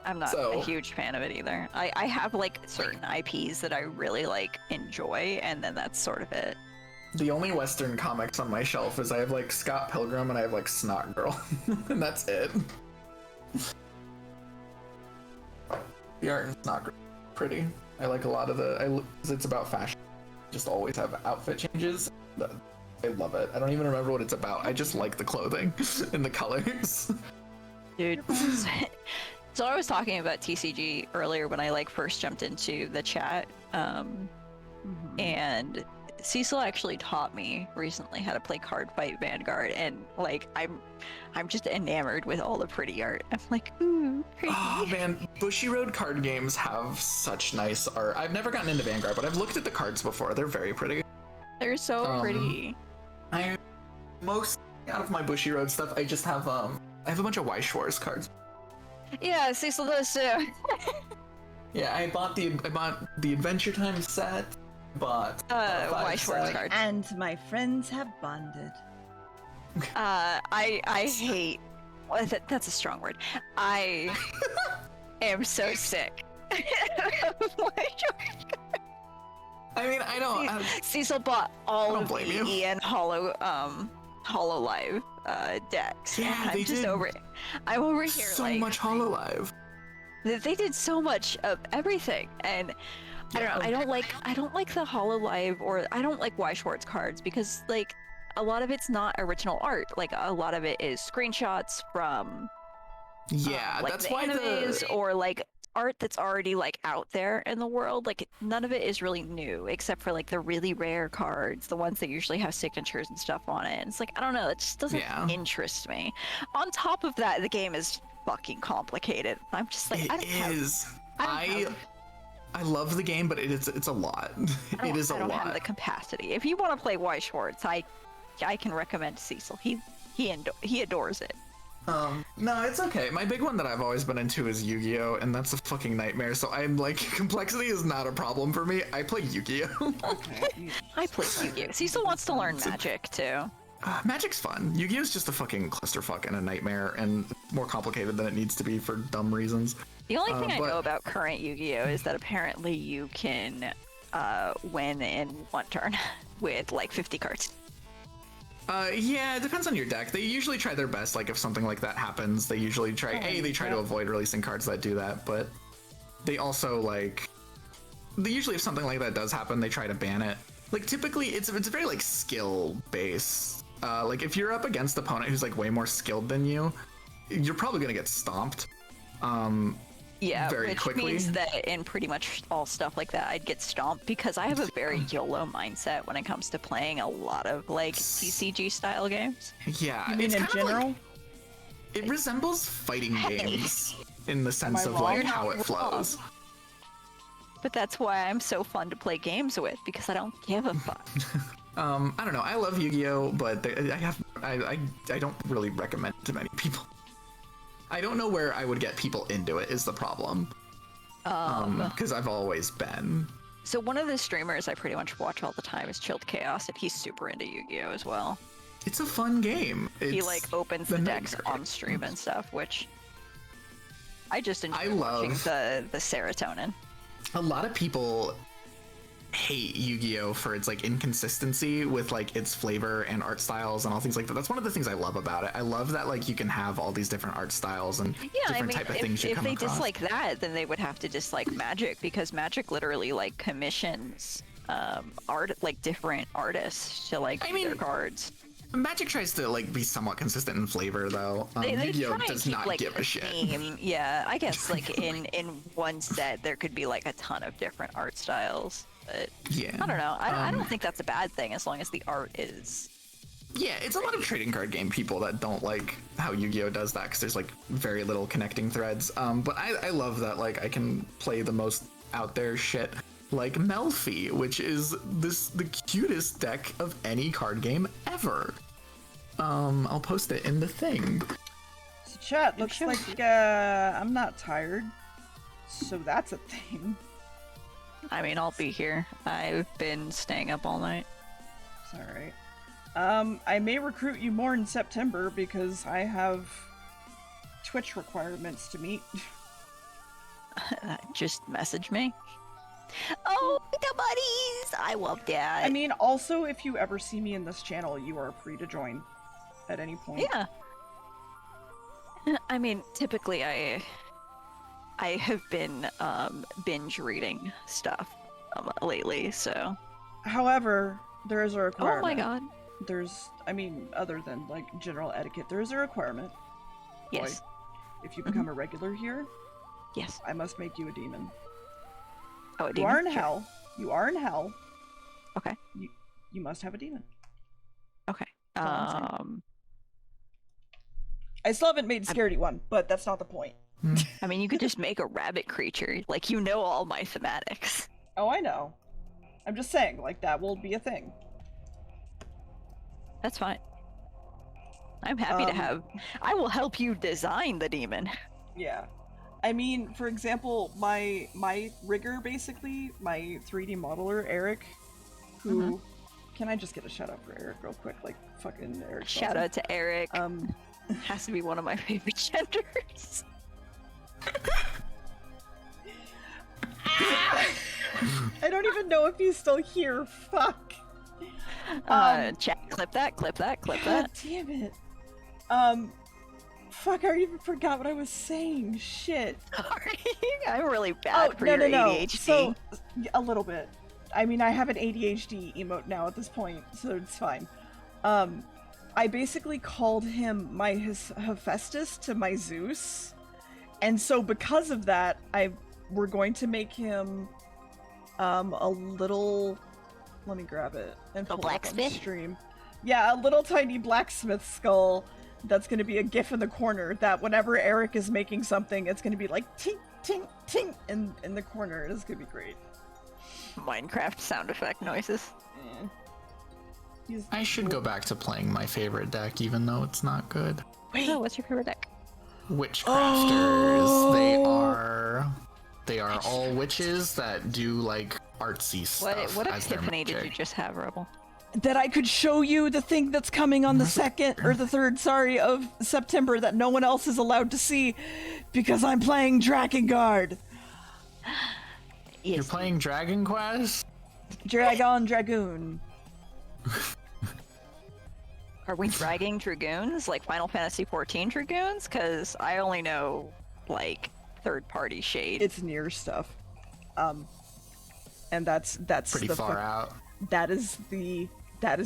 I'm not a huge fan of it either. I have like certain IPs that I really like enjoy, and then that's sort of it. The only Western comics on my shelf is I have like Scott Pilgrim and I have like Snot Girl, and that's it. The art in Snot Girl is pretty. I like a lot of it's about fashion. Just always have outfit changes. I love it. I don't even remember what it's about. I just like the clothing and the colors. Dude. So I was talking about TCG earlier when I like first jumped into the chat, and Cecil actually taught me recently how to play Card Fight Vanguard, and like I'm just enamored with all the pretty art. I'm like, ooh, pretty. Oh man, Bushiroad card games have such nice art. I've never gotten into Vanguard, but I've looked at the cards before. They're very pretty. They're so pretty. Most out of my Bushiroad stuff, I just have I have a bunch of Weiss cards. Yeah, Cecil does too. Yeah, I bought the Adventure Time set. Bought Weiss cards. And my friends have bonded. I hate. Well, that's a strong word. I am so sick. I mean, I don't. Cecil bought all don't of blame the you. Ian Hololive decks. Yeah, I'm they just did I'm over here so like much Hololive. they did so much of everything, and I don't know. I don't like the Hololive, or I don't like Y Schwartz cards because like a lot of it's not original art. Like a lot of it is screenshots from like that's the why animes or like art that's already like out there in the world. Like none of it is really new except for like the really rare cards, the ones that usually have signatures and stuff on it. And it's like, I don't know, it just doesn't interest me. On top of that, the game is fucking complicated. I'm just like, I love the game, but it's a lot. It is a lot. I don't have the capacity. If you want to play Y Schwartz, I can recommend Cecil. He adores it. No, it's okay. My big one that I've always been into is Yu-Gi-Oh, and that's a fucking nightmare. So I'm like, complexity is not a problem for me. I play Yu-Gi-Oh. I play Yu-Gi-Oh. Cecil wants to learn Magic too. Magic's fun. Yu-Gi-Oh is just a fucking clusterfuck and a nightmare, and more complicated than it needs to be for dumb reasons. The only thing I know about current Yu-Gi-Oh is that apparently you can win in one turn with like 50 cards. Yeah, it depends on your deck. They usually try their best, like if something like that happens, they usually try to avoid releasing cards that do that, but they also usually if something like that does happen, they try to ban it. Like typically it's very like skill based. Like if you're up against an opponent who's like way more skilled than you, you're probably gonna get stomped. Yeah, very which quickly. means that in pretty much all stuff like that, I'd get stomped because I have a very YOLO mindset when it comes to playing a lot of like TCG style games. Yeah, You mean it's in kind of general? like, it resembles fighting games in the sense Am I of like wrong? how it flows. But that's why I'm so fun to play games with, because I don't give a fuck. I don't know. I love Yu-Gi-Oh, but I don't really recommend it to many people. I don't know where I would get people into it is the problem. Because I've always been. So one of the streamers I pretty much watch all the time is Chilled Chaos, and he's super into Yu-Gi-Oh as well. It's a fun game. He like opens the decks on stream and stuff, which I just enjoy watching the serotonin. A lot of people hate Yu-Gi-Oh for its like inconsistency with like its flavor and art styles and all things like that. That's one of the things I love about it. I love that like you can have all these different art styles and different type of things you come across. If they dislike that, then they would have to dislike Magic, because Magic literally like commissions art, like different artists to like do their cards. Magic tries to like be somewhat consistent in flavor, though. Yu-Gi-Oh does not give a shit. Yeah, I guess like in one set there could be like a ton of different art styles, but yeah, I don't know. I don't think that's a bad thing as long as the art is. Yeah, it's a lot of trading card game people that don't like how Yu-Gi-Oh does that because there's like very little connecting threads. But I love that like I can play the most out there shit. Like Melfi, which is the cutest deck of any card game ever. I'll post it in the thing. So chat, looks like I'm not tired. So that's a thing. I mean, I'll be here. I've been staying up all night. It's alright. I may recruit you more in September because I have Twitch requirements to meet. Just message me. Oh, the buddies! I love that. I mean, also, if you ever see me in this channel, you are free to join at any point. Yeah. I mean, typically I have been binge reading stuff lately, so. However, there is a requirement. Oh my god. I mean, other than like general etiquette, there is a requirement. Yes. Boy, if you become a regular here, yes, I must make you a demon. Oh, a you demon? are in hell. You are in hell. Okay. You must have a demon. Okay. I still haven't made Scaredy one, but that's not the point. I mean, you could just make a rabbit creature. Like, you know all my thematics. Oh, I know. I'm just saying, like, that will be a thing. That's fine. I'm happy to have... I will help you design the demon. Yeah. I mean, for example, my rigger, basically, my 3D modeler, Eric, who... Can I just get a shout out for Eric real quick? Like, fucking Eric. Shout out to Eric. Has to be one of my favorite genders. I don't even know if he's still here. Fuck. Chat, clip that. God damn it. Fuck, I even forgot what I was saying. Shit. Sorry. I'm really bad for your ADHD. So, a little bit. I mean, I have an ADHD emote now at this point, so it's fine. I basically called him my Hephaestus to my Zeus. And so because of that, we're going to make him a little... Let me grab it and pull it up on the stream. Yeah, a little tiny blacksmith skull that's going to be a gif in the corner that whenever Eric is making something, it's going to be like tink, tink, tink in the corner. It's going to be great. Minecraft sound effect noises. I should go back to playing my favorite deck, even though it's not good. Wait, what's your favorite deck? Witchcrafters. They are all witches that do like artsy stuff. What epiphany did you just have, Rebel? That I could show you the thing that's coming on the 2nd or the 3rd, of September that no one else is allowed to see because I'm playing Drakengard. Yes. You're playing Dragon Quest? Dragoon. Are we dragging Dragoons? Like Final Fantasy XIV Dragoons? Because I only know, like, third-party shade. It's near stuff. And that's pretty far out. That is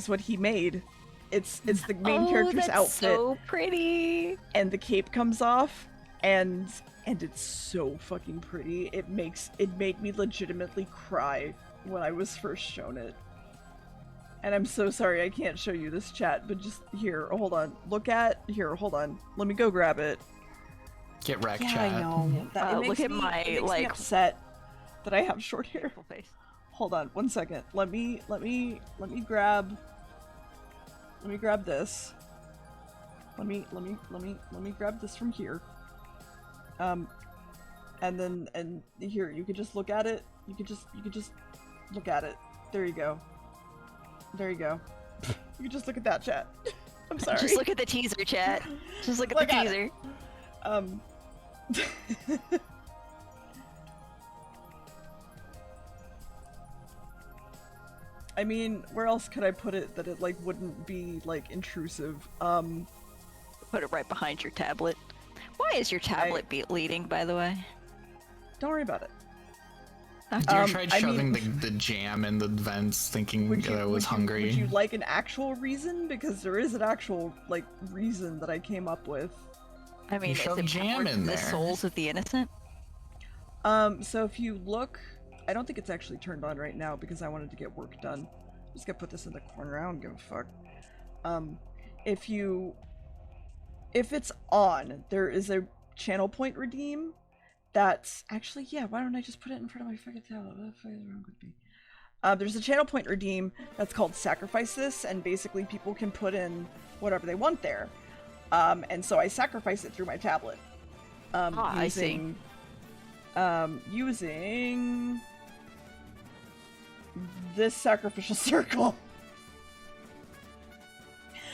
what he made. It's the main character's outfit. So pretty. And the cape comes off, and it's so fucking pretty. It made me legitimately cry when I was first shown it. And I'm so sorry I can't show you this, chat, but just here, hold on. Hold on. Let me go grab it. Get wrecked, yeah, chat. I know. Look at my it makes me upset that I have short hair. Face. Hold on, 1 second. Let me grab this. Let me grab this from here. And here, you could just look at it. You could just Look at it. There you go. There you go. You can just look at that, chat. I'm sorry. Just look at the teaser, chat. Just look at the teaser. I mean, where else could I put it that it like wouldn't be like intrusive? Put it right behind your tablet. Why is your tablet bleeding, by the way? Don't worry about it. You tried shoving the jam in the vents, thinking that I was hungry. Would you like an actual reason? Because there is an actual like reason that I came up with. I mean, shove jam in there. The souls of the innocent. So if you look, I don't think it's actually turned on right now because I wanted to get work done. I'm just gonna put this in the corner. I don't give a fuck. If it's on, there is a channel point redeem. That's actually, yeah, why don't I just put it in front of my fucking tablet? What the fuck is wrong with me? There's a channel point redeem that's called Sacrifice This, and basically people can put in whatever they want there. And so I sacrifice it through my tablet. Using this sacrificial circle.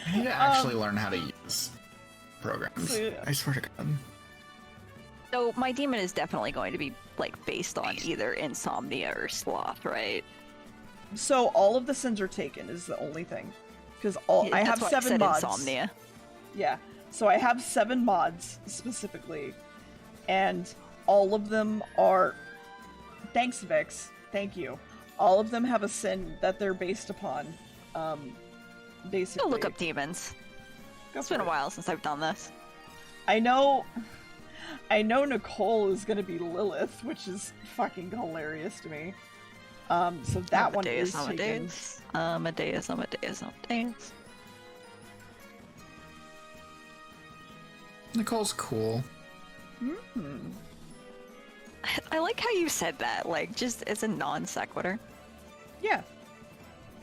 I need to actually learn how to use programs. So, yeah. I swear to God. So my demon is definitely going to be like based on either insomnia or sloth, right? So all of the sins are taken is the only thing, because I have 7 mods. Insomnia. Yeah, so I have 7 mods specifically, and all of them are. Thanks, Vix. Thank you. All of them have a sin that they're based upon. Basically. Go look up demons. It's been a while since I've done this. I know Nicole is gonna be Lilith, which is fucking hilarious to me. So that one is taken. Amadeus. Nicole's cool. I like how you said that, like, just as a non sequitur. Yeah.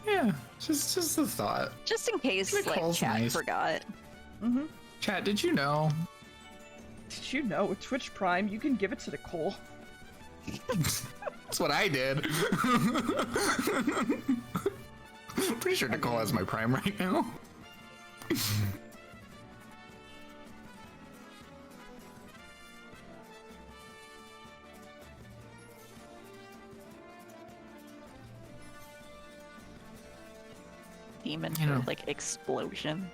Yeah, just a thought. Just in case, Nicole's like, chat nice. forgot. Chat, did you know? Did you know with Twitch Prime you can give it to Nicole? That's what I did. Pretty sure Nicole has my Prime right now. Demon You know. for, like, explosions.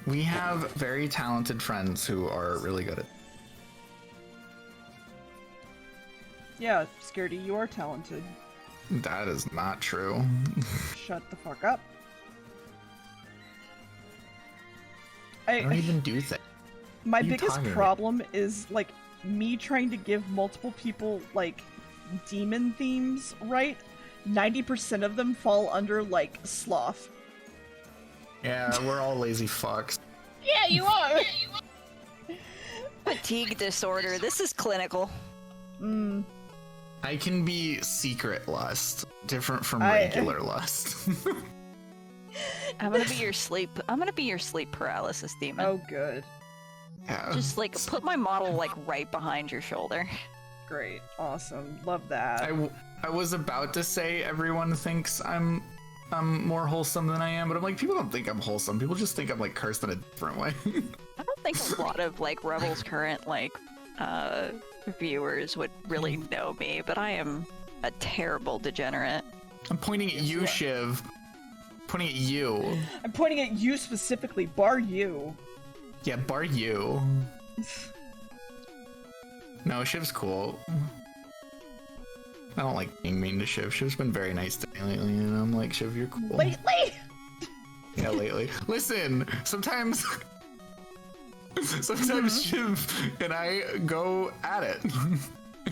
We have very talented friends who are really good at. Yeah, Scaredy, you are talented. That is not true. Shut the fuck up. I don't even do things. My What are you biggest talking about? problem is like me trying to give multiple people like demon themes, right? 90% of them fall under like sloth. Yeah, we're all lazy fucks. Yeah, you are. Fatigue disorder. This is clinical. I can be secret lust, different from regular lust. I'm gonna be your sleep paralysis demon. Oh, good. Yeah. Just like put my model like right behind your shoulder. Great. Awesome. Love that. I was about to say everyone thinks I'm more wholesome than I am, but I'm like, people don't think I'm wholesome. People just think I'm like cursed in a different way. I don't think a lot of like Rebel's current like viewers would really know me, but I am a terrible degenerate. I'm pointing at you, Shiv. Pointing at you. I'm pointing at you specifically, bar you. Yeah, bar you. No, Shiv's cool. I don't like being mean to Shiv. Shiv's been very nice to me lately, and I'm like, Shiv, you're cool. Lately? Yeah, lately. Listen, sometimes Shiv and I go at it.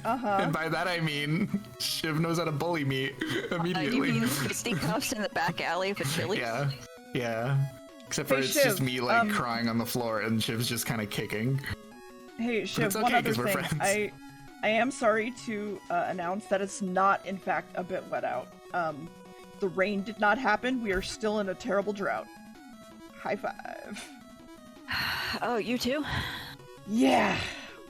And by that I mean Shiv knows how to bully me immediately. You mean fisticuffs in the back alley of a Chili's? Yeah. Except for Hey, it's Shiv, just me like crying on the floor and Shiv's just kind of kicking. Hey, Shiv, it's one okay, other 'cause we're thing. friends. I am sorry to announce that it's not, in fact, a bit wet out. The rain did not happen. We are still in a terrible drought. High five. Oh, you too? Yeah,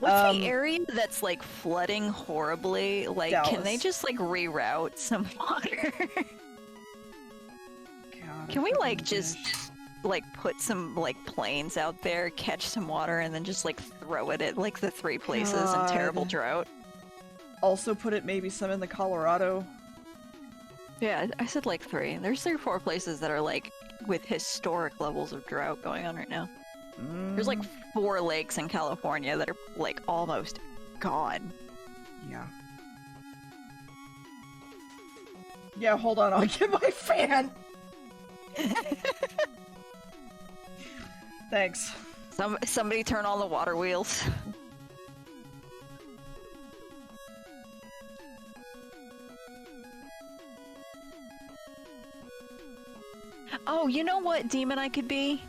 What's the area that's like flooding horribly? Like, can they Dallas. just like reroute some water? God, Can I we like fucking just wish. like put some like planes out there, catch some water, and then just like throw it at like the 3 places in terrible God. drought? Also put it maybe some in the Colorado. Yeah, I said like 3. There's 3 or 4 places that are like with historic levels of drought going on right now. There's like 4 lakes in California that are like almost gone. Yeah. Yeah, hold on, I'll get my fan. Thanks. Somebody turn on the water wheels. Oh, you know what demon I could be?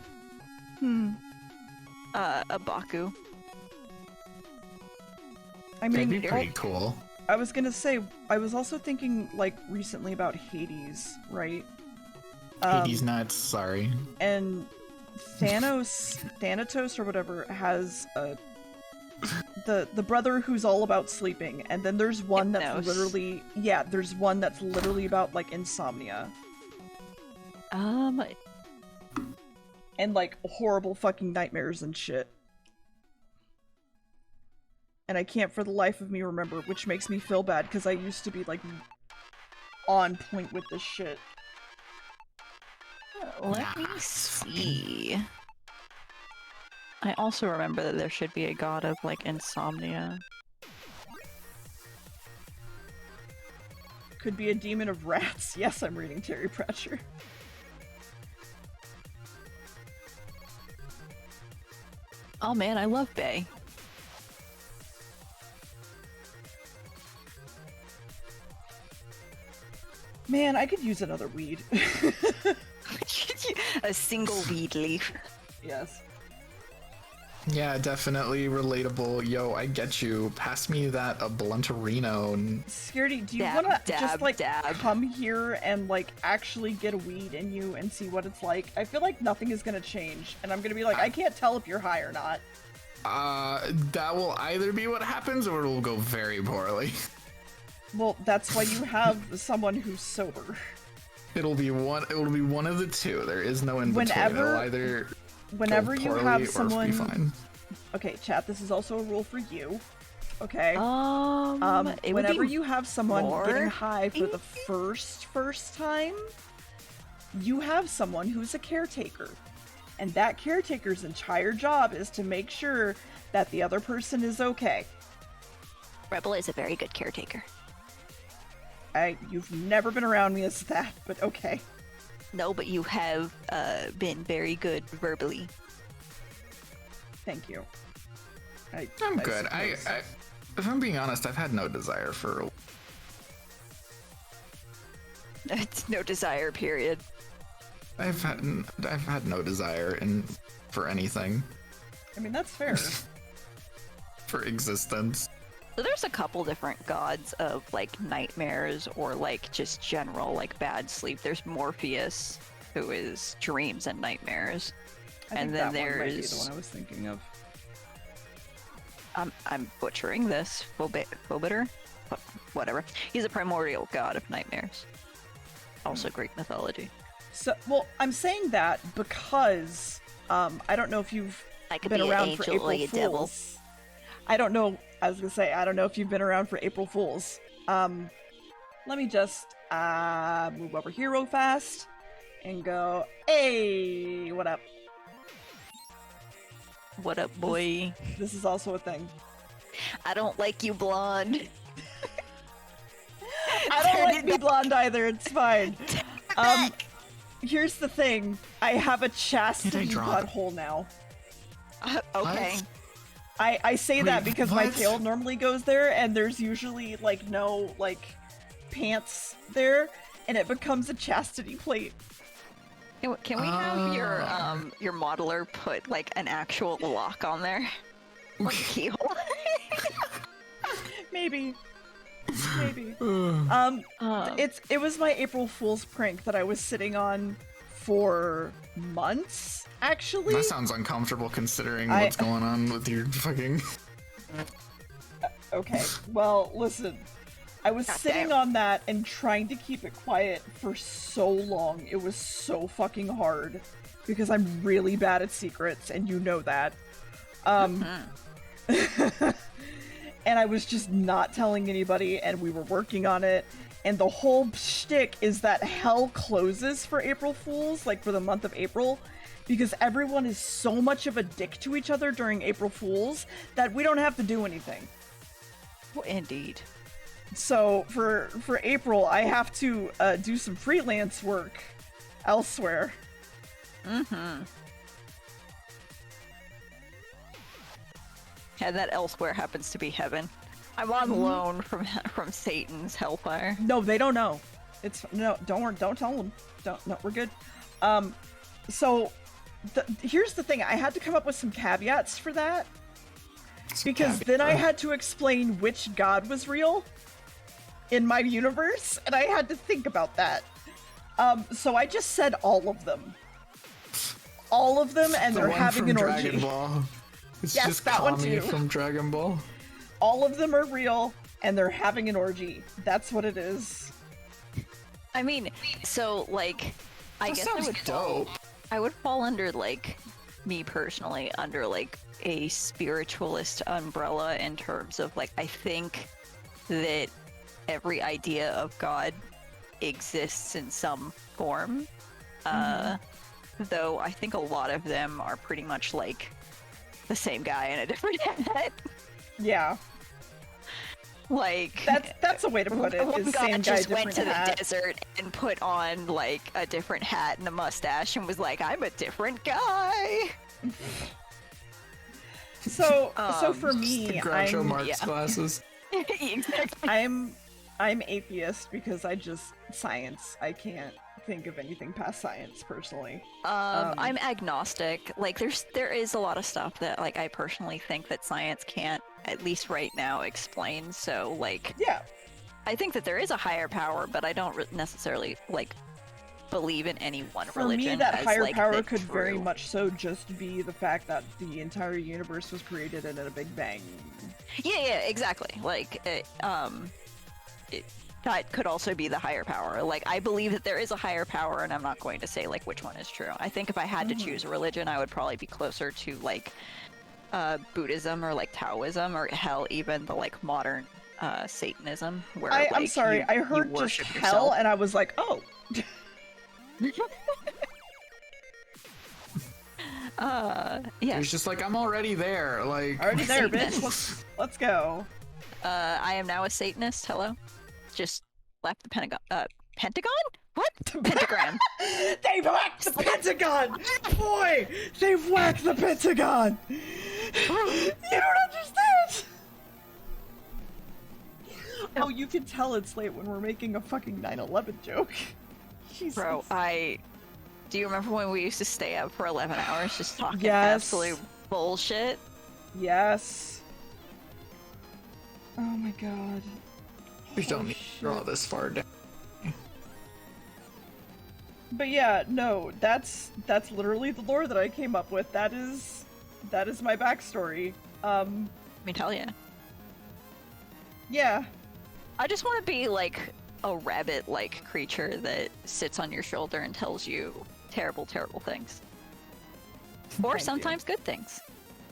A Baku. I That'd mean, be pretty cool. I was gonna say, I was also thinking, like, recently about Hades, right? Hades nuts, sorry. And Thanatos or whatever has the brother who's all about sleeping, and then there's one that's Hypnos. literally, yeah, there's one that's literally about, like, insomnia. And, like, horrible fucking nightmares and shit. And I can't for the life of me remember, which makes me feel bad, because I used to be, like, on point with this shit. Let me see. I also remember that there should be a god of, like, insomnia. Could be a demon of rats. Yes, I'm reading Terry Pratchett. Oh man, I love Bay. Man, I could use another weed. A single weed leaf. Yes. Yeah, definitely relatable. Yo, I get you. Pass me that a blunterino. And Scaredy, do you Dab, wanna dab, just, like, dab. come here and, like, actually get a weed in you and see what it's like? I feel like nothing is gonna change, and I'm gonna be like, I can't tell if you're high or not. that will either be what happens or it will go very poorly. Well, that's why you have someone who's sober. It'll be one of the two. There is no in between. It'll either Whenever go you poorly have or someone... be fine. Okay, chat, this is also a rule for you. Okay? It would Whenever be you have someone more getting high for the first time, you have someone who's a caretaker. And that caretaker's entire job is to make sure that the other person is okay. Rebel is a very good caretaker. You've never been around me as that, but okay. No, but you have been very good verbally. Thank you. I'm good. If I'm being honest, I've had no desire for. It's no desire, period. I've had no desire for anything. I mean, that's fair. For existence. So there's a couple different gods of like nightmares or like just general like bad sleep. There's Morpheus, who is dreams and nightmares, and then that one might be the there's one I was thinking of. I'm butchering this. Phobiter? Whatever. He's a primordial god of nightmares. Also Greek mythology. So, well, I'm saying that because I don't know if you've I could been be an around for angel April or a devil. Fools. I don't know. I was gonna say I don't know if you've been around for April Fools. Let me just move over here real fast and go. Hey, what up? What up, boy? This is also a thing. I don't like you, blonde. I don't Turn like it me back. blonde either. It's fine. Here's the thing. I have a chastity drop? butthole now. Okay. What? I say that Wait, because my what? tail normally goes there, and there's usually like no like pants there, and it becomes a chastity plate. Can we have your modeler put like an actual lock on there? Like a keyhole? Maybe. It was my April Fool's prank that I was sitting on for months, actually. That sounds uncomfortable considering what's going on with your fucking. Okay, well, listen. I was God sitting damn. on that and trying to keep it quiet for so long. It was so fucking hard. Because I'm really bad at secrets, and you know that. And I was just not telling anybody, and we were working on it. And the whole shtick is that hell closes for April Fools, like for the month of April, because everyone is so much of a dick to each other during April Fools that we don't have to do anything. Indeed. So for April, I have to do some freelance work elsewhere. And that elsewhere happens to be heaven. I'm on loan from Satan's hellfire. No, they don't know. No, don't worry, don't tell them. No, we're good. So here's the thing. I had to come up with some caveats for that. Because then I had to explain which god was real in my universe, and I had to think about that. So I just said all of them. All of them, and they're having an orgy. Dragon Ball. It's Yes, just that one Kami too. from Dragon Ball. All of them are real, and they're having an orgy. That's what it is. I mean, so like, I That guess I sounds would dope. I would fall under like me personally under like a spiritualist umbrella in terms of like I think that every idea of God exists in some form. Though I think a lot of them are pretty much like the same guy in a different hat. Yeah, Like that's a way to put it. one Is guy same guy, just went different to the hat. desert and put on like a different hat and a mustache and was like, "I'm a different guy." So for me, The Groucho I'm Marx yeah. glasses. Exactly. I'm atheist because I just science. I can't think of anything past science personally. I'm agnostic. Like there is a lot of stuff that like I personally think that science can't, at least right now, explain. So like Yeah, I think that there is a higher power, but I don't necessarily like believe in any one for religion. me, that as, higher like, power the could very true- much so just be the fact that the entire universe was created in a big bang. Yeah, exactly. Like that could also be the higher power. Like I believe that there is a higher power, and I'm not going to say like which one is true. I think if I had to choose a religion, I would probably be closer to like Buddhism or like Taoism, or hell, even the like modern Satanism, where I'm like, sorry, you- I you heard just worship hell, yourself. and I was like, oh. Yeah. It's just like, I'm already there. Like, Already there, Satanist. bitch. Let's go. I am now a Satanist. Hello. Just left the Pentagon. Pentagon? What? Pentagram. They've whacked the Pentagon! Boy! They've whacked the Pentagon! You don't understand! Oh, you can tell it's late when we're making a fucking 9/11 joke. Jesus. Bro, do you remember when we used to stay up for 11 hours just talking Yes. absolute bullshit? Yes. Oh my god. we don't need to shit. draw this far down. But yeah, no, that's literally the lore that I came up with. That is my backstory. Let me tell you. Yeah. I just want to be like a rabbit-like creature that sits on your shoulder and tells you terrible, terrible things. Or Thank you. sometimes good things.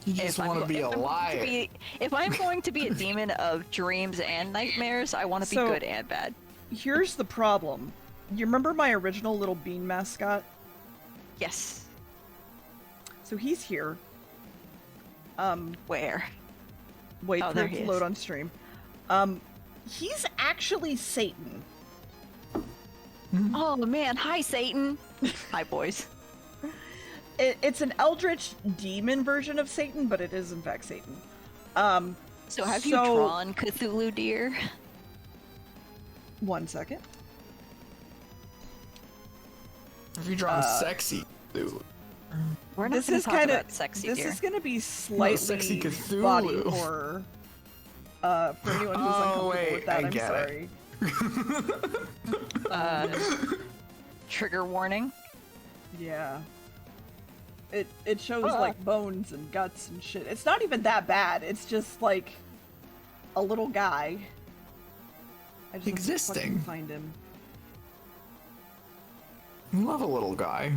You just I'm want to go- be if I'm going to alive. be- If I'm going to be a demon of dreams and nightmares, I want to be So- good and bad. Here's the problem. You remember my original little bean mascot? Yes. So he's here. Where? Wait Oh, for there it he to is. load on stream. He's actually Satan. Oh man, hi Satan. Hi boys. It's an eldritch demon version of Satan, but it is in fact Satan. So have you So- drawn Cthulhu deer? 1 second. If you draw sexy, dude. We're not This going is to talk kind of about sexy this deer. is gonna be slightly sexy Cthulhu. body horror. For anyone who's uncomfortable wait, with that, I I'm get sorry. Trigger warning. Yeah. it shows like bones and guts and shit. It's not even that bad. It's just like a little guy. I just have to Existing. fucking find him. Love a little guy.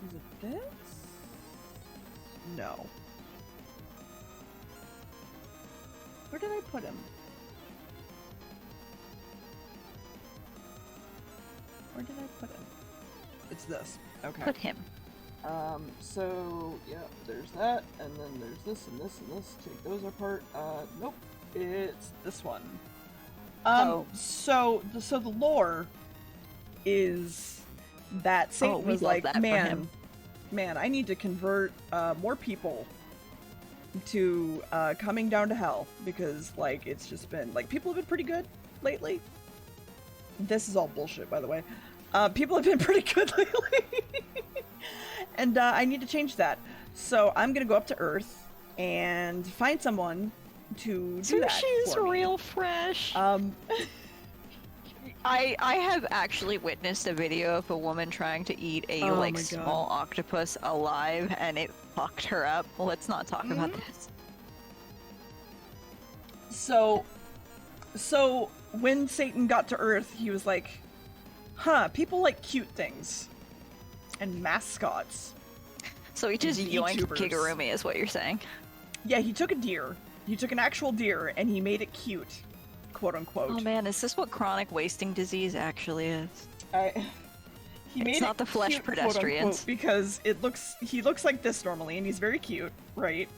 Is it this? No. Where did I put him? Where did I put him? It's this. Okay. Put him. So, yeah, there's that, and then there's this and this and this. Take those apart. Nope. It's this one. So the lore is that Satan we was love like, that for him. man, I need to convert more people to coming down to hell, because like it's just been like people have been pretty good lately. This is all bullshit, by the way. People have been pretty good lately, and I need to change that. So I'm gonna go up to Earth and find someone to do that Sushi's for me. real fresh. I have actually witnessed a video of a woman trying to eat a Oh like my God. small octopus alive, and it fucked her up. Let's not talk about this. So when Satan got to Earth, he was like, huh, people like cute things and mascots. So he just yoinked VTubers. Kigurumi, is what you're saying. Yeah, he took a deer. He took an actual deer and he made it cute, quote unquote. Oh man, is this what chronic wasting disease actually is? He It's made not it the flesh cute, quote, pedestrians. unquote, because he looks like this normally, and he's very cute, right?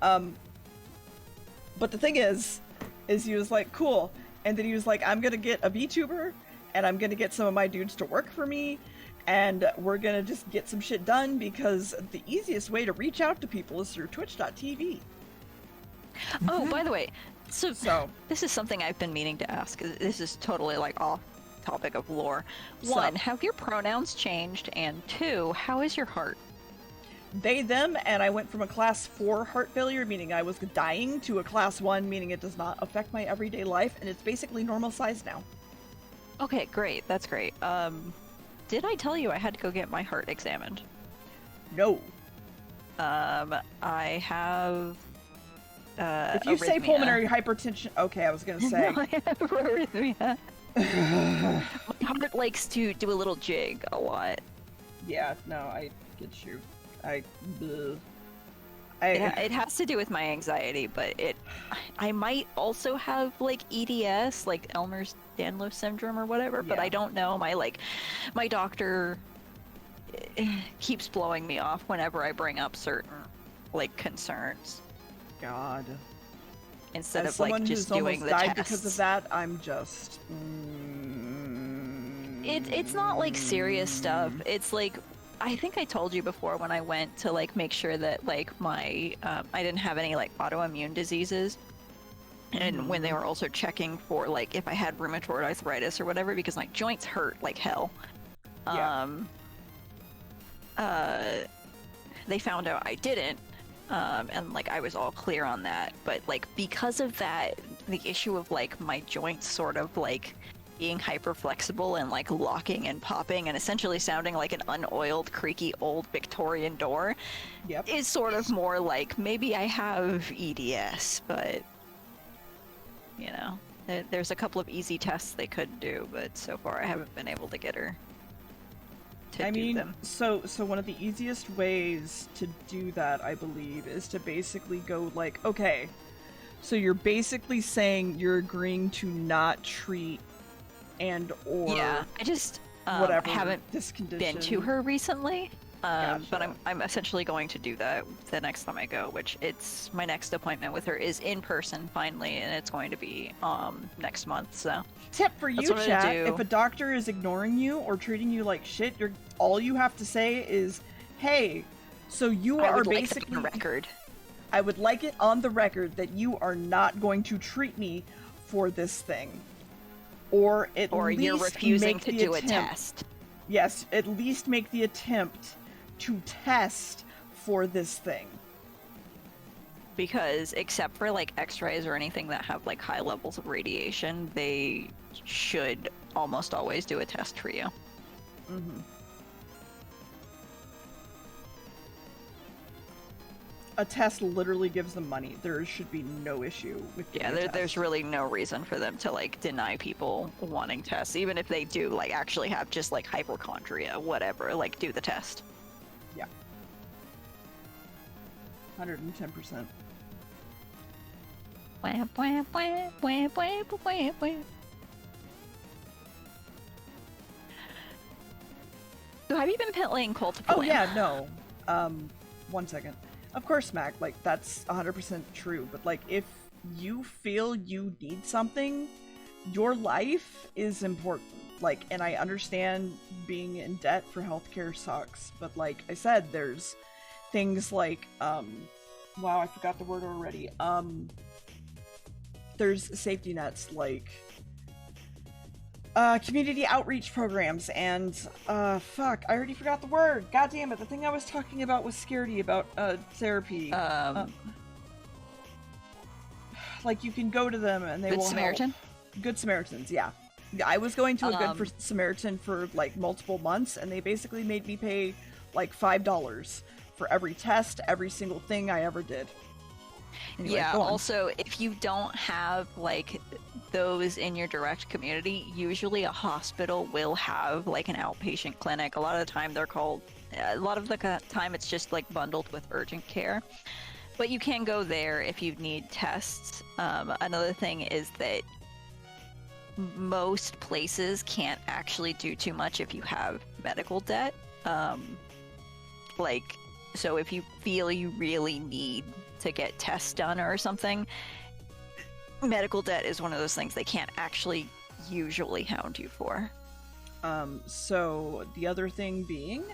But the thing is he was like, cool, and then he was like, I'm gonna get a VTuber, and I'm gonna get some of my dudes to work for me, and we're gonna just get some shit done, because the easiest way to reach out to people is through twitch.tv. Oh, by the way, so So- this is something I've been meaning to ask. This is totally like off topic of lore. So- One, have your pronouns changed? And two, how is your heart? They, them, and I went from a class 4 heart failure, meaning I was dying, to a class 1, meaning it does not affect my everyday life, and it's basically normal size now. Okay, great. That's great. Did I tell you I had to go get my heart examined? No. I have. If you say arrhythmia. pulmonary hypertension, okay, I was gonna say. I have arrhythmia. My heart likes to do a little jig a lot. Yeah, no, I get you. It has to do with my anxiety, but I might also have like EDS, like Ehlers-Danlos syndrome or whatever, but Yeah. I don't know. My doctor keeps blowing me off whenever I bring up certain like concerns God. instead As of like someone just who's doing almost the died tests. because of that, I'm just. It's not like serious stuff. It's like I think I told you before when I went to like make sure that like my I didn't have any like autoimmune diseases, and when they were also checking for like if I had rheumatoid arthritis or whatever, because my joints hurt like hell. Yeah. They found out I didn't, and like I was all clear on that. But like because of that, the issue of like my joints sort of like being hyper flexible and like locking and popping and essentially sounding like an unoiled, creaky old Victorian door Yep. is sort of more like maybe I have EDS, but you know, there's a couple of easy tests they could do, but so far I haven't been able to get her to do them. so one of the easiest ways to do that, I believe, is to basically go like, okay, so you're basically saying you're agreeing to not treat and or Yeah, I just whatever haven't this condition. been to her recently, but Gotcha. I'm essentially going to do that the next time I go, which it's my next appointment with her is in person finally, and it's going to be next month. So Tip for That's you, what I chat: do. if a doctor is ignoring you or treating you like shit, all you have to say is, "Hey, so you I are would like that basically." on record. I would like it on the record that you are not going to treat me for this thing, or at Or least you're refusing make to the do a attempt. test. Yes, at least make the attempt to test for this thing. Because except for like x-rays or anything that have like high levels of radiation, they should almost always do a test for you. Mm-hmm. A test literally gives them money. There should be no issue with Yeah, there's really no reason for them to like deny people wanting tests, even if they do like actually have just like hypochondria, whatever. Like, do the test. Yeah. 110%. So have you been playing Cult of Oh Lamb? yeah, no. 1 second. Of course, Mac, like, that's 100% true, but, like, if you feel you need something, your life is important. Like, and I understand being in debt for healthcare sucks, but like I said, there's things like, wow, I forgot the word already. There's safety nets, like, community outreach programs, and, fuck, I already forgot the word. God damn it, the thing I was talking about was Scaredy about, therapy. Like, you can go to them and they will Good Samaritan? help. Good Samaritans, yeah. I was going to a Good Samaritan for, like, multiple months, and they basically made me pay, like, $5 for every test, every single thing I ever did. Anyway, yeah, go on. also, if you don't have, like, those in your direct community, usually a hospital will have, like, an outpatient clinic. A lot of the time they're called, a lot of the time it's just, like, bundled with urgent care. But you can go there if you need tests. Another thing is that most places can't actually do too much if you have medical debt. Like, so if you feel you really need to get tests done or something, medical debt is one of those things they can't actually usually hound you for. So the other thing being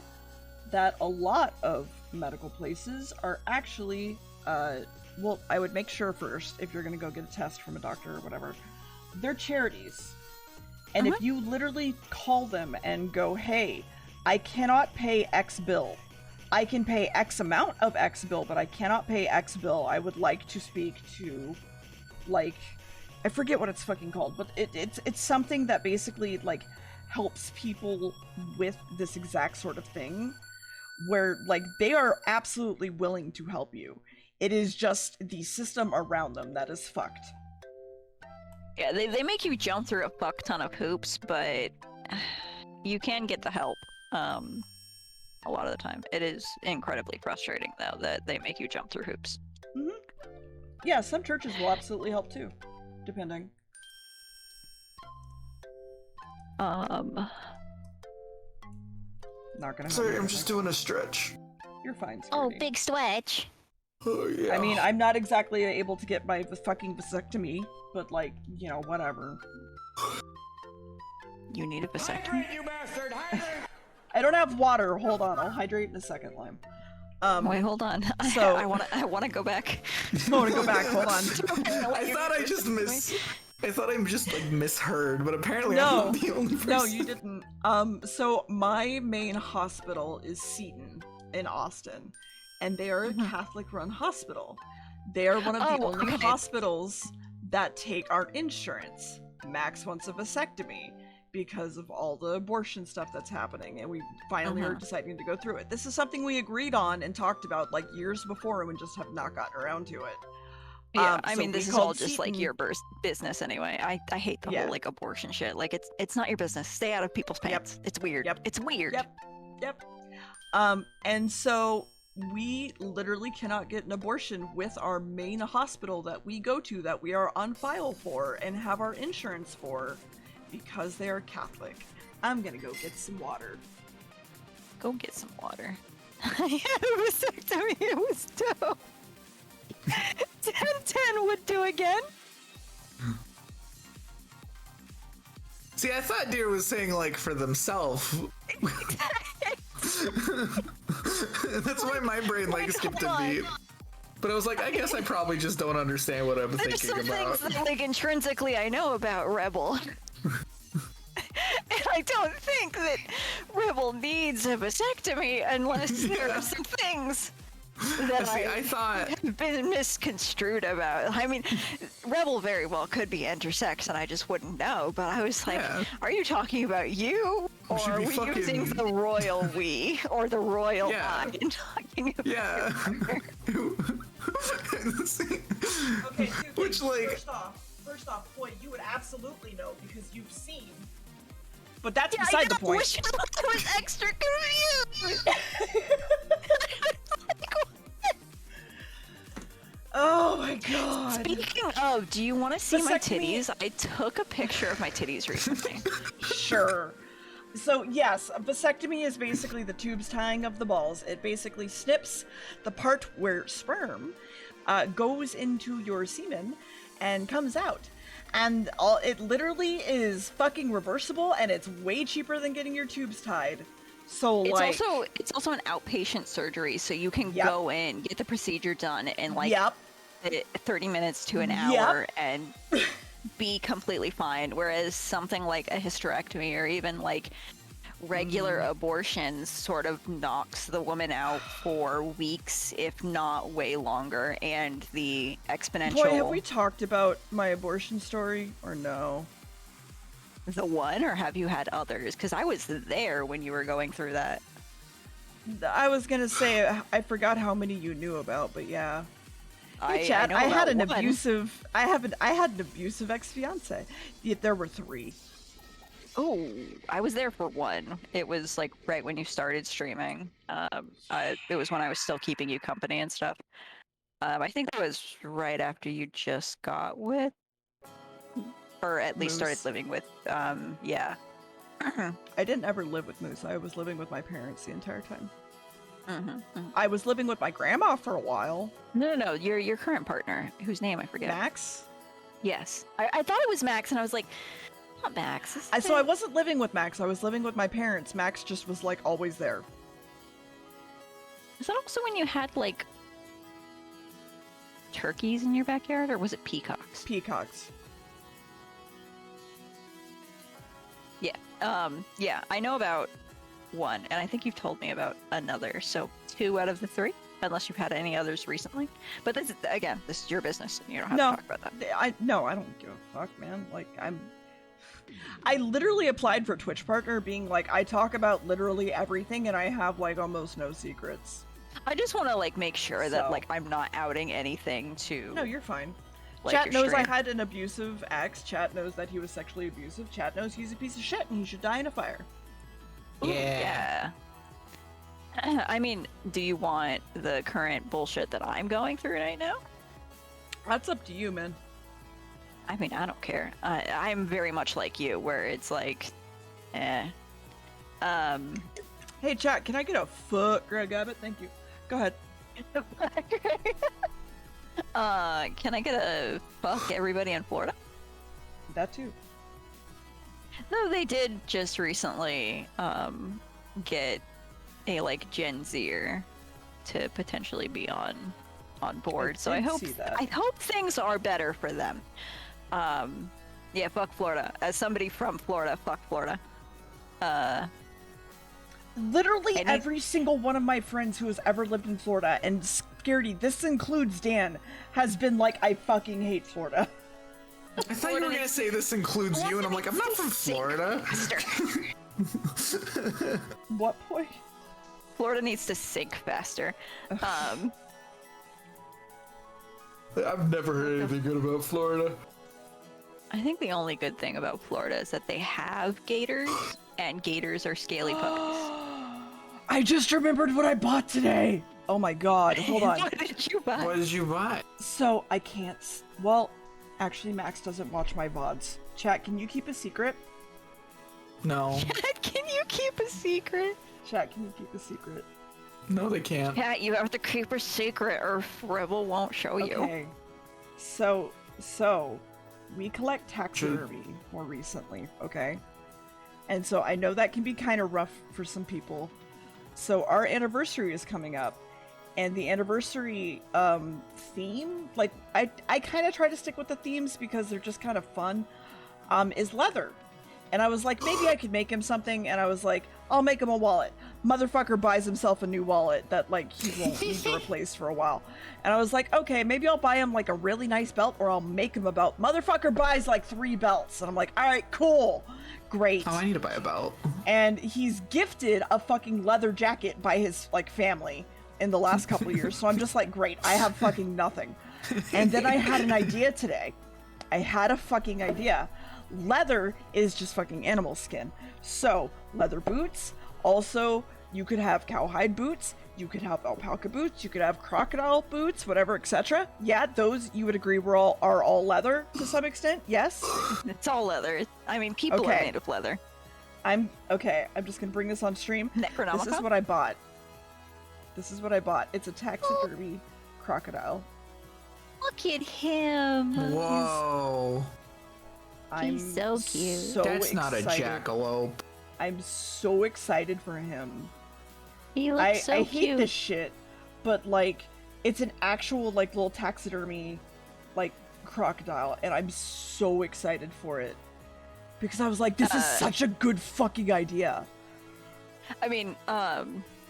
that a lot of medical places are actually, well, I would make sure first, if you're gonna go get a test from a doctor or whatever, they're charities. And if you literally call them and go, hey, I cannot pay X bill. I can pay X amount of X bill, but I cannot pay X bill. I would like to speak to, like, I forget what it's fucking called, but it's something that basically, like, helps people with this exact sort of thing, where, like, they are absolutely willing to help you. It is just the system around them that is fucked. Yeah, they make you jump through a fuck ton of hoops, but you can get the help. A lot of the time. It is incredibly frustrating, though, that they make you jump through hoops. Mm-hmm. Yeah, some churches will absolutely help too, depending. Not gonna help. Sorry, you, I'm just doing a stretch. You're fine. Oh, Scaredy. big stretch. Oh, yeah. I mean, I'm not exactly able to get my fucking vasectomy, but, like, you know, whatever. You need a vasectomy? I don't have water. Hold on, I'll hydrate in a second, Lime. Wait, hold on. So I wanna go back. I want to go back. Hold on. I thought I just misheard, but apparently No. I'm not the only person. No, you didn't. So my main hospital is Seton in Austin, and they are a Catholic-run hospital. They are one of the only hospitals that take our insurance. Max wants a vasectomy because of all the abortion stuff that's happening, and we finally are deciding to go through it. This is something we agreed on and talked about, like, years before, and we just have not gotten around to it. Yeah, I so mean, this we is all called just like Seton- your business anyway. I hate the whole like abortion shit. Like, it's not your business. Stay out of people's pants. It's weird. Yep. It's weird. Yep. And so we literally cannot get an abortion with our main hospital that we go to, that we are on file for and have our insurance for, because they are Catholic. I'm gonna go get some water. Go get some water. I had a vasectomy. It was dope. 10-10 would do again. See, I thought Deer was saying, like, for themselves. That's why my brain, like, skipped a beat. But I was like, I guess I probably just don't understand what I'm There's thinking some about. things that, like, intrinsically I know about Rebel. And I don't think that Rebel needs a vasectomy unless there are some things that See, I thought have been misconstrued about. I mean, Rebel very well could be intersex, and I just wouldn't know. But I was like, Yeah. are you talking about you, or should are be we fucking- using the royal we or the royal Yeah. I in talking about? yeah. Okay, dude, Which, like- first off, boy, you would absolutely know because you've seen. But that's Yeah, beside the I point. wish I was extra confused. Oh my god. Speaking of, do you want to see my Vasectomy- titties? I took a picture of my titties recently. Sure. So yes, a vasectomy is basically the tubes tying of the balls. It basically snips the part where sperm goes into your semen and comes out. And it literally is fucking reversible, and it's way cheaper than getting your tubes tied. So It's also an outpatient surgery, so you can Yep. go in, get the procedure done in like yep. 30 minutes to an Yep. hour and be completely fine. Whereas something like a hysterectomy or even like regular abortions sort of knocks the woman out for weeks, if not way longer, and the exponential. Boy, have we talked about my abortion story or no? The one, or have you had others? Because I was there when you were going through that. I was gonna say I forgot how many you knew about, but yeah. Hey, I Chad, know I had about an one. abusive. I had an abusive ex-fiance. Yet there were 3. Oh, I was there for one. It was like right when you started streaming. It was when I was still keeping you company and stuff. I think that was right after you just got with, or at least started Moose. living with. Yeah. I didn't ever live with Moose. I was living with my parents the entire time. Mhm. I was living with my grandma for a while. No. Your current partner, whose name I forget. Max. Yes, I thought it was Max, and I was like, not Max. So I wasn't living with Max. I was living with my parents. Max just was like always there. Is that also when you had like turkeys in your backyard, or was it peacocks? Peacocks. Yeah, I know about one, and I think you've told me about another. So 2 out of the 3, unless you've had any others recently. But this is your business, and you don't have No, to talk about that. I don't give a fuck, man. Like I literally applied for Twitch partner, being like, I talk about literally everything, and I have like almost no secrets. I just want to like make sure that So- like I'm not outing anything to. No, you're fine. like, Chat your knows I stream. had an abusive ex. Chat knows that he was sexually abusive. Chat knows he's a piece of shit and he should die in a fire. Ooh, yeah. I mean, do you want the current bullshit that I'm going through right now? That's up to you, man. I mean, I don't care. I'm very much like you, where it's like, eh. Hey, chat, can I get a fuck Greg Abbott? Thank you. Go ahead. Can I get a fuck everybody in Florida? That too. No, they did just recently get a like Gen Zer to potentially be on board. So I did hope see that. I hope things are better for them. Yeah, fuck Florida. As somebody from Florida, fuck Florida. Literally Any- every single one of my friends who has ever lived in Florida, and Scaredy, this includes Dan, has been like, I fucking hate Florida. I thought you were gonna say this includes you, and I'm like, I'm not from Florida. What point? Florida needs to sink faster. I've never heard anything good about Florida. I think the only good thing about Florida is that they have gators, and gators are scaly puppies. I just remembered what I bought today. Oh my god, hold on. What did you buy? What did you buy? So I can't. Well, actually, Max doesn't watch my VODs. Chat, can you keep a secret? No. Can you keep a secret? Chat, can you keep a secret? No, they can't. Cat, you have to keep a secret or Rebel won't show you. Okay. So we collect taxidermy more recently, okay? And so I know that can be kind of rough for some people. So our anniversary is coming up, and the anniversary theme, like I kind of try to stick with the themes because they're just kind of fun, is leather. And I was like, maybe I could make him something, and I was like, I'll make him a wallet. Motherfucker buys himself a new wallet that, like, he won't need to replace for a while. And I was like, okay, maybe I'll buy him, like, a really nice belt, or I'll make him a belt. Motherfucker buys, like, 3 belts. And I'm like, alright, cool. Great. Oh, I need to buy a belt. And he's gifted a fucking leather jacket by his, like, family in the last couple of years. So I'm just like, great, I have fucking nothing. And then I had an idea today. I had a fucking idea. Leather is just fucking animal skin. So, leather boots. Also, you could have cowhide boots. You could have alpaca boots. You could have crocodile boots, whatever, etc. Yeah, those you would agree are all leather to some extent. Yes. It's all leather. I mean, people are made of leather. I'm just gonna bring this on stream. Necronomicon? This is what I bought. It's a taxidermy crocodile. Look at him. Whoa. He's so cute. So That's not a excited. jackalope. I'm so excited for him. He looks so I cute. hate this shit, but like, it's an actual like little taxidermy, like crocodile, and I'm so excited for it because I was like, this is such a good fucking idea. I mean,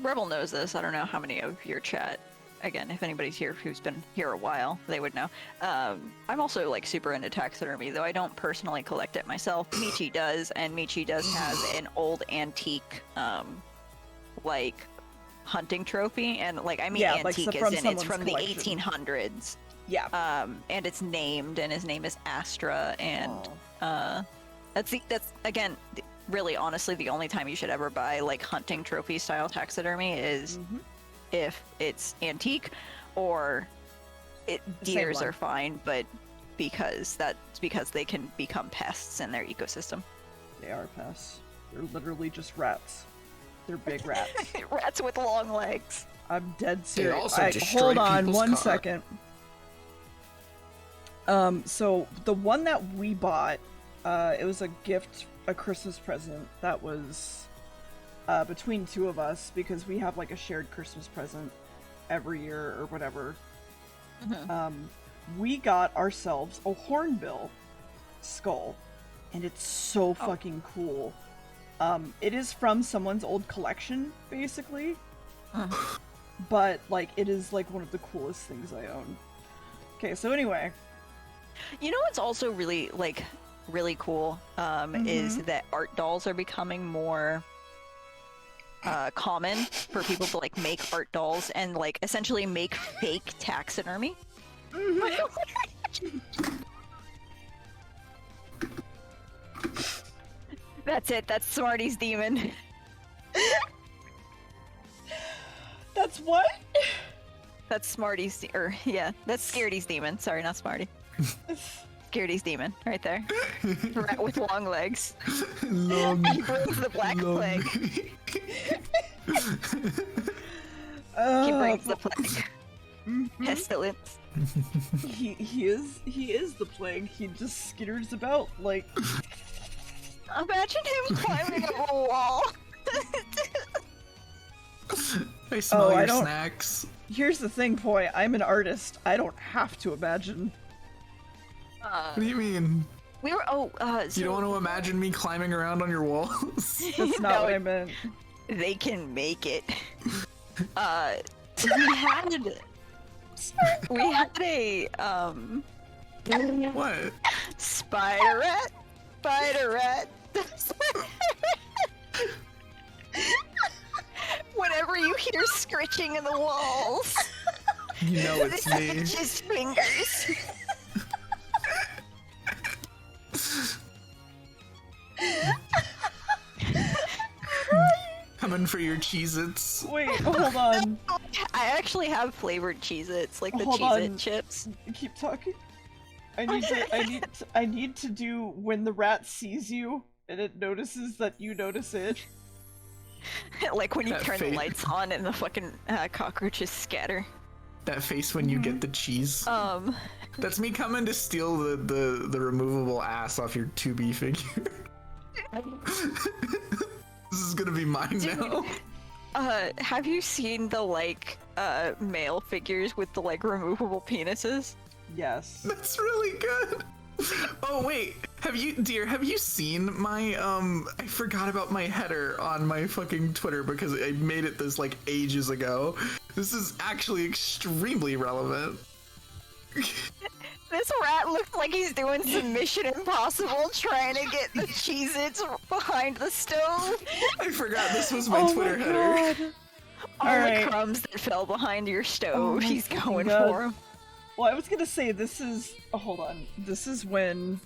Rebel knows this. I don't know how many of your chat. Again, if anybody's here who's been here a while, they would know. I'm also like super into taxidermy, though I don't personally collect it myself. Michi does, and Michi does have an old antique, like hunting trophy, and like I mean antique like, as in it's someone's from collection. the 1800s. Yeah. And it's named, and his name is Astra, and that's again. Really, honestly, the only time you should ever buy like hunting trophy style taxidermy is if it's antique, or deers are fine, but because they can become pests in their ecosystem. They are pests. They're literally just rats. They're big rats. Rats with long legs. I'm dead They serious. also destroy Hold on people's one car. second. So the one that we bought, it was a gift, a Christmas present that was between two of us because we have like a shared Christmas present every year or whatever. We got ourselves a hornbill skull, and it's so fucking cool. It is from someone's old collection, basically. But like, it is like one of the coolest things I own. Okay, so anyway. You know what's also really cool is that art dolls are becoming more common for people to like make art dolls and like essentially make fake taxidermy. That's it. That's Smarty's demon. That's what? That's Smarty's, that's Scaredy's demon. Sorry, not Smarty. Scaredy's demon, right there. Rat with long legs. Long, He brings the black plague. He brings the plague. Pestilence. He is the plague. He just skitters about like. Imagine him climbing up a wall. I smell I your don't- snacks. Here's the thing, Poi. I'm an artist. I don't have to imagine. What do you mean? We were You don't want to imagine me climbing around on your walls? That's not what I meant. They can make it. We had a What? spider rat. Whenever you hear scritching in the walls, You know it's me. it's his fingers. Coming for your Cheez-Its. Wait, hold on. I actually have flavored Cheez-Its, like the Hold Cheez-It on. chips. Keep talking. I need to do when the rat sees you and it notices that you notice it. Like when you That turn the face. lights on and the fucking cockroaches scatter. That face when you get the cheese. That's me coming to steal the removable ass off your 2B figure. This is gonna be mine now. Have you seen the like male figures with the like removable penises? Yes. That's really good. Oh wait, Have you seen my I forgot about my header on my fucking Twitter because I made it this like ages ago. This is actually extremely relevant. This rat looks like he's doing some Mission Impossible trying to get the Cheez-Its behind the stove. I forgot this was my Twitter header. All Alright. the crumbs that fell behind your Oh stove, my he's fucking going God. for him. Well, I was gonna say this is. Oh, hold on. This is when.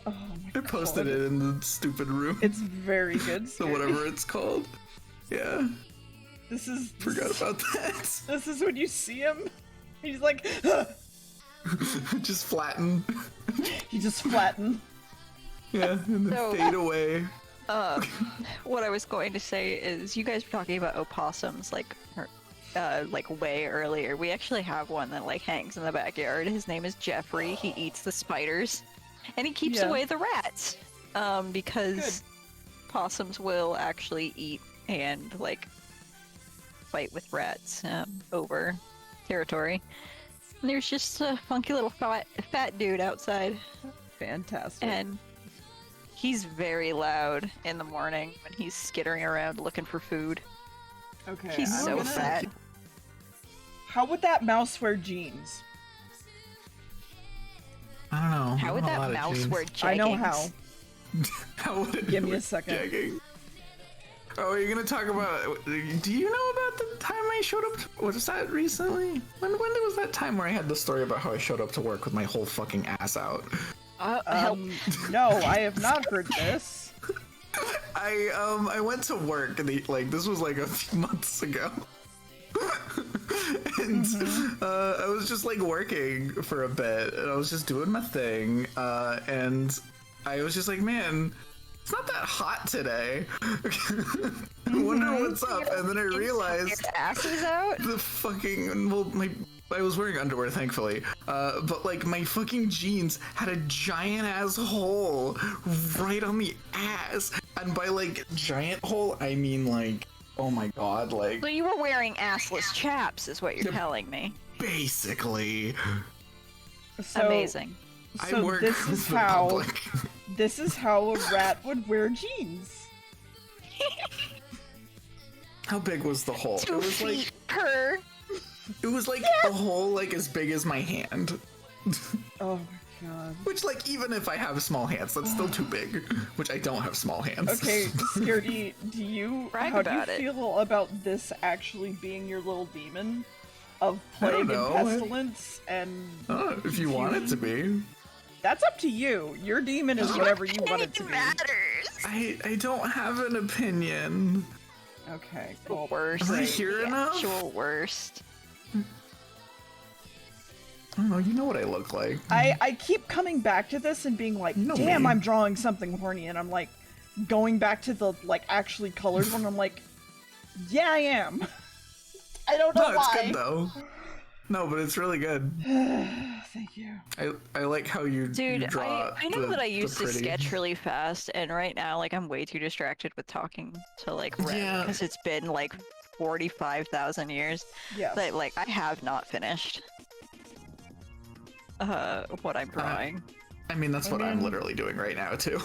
Oh my I posted God. it in the stupid room. It's very good. So whatever it's called. Yeah, This is. forgot about that. This is when you see him. He's like. Just flatten. He just flattened. Yeah, and then So- fade away. What I was going to say is, you guys were talking about opossums like way earlier. We actually have one that like hangs in the backyard. His name is Jeffrey. He eats the spiders, and he keeps Yeah. away the rats. Because possums will actually eat and like fight with rats over territory. And there's just a funky little fat dude outside, Fantastic. and he's very loud in the morning when he's skittering around looking for food. Okay. He's I'm so gonna- fat. How would that mouse wear jeans? I don't know. How would I don't know a that lot of mouse jeans. wear jeggings? I know how. How would it Give me wear a second. jegging? Oh, are you gonna talk about? Do you know about the time I showed up? Was that recently? When was that time where I had the story about how I showed up to work with my whole fucking ass out? Help. No, I have not heard this. I went to work and this was like a few months ago. And I was just like working for a bit and I was just doing my thing and I was just like, man, it's not that hot today. I wonder what's up. And then I realized Your ass is out? the fucking I was wearing underwear, thankfully, but like my fucking jeans had a giant ass hole right on the ass, and by like giant hole I mean like, oh my god, like So you were wearing assless chaps, is what you're telling me. basically. So, Amazing. I So work this with is the how public. this is how a rat would wear jeans. How big was the hole? 2 It was feet like per. it was like a hole like as big as my hand. Oh my god. Which like even if I have small hands, that's still too big. Which I don't have small hands. Okay, Scaredy, Brag how do you about it. feel about this actually being your little demon of I don't plague and know. pestilence and If you want it to be. that's up to you. Your demon is whatever you want it to be. Matters. I don't have an opinion. Okay, The cool. worst. Am I here the enough? actual worst. I don't know, you know what I look like. I keep coming back to this and being like, No, damn, man. I'm drawing something horny, and I'm like going back to the like actually colored one. I'm like, yeah, I am. I don't know No, it's why. good though. No, but it's really good. Thank you. I like how you Dude, you draw I know that I the used to pretty. sketch really fast, and right now, like, I'm way too distracted with talking to, like, Ren, Yeah. because it's been, like, 45,000 years. Yes. But, like, I have not finished what I'm drawing. I mean, that's what I'm mean- literally doing right now too.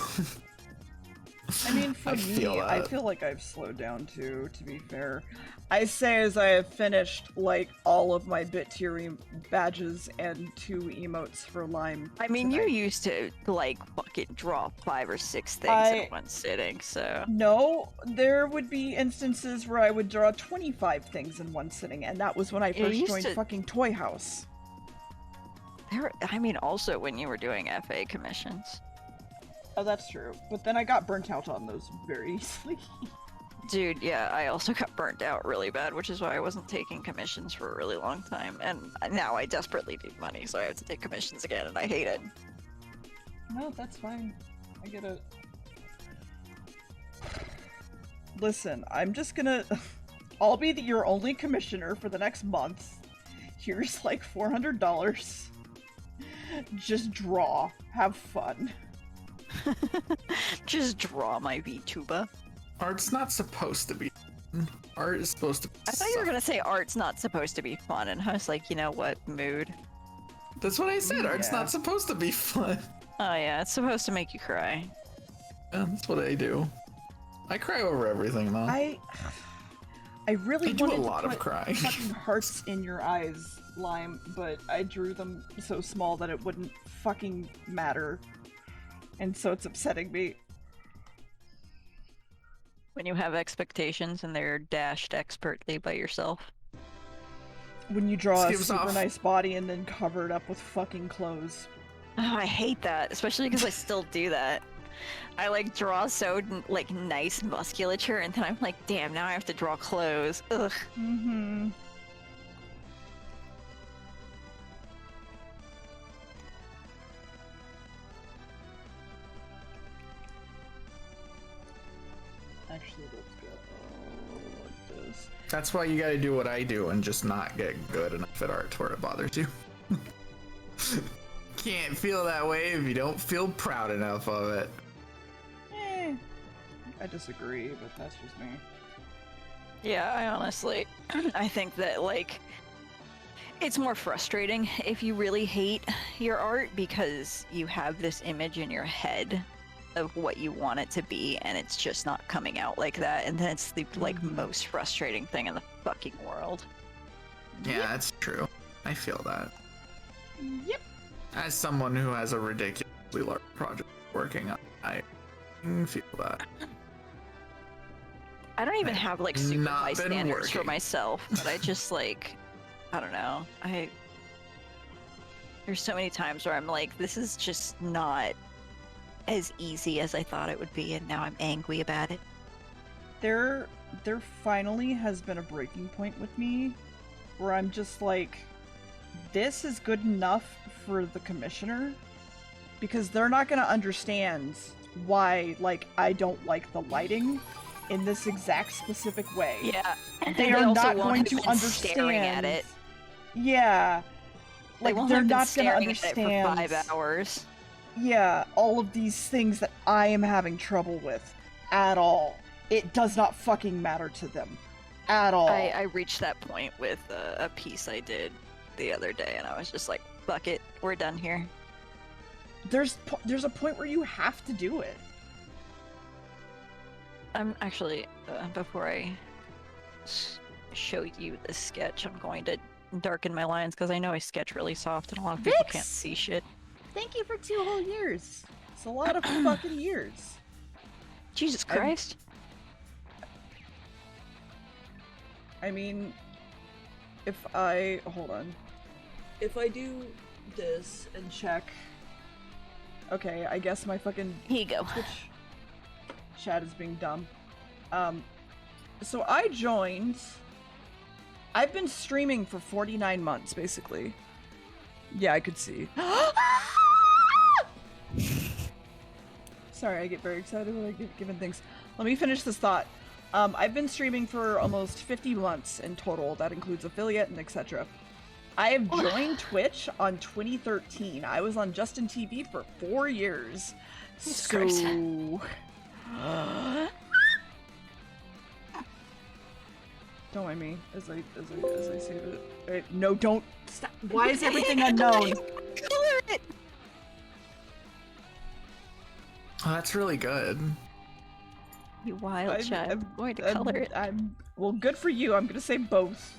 I mean, for I me, feel I that. feel like I've slowed down too, to be fair. I say as I have finished, like, all of my bit tier badges and 2 emotes for Lime. I mean, you tonight. used to, like, fucking draw 5 or 6 things in one sitting, so... No, there would be instances where I would draw 25 things in one sitting, and that was when I Yeah, you first used joined to- fucking Toy House. I mean, also when you were doing FA commissions. Oh, that's true. But then I got burnt out on those very easily. Dude, yeah, I also got burnt out really bad, which is why I wasn't taking commissions for a really long time. And now I desperately need money, so I have to take commissions again, and I hate it. No, that's fine. I get it. Listen, I'm just gonna... I'll be your only commissioner for the next month. Here's like $400. Just draw. Have fun. Just draw my VTuber. Art's not supposed to be. Art is supposed to. I thought you were gonna say art's not supposed to be fun, and I was like, you know what, mood. That's what I said. Art's Yeah. not supposed to be fun. Oh yeah, it's supposed to make you cry. Yeah, that's what I do. I cry over everything, though. I really I do a wanted lot to of put crying. fucking hearts in your eyes, Lime, but I drew them so small that it wouldn't fucking matter. And so it's upsetting me. When you have expectations and they're dashed expertly by yourself. When you draw a Gives super off. nice body and then cover it up with fucking clothes. Oh, I hate that, especially because I still do that. I like draw so like nice musculature, and then I'm like, damn, now I have to draw clothes. Ugh. Mm-hmm. Actually, let's go like this. That's why you gotta do what I do and just not get good enough at art where it bothers you. Can't feel that way if you don't feel proud enough of it. I disagree, but that's just me. Yeah, I honestly, I think that like, it's more frustrating if you really hate your art because you have this image in your head of what you want it to be, and it's just not coming out like that, and then it's the like most frustrating thing in the fucking world. Yeah, that's true. I feel that. Yep. As someone who has a ridiculously large project working on, I feel that. I don't even have like super not high been standards for working. myself, but I just like, I don't know. There's so many times where I'm like, this is just not as easy as I thought it would be, and now I'm angry about it. There finally has been a breaking point with me where I'm just like, this is good enough for the commissioner because they're not going to understand why, like, I don't like the lighting in this exact specific way. Yeah, and They then are also not won't going have to been staring understand. at it. Yeah. They Like, won't they're have been not going to staring at understand. it for 5 hours. Yeah, all of these things that I am having trouble with at all. It does not fucking matter to them at all. I reached that point with a piece I did the other day, and I was just like, fuck it, we're done here. There's a point where you have to do it. I'm actually, before I show you this sketch, I'm going to darken my lines because I know I sketch really soft and a lot of people can't Vix! see shit. Thank you for 2 whole years. It's a lot of fucking years. Jesus Christ. I mean, if I hold on, if I do this and check, okay, I guess my fucking Here you go. Twitch chat is being dumb. So I joined. I've been streaming for 49 months, basically. Yeah, I could see. Sorry, I get very excited when I get given things. Let me finish this thought. I've been streaming for almost 50 months in total. That includes affiliate and etc. I have joined Twitch on 2013. I was on Justin TV for 4 years. Jesus Christ. Don't mind me as I save it. Wait, no, don't stop. Why is everything unknown? Color it! Oh, that's really good. You wild child. I'm going to color it. Well, good for you. I'm gonna say both.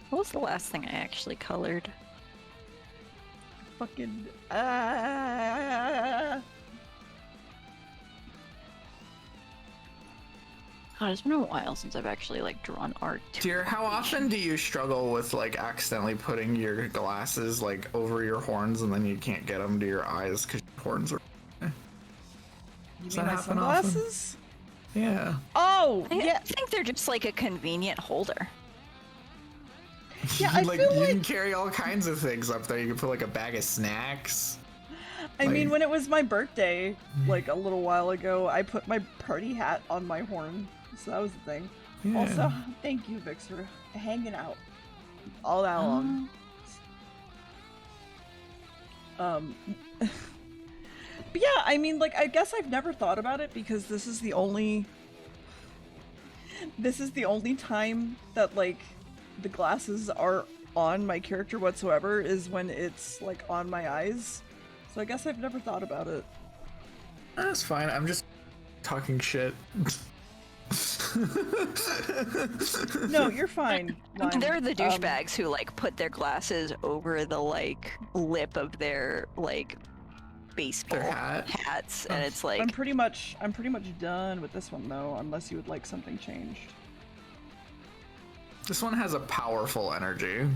What was the last thing I actually colored? Fucking. God, it's been a while since I've actually like drawn art. Dear, how often do you struggle with like accidentally putting your glasses like over your horns and then you can't get them to your eyes because your horns are? You Does mean that my happen often? sunglasses? Yeah. Oh, I yeah. think they're just like a convenient holder. Yeah, I like feel you like. can carry all kinds of things up there. You can put like a bag of snacks. I mean, like- when it was my birthday, like a little while ago, I put my party hat on my horn. So that was the thing. Yeah. Also, thank you, Vix, for hanging out all that long. But yeah, I mean, like, I guess I've never thought about it because this is the only time that, like, the glasses are on my character whatsoever is when it's like on my eyes. So I guess I've never thought about it. That's fine. I'm just talking shit. No, you're fine. Lime. They're the douchebags who like put their glasses over the like lip of their like baseball Their hat? hats, and it's like I'm pretty much done with this one though, unless you would like something changed. This one has a powerful energy.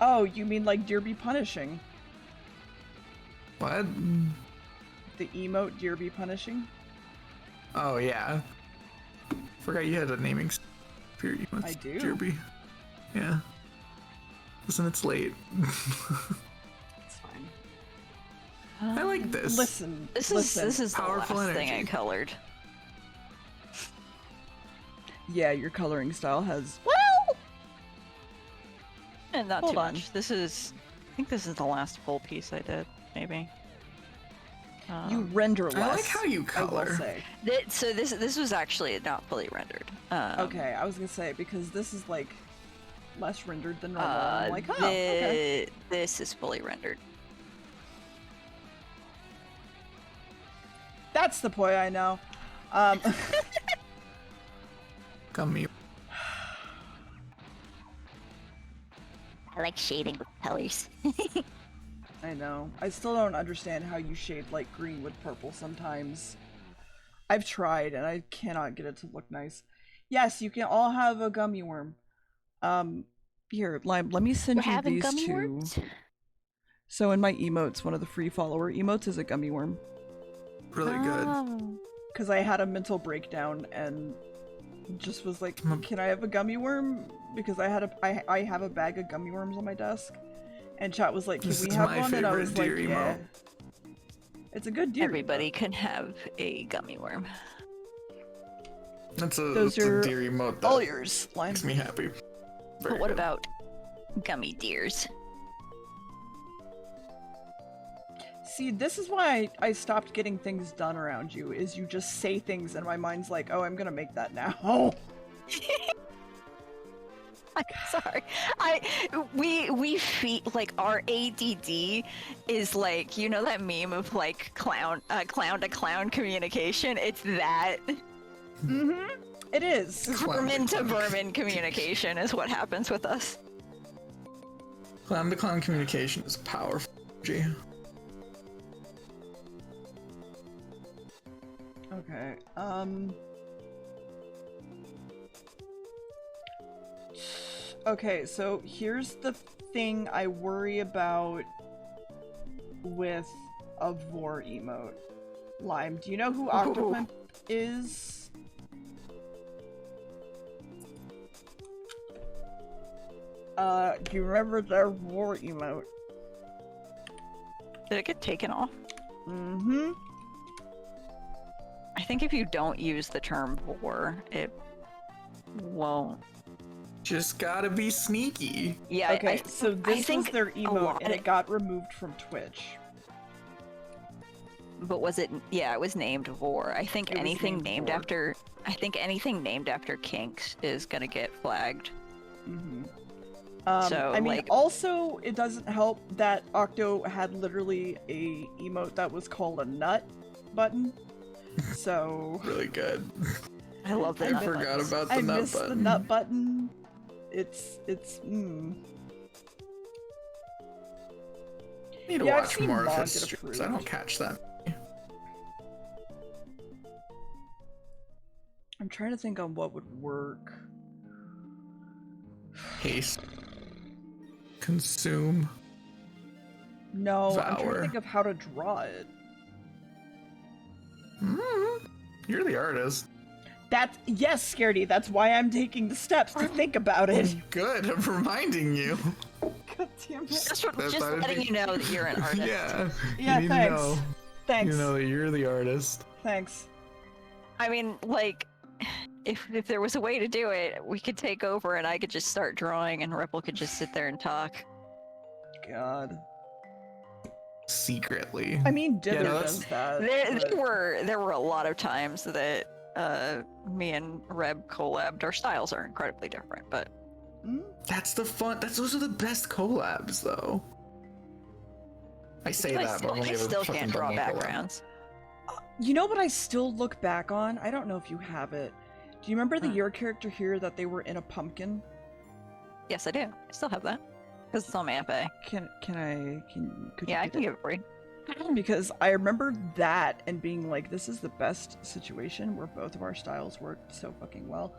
Oh, you mean like DeerBits punishing? What? The emote DeerBits punishing? Oh yeah. Forgot you had a naming for your emotes. I do. DeerBits. Yeah. Listen, it's late. It's fine. I like this. Listen. this listen. is the Powerful last thing I energy. colored. Yeah, your coloring style has. And not Hold too on. much. I think this is the last full piece I did, maybe. You render less. I like how you I will color. say. So this was actually not fully rendered. Okay, I was gonna say because this is like less rendered than normal. I'm like, oh, okay. This is fully rendered. That's the boy I know. Gummy. I like shading with colors. I know. I still don't understand how you shade like green with purple sometimes. I've tried and I cannot get it to look nice. Yes, you can all have a gummy worm. Here, Lime, let me send We're you having these gummy two. worms? So in my emotes, one of the free follower emotes is a gummy worm. Really good. Oh. Because I had a mental breakdown and just was like, can I have a gummy worm? Because I have a bag of gummy worms on my desk. And chat was like, can This we is have my one? And I favorite was like, deer yeah. emote. It's a good deer. Everybody can have a gummy worm. That's Those a are deer emote that all yours, Lime. makes me happy. Very But what good. about gummy deers? See, this is why I stopped getting things done around you, is you just say things and my mind's like, oh, I'm gonna make that now. I'm sorry. We feel like our ADD is like, you know that meme of like clown to clown communication? It's that. Mm-hmm. It is. Vermin to vermin communication is what happens with us. Clown to clown communication is powerful. G. Okay, okay, so here's the thing I worry about with a Vor emote. Lime, do you know who Octopimp is? Do you remember their Vor emote? Did it get taken off? Mm-hmm. I think if you don't use the term vor, it won't. Just gotta be sneaky. Yeah. Okay, so this was think their a emote, lot- and it got removed from Twitch. But was it? Yeah, it was named vor. I think It was anything named named vor. after. I think anything named after kinks is gonna get flagged. Mm-hmm. So, I mean, like- also, it doesn't help that Octo had literally a emote that was called a nut button. So Really good. I love that. I forgot about the I nut miss button. the nut button. It's Need to Yeah, I've watch seen more of Mog his get streams. I approved. don't catch that. I'm trying to think on what would work. Haste. Consume. No, I'm trying to Devour. think of how to draw it. You're the artist. Yes, Scaredy, that's why I'm taking the steps to think about it. Good, I'm reminding you. God damn it. Just That letting you know that you're an artist. Yeah. Yeah, you need thanks. to know. Thanks. You know that you're the artist. Thanks. I mean, like, if there was a way to do it, we could take over and I could just start drawing and Ripple could just sit there and talk. God. Secretly. I mean, Dither no, does that. There but- were a lot of times that me and Reb collabed. Our styles are incredibly different, but That's the fun. Those are the best collabs, though. I say that, but I've only I ever still fucking can't done draw one collab. backgrounds. You know what I still look back on? I don't know if you have it. Do you remember your character here that they were in a pumpkin? Yes, I do. I still have that because it's on my FA. Could Yeah, you I can give it for you. Because I remember that and being like, this is the best situation where both of our styles worked so fucking well.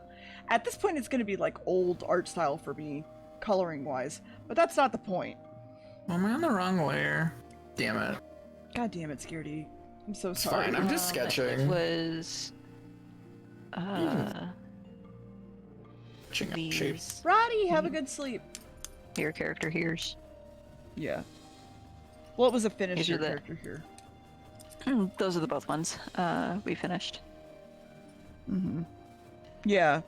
At this point, it's going to be like old art style for me, coloring wise, but that's not the point. Am I on the wrong layer? Damn it. God damn it, Scaredy. I'm so It's sorry. fine. I'm just sketching. It was. Sketching up shapes. These. Roddy, have a good sleep. Your character here's. Yeah. Well, it was a finished These are the- character here. Those are the both ones we finished. Mm-hmm. Yeah.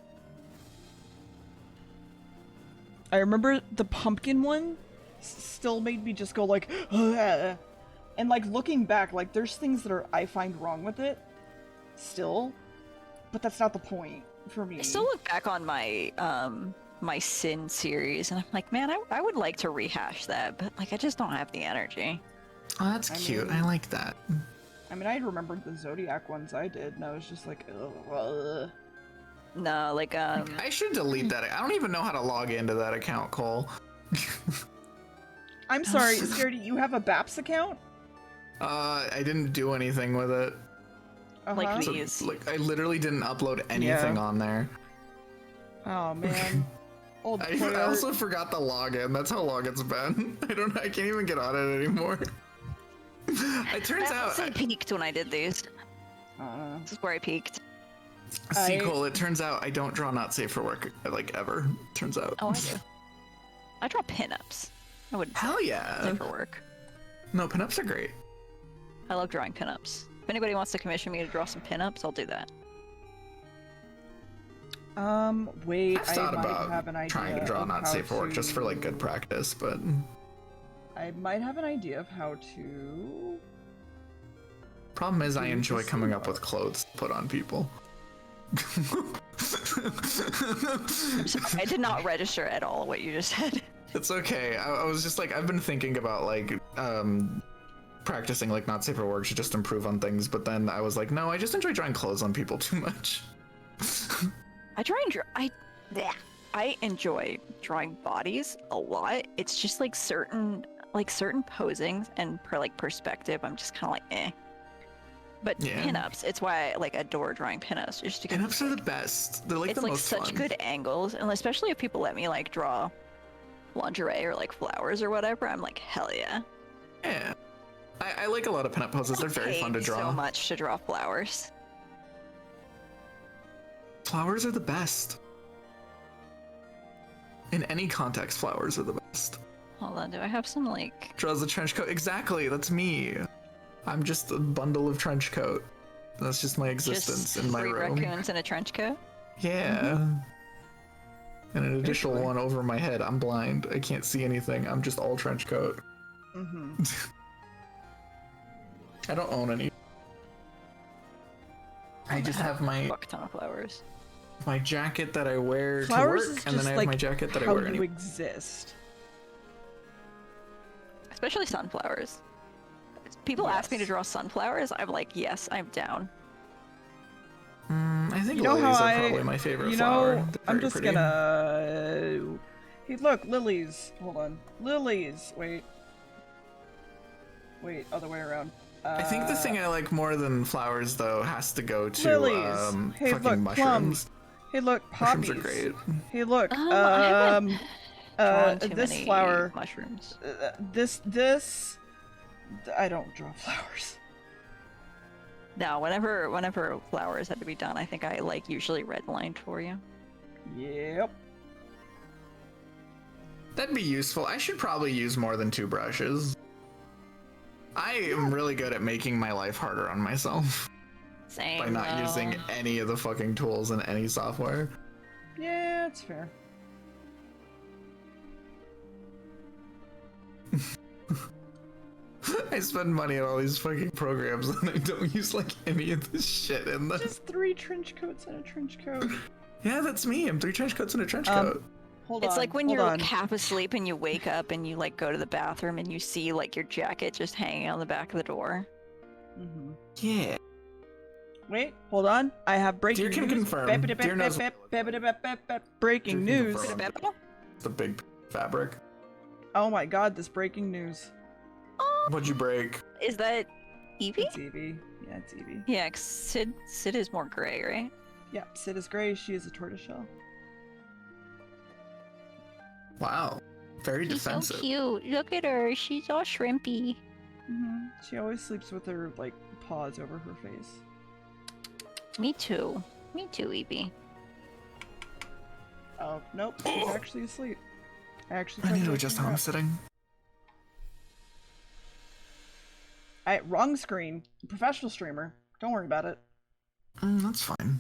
I remember the pumpkin one still made me just go like, "Ugh." And like looking back, like there's things that I find wrong with it still, but that's not the point for me. I still look back on my my Sin series, and I'm like, man, I would like to rehash that, but like I just don't have the energy. Oh, that's cute. I like that. I mean, I remembered the Zodiac ones I did, and I was just like, ugh. No, like I should delete that. I don't even know how to log into that account, Cole. I'm sorry, Scaredy, you have a BAPS account? I didn't do anything with it. like So, these. like, I literally didn't upload anything on there. Oh man. Old I player. also forgot the login. That's how long it's been. I can't even get on it anymore. It turns out. I peaked when I did these. This is where I peaked. Sequel, it turns out I don't draw not safe for work, like, ever. Turns out. Oh, I do. I draw pinups. I would Hell yeah. say for work. No, pinups are great. I love drawing pinups. If anybody wants to commission me to draw some pinups, I'll do that. Wait, I've thought I might about have an idea trying to draw of not how safe for work just for, like, to- good practice, but... I might have an idea of how to... Problem is, I Do enjoy this coming thing. up with clothes to put on people. I did not register at all what you just said. It's okay. I was just like, I've been thinking about like practicing like not safe for work to just improve on things, but then I was like, no, I just enjoy drawing clothes on people too much. I try and I enjoy drawing bodies a lot. It's just like certain posings and perspective, I'm just kind of like eh. But Yeah. pinups, it's why I like adore drawing pinups. Just because Pinups are the best. They're like it's the like most such fun. good angles, and especially if people let me like draw lingerie or like flowers or whatever, I'm like hell yeah. Yeah. I like a lot of pinup poses. They're very fun to Paid draw. so much to draw flowers. Flowers are the best. In any context, flowers are the best. Hold on, do I have some like Draws a trench coat. Exactly, that's me. I'm just a bundle of trench coat. That's just my existence just in my three room. raccoons in a trench coat? Yeah. And an additional Basically. one over my head. I'm blind. I can't see anything. I'm just all trench coat. Mm-hmm. I don't own any. I just have my Fuck ton of flowers. jacket that I wear Flowers to work, is and just then I have like my jacket that I how wear you anyway. exist. Especially sunflowers. People ask me to Yes. draw sunflowers, I'm like, yes, I'm down. I think You know lilies how are probably my favorite you flower. know, They're I'm very just pretty. gonna. Hey, look, lilies. Hold on, lilies. Wait, other way around. I think the thing I like more than flowers, though, has to go to Lilies. Hey, fucking look, mushrooms. plums. Hey, look, poppies. Mushrooms are great. Hey, look, I haven't drawn too this many flower. mushrooms. This. I don't draw flowers. No, whenever flowers had to be done, I think I like usually redlined for you. Yep. That'd be useful. I should probably use more than 2 brushes. I am really good at making my life harder on myself Same. by not though. using any of the fucking tools in any software. Yeah, it's fair. I spend money on all these fucking programs and I don't use like any of this shit in them. Just 3 trench coats and a trench coat. Yeah, that's me. I'm 3 trench coats and a trench Um, coat. Hold It's on. like when hold you're on. half asleep and you wake up and you like go to the bathroom and you see like your jacket just hanging on the back of the door. Mhm. Yeah. Wait, hold on. I have breaking Deer can news. confirm. Deer knows Breaking Deer can news. confirm. The big fabric. Oh my god, this breaking news. What'd you break? Is that Evie? It's Evie. Yeah, it's Evie. Yeah, 'cause Sid is more gray, right? Yeah, Sid is gray. She is a tortoiseshell. Wow. Very She's so defensive. cute. Look at her. She's all shrimpy. She always sleeps with her, like, paws over her face. Me too. Me too, Evie. Oh, nope. She's actually asleep. I actually I tried need to wake adjust her how I'm up. sitting. Wrong screen. Professional streamer. Don't worry about it. That's fine.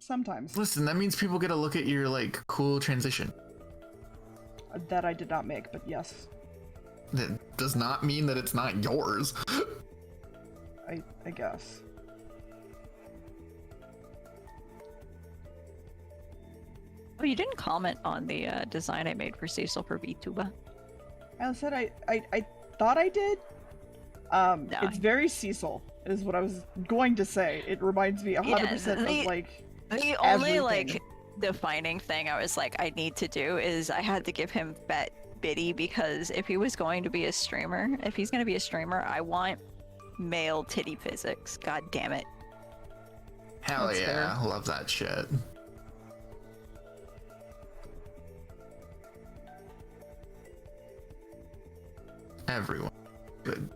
Sometimes. Listen, that means people get a look at your like cool transition. That I did not make, but yes. That does not mean that it's not yours. I guess. Oh, you didn't comment on the design I made for Cecil for VTuber. I said I thought I did. No. It's very Cecil, is what I was going to say. It reminds me 100% of like The only everything. like defining thing I was like I need to do is I had to give him Bet Biddy because if he was going to be a streamer, if he's going to be a streamer, I want male titty physics. God damn it. Hell That's yeah, fair. love that shit. Everyone. Good.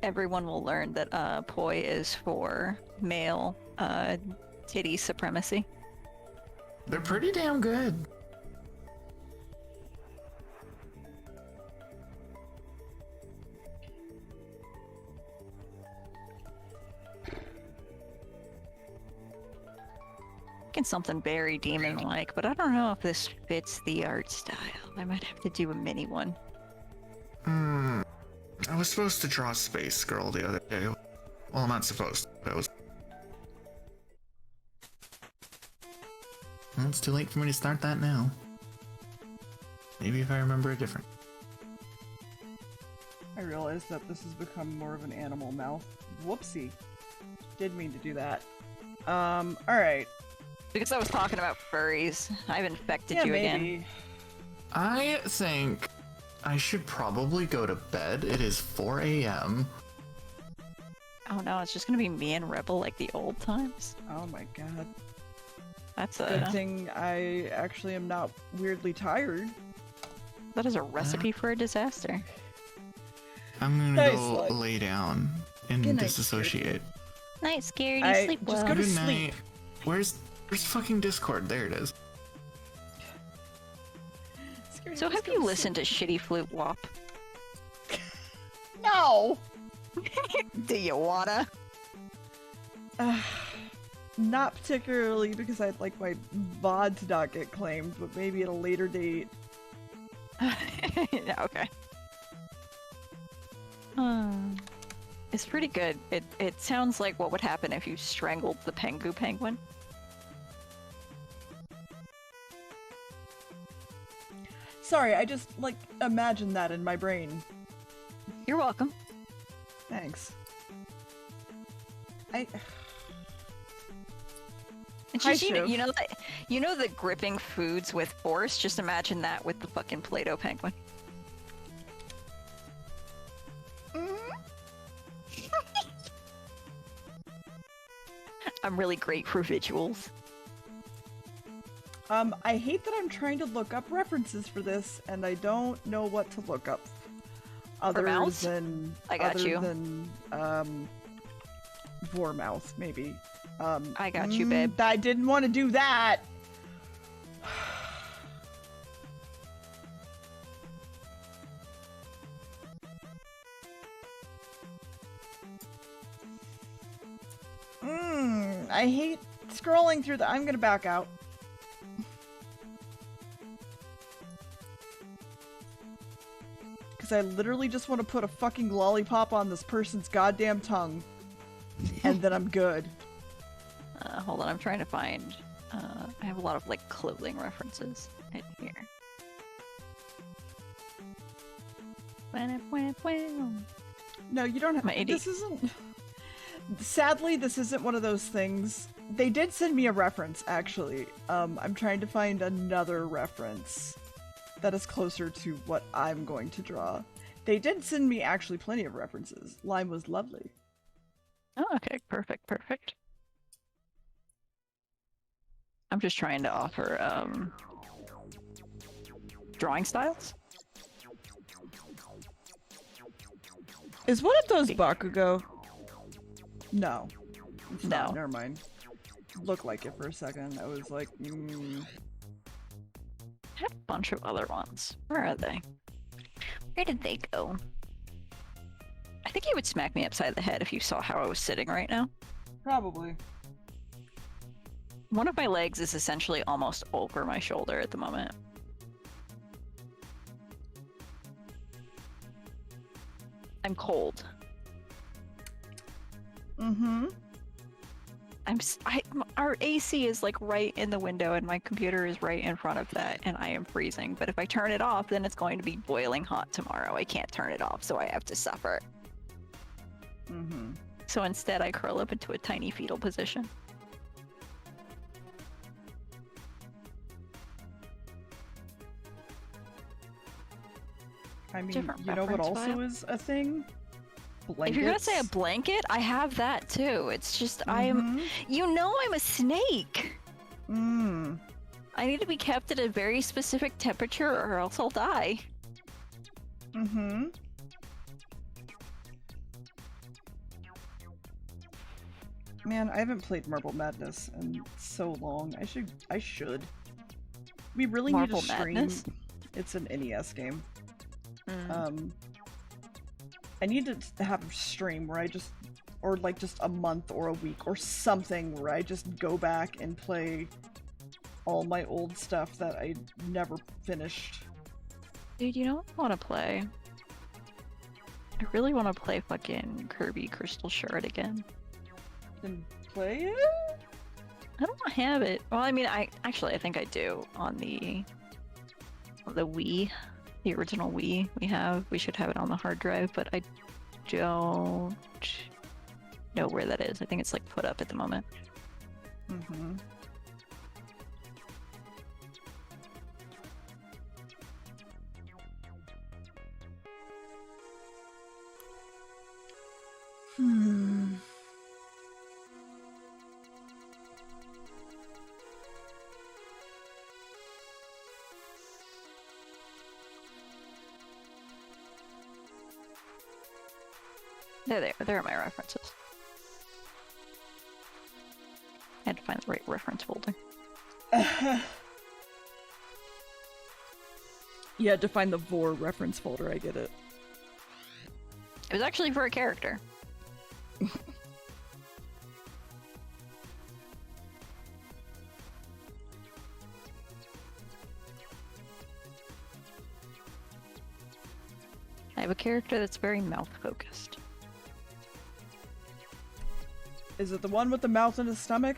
Everyone will learn that poi is for male titty supremacy. They're pretty damn good. Thinking something very demon-like, but I don't know if this fits the art style. I might have to do a mini one. I was supposed to draw Space Girl the other day. Well, I'm not supposed, but I was. Well, it's too late for me to start that now. Maybe if I remember it different. I realized that this has become more of an animal mouth. Whoopsie. Did mean to do that. Alright. Because I was talking about furries. I've infected Yeah, you maybe. again. I think I should probably go to bed. It is 4 a.m. Oh no, it's just gonna be me and Rebel like the old times. Oh my god. That's Good thing I actually am not weirdly tired. that is a recipe for a disaster. I'm gonna Nice, go like- lay down and Good night, disassociate. Night, Scaredy. I Sleep just well. go to Good sleep. night. Where's fucking Discord? There it is. So have you listened to Shitty Flute Wop? No! Do you wanna? Not particularly because I'd like my VOD to not get claimed, but maybe at a later date. Yeah, okay. It's pretty good. It sounds like what would happen if you strangled the Pengu penguin. Sorry, I just, like, imagine that in my brain. You're welcome. Thanks. And Hi, just, Shiv. you know the gripping foods with force? Just imagine that with the fucking Play-Doh penguin. I'm really great for visuals. I hate that I'm trying to look up references for this, and I don't know what to look up. Other mouths? than I got you. Vormouth, maybe. I got you, babe. I didn't want to do that. I hate scrolling through the. I'm gonna back out. Because I literally just want to put a fucking lollipop on this person's goddamn tongue. And then I'm good. hold on. I'm trying to find. I have a lot of like clothing references in here. No, you don't have. My AD. This isn't. Sadly, this isn't one of those things. They did send me a reference, actually. I'm trying to find another reference that is closer to what I'm going to draw. They did send me actually plenty of references. Lime was lovely. Oh, okay, perfect, perfect. I'm just trying to offer drawing styles. Is one of those Bakugo? No. It's No. not. Never mind. Looked like it for a second. I was like, I have a bunch of other ones. Where are they? Where did they go? I think you would smack me upside the head if you saw how I was sitting right now. Probably. One of my legs is essentially almost over my shoulder at the moment. I'm cold. Mm-hmm. Our AC is like right in the window and my computer is right in front of that and I am freezing. But if I turn it off, then it's going to be boiling hot tomorrow. I can't turn it off, so I have to suffer. Mm-hmm. So instead I curl up into a tiny fetal position. I mean, Different you know what reference also file? is a thing? Blankets. If you're gonna say a blanket, I have that too. It's just I'm a snake. Mm. I need to be kept at a very specific temperature or else I'll die. Mm-hmm. Man, I haven't played Marble Madness in so long. I should. We really Marble need to stream. Madness? It's an NES game. Mm. I need to have a stream where I just, or like just a month or a week or something where I just go back and play all my old stuff that I never finished. Dude, you know what I want to play? I really want to play fucking Kirby Crystal Shard again. And play it? I don't have it. Well, I mean, I think I do on the Wii, the original Wii we should have it on the hard drive, but I don't know where that is. I think it's like put up at the moment. Mm-hmm. Hmm. There are my references. I had to find the right reference folder. You had to find the Vor reference folder, I get it. It was actually for a character. I have a character that's very mouth focused. Is it the one with the mouth and his stomach?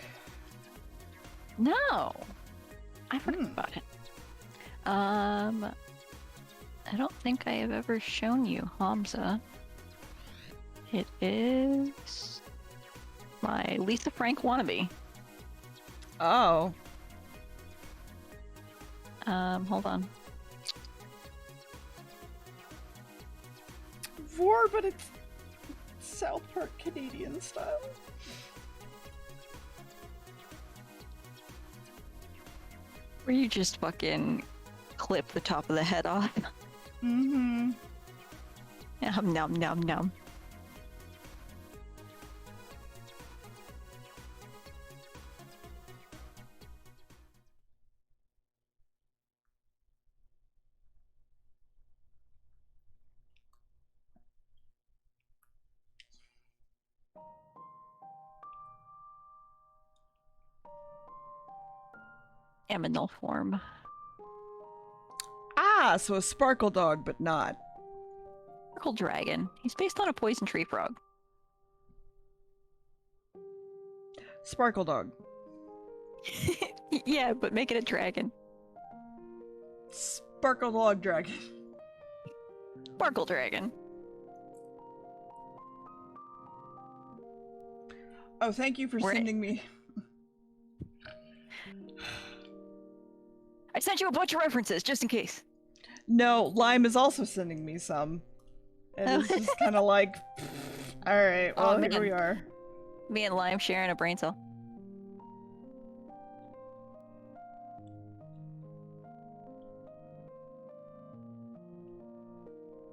No! I forgot about it. I don't think I have ever shown you Hamza. It is my Lisa Frank wannabe. Oh. Hold on. Vor, but it's South Park Canadian style. Where you just fucking clip the top of the head off. Mm-hmm. Nom nom nom. Aminal form. Ah, so a sparkle dog, but not. Sparkle dragon. He's based on a poison tree frog. Sparkle dog. Yeah, but make it a dragon. Sparkle Dog Dragon. Sparkle dragon. Oh, thank you for We're- sending me. I sent you a bunch of references just in case. No, Lime is also sending me some. And it's just kind of like, alright, well, Oh, here man. we are. Me and Lime sharing a brain cell.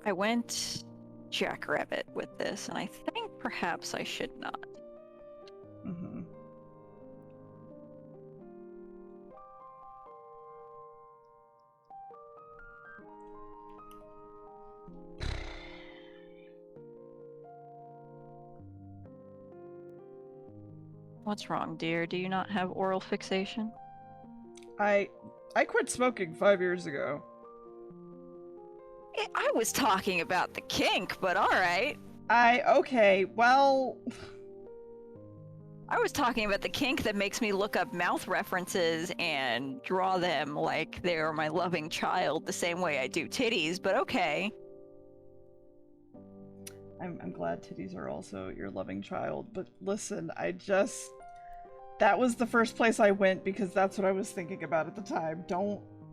I went Jackrabbit with this, and I think perhaps I should not. Mm-hmm. What's wrong, dear? Do you not have oral fixation? I quit smoking 5 years ago. I was talking about the kink, but alright. Okay, well... I was talking about the kink that makes me look up mouth references and draw them like they're my loving child the same way I do titties, but okay. I'm glad titties are also your loving child, but listen, that was the first place I went because that's what I was thinking about at the time.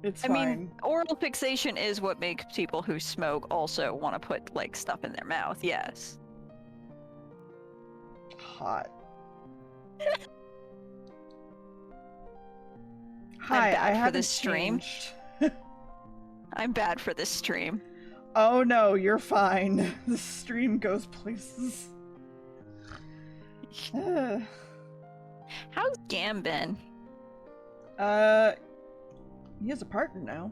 It's I fine. mean, oral fixation is what makes people who smoke also want to put, like, stuff in their mouth, yes. Hot. I'm Hi, bad I for haven't this stream. changed. I'm bad for this stream. Oh no, you're fine. The stream goes places. How's Gam been? He has a partner now.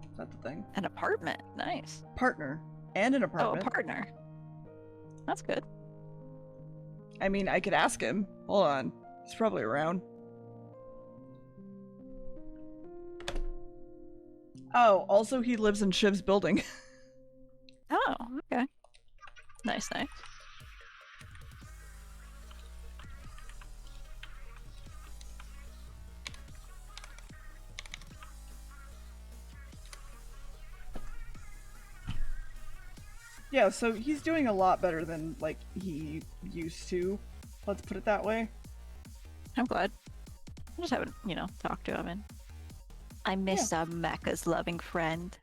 Is that the thing? An apartment. Nice. Partner. And an Oh, apartment. a partner. That's good. I mean, I could ask him. Hold on. He's probably around. Oh, also he lives in Shiv's building. Oh, okay. Nice, nice. Yeah, so he's doing a lot better than, like, he used to. Let's put it that way. I'm glad. I just haven't, talked to him. And I miss Mecca's loving friend.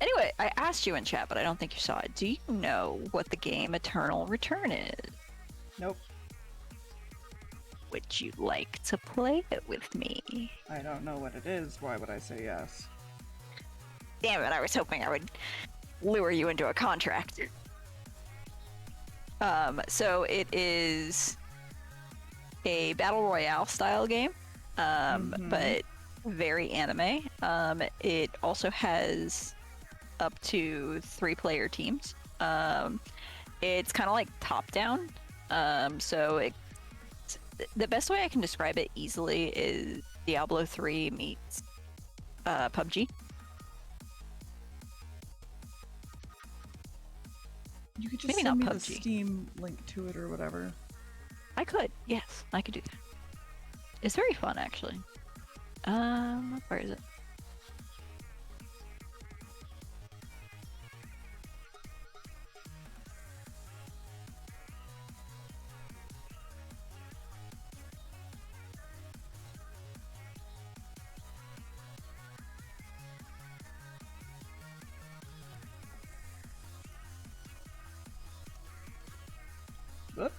Anyway, I asked you in chat, but I don't think you saw it. Do you know what the game Eternal Return is? Nope. Would you like to play it with me? I don't know what it is. Why would I say yes? Damn it, I was hoping I would lure you into a contract. So it is a battle royale style game, but very anime. It also has up to 3-player teams. It's kind of like top down. So the best way I can describe it easily is Diablo 3 meets PUBG. You could just Maybe send me not the PUBG. Steam link to it or whatever. I could, yes, I could do that. It's very fun, actually. Where is it? Whoop.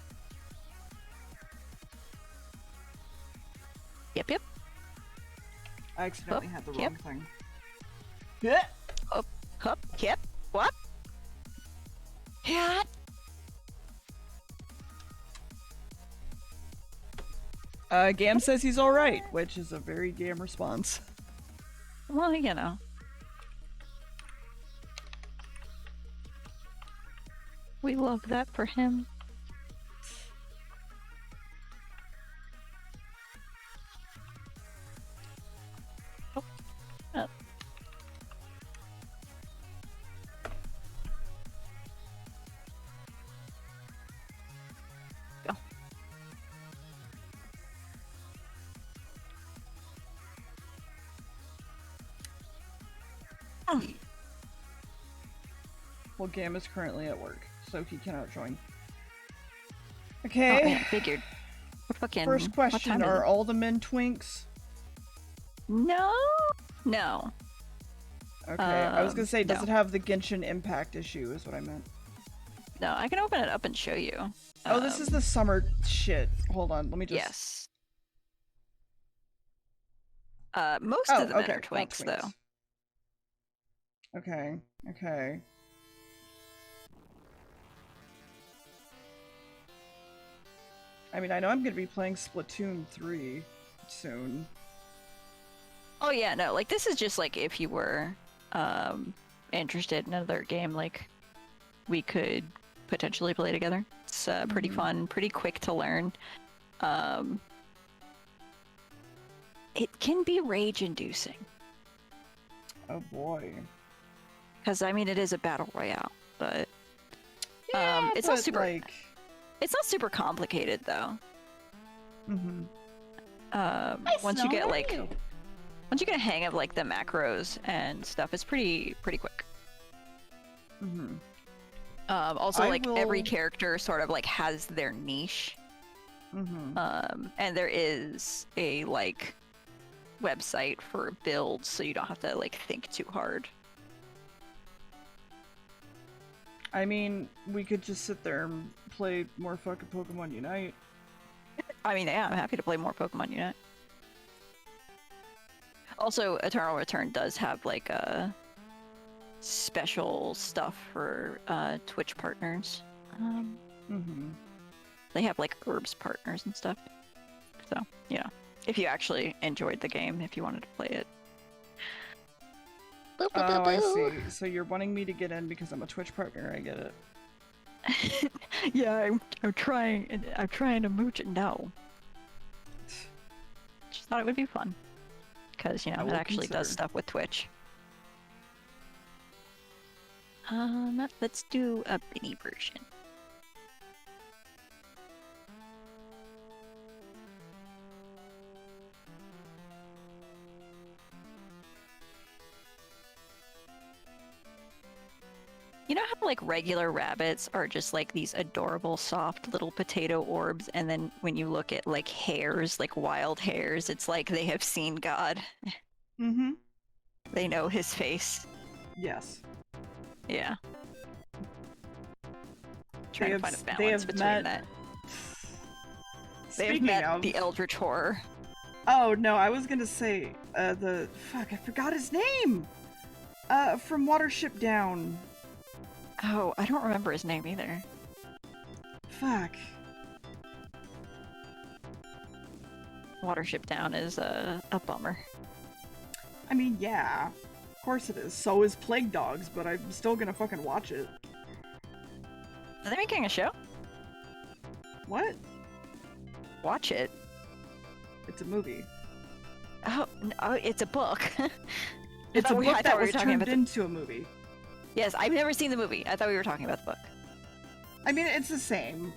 Yep. I accidentally Hup, had the yep. wrong thing. Yeah. Hup, yep. What? Yeah. Gam says he's alright, which is a very Gam response. Well, we love that for him. Oh. Oh. Go. Well, Gam is currently at work, so he cannot join. Oh, Okay. I figured. Fucking. First what question: time is are it? all the men twinks? No. No. Okay. I was gonna say, does no. it have the Genshin Impact issue? Is what I meant. No, I can open it up and show you. Oh, this is the summer shit. Hold on, let me just. Yes. Most Oh, of the men okay, are not twinks, though. Okay. Okay. I mean, I know I'm gonna be playing Splatoon 3 soon. Oh yeah, no, like this is just like if you were interested in another game, like we could potentially play together. It's pretty fun, pretty quick to learn. It can be rage-inducing. Oh boy. Because I mean, it is a battle royale, but Yeah, it's but, not super. like. It's not super complicated though. Mm-hmm. Once you get a hang of like the macros and stuff, it's pretty quick. Mm-hmm. Also, I like every will- character sort of like has their niche. Mm-hmm. And there is a like website for builds, so you don't have to like think too hard. I mean, we could just sit there and play more fucking Pokemon Unite. I mean, yeah, I'm happy to play more Pokemon Unite. Also, Eternal Return does have like special stuff for Twitch partners. Mm-hmm. They have like herbs partners and stuff. So, you know, if you actually enjoyed the game, if you wanted to play it. Oh, I see. So you're wanting me to get in because I'm a Twitch partner. I get it. Yeah, I'm trying to mooch it. No. Just thought it would be fun. Because, you I know, it will actually does consider. stuff with Twitch. Let's do a mini version. You know how like regular rabbits are just like these adorable soft little potato orbs, and then when you look at like hares, like wild hares, it's like they have seen God. Mm-hmm. They know his face. Yes. Yeah. Trying to find a they balance have between met... that. They have Speaking met of... the Eldritch Horror. Oh, no, I was gonna say, Fuck, I forgot his name! From Watership Down. Oh, I don't remember his name either. Fuck. Watership Down is a bummer. I mean, yeah. Of course it is. So is Plague Dogs, but I'm still gonna fucking watch it. Are they making a show? What? Watch it. It's a movie. Oh, no, it's a book. It's a book I thought that we was were talking turned about into a movie. Yes, I've never seen the movie. I thought we were talking about the book. I mean, it's the same.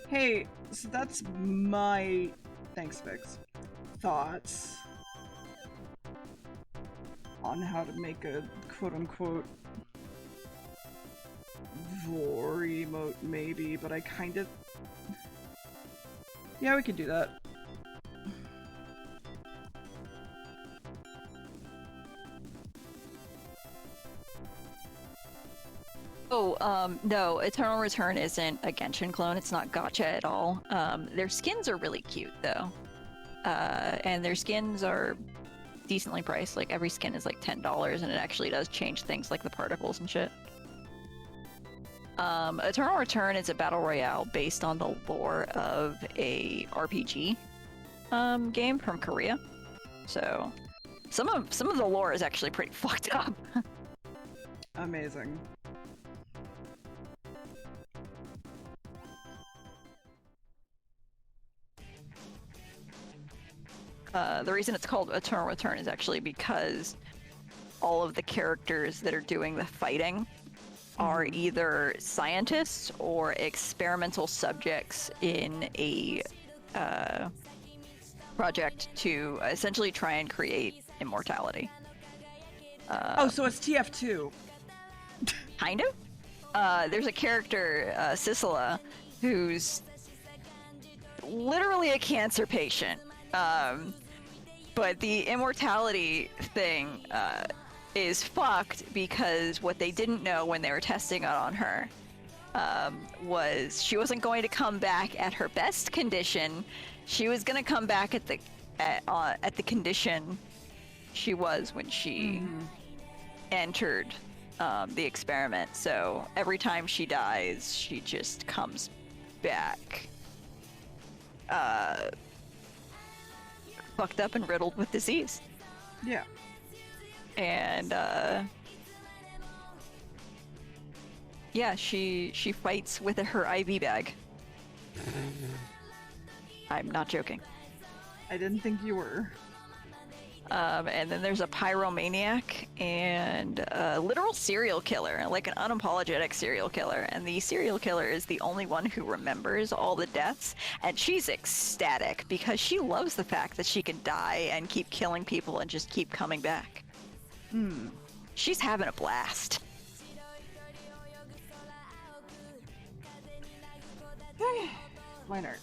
Hey, so that's my... Thanks, Vix. Thoughts on how to make a quote-unquote vor emote, maybe, but I kind of... Yeah, we could do that. Oh, no, Eternal Return isn't a Genshin clone. It's not gacha at all. Their skins are really cute, though. And their skins are decently priced. Like, every skin is like $10, and it actually does change things like the particles and shit. Eternal Return is a battle royale based on the lore of a RPG game from Korea. So, some of the lore is actually pretty fucked up. Amazing. The reason it's called Eternal Return is actually because all of the characters that are doing the fighting are either scientists or experimental subjects in a project to essentially try and create immortality. Oh, so it's TF2. Kind of. There's a character, Sicila, who's literally a cancer patient. But the immortality thing is fucked because what they didn't know when they were testing it on her was she wasn't going to come back at her best condition. She was going to come back at the condition she was when she entered the experiment. So every time she dies, she just comes back fucked up and riddled with disease. Yeah. And yeah, she fights with her IV bag. I'm not joking. I didn't think you were. And then there's a pyromaniac and a literal serial killer, like an unapologetic serial killer. And the serial killer is the only one who remembers all the deaths. And she's ecstatic because she loves the fact that she can die and keep killing people and just keep coming back. She's having a blast. Line art.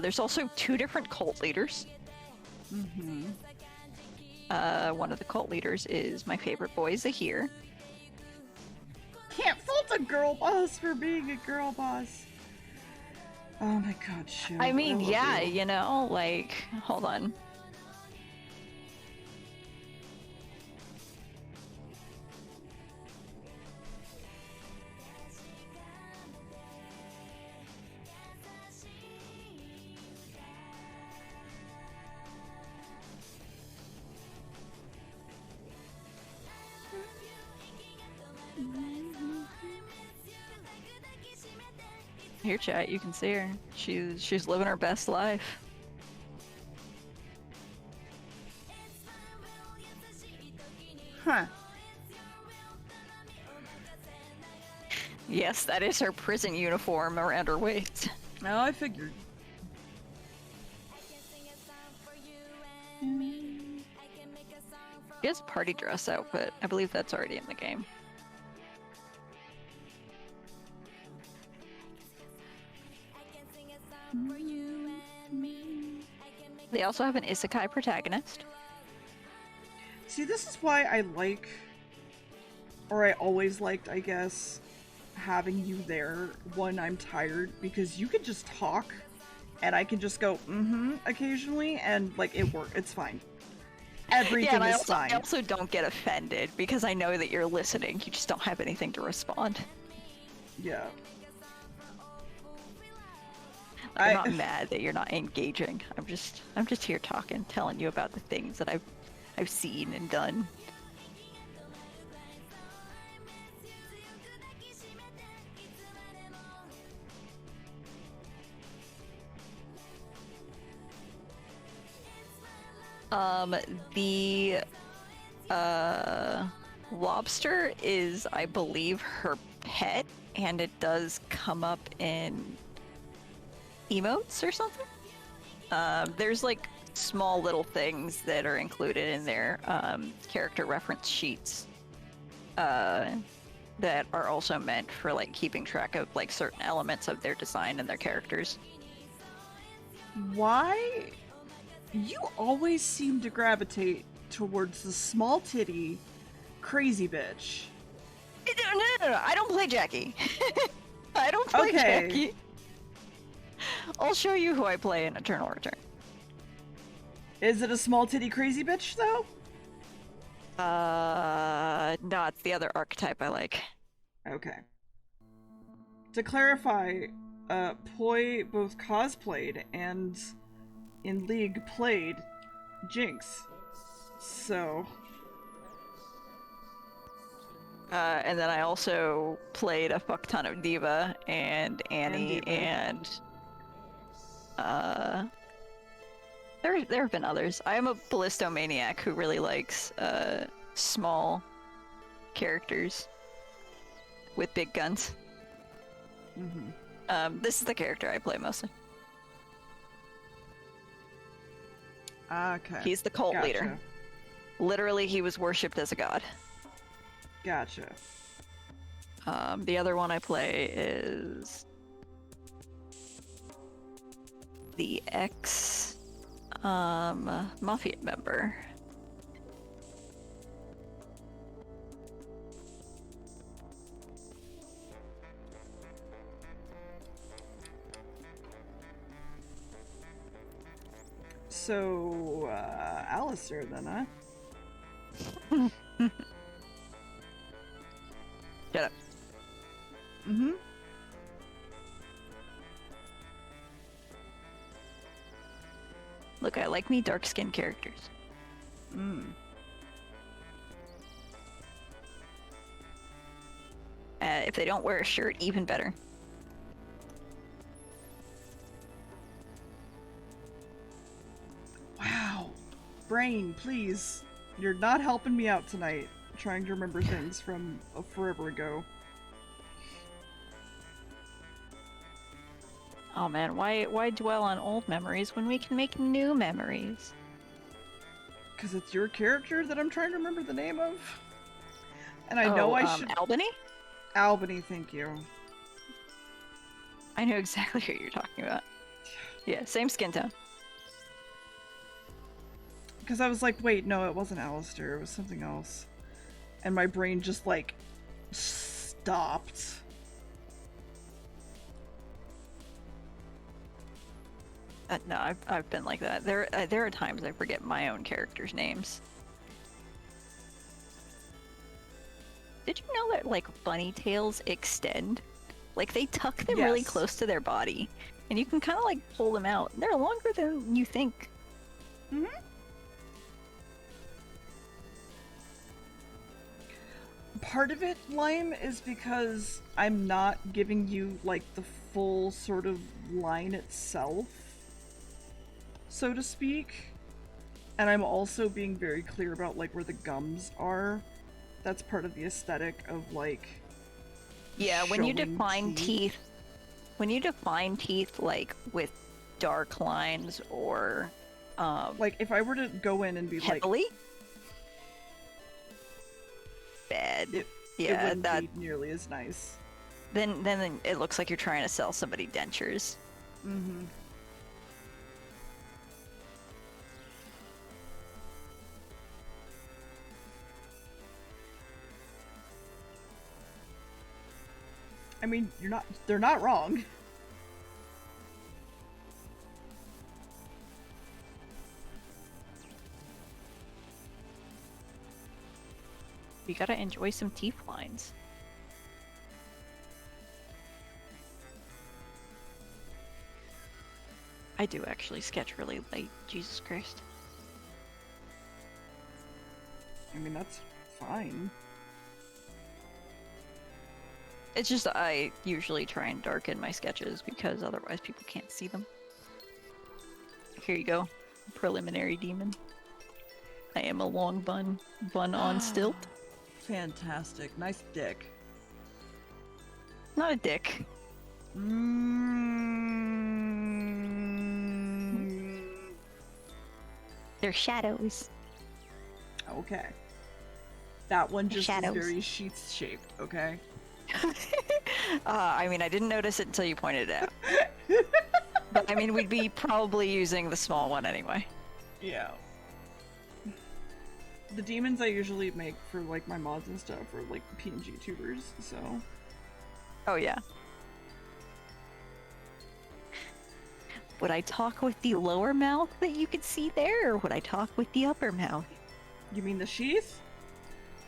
There's also 2 different cult leaders. One of the cult leaders is my favorite boy, Zahir. Can't fault a girl boss for being a girl boss. Oh my god, shoot. I mean, love yeah, you. you know, like, hold on. Here, chat, you can see her. She's living her best life. Huh. Yes, that is her prison uniform around her waist. Well, I figured. She has a party dress outfit. I believe that's already in the game. They also have an isekai protagonist. See, this is why I like, or I always liked, I guess, having you there when I'm tired, because you can just talk, and I can just go, occasionally, and, like, it's fine. Everything is fine. I also don't get offended, because I know that you're listening, you just don't have anything to respond. Yeah. I'm not mad that you're not engaging. I'm just here talking, telling you about the things that I've seen and done. The lobster is, I believe, her pet, and it does come up in emotes or something. There's like small little things that are included in their character reference sheets that are also meant for like keeping track of like certain elements of their design and their characters. Why? You always seem to gravitate towards the small titty, crazy bitch. No, I don't play Jackie. I don't play Jackie. I'll show you who I play in Eternal Return. Is it a small titty crazy bitch, though? No, it's the other archetype I like. Okay. To clarify, Poi both cosplayed and in League played Jinx. So... and then I also played a fuck ton of Diva and Annie and there have been others. I am a ballistomaniac who really likes small characters with big guns. This is the character I play mostly. Okay. He's the cult Gotcha. leader. Literally, he was worshipped as a god. Gotcha. The other one I play is the ex mafia member. So, Alistair then, huh? Shut up. Mm-hmm. Look, I like me dark-skinned characters. If they don't wear a shirt, even better. Wow. Brain, please. You're not helping me out tonight, trying to remember things from forever ago. Oh man, why dwell on old memories when we can make new memories? Because it's your character that I'm trying to remember the name of. And I know I should... Albany? Albany, thank you. I know exactly who you're talking about. Yeah, same skin tone. Because I was like, wait, no, it wasn't Alistair, it was something else. And my brain just, like, stopped. No, I've been like that. There are times I forget my own characters' names. Did you know that, like, bunny tails extend? Like, they tuck them really Yes. close to their body, and you can kind of, like, pull them out. They're longer than you think. Mm-hmm. Part of it, Lime, is because I'm not giving you, like, the full sort of line itself, so to speak. And I'm also being very clear about, like, where the gums are. That's part of the aesthetic of, like, Yeah, when you showing define teeth, like, with dark lines or, like, if I were to go in and be heavily? Bad. it Yeah, wouldn't that be nearly as nice. then it looks like you're trying to sell somebody dentures. Mm-hmm. I mean, they're not wrong. You gotta enjoy some teeth lines. I do actually sketch really light, Jesus Christ. I mean, that's fine. It's just I usually try and darken my sketches because otherwise people can't see them. Here you go, preliminary demon. I am a long bun on stilt. Fantastic. Nice dick. Not a dick. They're shadows. Okay. That one just is Shadows. very sheath shaped, okay? I mean, I didn't notice it until you pointed it out. But I mean, we'd be probably using the small one anyway. Yeah. The demons I usually make for, like, my mods and stuff are, like, PNG tubers, so... Oh yeah. Would I talk with the lower mouth that you could see there, or would I talk with the upper mouth? You mean the sheath?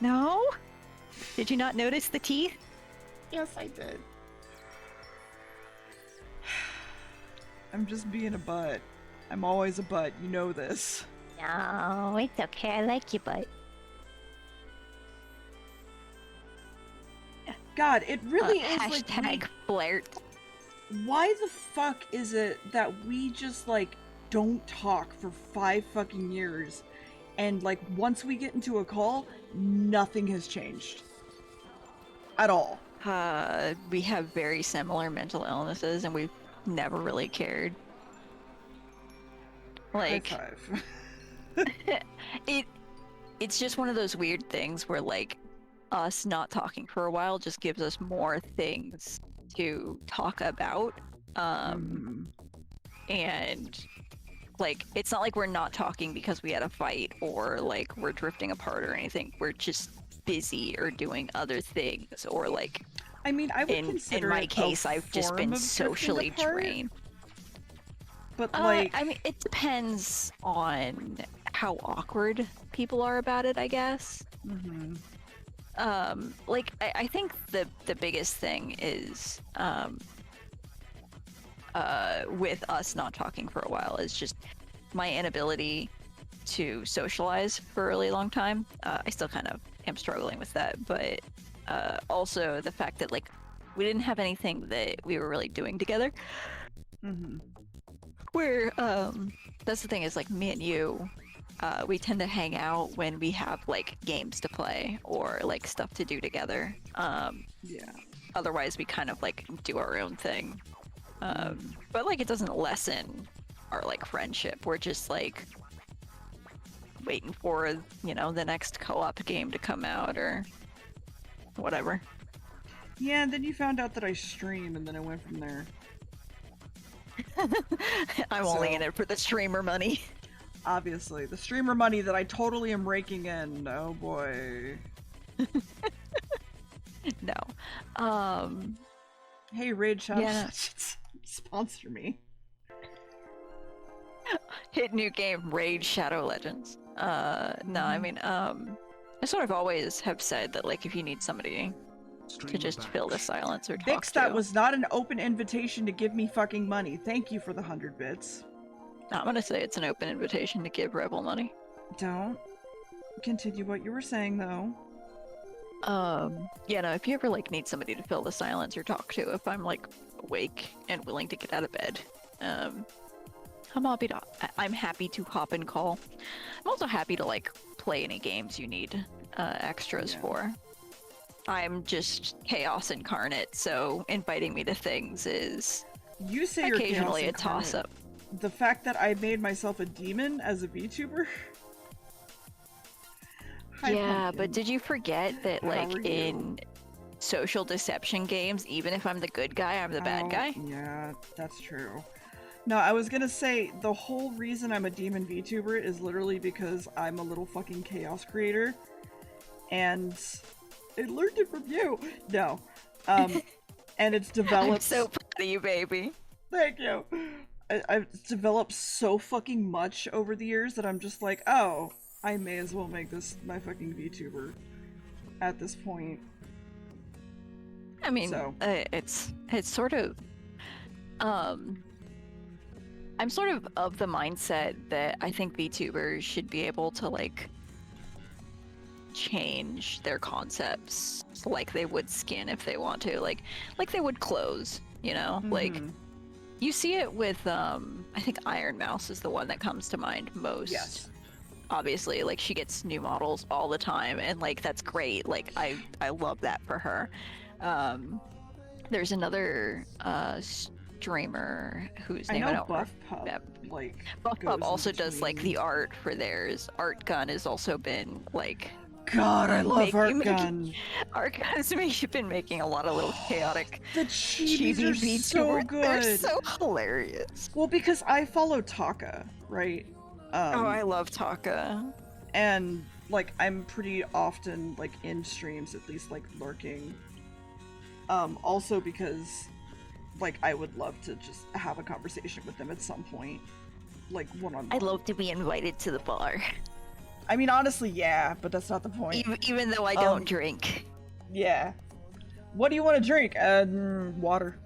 No? Did you not notice the teeth? Yes, I did. I'm just being a butt. I'm always a butt, you know this. No, it's okay. I like you, but God, it really is hashtag like... flirt. Why the fuck is it that we just, like, don't talk for 5 fucking years, and, like, once we get into a call, nothing has changed. At all. We have very similar mental illnesses, and we've never really cared. Like, High five. it's just one of those weird things where, like, us not talking for a while just gives us more things to talk about. And, like, it's not like we're not talking because we had a fight or, like, we're drifting apart or anything. We're just busy or doing other things, or, like, I mean, I would consider in my it case, a I've just form been of drifting socially apart, drained. But like, I mean, it depends on how awkward people are about it, I guess. Like, I think the biggest thing is, with us not talking for a while is just my inability to socialize for a really long time. I still kind of am struggling with that, but also the fact that, like, we didn't have anything that we were really doing together. Where that's the thing, is like, me and you, we tend to hang out when we have, like, games to play or, like, stuff to do together. yeah. Otherwise we kind of, like, do our own thing. But, like, it doesn't lessen our, like, friendship. We're just, like, waiting for, you know, the next co-op game to come out or whatever. Yeah, and then you found out that I stream, and then it went from there. I'm only in it for the streamer money. Obviously, the streamer money that I totally am raking in. Oh boy. No. Hey, Raid Shadow Yeah. Legends, sponsor me. Hit new game, Raid Shadow Legends. No, I mean, I sort of always have said that, like, if you need somebody to just fill the silence or talk Vix, to. that was not an open invitation to give me fucking money. Thank you for the 100 bits. I'm gonna say it's an open invitation to give Rebel money. Don't. Continue what you were saying, though. Yeah, no, if you ever, like, need somebody to fill the silence or talk to, if I'm, like, awake and willing to get out of bed, I'm happy to hop and call. I'm also happy to, like, play any games you need extras for. I'm just chaos incarnate, so inviting me to things is You say you're occasionally chaos a toss-up. The fact that I made myself a demon as a VTuber? Hi, Yeah, Pumpkin. but did you forget that, How like, are you? in social deception games, even if I'm the good guy, I'm the bad guy? Yeah, that's true. No, I was gonna say, the whole reason I'm a demon VTuber is literally because I'm a little fucking chaos creator. And I learned it from you! No. And it's developed... I'm so proud of you, baby. Thank you! I've developed so fucking much over the years that I'm just like, oh, I may as well make this my fucking VTuber at this point. I mean, So. it's sort of, I'm sort of the mindset that I think VTubers should be able to, like, change their concepts like they would skin if they want to, like they would clothes, you know? Like, you see it with, I think Iron Mouse is the one that comes to mind most. Yes. Obviously, like, she gets new models all the time, and, like, that's great. Like, I love that for her. There's another streamer whose name I don't Buff Pup, yeah. like, Buff goes Pup in also does, like, between. the art for theirs. Art Gun has also been, like, God, I love Art making- Gun. Art Gun's been making a lot of little chaotic The chibis are chibi so VTubers. good. They're so hilarious. Well, because I follow Taka, right? Oh, I love Taka. And, like, I'm pretty often, like, in streams, at least, like, lurking. Also because, like, I would love to just have a conversation with them at some point. Like, one-on-one. I'd love to be invited to the bar. I mean, honestly, yeah, but that's not the point. Even though I don't drink. Yeah. What do you want to drink? Water.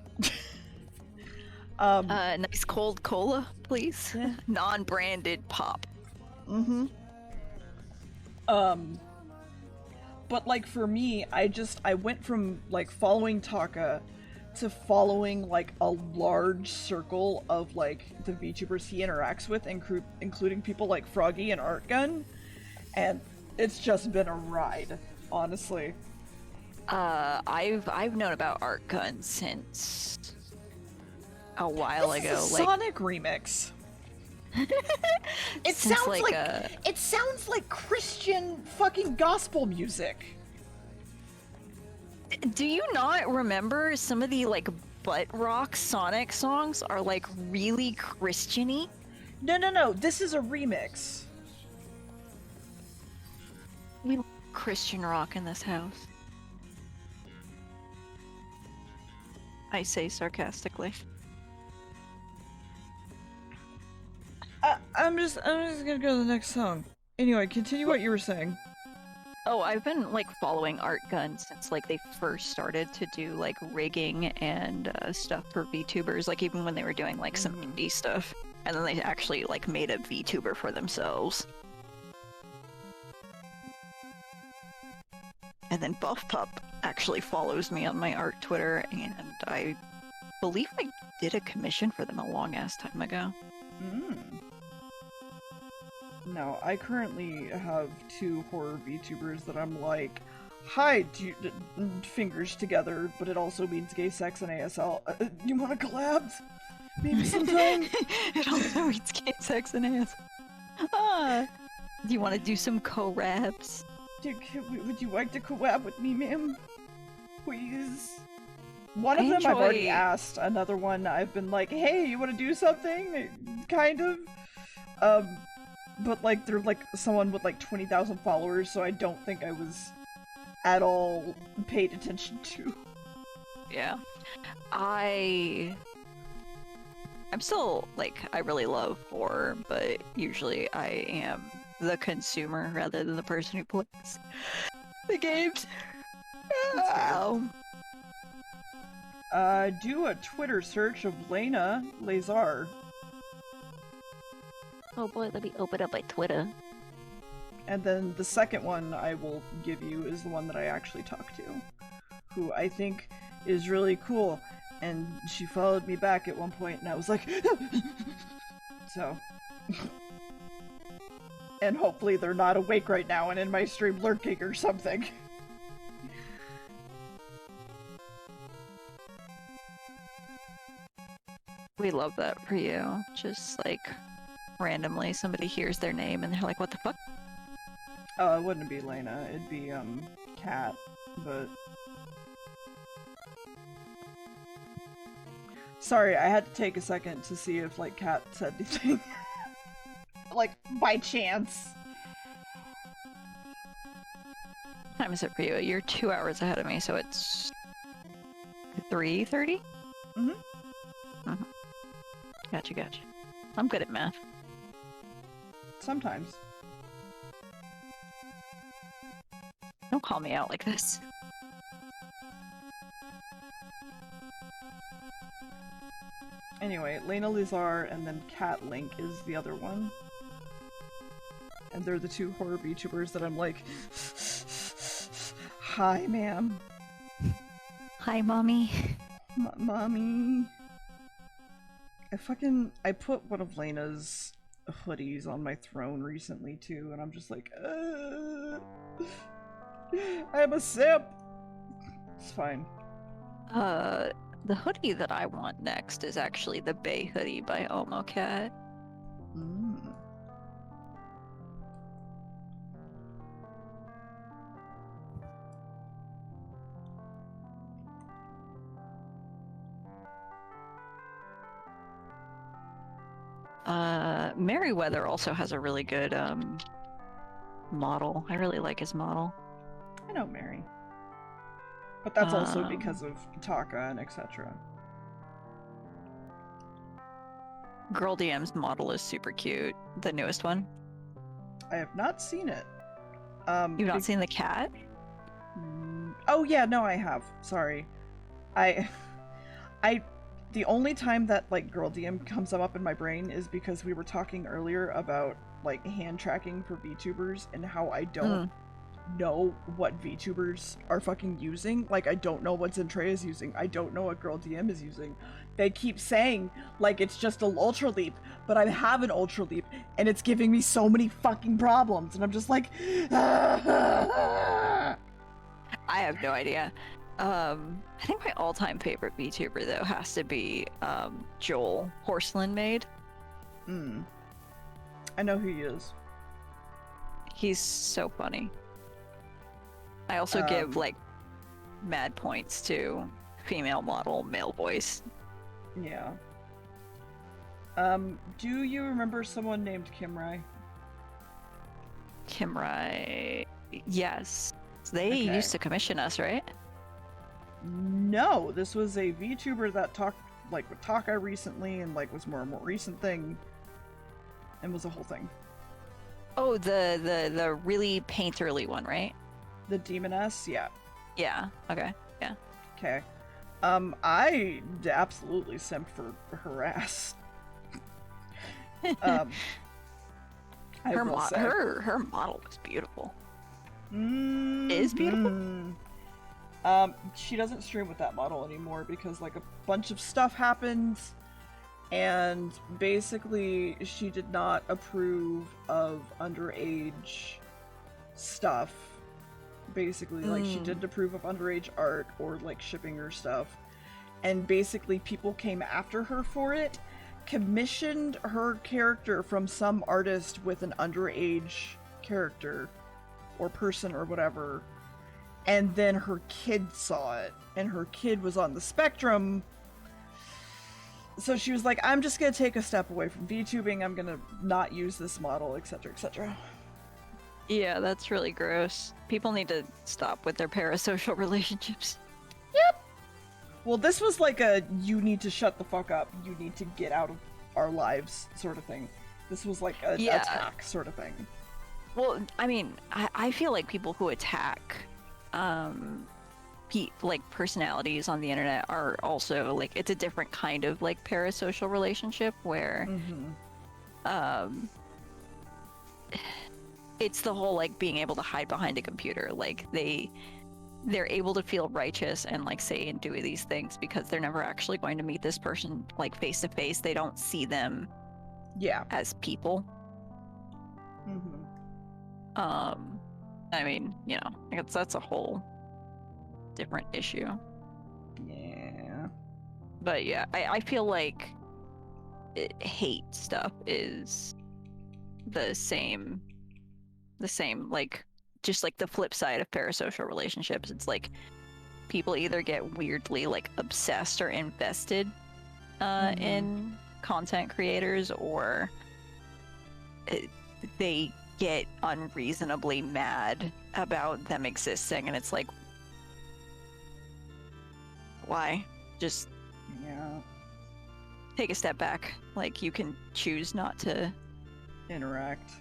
Nice cold cola, please. Yeah. Non-branded pop. But, like, for me, I went from, like, following Taka to following, like, a large circle of, like, the VTubers he interacts with, including people like Froggy and Art Gun, and it's just been a ride, honestly. I've known about art guns since a while This ago. is a Like Sonic remix. It since, sounds like, it sounds like Christian fucking gospel music. do you not remember some of the like butt rock Sonic songs are like really Christian-y? No. This is a remix. We love Christian rock in this house. I say sarcastically. I'm just gonna go to the next song. Anyway, continue what you were saying. Oh, I've been like following art guns since like they first started to do like rigging and stuff for VTubers, like even when they were doing like some indie stuff. And then they actually like made a VTuber for themselves. And then Buff Pup actually follows me on my art Twitter, and I believe I did a commission for them a long ass time ago. No, I currently have 2 horror VTubers that I'm like, hi, fingers together, but it also means gay sex and ASL. You want to collab? Maybe sometime? It also means gay sex and ass. Do you want to do some collabs? Would you like to collab with me, ma'am? Please? One of them I've already asked. Another one I've been like, hey, you want to do something? Kind of. But like, they're like someone with like 20,000 followers, so I don't think I was at all paid attention to. Yeah. I'm still, like, I really love horror, but usually I am the consumer rather than the person who plays the games. Do a Twitter search of Lena Lazar. Oh boy, let me open up my Twitter. And then the second one I will give you is the one that I actually talked to, who I think is really cool. And she followed me back at one point, and I was like, so. And hopefully they're not awake right now and in my stream lurking or something. We love that for you. Just, like, randomly somebody hears their name and they're like, what the fuck? Oh, it wouldn't be Lena, it'd be, Kat, but... Sorry, I had to take a second to see if, like, Kat said anything. Like, by chance. What time is it for you? You're 2 hours ahead of me, so it's 3:30? Gotcha. I'm good at math. Sometimes. Don't call me out like this. Anyway, Lena Lazar and then Cat Link is the other one. And they're the 2 horror VTubers that I'm like, hi, ma'am. Hi, mommy. Mommy. I put one of Lena's hoodies on my throne recently too, and I'm just like, I'm a simp. It's fine. The hoodie that I want next is actually the Bay hoodie by OmoCat. Merryweather also has a really good model. I really like his model. I know Mary. But that's also because of Taka and etc. Girl DM's model is super cute. The newest one. I have not seen it. You've not seen the cat? Oh yeah, no, I have. Sorry. The only time that, like, Girl DM comes up in my brain is because we were talking earlier about, like, hand tracking for VTubers and how I don't know what VTubers are fucking using. Like, I don't know what Zentrea is using. I don't know what Girl DM is using. They keep saying, like, it's just an Ultra Leap, but I have an Ultra Leap, and it's giving me so many fucking problems, and I'm just like, I have no idea. I think my all-time favorite VTuber though has to be Joel Horseland Made. I know who he is. He's so funny. I also give like mad points to female model male voice. Yeah. Do you remember someone named Kimrai? Kimrai, yes. They Okay. used to commission us, right? No, this was a VTuber that talked like with Taka recently and like was more and more recent thing and was a whole thing. Oh, the really painterly one, right? The Demoness, yeah. Yeah. Okay. Yeah. Okay. I absolutely simped for her ass. I Her will say. her model was beautiful. Mm-hmm. Is beautiful? She doesn't stream with that model anymore because like a bunch of stuff happened and basically she did not approve of underage stuff. Basically, like she didn't approve of underage art or like shipping her stuff. And basically people came after her for it, commissioned her character from some artist with an underage character or person or whatever, and then her kid saw it, and her kid was on the spectrum, so she was like, I'm just gonna take a step away from VTubing, I'm gonna not use this model, etc, etc. Yeah, that's really gross. People need to stop with their parasocial relationships. Well, this was like a, you need to shut the fuck up, you need to get out of our lives sort of thing. This was like an Yeah. attack sort of thing. Well, I mean, I feel like people who attack like personalities on the internet are also like, it's a different kind of like parasocial relationship where it's the whole like being able to hide behind a computer. Like they're able to feel righteous and like say and do these things because they're never actually going to meet this person like face to face. They don't see them Yeah. as people. I mean, you know, that's a whole different issue. Yeah. But yeah, I feel like hate stuff is the same like just like the flip side of parasocial relationships. It's like people either get weirdly like obsessed or invested in content creators, or they get unreasonably mad about them existing, and it's like, why? Just Yeah. take a step back. Like, you can choose not to Interact.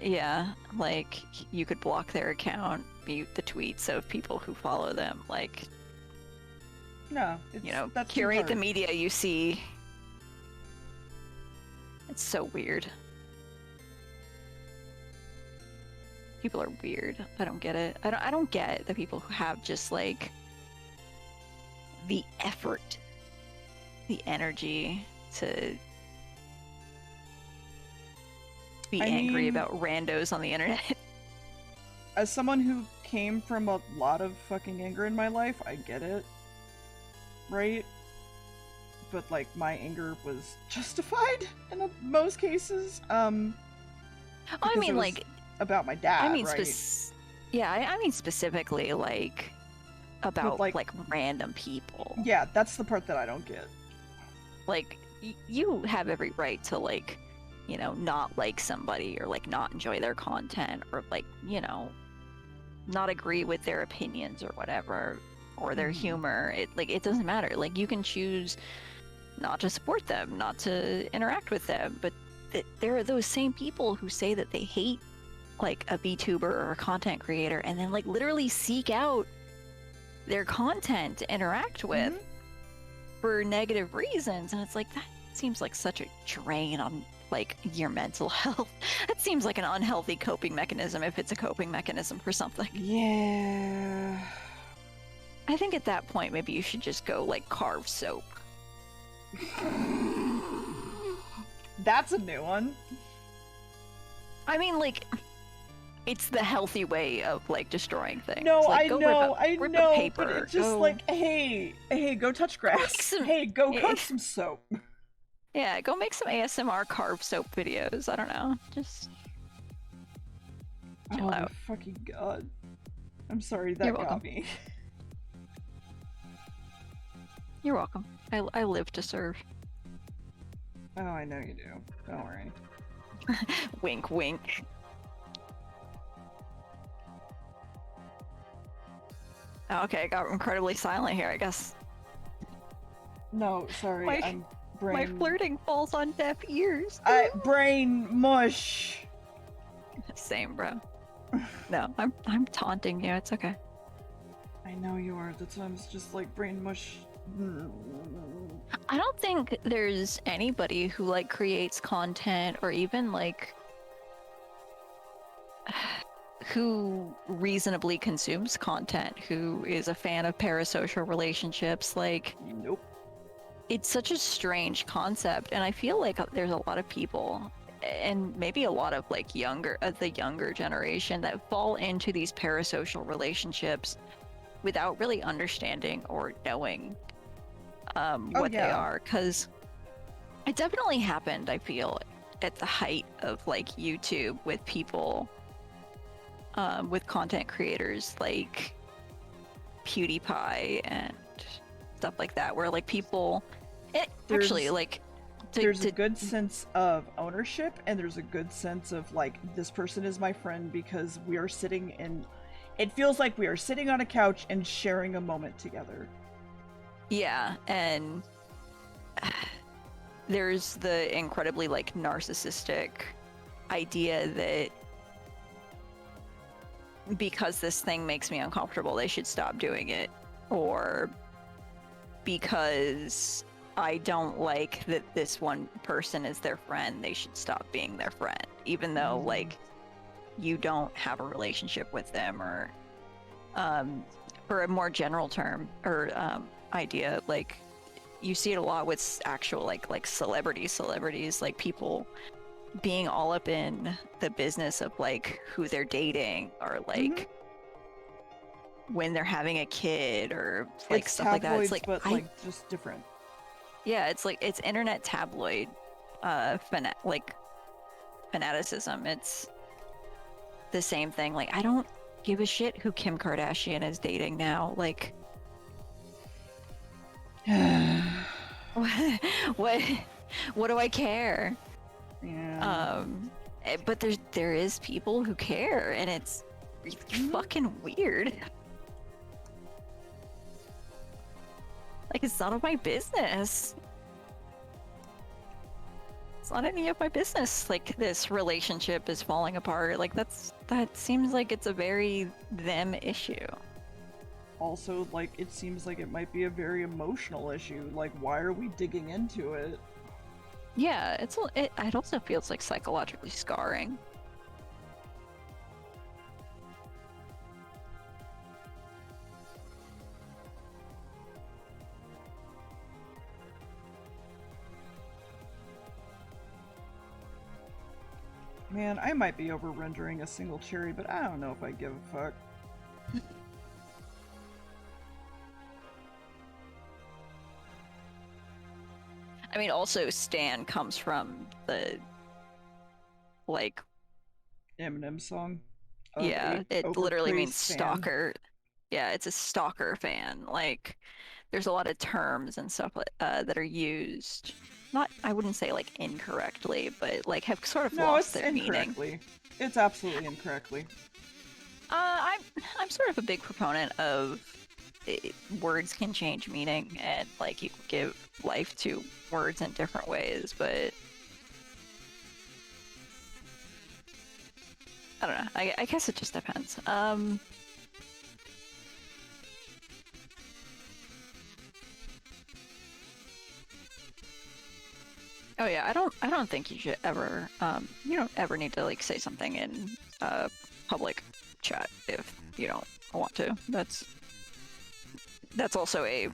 Yeah, like you could block their account, mute the tweets of people who follow them, like, No, it's, you know, that's too curate the hard. media you see. It's so weird. People are weird. I don't get it. I don't get the people who have just like the effort, the energy to be angry mean, about randos on the internet. As someone who came from a lot of fucking anger in my life, I get it. Right? But like my anger was justified in most cases. I because mean, it was like, about my dad, I mean, right? I mean specifically like about like- like random people. Yeah, that's the part that I don't get. Like you have every right to like, you know, not like somebody or like not enjoy their content or like, you know, not agree with their opinions or whatever or their humor. It doesn't matter. Like you can choose not to support them, not to interact with them, but there are those same people who say that they hate like a VTuber or a content creator and then like literally seek out their content to interact with for negative reasons, and it's like, that seems like such a drain on like your mental health. That seems like an unhealthy coping mechanism if it's a coping mechanism for something. Yeah. I think at that point maybe you should just go like carve soap. That's a new one. I mean, like, it's the healthy way of like destroying things. No, like, I go know, rip a paper, but it's just go... like, hey, go touch grass. Hey, go carve some soap. Yeah, go make some ASMR carve soap videos. I don't know, just chill out. My fucking god. I'm sorry, that You're got welcome. me. You're welcome. I live to serve. Oh, I know you do. Don't worry. Wink, wink. Okay, it got incredibly silent here, I guess. No, sorry, My flirting falls on deaf ears. Brain mush. Same, bro. No, I'm taunting you. It's okay. I know you are. That's why I'm just like brain mush. I don't think there's anybody who like creates content or even like who reasonably consumes content who is a fan of parasocial relationships. Like, Nope. It's such a strange concept, and I feel like there's a lot of people, and maybe a lot of like the younger generation, that fall into these parasocial relationships without really understanding or knowing what they are. Because it definitely happened, I feel, at the height of like YouTube with people, with content creators like PewDiePie and stuff like that, where like people there's a good sense of ownership, and there's a good sense of like, this person is my friend because we are sitting in, it feels like we are sitting on a couch and sharing a moment together. Yeah, and there's the incredibly like narcissistic idea that because this thing makes me uncomfortable, they should stop doing it, or because I don't like that this one person is their friend, they should stop being their friend, even though like you don't have a relationship with them. Or for a more general term or idea, like you see it a lot with actual like celebrities, like people being all up in the business of like who they're dating, or like when they're having a kid, or like it's stuff like that. It's like, but like just different. Yeah, it's like, it's internet tabloid fanaticism. It's the same thing. Like, I don't give a shit who Kim Kardashian is dating now. Like, what do I care? Yeah. But there is people who care, and it's really fucking weird. Like, it's none of my business. It's not any of my business. Like, this relationship is falling apart. Like, that seems like it's a very them issue. Also, like, it seems like it might be a very emotional issue. Like, why are we digging into it? Yeah, it also feels like psychologically scarring. Man, I might be over-rendering a single cherry, but I don't know if I give a fuck. I mean, also, Stan comes from the, like... Eminem song? Yeah, it literally means stalker. Yeah, it's a stalker fan. Like, there's a lot of terms and stuff that are used, not, I wouldn't say like incorrectly, but like have sort of lost their meaning. It's absolutely incorrectly. I'm sort of a big proponent of words can change meaning, and like you can give life to words in different ways, but I don't know. I guess it just depends. Oh yeah, I don't think you should ever, you don't ever need to like say something in public chat if you don't want to. That's also a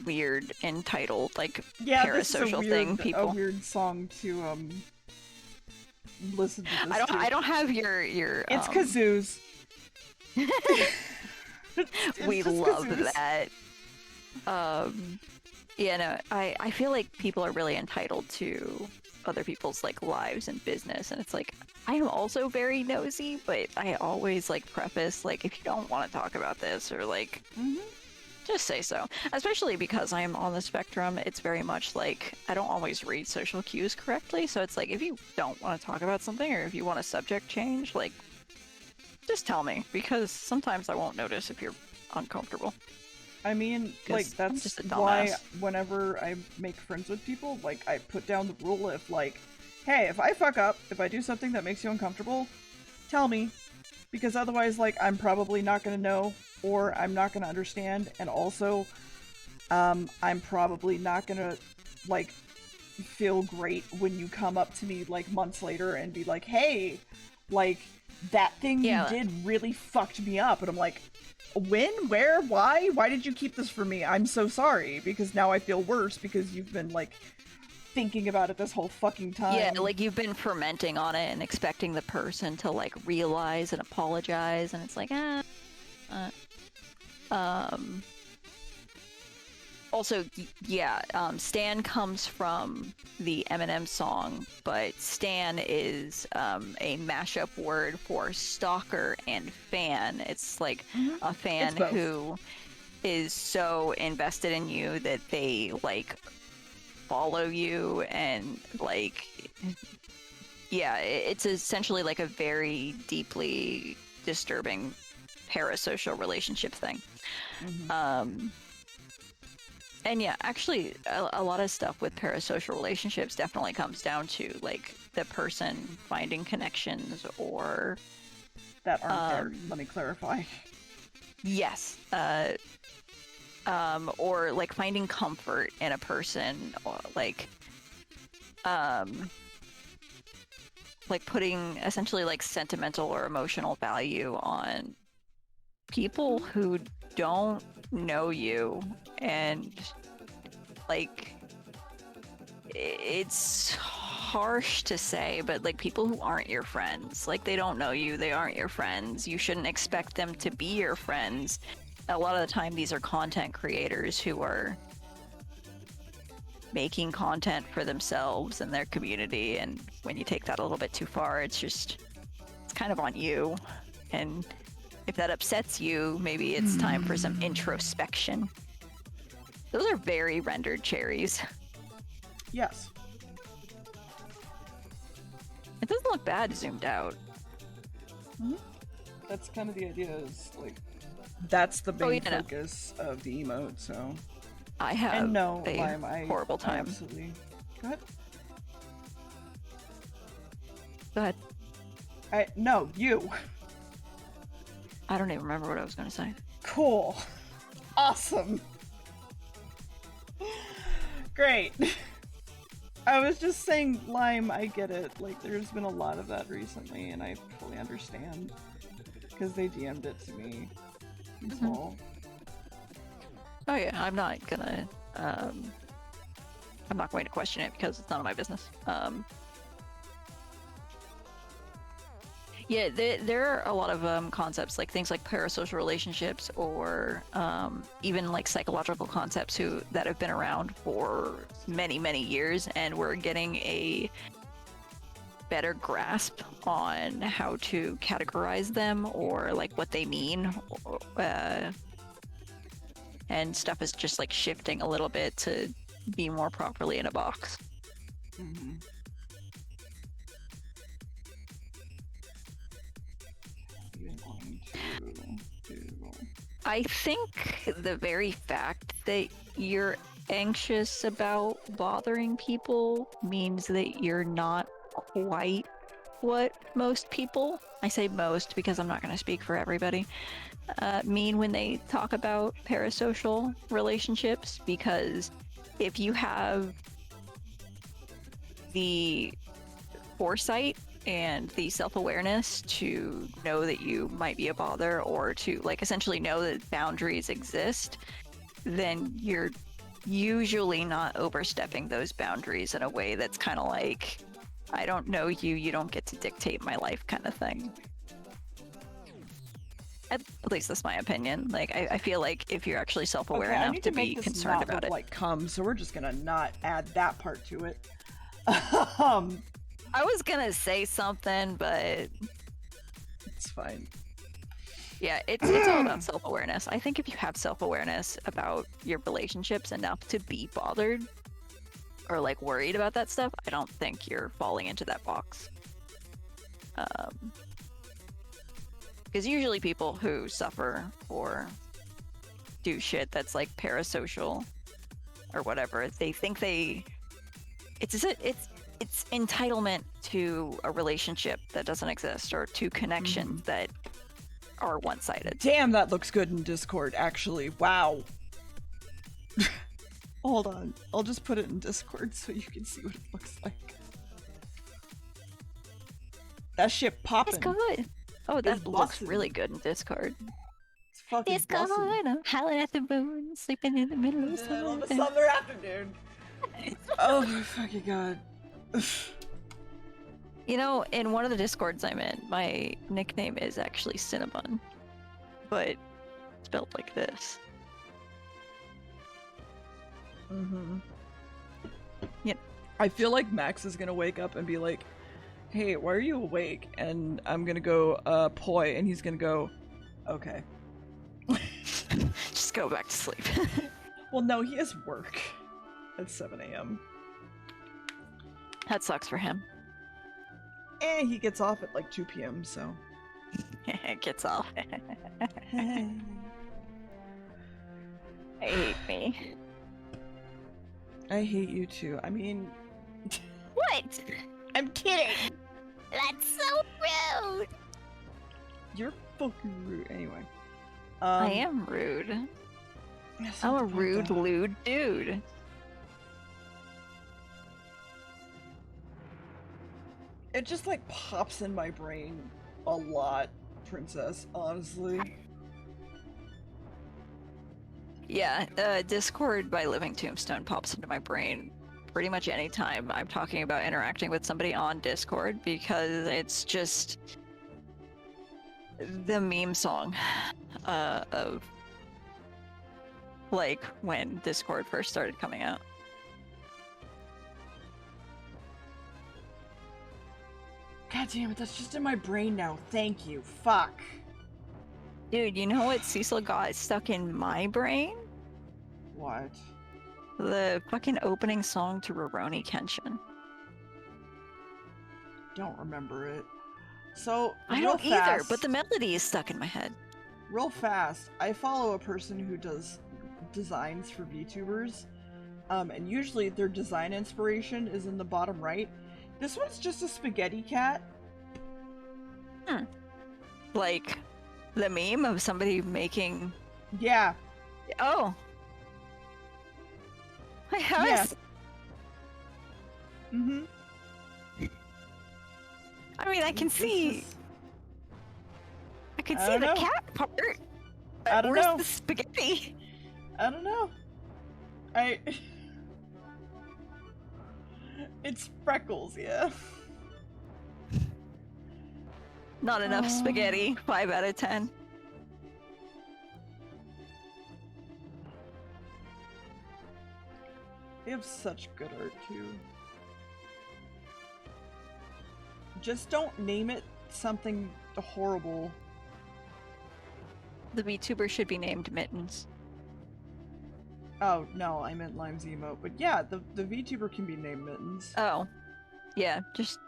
weird, entitled, like, parasocial thing. People. A weird song to listen to this. I don't have your. It's kazoos. We just love kazoos. that. Yeah, no, I feel like people are really entitled to other people's like lives and business, and it's like I am also very nosy, but I always like preface like if you don't want to talk about this or like just say so. Especially because I am on the spectrum, it's very much like I don't always read social cues correctly, so it's like if you don't want to talk about something or if you want a subject change, like just tell me, because sometimes I won't notice if you're uncomfortable. I mean, 'Cause like, I'm that's just a why dumbass. whenever I make friends with people, like, I put down the rule if, like, hey, if I fuck up, if I do something that makes you uncomfortable, tell me. Because otherwise, like, I'm probably not gonna know, or I'm not gonna understand, and also, I'm probably not gonna, like, feel great when you come up to me, like, months later and be like, hey, like, that thing Yeah. you did really fucked me up. And I'm like, when? Where? Why? Why did you keep this from me? I'm so sorry, because now I feel worse because you've been, like, thinking about it this whole fucking time. Yeah, like you've been fermenting on it and expecting the person to like realize and apologize, and it's like, Also, Stan comes from the Eminem song, but Stan is a mashup word for stalker and fan. It's like a fan It's both. who is so invested in you that they like follow you and like it's essentially like a very deeply disturbing parasocial relationship thing. And yeah, actually, a lot of stuff with parasocial relationships definitely comes down to like the person finding connections or that aren't there. Let me clarify. yes, or like finding comfort in a person, or like putting essentially like sentimental or emotional value on people who don't know you, and like it's harsh to say, but like people who aren't your friends, like they don't know you, they aren't your friends, you shouldn't expect them to be your friends. A lot of the time these are content creators who are making content for themselves and their community, and when you take that a little bit too far, it's kind of on you. And if that upsets you, maybe it's time for some introspection. Those are very rendered cherries. Yes. It doesn't look bad zoomed out. That's kind of the idea, is like, that's the main yeah, no. focus of the emote, so. I have And no, a Lime, I horrible time. Absolutely. Go ahead. Go ahead. No, you. I don't even remember what I was going to say. Cool. Awesome. Great. I was just saying, Lime, I get it. Like, there's been a lot of that recently, and I fully understand. Because they DM'd it to me. As well. Oh yeah, I'm not going to question it because it's none of my business. Yeah, there are a lot of concepts, like things like parasocial relationships, or even like psychological concepts that have been around for many, many years, and we're getting a better grasp on how to categorize them or like what they mean. And stuff is just like shifting a little bit to be more properly in a box. Mm-hmm. I think the very fact that you're anxious about bothering people means that you're not quite what most people, I say most because I'm not going to speak for everybody, mean when they talk about parasocial relationships. Because if you have the foresight and the self-awareness to know that you might be a bother, or to like essentially know that boundaries exist, then you're usually not overstepping those boundaries in a way that's kind of like I don't know you, you don't get to dictate my life kind of thing. At least that's my opinion. Like, I feel like if you're actually self-aware Okay, I enough need to to be make this concerned not about look it. like cum, so we're just gonna not add that part to it. I was gonna say something, but It's fine. yeah, it's all about self-awareness. I think if you have self-awareness about your relationships enough to be bothered or like worried about that stuff, I don't think you're falling into that box. Because usually people who suffer or do shit that's like parasocial or whatever, they think it's entitlement to a relationship that doesn't exist or to connections that are one-sided. Damn, that looks good in Discord, actually. Wow. Hold on. I'll just put it in Discord so you can see what it looks like. That shit popping. That's good. Oh, that It's looks bussin'. really good in Discord. It's fucking Discord, bussin'. I'm howling at the moon, sleeping in the middle of summer. summer afternoon. Oh my fucking god. You know, in one of the Discords I'm in, my nickname is actually Cinnabon, but spelled like this. Mm-hmm. Yep. I feel like Max is gonna wake up and be like, hey, why are you awake? And I'm gonna go, poi, and he's gonna go, okay. Just go back to sleep. Well, no, he has work at 7 a.m. That sucks for him. And he gets off at like 2 p.m., so. Gets off. I hate me. I hate you too. I mean, What? I'm kidding! That's so rude. You're fucking rude. Anyway. I am rude. I'm a rude, lewd dude. It just like pops in my brain a lot, Princess, honestly. Yeah, Discord by Living Tombstone pops into my brain pretty much anytime I'm talking about interacting with somebody on Discord because it's just the meme song of like when Discord first started coming out. God damn it, that's just in my brain now. Thank you. Fuck. Dude, you know what Cecil got stuck in my brain? What? The fucking opening song to Rurouni Kenshin. Don't remember it. So, I real don't either, fast, but the melody is stuck in my head. real fast, I follow a person who does designs for VTubers, and usually their design inspiration is in the bottom right. This one's just a spaghetti cat. Like the meme of somebody making. Yeah. Oh. How Yeah. is- Mm-hmm. I mean, I can see. I can I see don't the know. cat part. I don't Where's know. the spaghetti? I don't know. It's freckles, yeah. Not enough spaghetti. 5 out of 10. They have such good art too. Just don't name it something horrible. The VTuber should be named Mittens. Oh, no, I meant Lime's emote. But yeah, the VTuber can be named Mittens. Oh. Yeah, just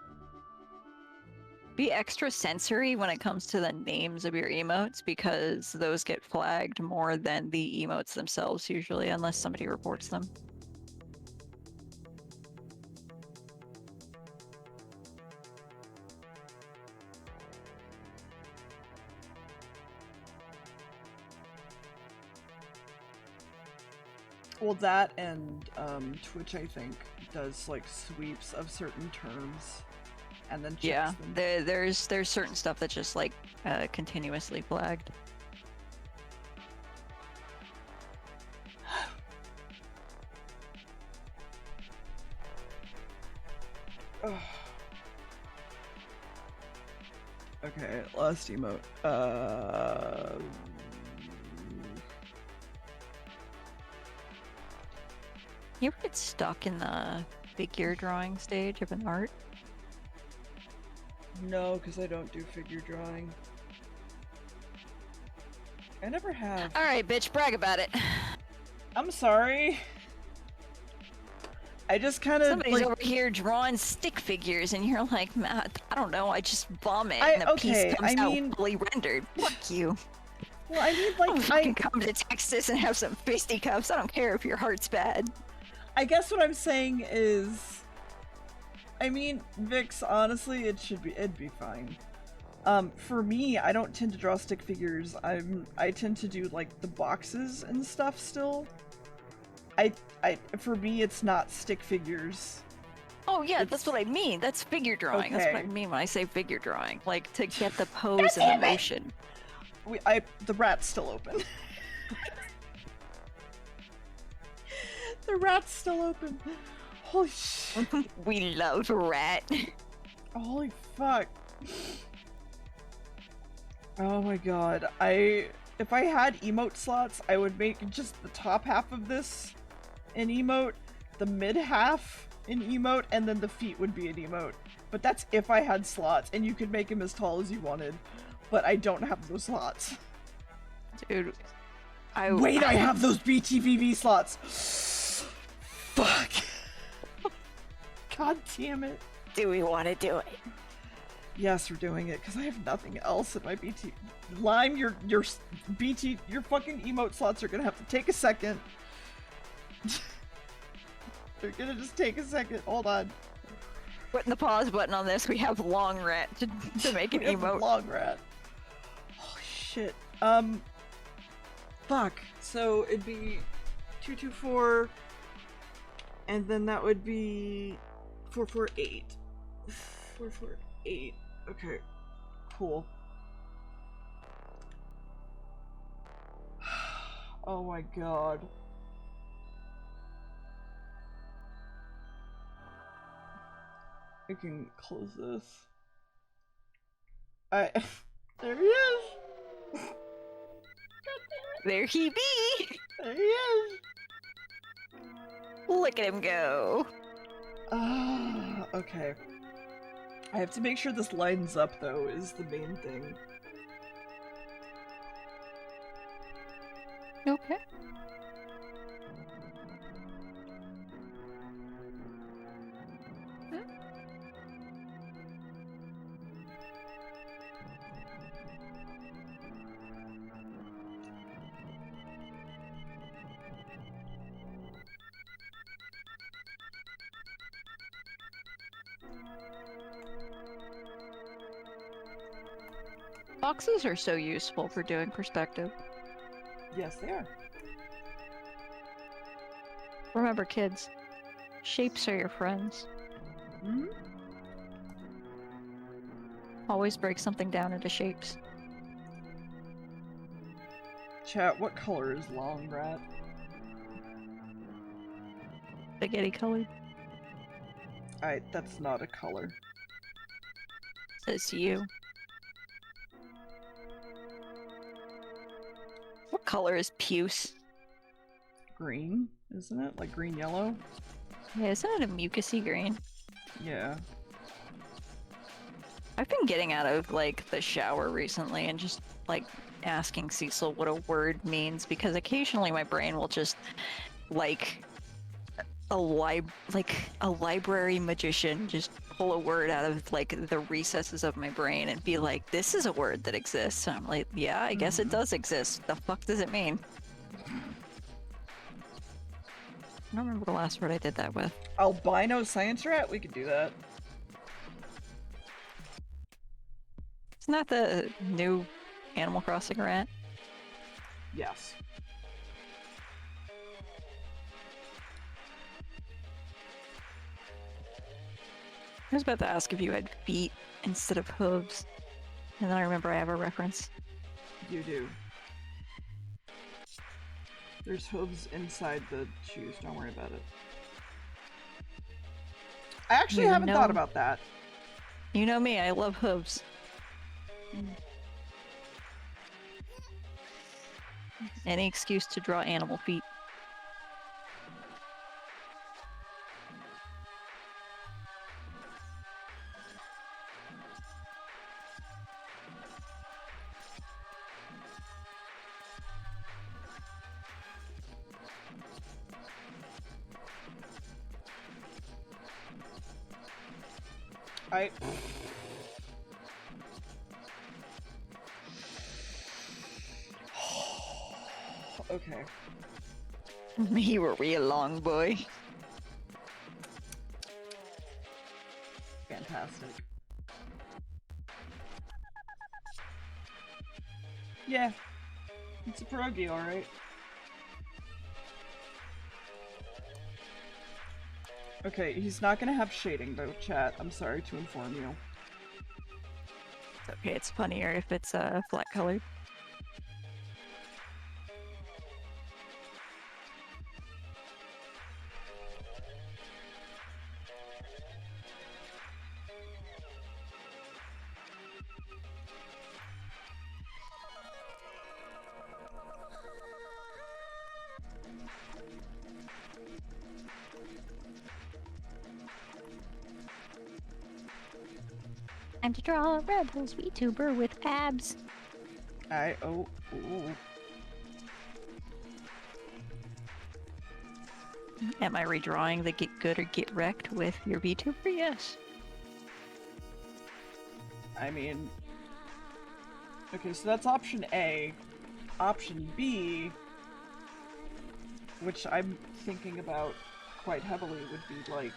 be extra sensory when it comes to the names of your emotes because those get flagged more than the emotes themselves usually, unless somebody reports them. Well, that and Twitch, I think, does like sweeps of certain terms, and then checks Yeah, them. there's certain stuff that's just like continuously flagged. Ugh. Okay, last emote. You ever get stuck in the figure drawing stage of an art? No, because I don't do figure drawing. I never have. Alright, bitch, brag about it. I'm sorry. I just kind of Somebody's over here drawing stick figures, and you're like, Matt, I don't know, I just vomit, and the piece comes out fully rendered. Fuck you. Well, I mean, like, I can come to Texas and have some fisticuffs. I don't care if your heart's bad. I guess what I'm saying is, I mean, Vix, honestly, it'd be fine. For me, I don't tend to draw stick figures. I tend to do like the boxes and stuff still. For me, it's not stick figures. Oh yeah, that's what I mean. That's figure drawing. That's what I mean when I say figure drawing. Like to get the pose and the motion. The rat's still open. The rat's still open. Holy shit. We love rat. Holy fuck. Oh my god. If I had emote slots, I would make just the top half of this an emote, the mid half an emote, and then the feet would be an emote. But that's if I had slots, and you could make him as tall as you wanted. But I don't have those slots. Dude, I have those BTVV slots. Fuck. God damn it. Do we want to do it? Yes, we're doing it, because I have nothing else in my BT. Lime, your fucking emote slots are gonna have to take a second. They're gonna just take a second. Hold on. Putting the pause button on this, we have long rat to make an emote. Long rat. Holy shit. Fuck. So it'd be 224, and then that would be 448. 448. Okay. Cool. Oh my god. I can close this. There he is! There he be! There he is! Look at him go! Okay. I have to make sure this lines up, though, is the main thing. Okay. Boxes are so useful for doing perspective. Yes, they are. Remember, kids, shapes are your friends. Hmm? Always break something down into shapes. Chat, what color is long rat? Spaghetti colored. That's not a color. Says you. What color is puce? Green, isn't it? Like green yellow? Yeah, isn't it a mucusy green? Yeah. I've been getting out of like the shower recently and just like asking Cecil what a word means, because occasionally my brain will just like a library magician just pull a word out of like the recesses of my brain and be like, this is a word that exists. And I'm like, yeah, I guess it does exist. The fuck does it mean? I don't remember the last word I did that with. Albino science rat? We could do that. Isn't that the new Animal Crossing rat? Yes. I was about to ask if you had feet instead of hooves, and then I remember I have a reference. You do. There's hooves inside the shoes, don't worry about it. I actually haven't thought about that. You know me, I love hooves. Any excuse to draw animal feet. I. Okay. You were real long, boy. Fantastic. Yeah. It's a pierogi, alright. Okay, he's not gonna have shading though, chat. I'm sorry to inform you. Okay, it's funnier if it's flat colored. Time to draw a rebels VTuber with abs. Oh, ooh. Am I redrawing the get good or get wrecked with your VTuber? Yes. I mean... Okay, so that's option A. Option B, which I'm thinking about quite heavily, would be like...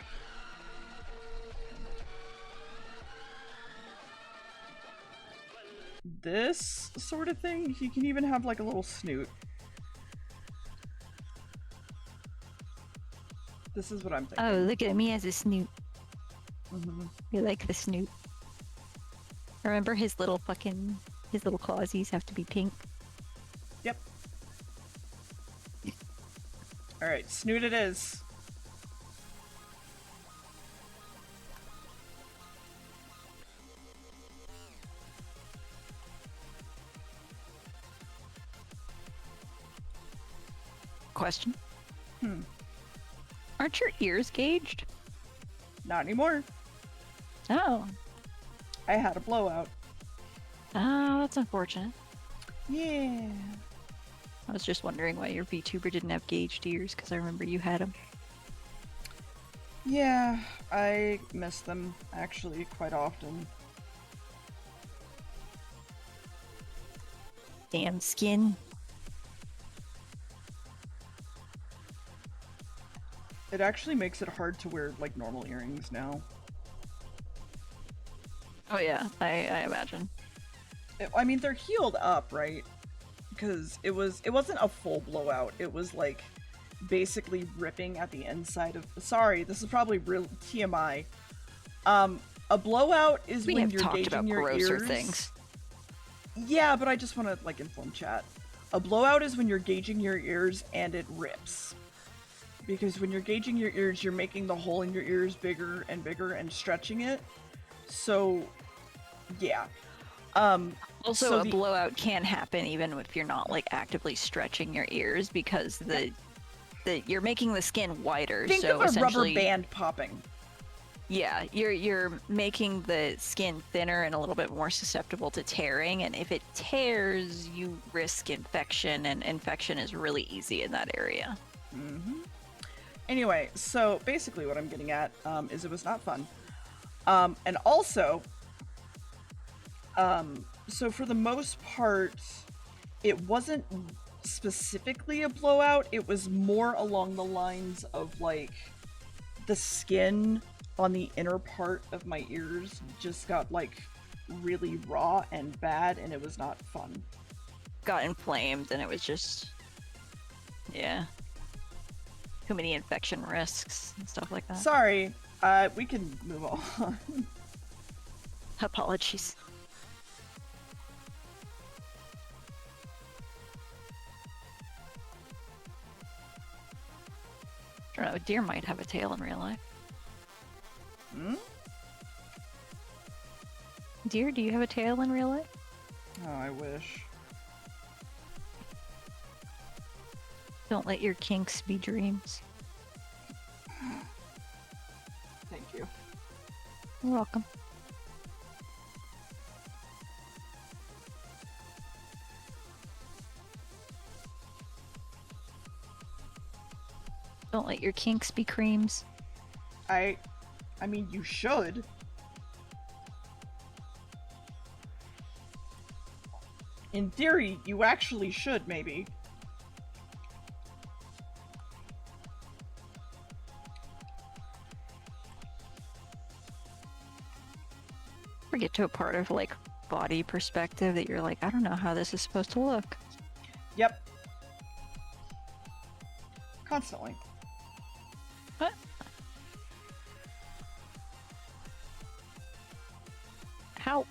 this sort of thing. He can even have like a little snoot. This is what I'm thinking. Oh, look at me as a snoot. Mhm. You like the snoot. Remember his little clawsies have to be pink. Yep. Alright, snoot it is. Question. Hmm. Aren't your ears gauged? Not anymore. Oh. I had a blowout. Oh, that's unfortunate. Yeah. I was just wondering why your VTuber didn't have gauged ears, because I remember you had them. Yeah, I miss them actually quite often. Damn skin. It actually makes it hard to wear like normal earrings now. Oh yeah, I imagine. I mean, they're healed up, right? Because it wasn't a full blowout. It was like basically ripping at the inside of. Sorry, this is probably real TMI. A blowout is We when have you're talked gauging about your grosser ears. things. Yeah, but I just want to like inform chat. A blowout is when you're gauging your ears and it rips. Because when you're gauging your ears, you're making the hole in your ears bigger and stretching it. So, yeah. Also, so a blowout can happen even if you're not like actively stretching your ears, because you're making the skin wider. Think so of a essentially, rubber band popping. Yeah, you're making the skin thinner and a little bit more susceptible to tearing, and if it tears, you risk infection, and infection is really easy in that area. Mm-hmm. Anyway, so basically what I'm getting at is it was not fun. And also, so for the most part, it wasn't specifically a blowout. It was more along the lines of like the skin on the inner part of my ears just got like really raw and bad, and it was not fun. Got inflamed, and it was just, yeah, too many infection risks and stuff like that. Sorry, we can move on. Apologies. I don't know, deer might have a tail in real life. Hmm? Deer, do you have a tail in real life? Oh, I wish. Don't let your kinks be dreams. Thank you. You're welcome. Don't let your kinks be creams. I mean, you should. In theory, you actually should, maybe. Or get to a part of like body perspective that you're like, I don't know how this is supposed to look. Yep. Constantly. What? How?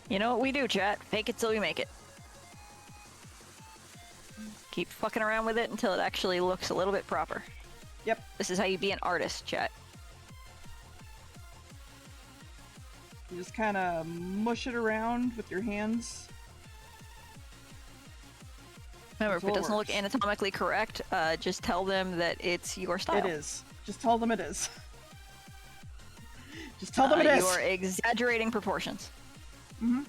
You know what we do, chat? Fake it till we make it. Keep fucking around with it until it actually looks a little bit proper. Yep. This is how you be an artist, chat. You just kind of mush it around with your hands. Remember, if it That's all doesn't look works. anatomically correct, just tell them that it's your style. It is. Just tell them it is. Just tell them it is. You are exaggerating proportions. Mm-hmm.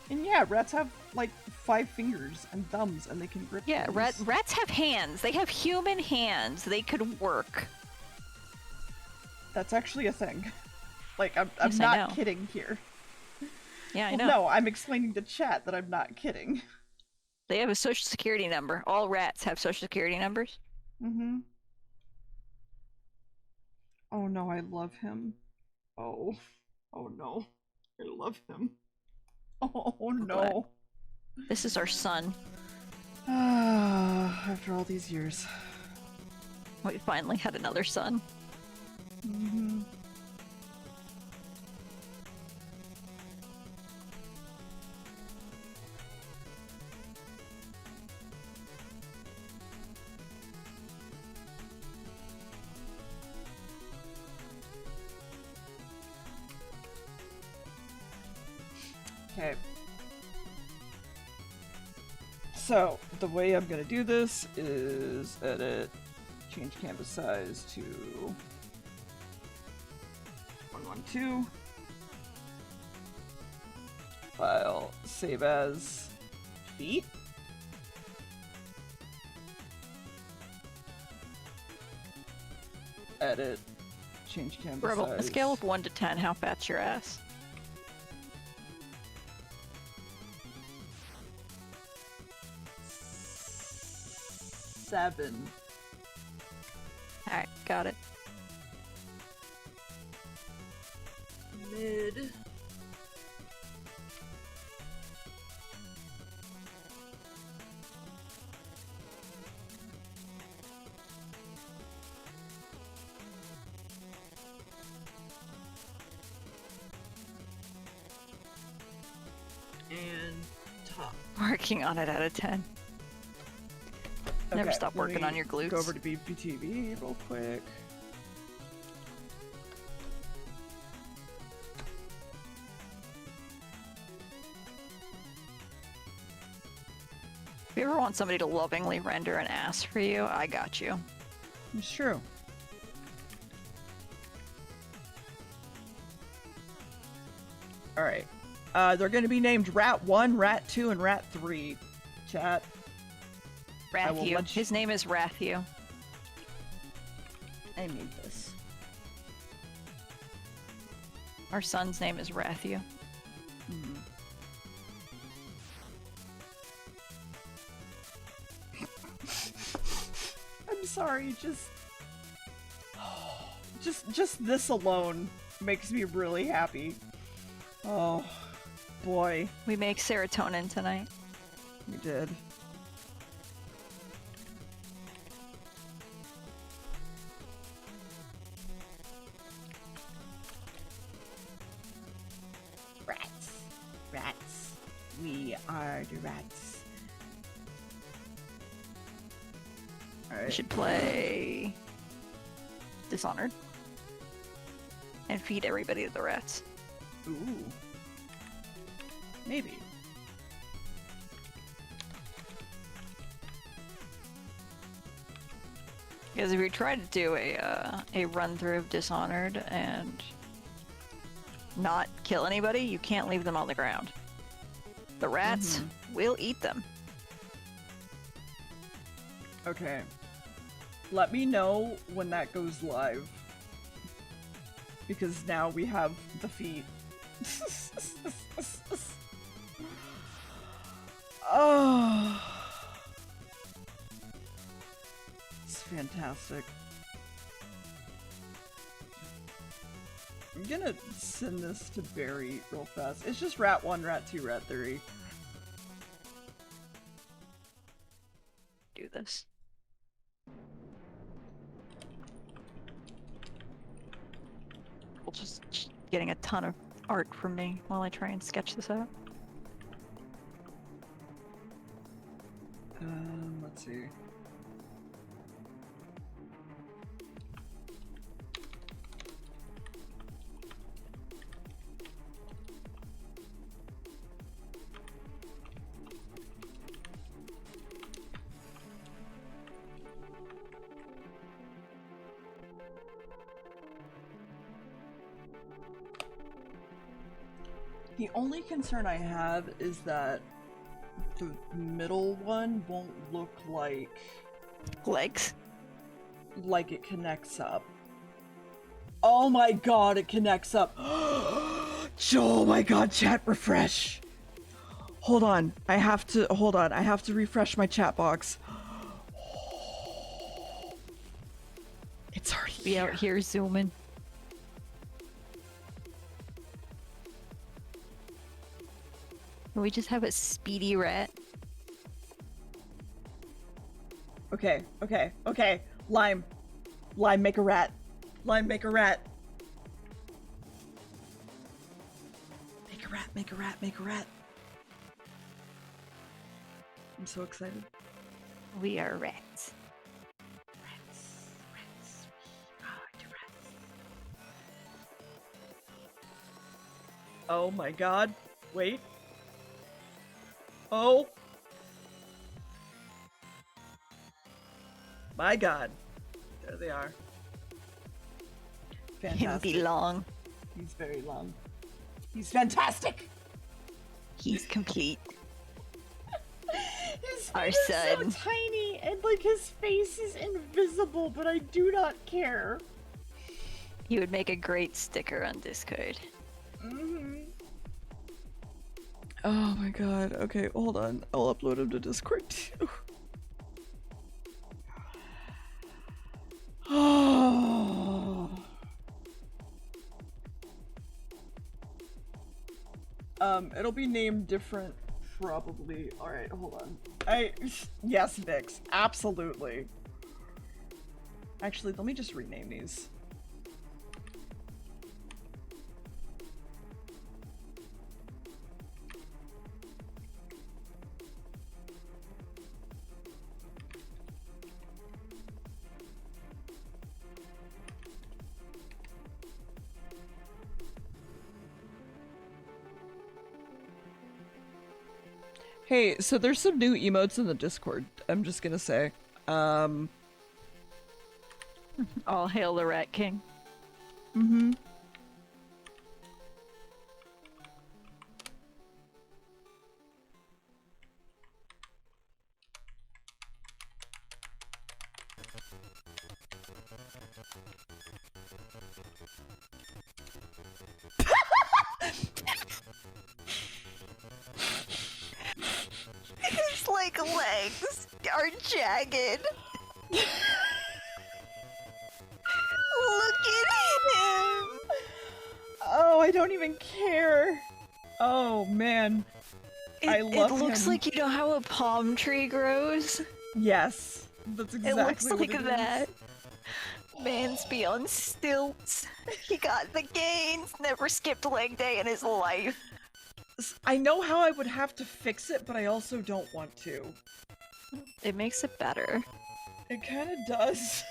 And yeah, rats have like 5 fingers and thumbs, and they can grip. Yeah, things. rats have hands. They have human hands. They could work. That's actually a thing. Like, I'm Yes, I not know. kidding here. Yeah, I Well, know. no, I'm explaining to chat that I'm not kidding. They have a social security number. All rats have social security numbers. Mm-hmm. Oh no, I love him. Oh. Oh no. I love him. Oh no. This is our son. After all these years. We finally had another son. Mm-hmm. Okay. So, the way I'm gonna do this is edit, change canvas size to 112. File, save as feet. Edit, change canvas Rebel, size. a scale of 1 to 10, how fat's your ass? Seven. Alright, got it. Mid. And top. Working on it out of 10. Never Okay, stop let working me on your glutes. Go over to BBTV real quick. If you ever want somebody to lovingly render an ass for you, I got you. It's true. Alright. They're going to be named Rat 1, Rat 2, and Rat 3. Chat. I will Rathu. let you- His name is Rathu. I made this. Our son's name is Rathu. I'm sorry, just this alone makes me really happy. Oh, boy, We make serotonin tonight. we did. do rats. We Alright. should play Dishonored and feed everybody to the rats. Ooh. Maybe. Because if we try to do a run through of Dishonored and not kill anybody, you can't leave them on the ground. The rats will eat them. Okay. Let me know when that goes live. Because now we have the feet. Oh. It's fantastic. I'm gonna send this to Barry real fast. It's just Rat 1, Rat 2, Rat 3. Do this. We'll just getting a ton of art from me while I try and sketch this out. Let's see. The only concern I have is that the middle one won't look like Legs. it connects up. Oh my god, it connects up. Oh my god, chat refresh. Hold on, I have to refresh my chat box. It's already Be out here zooming. Can we just have a speedy rat? Okay. Lime, make a rat. Lime, make a rat. Make a rat. I'm so excited. We are rats. Rats. We are the rats. Oh my god. Wait. Oh. My god. There they are. Him Fantastic. be long. He's very long. He's fantastic. He's complete. His Our feet are son. so tiny, and like his face is invisible, but I do not care. He would make a great sticker on Discord. Oh my god. Okay, hold on. I'll upload him to Discord too. Oh. It'll be named different, probably. Alright, hold on. Yes, Vix. Absolutely. Actually, let me just rename these. Hey, so there's some new emotes in the Discord, I'm just gonna say. All hail the Rat King. His like legs are jagged. Look at him. Oh, I don't even care. Oh, man. I love It looks him. like, you know how a palm tree grows? Yes. That's exactly It looks what like it is. that. Man's be on stilts. He got the gains. Never skipped leg day in his life. I know how I would have to fix it, but I also don't want to. It makes it better. It kind of does.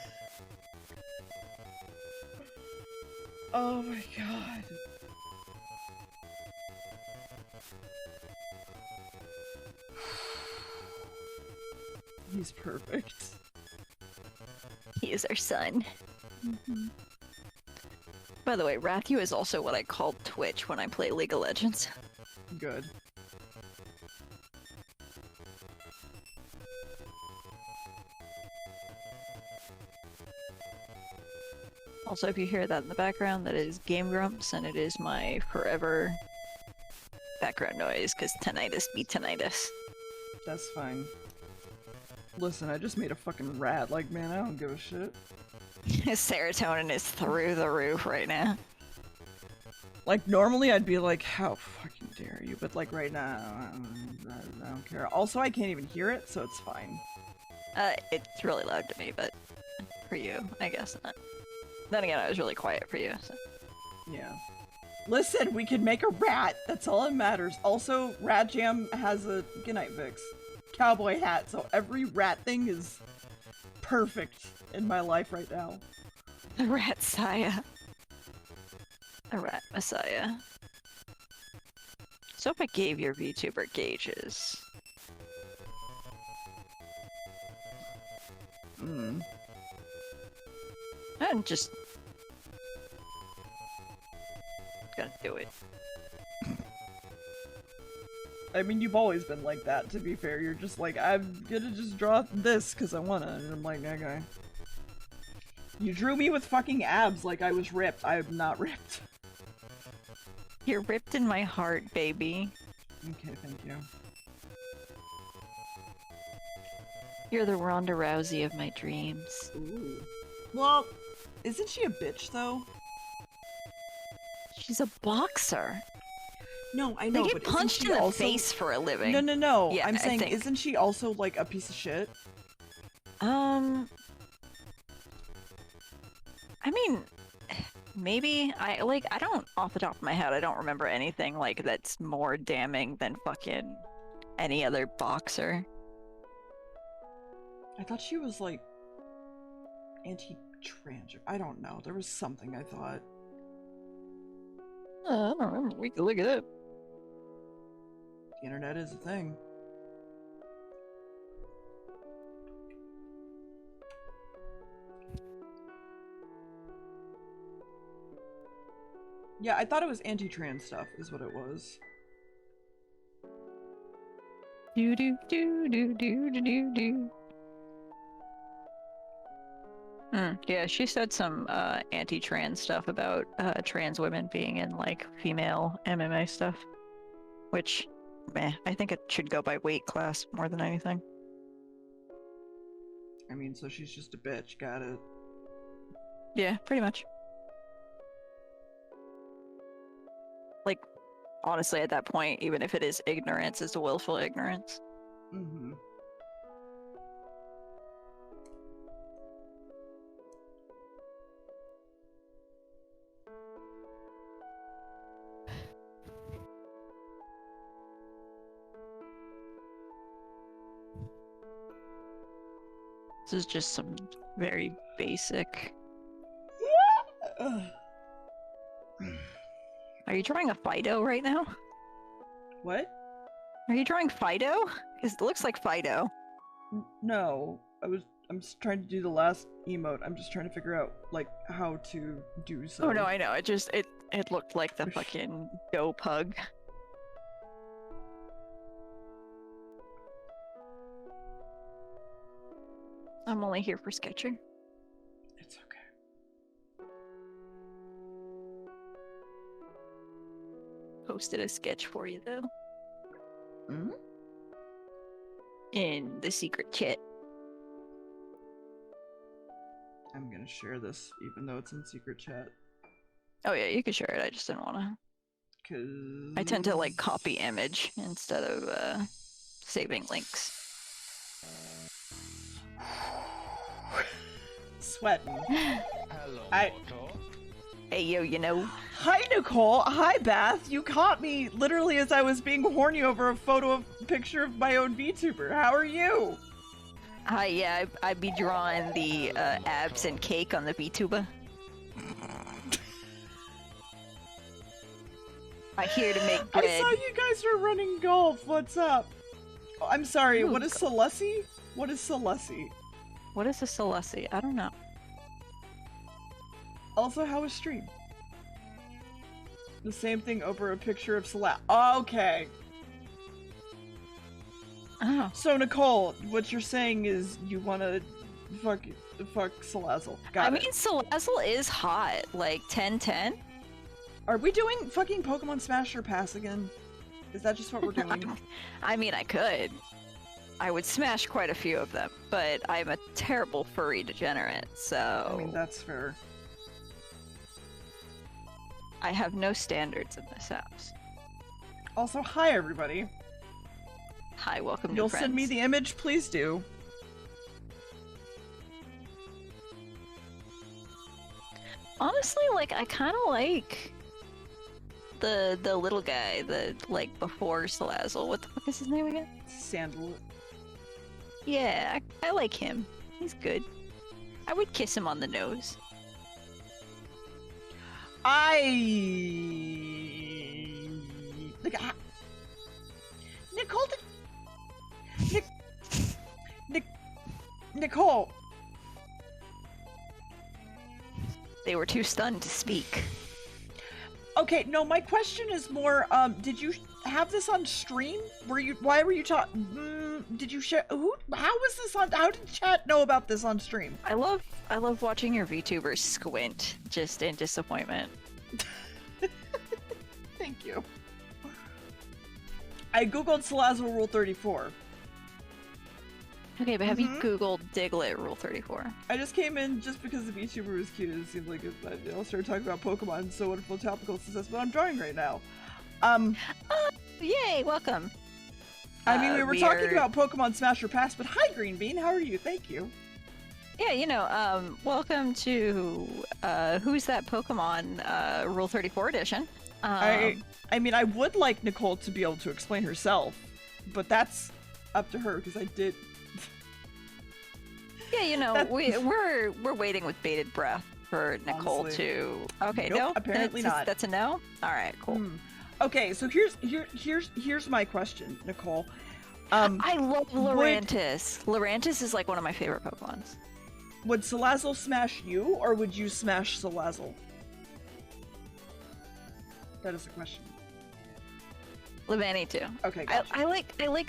Oh my god. He's perfect. He is our son. By the way, Rathu is also what I call Twitch when I play League of Legends. Good. Also, if you hear that in the background, that is Game Grumps, and it is my forever background noise, because tinnitus be tinnitus. That's fine. Listen, I just made a fucking rat. Like, man, I don't give a shit. His serotonin is through the roof right now. Like, normally I'd be like, how fucking dare you? But, like, right now, I don't care. Also, I can't even hear it, so it's fine. It's really loud to me, but for you, I guess not. Then again, I was really quiet for you, so. Yeah. Listen, we can make a rat! That's all that matters. Also, Rat Jam has a goodnight Vix cowboy hat, so every rat thing is perfect in my life right now. A rat Saya. A rat messiah. So if I gave your VTuber gauges. And just gonna do it. I mean, you've always been like that, to be fair. You're just like, I'm gonna just draw this because I wanna, and I'm like, okay. You drew me with fucking abs like I was ripped. I am not ripped. You're ripped in my heart, baby. Okay, thank you. You're the Ronda Rousey of my dreams. Ooh. Well, isn't she a bitch, though? She's a boxer. No, I know, They but get punched isn't in she the also... face for a living. No. Yeah, I'm I saying, think. isn't she also, like, a piece of shit? I mean, maybe. I don't, off the top of my head, I don't remember anything, like, that's more damning than fucking any other boxer. I thought she was, like, anti-trans. I don't know. There was something I thought. I don't remember. We can look it up. The internet is a thing. Yeah, I thought it was anti-trans stuff, is what it was. Do do do do do do do do. Yeah, she said some anti-trans stuff about trans women being in like female MMA stuff, which, meh, I think it should go by weight class more than anything. I mean, so she's just a bitch, got it. Yeah, pretty much. Like, honestly, at that point, even if it is ignorance, it's a willful ignorance. Mm-hmm. This is just some very basic. Are you drawing a Fido right now? What? Are you drawing Fido? Because it looks like Fido. No, I'm just trying to do the last emote. I'm just trying to figure out, like, how to do so. Oh no, I know. It looked like the fucking Doe Pug. I'm only here for sketching. It's okay. Posted a sketch for you though. Hmm? In the secret chat. I'm gonna share this, even though it's in secret chat. Oh yeah, you can share it. I just didn't want to. Cause I tend to like copy image instead of saving links. Sweating. Hello, I- Moto. Hey, yo, you know. Hi, Nicole. Hi, Bath. You caught me literally as I was being horny over a picture of my own VTuber. How are you? Hi, yeah, I'd be drawing the abs and cake on the VTuber. I'm here to make bread. I saw you guys were running golf. What's up? Oh, I'm sorry. Ooh, what is Celessi? What is Celessi? What is a Celessi? I don't know. Also, how was stream? The same thing over a picture of Celeste. Okay. Oh. So, Nicole, what you're saying is you want to fuck Salazzle. Got I it. mean, Salazzle is hot. Like, 10-10? Are we doing fucking Pokemon Smash or Pass again? Is that just what we're doing? I mean, I could. I would smash quite a few of them, but I'm a terrible furry degenerate, so... I mean, that's fair. I have no standards in this house. Also, hi, everybody. Hi, welcome You'll to friends. send me the image? Please do. Honestly, like, I kind of like the little guy, the, like, before Salazzle. What the fuck is his name again? Sandal. Yeah, I like him. He's good. I would kiss him on the nose. Nicole, Nicole. They were too stunned to speak. Okay, no, my question is more, did you have this on stream? Why were you did you share, how was this how did chat know about this on stream? I love watching your VTubers squint, just in disappointment. Thank you. I googled Salazzle Rule 34. Okay, but have you Googled Diglett Rule 34? I just came in just because the VTuber was cute. It seemed like I'll start talking about Pokemon. So wonderful, topical, since that's what I'm drawing right now. Yay, welcome. I mean, we were talking about Pokemon Smash or Pass, but hi, Green Bean. How are you? Thank you. Yeah, you know, welcome to Who's That Pokemon Rule 34 edition. I mean, I would like Nicole to be able to explain herself, but that's up to her because I did. Yeah, you know, we're waiting with bated breath for Nicole Honestly. to. Okay, Nope, no, apparently not. That's a no. All right, cool. Okay, so here's my question, Nicole. I love Lurantis. Lurantis is like one of my favorite Pokemons. Would Salazzle smash you, or would you smash Salazzle? That is the question. Levani too. Okay, gotcha. I like the what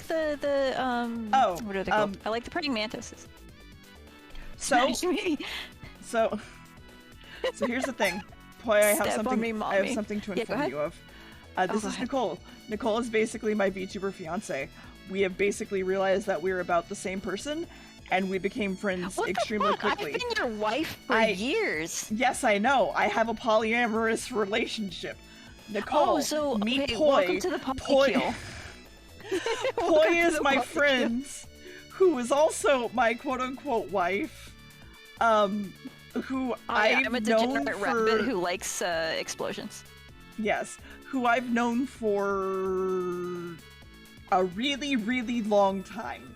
are they called? I like the praying mantises. So here's the thing. Boy, I have something to inform you of. This is Nicole. Nicole is basically my VTuber fiance. We have basically realized that we're about the same person, and we became friends extremely quickly. I've been your wife for years. Yes, I know. I have a polyamorous relationship. Nicole, meet Poi. Welcome to the Poi. Poi is my friend, who is also my quote-unquote wife. Who I'm a I've degenerate known rabbit who likes explosions. Yes, who I've known for a really, really long time.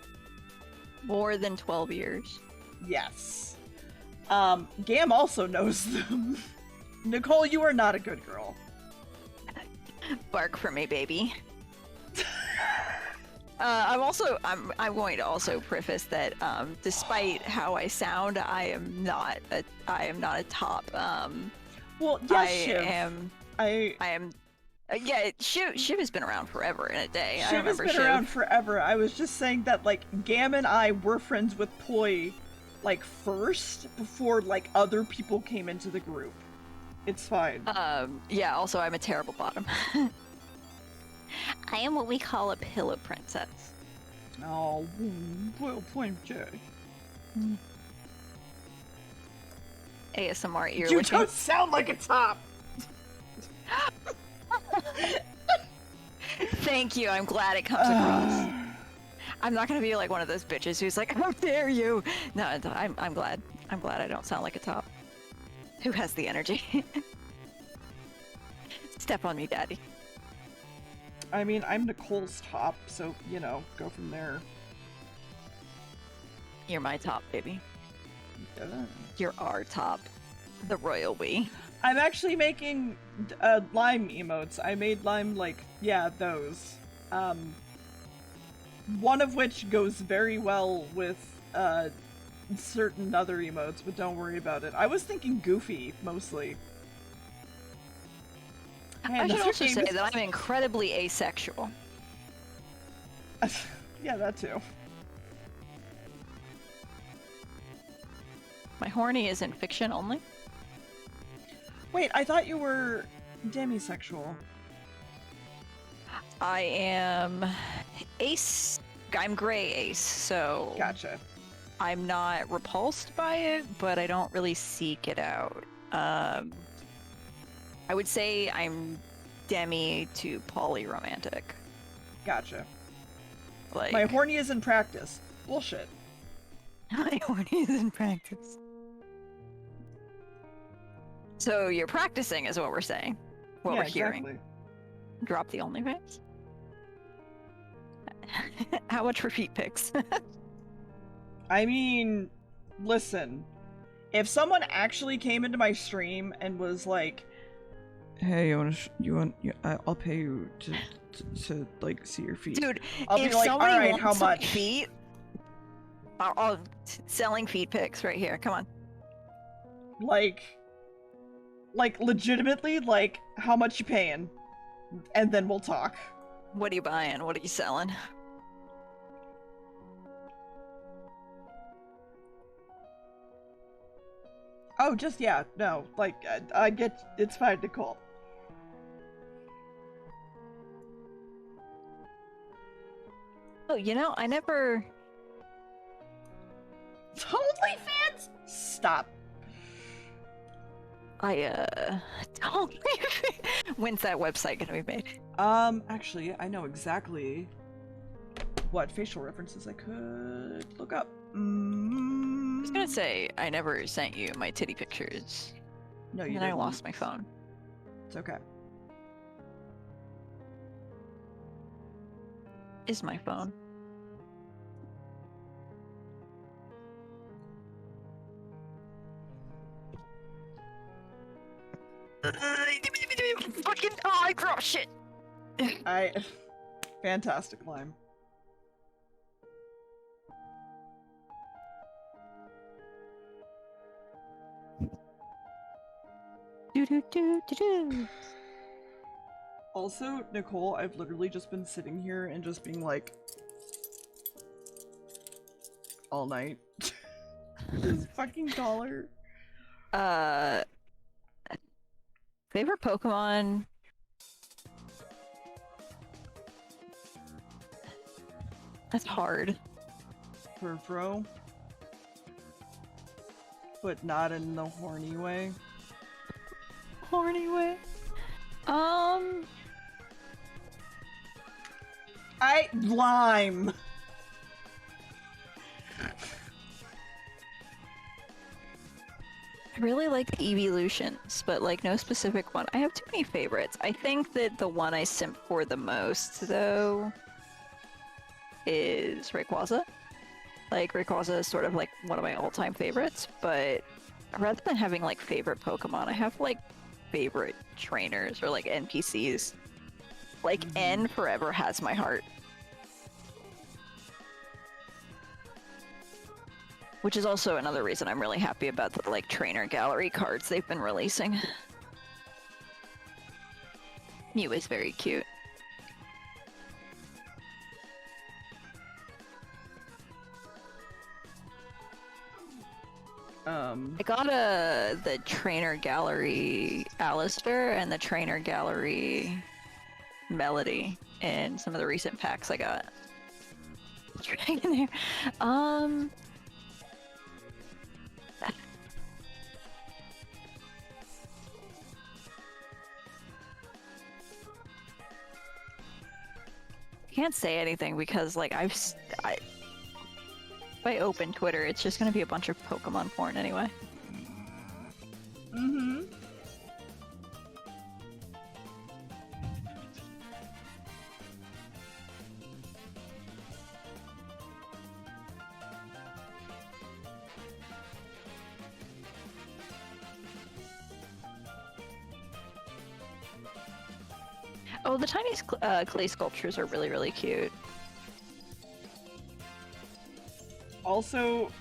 More than 12 years. Yes. Gam also knows them. Nicole, you are not a good girl. Bark for me, baby. I'm going to also preface that despite how I sound, I am not a top. Well, yes, Shiv. I am. Yeah, Shiv has been around forever in a day. Shiv has been around forever. I was just saying that, like, Gam and I were friends with Poi, like, first, before, like, other people came into the group. It's fine. Yeah, also, I'm a terrible bottom. I am what we call a pillow princess. Oh, well, point J. ASMR ear You licking. don't sound like a top! Thank you, I'm glad it comes across. I'm not gonna be like one of those bitches who's like, how dare you! No, I'm glad. I'm glad I don't sound like a top. Who has the energy? Step on me, daddy. I mean, I'm Nicole's top, so, you know, go from there. You're my top, baby. Uh, You're our top. The royal we. I'm actually making lime emotes. I made lime, like, yeah, those. One of which goes very well with certain other emotes, but don't worry about it. I was thinking Goofy, mostly. Man, I should this also game say is- that I'm incredibly asexual. Yeah, that too. My horny is in fiction only. Wait, I thought you were demisexual. I am ace. I'm gray ace, so Gotcha. I'm not repulsed by it, but I don't really seek it out. I would say I'm demi to polyromantic. Gotcha. Like My horny is in practice. Bullshit. my horny is in practice. So you're practicing, is what we're saying. What Yeah, we're hearing. exactly. Drop the OnlyFans. How much for feet pics? I mean, listen. If someone actually came into my stream and was like, "Hey, I'll pay you to like see your feet." Dude, I'll if be like, somebody "Alright, wants how some much?" feet, I'll selling feet pics right here. Come on. Like legitimately, like, how much you paying? And then we'll talk. What are you buying? What are you selling? Oh, just, yeah, no, like, I get, it's fine, Nicole. Oh, you know, I never. OnlyFans? Stop. Don't. When's that website gonna be made? Actually, I know exactly what facial references I could look up. I was gonna say I never sent you my titty pictures, No, you and I didn't. lost my phone. It's okay. Is my phone? Fucking I cross shit. Fantastic lime. Do do do do do. Also, Nicole, I've literally just been sitting here and just being like, all night. This fucking dollar. Favorite Pokemon? That's hard. Furfro. But not in the horny way. Horny way. Lime! I really like the evolutions, but like no specific one. I have too many favorites. I think that the one I simp for the most, though, is Rayquaza. Like, Rayquaza is sort of like one of my all-time favorites, but rather than having like favorite Pokemon, I have like favorite trainers or like NPCs. Like, N forever has my heart. Which is also another reason I'm really happy about the like trainer gallery cards they've been releasing. Mew is very cute. I got the trainer gallery Alistair and the trainer gallery Melody in some of the recent packs I got. Dragon hair. I can't say anything because like if I open Twitter, it's just gonna be a bunch of Pokemon porn anyway. Oh, the tiny clay sculptures are really, really cute. Also,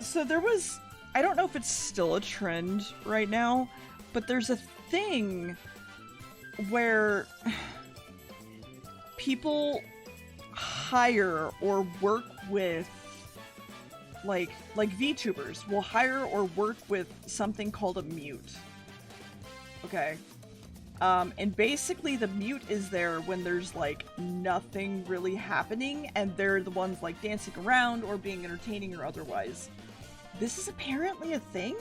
so there was, I don't know if it's still a trend right now, but there's a thing where people hire or work with like VTubers will hire or work with something called a mute. Okay. And basically the mute is there when there's like nothing really happening and they're the ones like dancing around or being entertaining or otherwise. This is apparently a thing,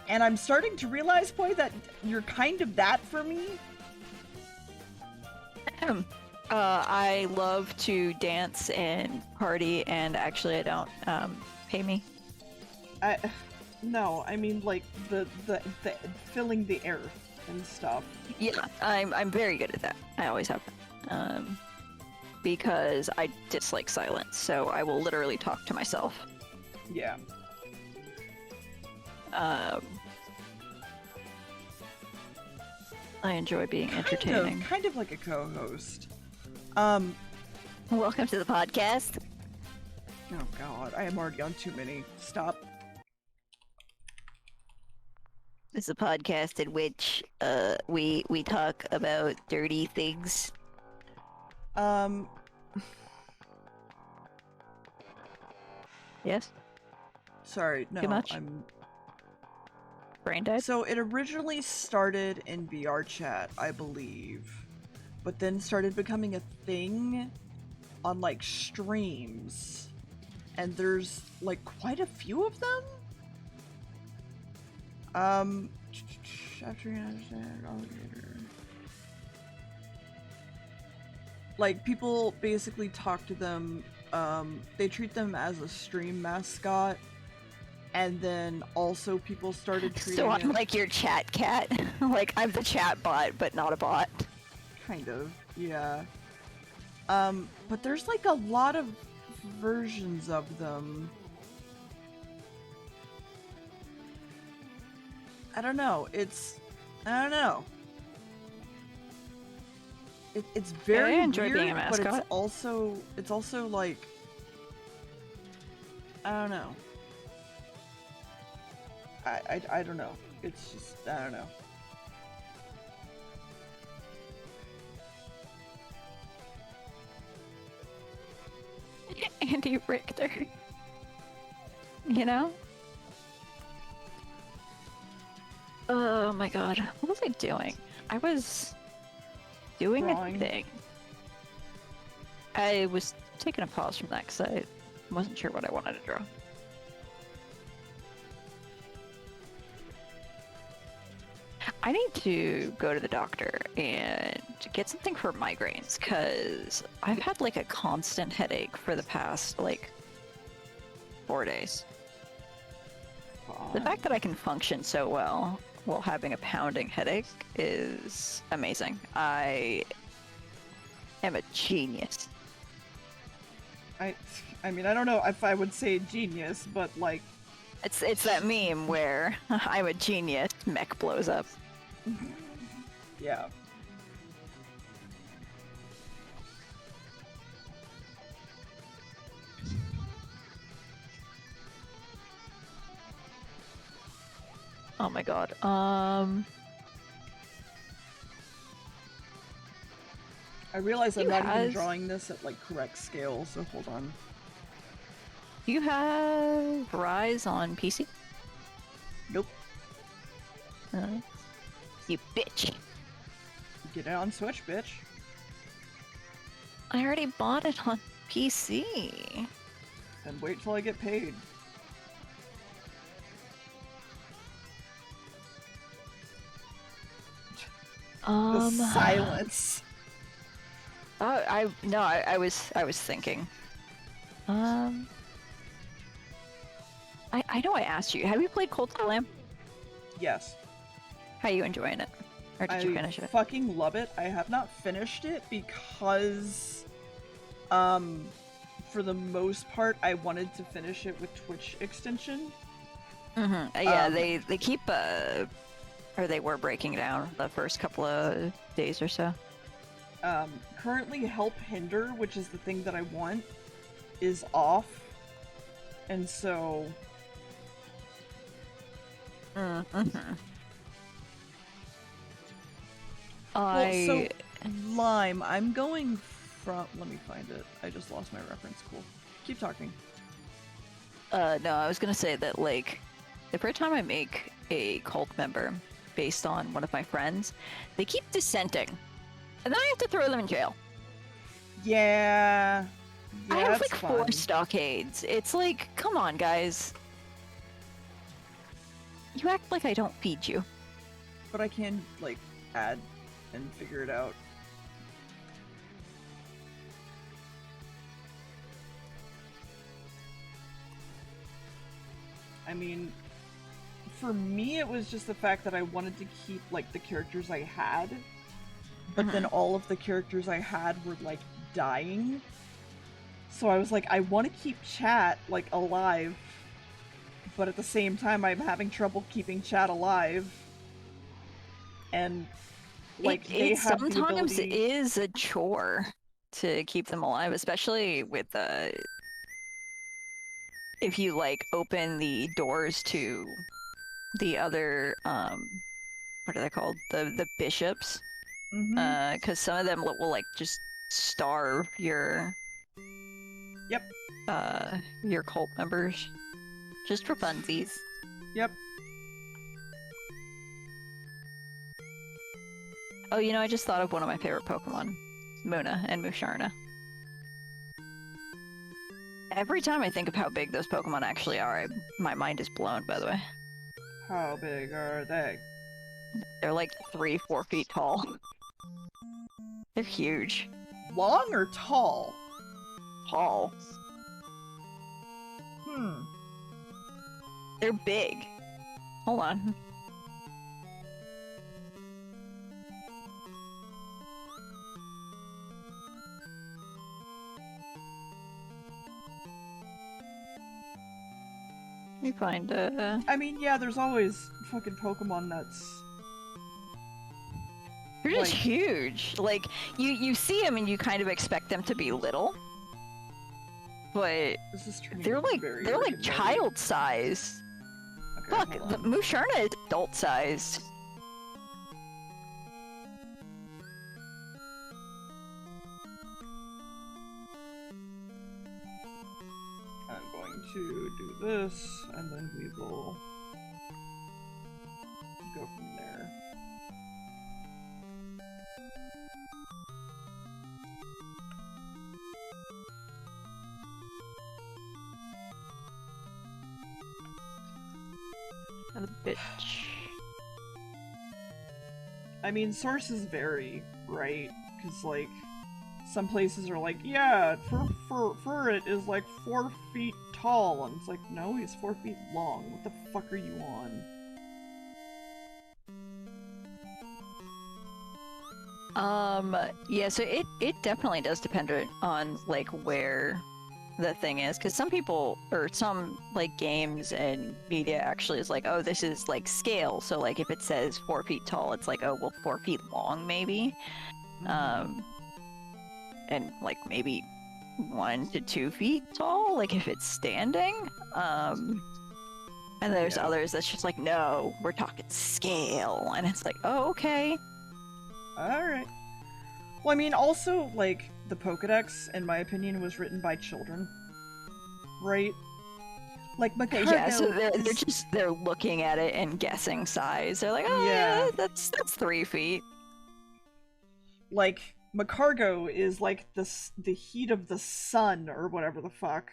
and I'm starting to realize, boy, that you're kind of that for me. I love to dance and party, and actually I don't, pay me. No, I mean like the filling the air and stuff. Yeah, I'm very good at that. I always have been. Because I dislike silence, so I will literally talk to myself. Yeah. I enjoy being entertaining. Kind of like a co-host. Welcome to the podcast. Oh god, I am already on too many. Stop. This is a podcast in which we talk about dirty things. Yes? Sorry, no, Too much? I'm... Brain dead? So it originally started in VR chat, I believe, but then started becoming a thing on like streams, and there's like quite a few of them. After you understand, like people basically talk to them. They treat them as a stream mascot. And then also people started treating So I'm it... like your chat cat. Like I'm the chat bot, but not a bot. Kind of, yeah. But there's like a lot of versions of them. I don't know. I don't know. It's very I enjoy weird, being a but mascot. it's also like, I don't know. I don't know. It's just, I don't know. Andy Richter. You know? Oh my god. What was I doing? I was doing Drawing. a thing. I was taking a pause from that because I wasn't sure what I wanted to draw. I need to go to the doctor and get something for migraines because I've had like a constant headache for the past like 4 days. The fact that I can function so well while having a pounding headache is amazing. I am a genius. I mean, I don't know if I would say genius, but like... It's that meme where I'm a genius, mech blows up. Yeah. Oh my god. I realize I'm not even has- drawing this at like correct scale, so hold on. Do you have Rise on PC? Nope. You bitch. Get it on Switch, bitch. I already bought it on PC. Then wait till I get paid. The silence. Oh, I was thinking. I know I asked you. Have you played Cold to Lamb? Yes. How are you enjoying it? Or did you finish I it? fucking love it. I have not finished it because, for the most part, I wanted to finish it with Twitch extension. Mm-hmm. Yeah, they keep or they were breaking down the first couple of days or so. Currently help hinder, which is the thing that I want, is off. And so... Well, so, Lime, I'm going from... Let me find it. I just lost my reference. Cool. Keep talking. No, I was gonna say that, like, every time I make a cult member based on one of my friends, they keep dissenting. And then I have to throw them in jail. Yeah. I have, that's like, fun. 4 stockades. It's like, come on, guys. You act like I don't feed you. But I can, like, add and figure it out. I mean, for me, it was just the fact that I wanted to keep, like, the characters I had, but then all of the characters I had were, like, dying. So I was like, I want to keep chat, like, alive, but at the same time, I'm having trouble keeping chat alive. And, like, they it have the sometimes ability... is a chore to keep them alive, especially with if you, like, open the doors to the other, what are they called? The bishops. Mm-hmm. Because some of them will, like, just starve your cult members. Just for funsies. Yep. Oh, you know, I just thought of one of my favorite Pokemon. Muna and Musharna. Every time I think of how big those Pokemon actually are, my mind is blown, by the way. How big are they? They're like 3-4 feet tall. They're huge. Long or tall? Tall. Hmm. They're big. Hold on. Let me find I mean, yeah, there's always fucking Pokemon that's... They're just huge. Like, you see them and you kind of expect them to be little. But they're like child size. Okay, Fuck, hold the on. Musharna is adult sized. I'm going to do this, and then we will go from there. A bitch. I mean, sources vary, right? Because, like, some places are like, yeah, Furret is like 4 feet tall, and it's like, no, he's 4 feet long. What the fuck are you on? Yeah, so it definitely does depend on, like, where the thing is, because some people, or some, like, games and media actually is like, oh, this is, like, scale, so, like, if it says 4 feet tall, it's like, oh, well, 4 feet long, maybe. And, like, maybe 1 to 2 feet tall, like, if it's standing. And there's others that's just like, no, we're talking scale, and it's like, oh, okay. Alright. Well, I mean, also, like, the Pokedex, in my opinion, was written by children. Right? Like, Macargo Yeah, so they're looking at it and guessing size. They're like, oh, yeah, that's 3 feet. Like, Macargo is like the heat of the sun, or whatever the fuck.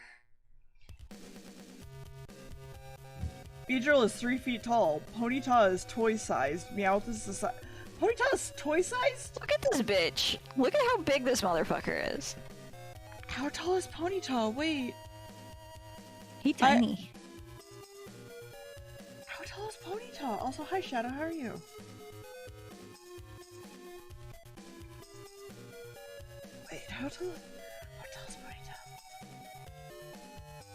Beedrill is 3 feet tall. Ponyta is toy-sized. Meowth is the size. Ponyta is toy-sized? Look at this bitch. Look at how big this motherfucker is. How tall is Ponyta? Wait. He tiny. How tall is Ponyta? Also, hi Shadow, how are you? Wait, how tall is Ponyta?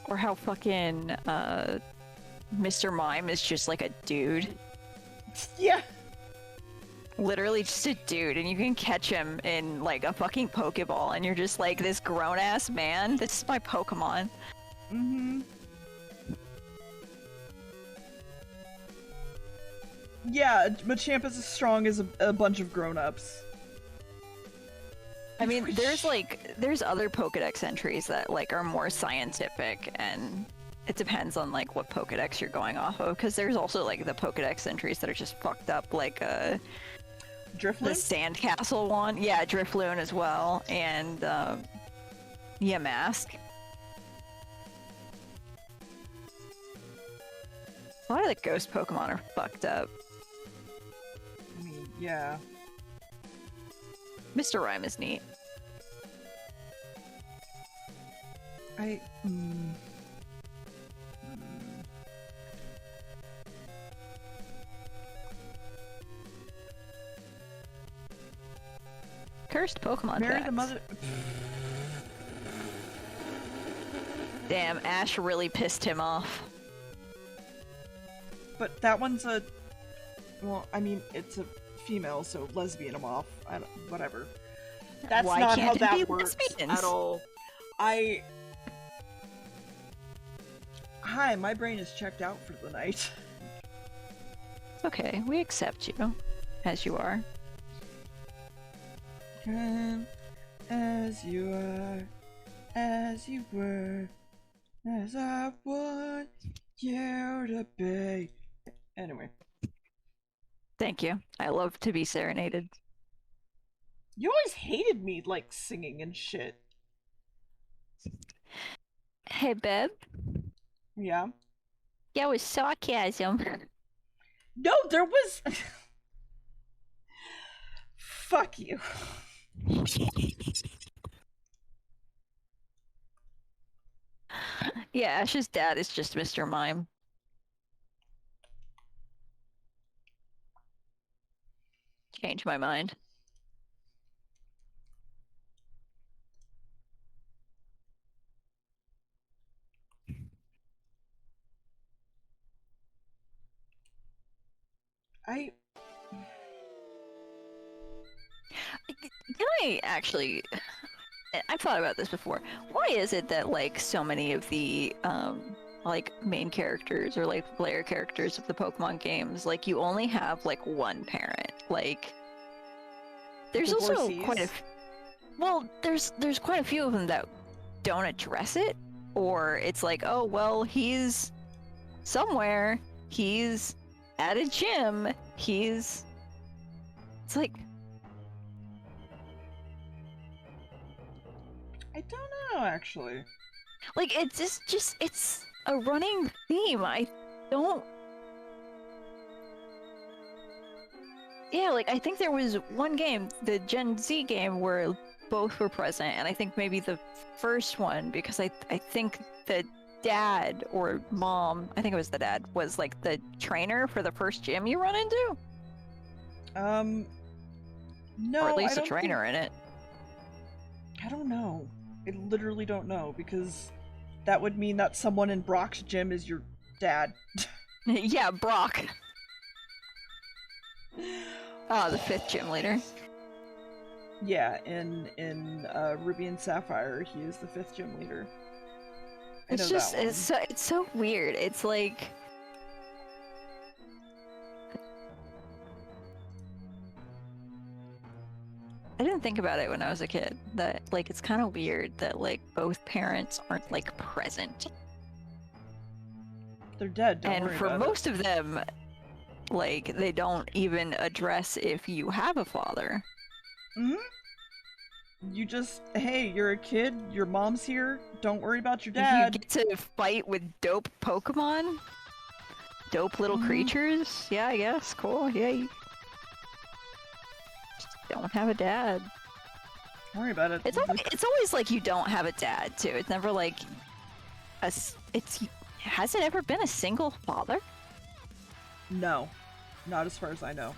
Or how fucking Mr. Mime is just like a dude. Yeah. literally just a dude, and you can catch him in like a fucking Pokeball, and you're just like, this grown ass man, this is my Pokemon. Mm-hmm. Yeah, Machamp is as strong as a bunch of grown-ups. I mean, there's other Pokedex entries that like are more scientific, and it depends on like what Pokedex you're going off of, because there's also like the Pokedex entries that are just fucked up, like the Sandcastle one. Yeah, Drifloon as well, and yeah, Mask. A lot of the ghost Pokemon are fucked up. I mean, yeah. Mr. Rhyme is neat. Cursed Pokemon Mary facts. the Mother. Damn, Ash really pissed him off. But that one's a. Well, I mean, it's a female, so lesbian him off. Whatever. That's Why not can't how it that be works lesbians? at all. Hi, my brain is checked out for the night. It's okay, we accept you as you are. Come as you are, as you were, as I want you to be. Anyway. Thank you. I love to be serenaded. You always hated me, like, singing and shit. Hey, Beb. Yeah? Yeah, it was sarcasm. No, there was... Fuck you. Yeah, Ash's dad is just Mr. Mime. Change my mind. Can I actually... I've thought about this before. Why is it that, like, so many of the, like, main characters or, like, player characters of the Pokemon games, like, you only have, like, one parent? Like, there's also quite a... Well, there's quite a few of them that don't address it, or it's like, oh, well, he's somewhere, he's at a gym, he's... It's like... I don't know, actually. Like, it's just it's a running theme. I don't... Yeah, like, I think there was one game, the Gen Z game, where both were present, and I think maybe the first one, because I think the dad or mom, I think it was the dad, was, like, the trainer for the first gym you run into? No, or at least I a don't trainer in it. I don't know. I literally don't know, because that would mean that someone in Brock's gym is your dad. Yeah, Brock. Oh, the 5th gym leader. Yeah, in Ruby and Sapphire, he is the 5th gym leader. It's just, it's so weird. It's like... I didn't think about it when I was a kid, that, like, it's kind of weird that, like, both parents aren't, like, present. They're dead, don't and worry for about most of them, like, they don't even address if you have a father. You just, hey, you're a kid, your mom's here, don't worry about your dad. You get to fight with dope Pokemon? Dope little creatures? Yeah, I guess. Cool. Yeah, you just don't have a dad. Don't worry about it. It's always like you don't have a dad, too. It's never like has it ever been a single father? No. Not as far as I know.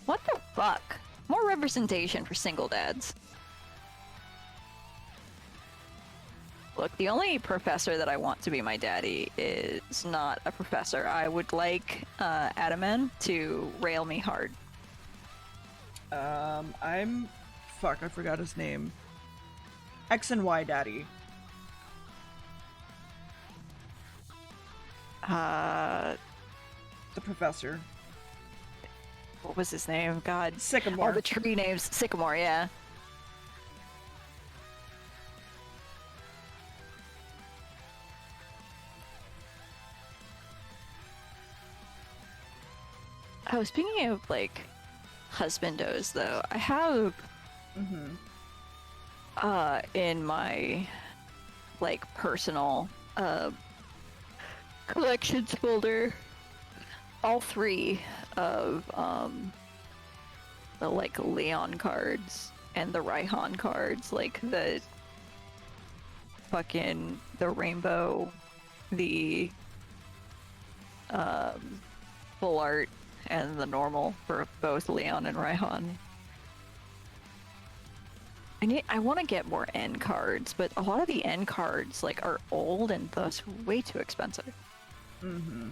What the fuck? More representation for single dads. Look, the only professor that I want to be my daddy is not a professor. I would like Adaman to rail me hard. Fuck, I forgot his name. X and Y Daddy. Uh, The professor. what was his name? God. Sycamore. All the tree names. Sycamore, yeah. Oh, speaking of, like, husbandos, though, I have, in my, like, personal, collections folder, all three of, the, like, Leon cards and the Raihan cards, like, the fucking, the rainbow, the, full art, and the normal for both Leon and Raihan. I want to get more N cards, but a lot of the N cards like are old and thus way too expensive. Mm-hmm.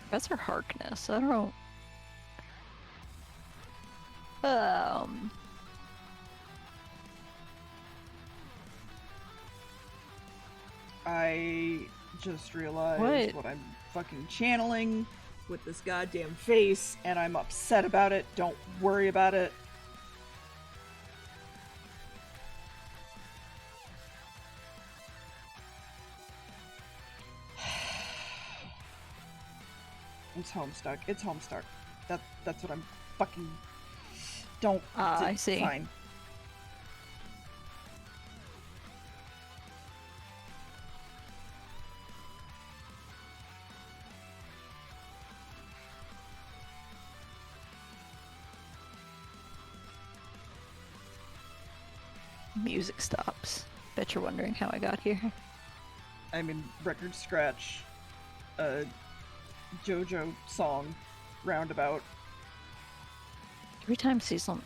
Professor Harkness, I don't know. I just realized what I'm fucking channeling with this goddamn face, and I'm upset about it. Don't worry about it. It's Homestuck. It's Homestuck. That's what I'm fucking... Don't... I see. Fine. Music stops. Bet you're wondering how I got here. I mean, record scratch, JoJo song, roundabout. Every time Cecil,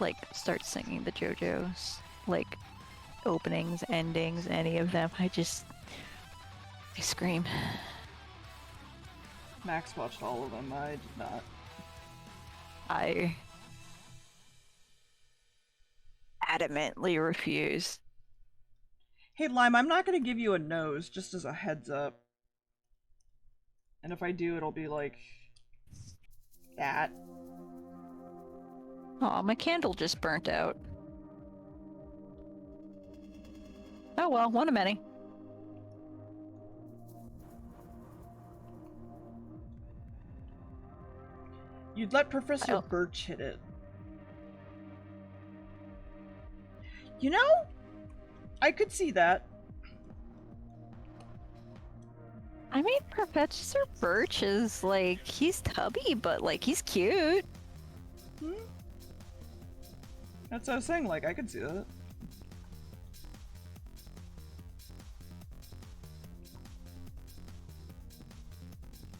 like, starts singing the JoJo's, like, openings, endings, any of them, I scream. Max watched all of them. I did not. I adamantly refuse. Hey, Lime, I'm not gonna give you a nose, just as a heads up. And if I do, it'll be like... that. Aw, my candle just burnt out. Oh well, one of many. You'd let Professor Birch hit it. You know, I could see that. I mean, Professor Birch is, like, he's tubby, but, like, he's cute. That's what I was saying, like, I could see that.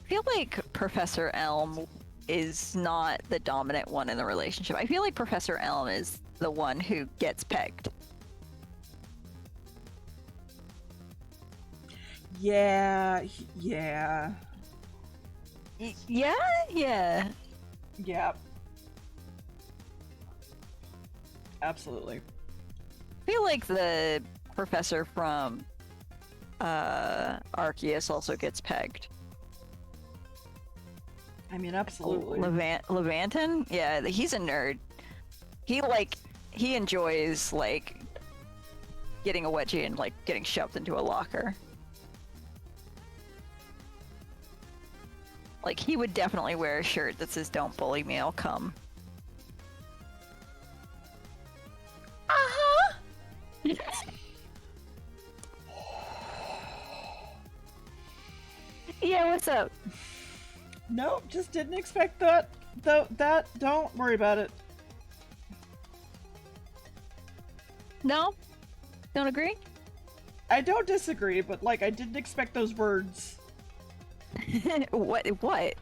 I feel like Professor Elm is not the dominant one in the relationship. I feel like Professor Elm is the one who gets pegged. Yeah. Yeah? Yeah. Yeah. Absolutely. I feel like the professor from Arceus also gets pegged. I mean, absolutely. Levantin? Yeah, he's a nerd. He enjoys, like, getting a wedgie and, like, getting shoved into a locker. Like, he would definitely wear a shirt that says, "Don't bully me, I'll come." Uh-huh! Yeah, what's up? Nope, just didn't expect that. Don't worry about it. No? Don't agree? I don't disagree, but, like, I didn't expect those words. What? Don't worry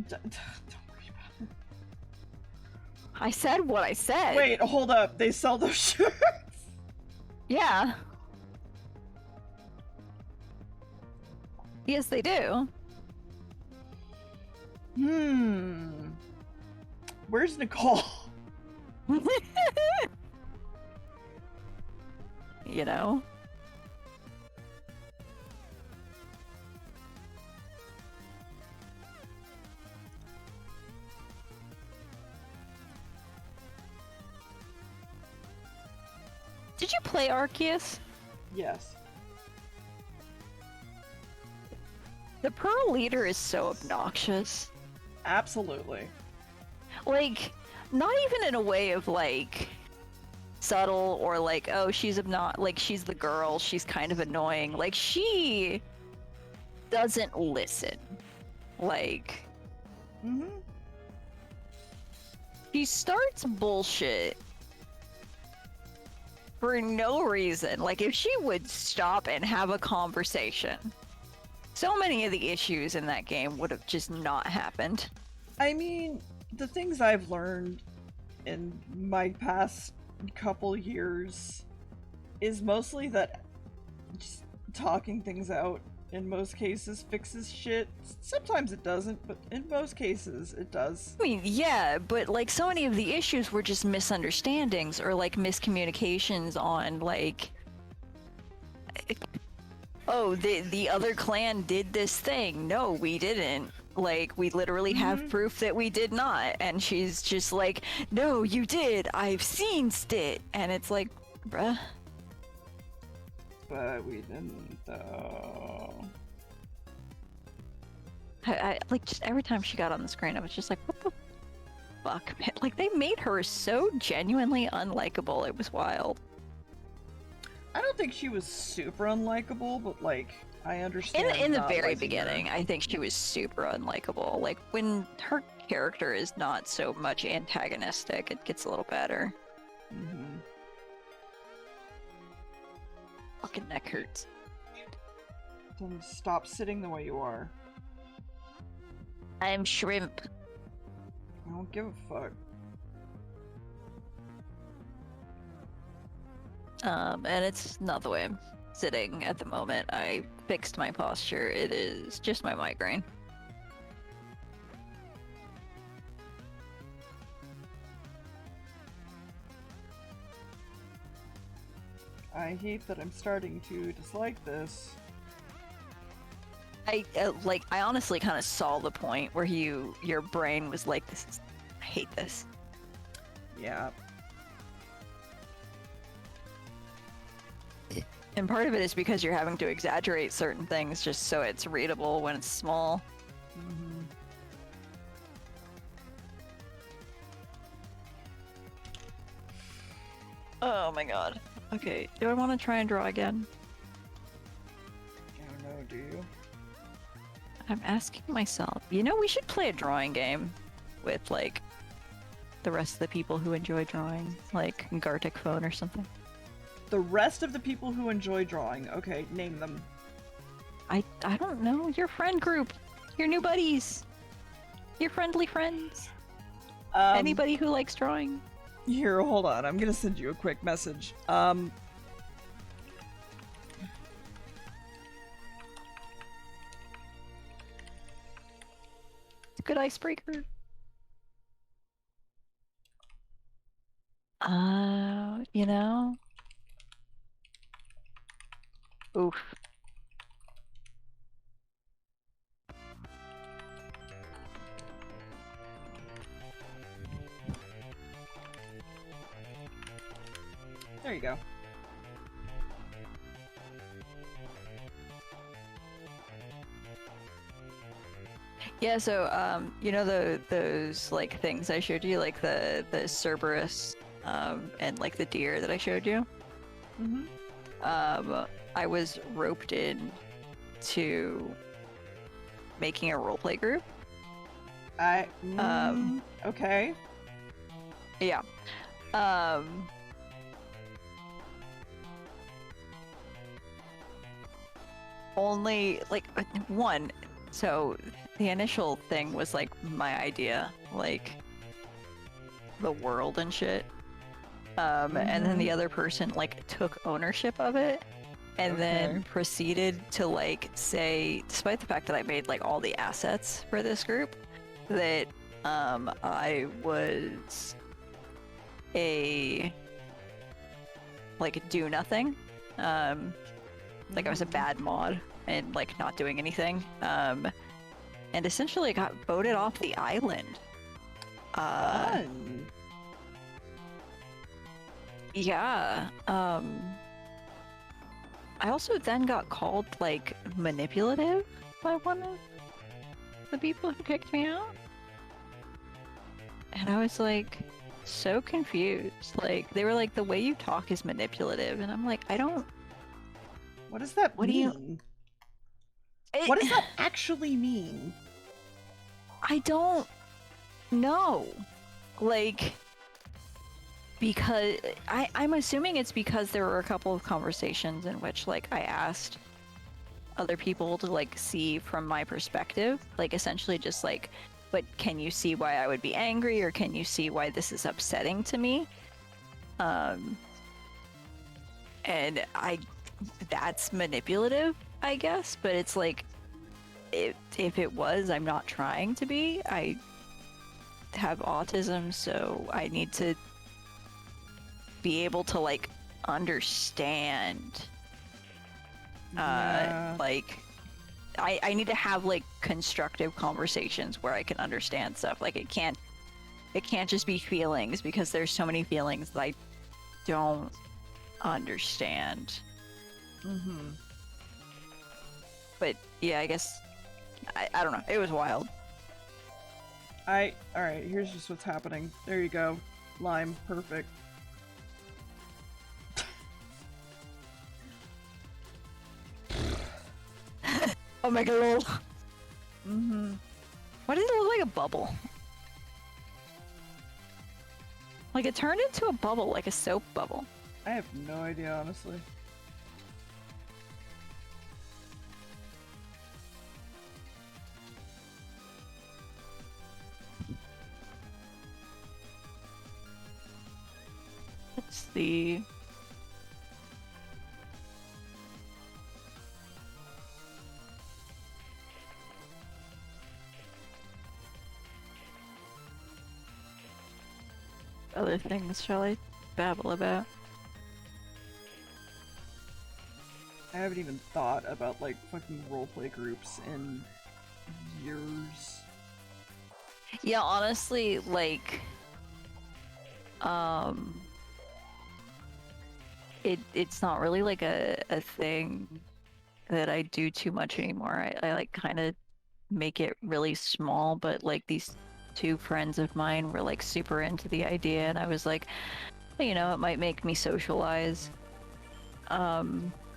about it. I said what I said. Wait, hold up. They sell those shirts? Yeah. Yes, they do. Where's Nicole? You know? Did you play Arceus? Yes. The Pearl leader is so obnoxious. Absolutely. Like, not even in a way of like subtle or like, oh, she's she's the girl, she's kind of annoying. Like, she doesn't listen. Like, she starts bullshit for no reason. Like, if she would stop and have a conversation, so many of the issues in that game would have just not happened. I mean, the things I've learned in my past couple years is mostly that just talking things out in most cases fixes shit. Sometimes it doesn't, but in most cases it does. I mean, yeah, but like so many of the issues were just misunderstandings or like miscommunications on like, oh, the other clan did this thing. No, we didn't. Like, we literally have proof that we did not. And she's just like, no, you did. I've seen it. And it's like, bruh. But we didn't, though. I like, just every time she got on the screen, I was just like, what the fuck, man? Like, they made her so genuinely unlikable. It was wild. I don't think she was super unlikable, but like, I understand. In the not very liking beginning, her. I think she was super unlikable. Like, when her character is not so much antagonistic, it gets a little better. Fucking neck hurts. Then stop sitting the way you are. I'm shrimp. I don't give a fuck. And it's not the way I'm sitting at the moment. I fixed my posture. It is just my migraine. I hate that I'm starting to dislike this. I honestly kind of saw the point where your brain was like, I hate this. Yeah. And part of it is because you're having to exaggerate certain things just so it's readable when it's small. Oh my god. Okay, do I want to try and draw again? I don't know, do you? I'm asking myself. You know, we should play a drawing game with, like, the rest of the people who enjoy drawing. Like, Gartic Phone or something. The rest of the people who enjoy drawing. Okay, name them. I don't know. Your friend group. Your new buddies. Your friendly friends. Anybody who likes drawing. Here, hold on. I'm gonna send you a quick message. It's a good icebreaker. You know? Oof. There you go. Yeah, so you know those like things I showed you, like the Cerberus and like the deer that I showed you? I was roped in to making a roleplay group. Okay. Yeah. Only like one. So the initial thing was like my idea, like the world and shit. And then the other person like took ownership of it and then proceeded to like say, despite the fact that I made like all the assets for this group, that I was a like do nothing. Like I was a bad mod and like not doing anything. And essentially got voted off the island. Fun. Yeah. I also then got called like manipulative by one of the people who kicked me out. And I was like so confused. Like they were like, the way you talk is manipulative, and I'm like, I don't. What does that What do you- mean? What does that actually mean? I don't know. Like, because I'm assuming it's because there were a couple of conversations in which like I asked other people to like see from my perspective, like essentially just like, but can you see why I would be angry, or can you see why this is upsetting to me? And that's manipulative, I guess, but it's like, if it was, I'm not trying to be. I have autism, so I need to be able to like understand. Yeah. Like I need to have like constructive conversations where I can understand stuff. Like it can't just be feelings, because there's so many feelings that I don't understand. Mm-hmm. But yeah, I guess I don't know. It was wild. Alright, here's just what's happening. There you go. Lime, perfect. Oh my god. Mm-hmm. Why does it look like a bubble? Like it turned into a bubble, like a soap bubble. I have no idea, honestly. It's the other things shall I babble about? I haven't even thought about like fucking roleplay groups in years. Yeah, honestly, like it's not really like a thing that I do too much anymore. I like kind of make it really small, but like these two friends of mine were like super into the idea, and I was like, you know, it might make me socialize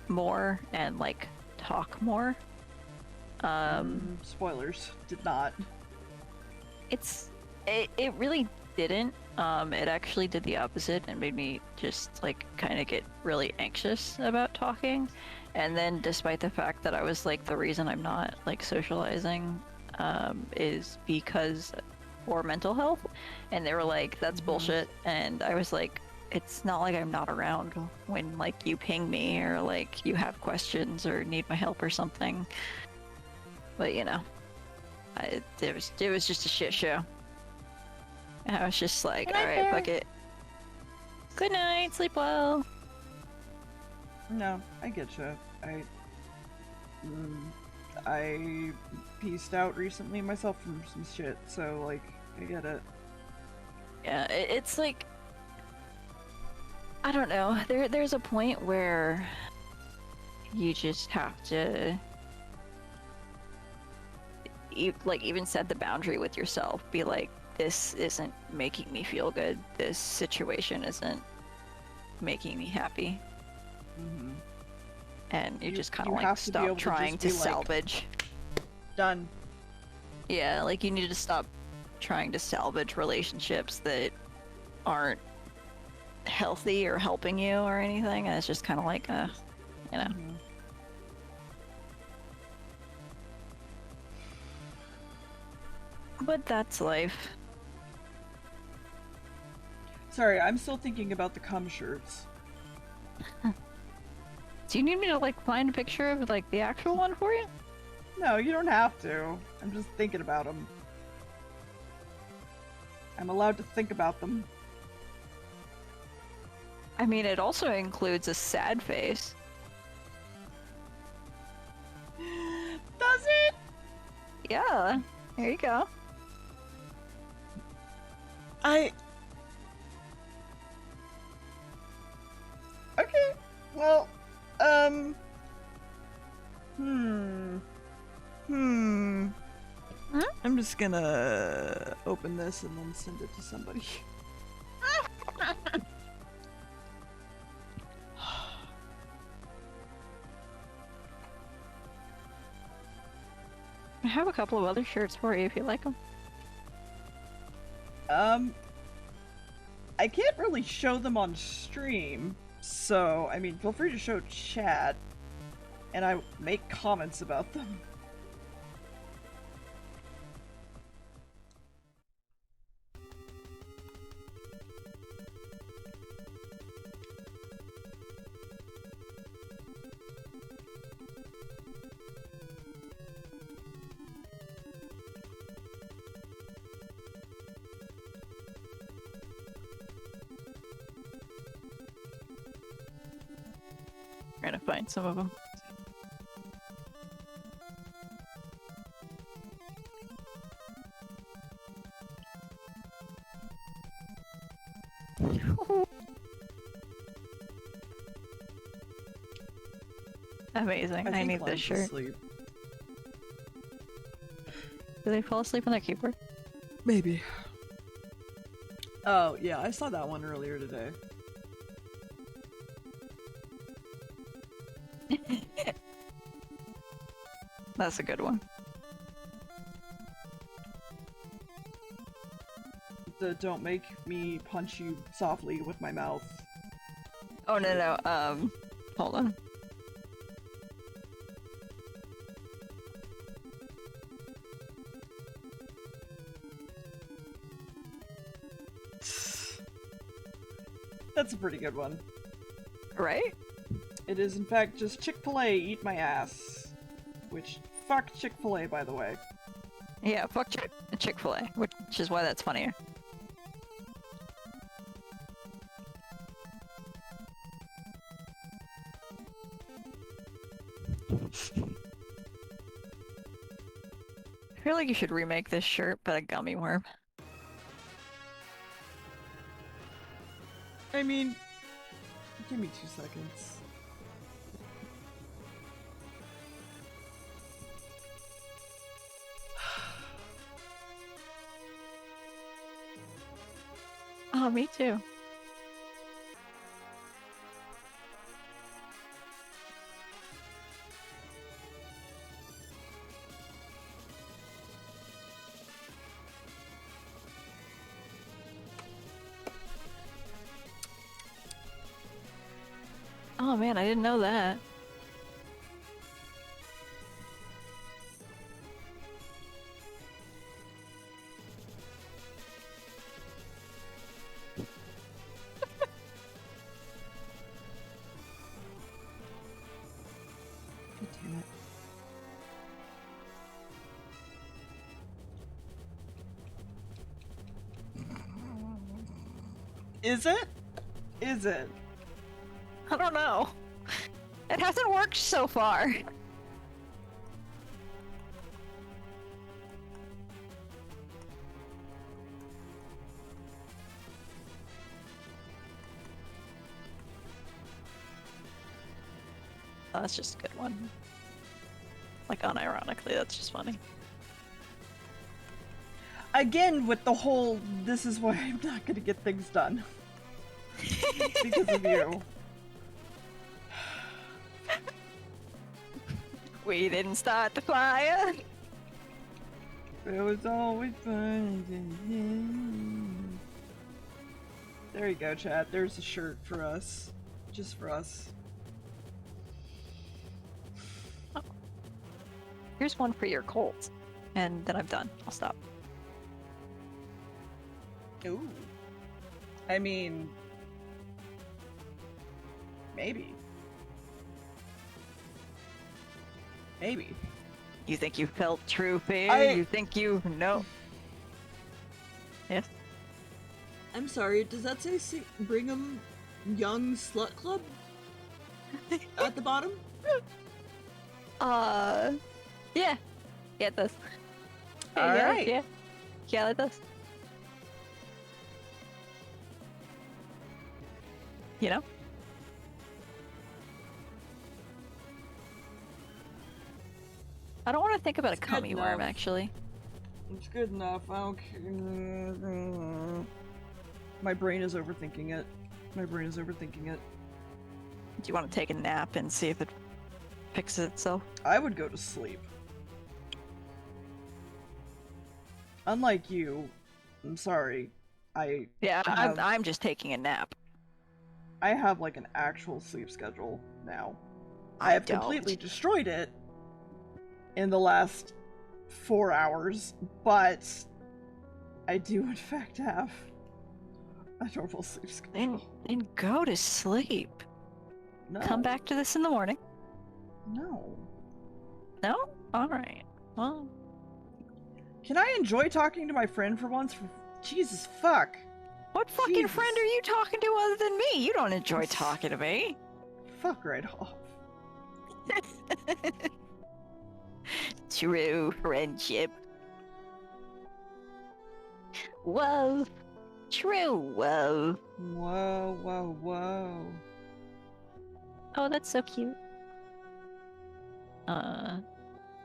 more and like talk more. Spoilers. Did not. It really didn't. It actually did the opposite and made me just like kind of get really anxious about talking. And then despite the fact that I was like, the reason I'm not like socializing is because for mental health, and they were like, that's bullshit. And I was like, it's not like I'm not around when like you ping me or like you have questions or need my help or something. But you know, it was just a shit show. And I was just like, all right, fuck it. Good night, sleep well. No, I get you. I pieced out recently myself from some shit, so like, I get it. Yeah, it's like, I don't know. There's a point where you just have to, even set the boundary with yourself. Be like, this isn't making me feel good. This situation isn't making me happy. Mm-hmm. And you just kind you of have like to be able stop to trying just to be like, salvage. Done. Yeah, like you need to stop trying to salvage relationships that aren't healthy or helping you or anything. And it's just kind of like, you know. Mm-hmm. But that's life. Sorry, I'm still thinking about the cum shirts. Do you need me to like find a picture of like the actual one for you? No, you don't have to. I'm just thinking about them. I'm allowed to think about them. I mean, it also includes a sad face. Does it? Yeah, there you go. Okay, well, I'm just gonna open this and then send it to somebody. I have a couple of other shirts for you if you like them. I can't really show them on stream, so, I mean, feel free to show chat, and I make comments about them. Trying to find some of them. Amazing. I need this shirt. Asleep. Do they fall asleep on their keyboard? Maybe. Oh, yeah, I saw that one earlier today. That's a good one. The don't make me punch you softly with my mouth. Oh no, hold on. That's a pretty good one. Right? It is in fact just Chick-fil-A eat my ass. Which, fuck Chick-fil-A, by the way. Yeah, fuck Chick-fil-A, which is why that's funnier. I feel like you should remake this shirt, but a gummy worm. I mean, give me 2 seconds. Oh, me too. Oh man, I didn't know that. God damn it. Is it? Is it? I don't know. It hasn't worked so far. Oh, that's just a good one. Like, unironically, that's just funny. Again, with the whole, this is why I'm not gonna get things done. Because of you. We didn't start the fire. There was always fun. There you go, chat. There's a shirt for us. Just for us. Here's one for your Colt. And then I'm done. I'll stop. Ooh. I mean... maybe. Maybe. You think you felt true fear? You think you know? Yes? I'm sorry, does that say Brigham Young Slut Club? At the bottom? Yeah. Yeah, it does. Alright. Yeah, it does. You know? I don't want to think about It's a good cummy worm, enough. actually. It's good enough. I don't care. My brain is overthinking it. Do you want to take a nap and see if it fixes itself? I would go to sleep. Unlike you, I'm sorry. Yeah, have- I'm just taking a nap. I have like an actual sleep schedule now. I I have don't. completely destroyed it in the last 4 hours, but I do in fact have a normal sleep schedule. Then go to sleep. No. Come back to this in the morning. No. No? Alright. Well, Can I enjoy talking to my friend for once? Jesus fuck. what fucking Jesus. friend are you talking to other than me? You don't enjoy talking to me. Fuck right off. True friendship. Whoa. True whoa. Whoa, whoa, whoa. Oh, that's so cute.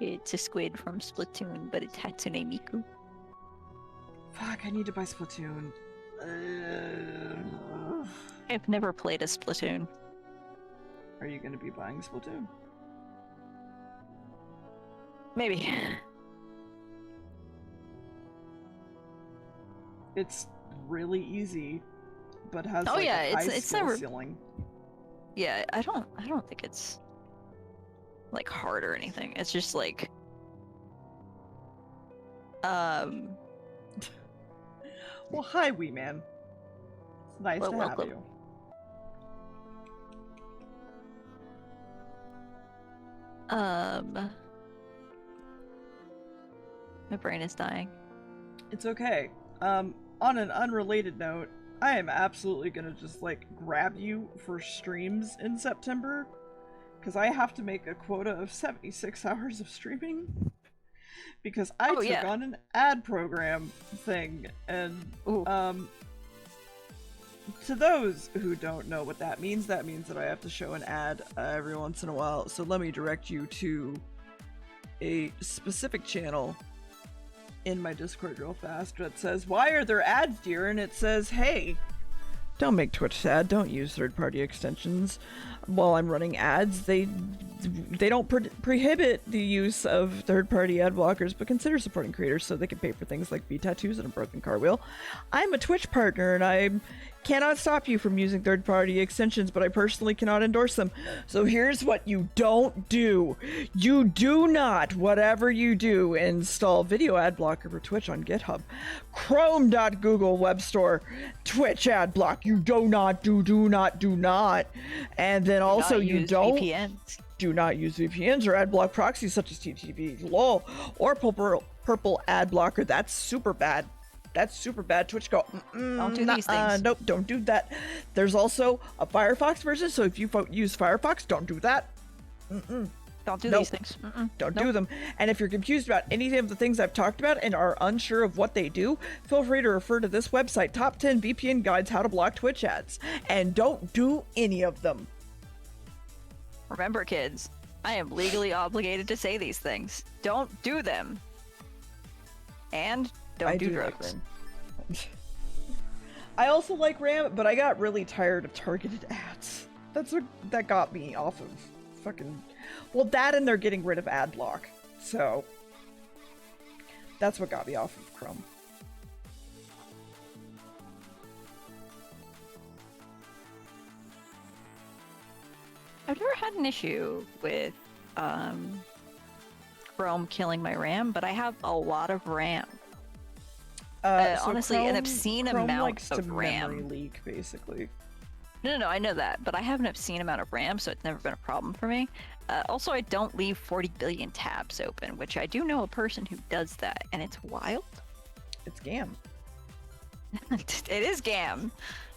It's a squid from Splatoon, but it's Hatsune Miku. Fuck, I need to buy Splatoon. I've never played a Splatoon. Are you gonna be buying Splatoon? Maybe. It's really easy, but has Oh, like yeah, a high it's skill never- ceiling. Yeah, I don't think it's like hard or anything. It's just like Well, hi, wee man. It's nice Well, to have welcome. you. my brain is dying. It's okay. On an unrelated note, I am absolutely gonna just like grab you for streams in September, because I have to make a quota of 76 hours of streaming. Because I Oh, took yeah. on an ad program thing, and Ooh. to those who don't know what that means that I have to show an ad every once in a while. So let me direct you to a specific channel in my Discord real fast that says, "Why are there ads, dear?" And it says, "Hey, don't make Twitch sad. Don't use third-party extensions while I'm running ads. They don't prohibit the use of third-party ad blockers, but consider supporting creators so they can pay for things like bee tattoos and a broken car wheel. I'm a Twitch partner, and I cannot stop you from using third-party extensions, but I personally cannot endorse them. So here's what you don't do. You do not, whatever you do, install video ad blocker for Twitch on GitHub. Chrome.Google Web Store, Twitch ad block. You do not. And then also Not you use don't VPNs. do not use VPNs or ad block proxies such as TTV, LOL, or purple ad blocker. That's super bad. Twitch go, Don't do these things. Nope, don't do that. There's also a Firefox version, so if you use Firefox, don't do that. Don't do Nope. these things. Don't do them. And if you're confused about any of the things I've talked about and are unsure of what they do, feel free to refer to this website, Top 10 VPN Guides How to Block Twitch Ads. And don't do any of them. Remember, kids, I am legally obligated to say these things. Don't do them. And don't do like drugs. RAM. I also like RAM, but I got really tired of targeted ads. That got me off of fucking... Well, that and they're getting rid of ad block. So... that's what got me off of Chrome. I've never had an issue with Chrome killing my RAM, but I have a lot of RAM. So honestly, an Chrome- obscene Chrome amount likes of to RAM. memory leak, basically. No, I know that, but I have an obscene amount of RAM, so it's never been a problem for me. Also, I don't leave 40 billion tabs open, which I do know a person who does that, and it's wild. It's GAM. It is Gam.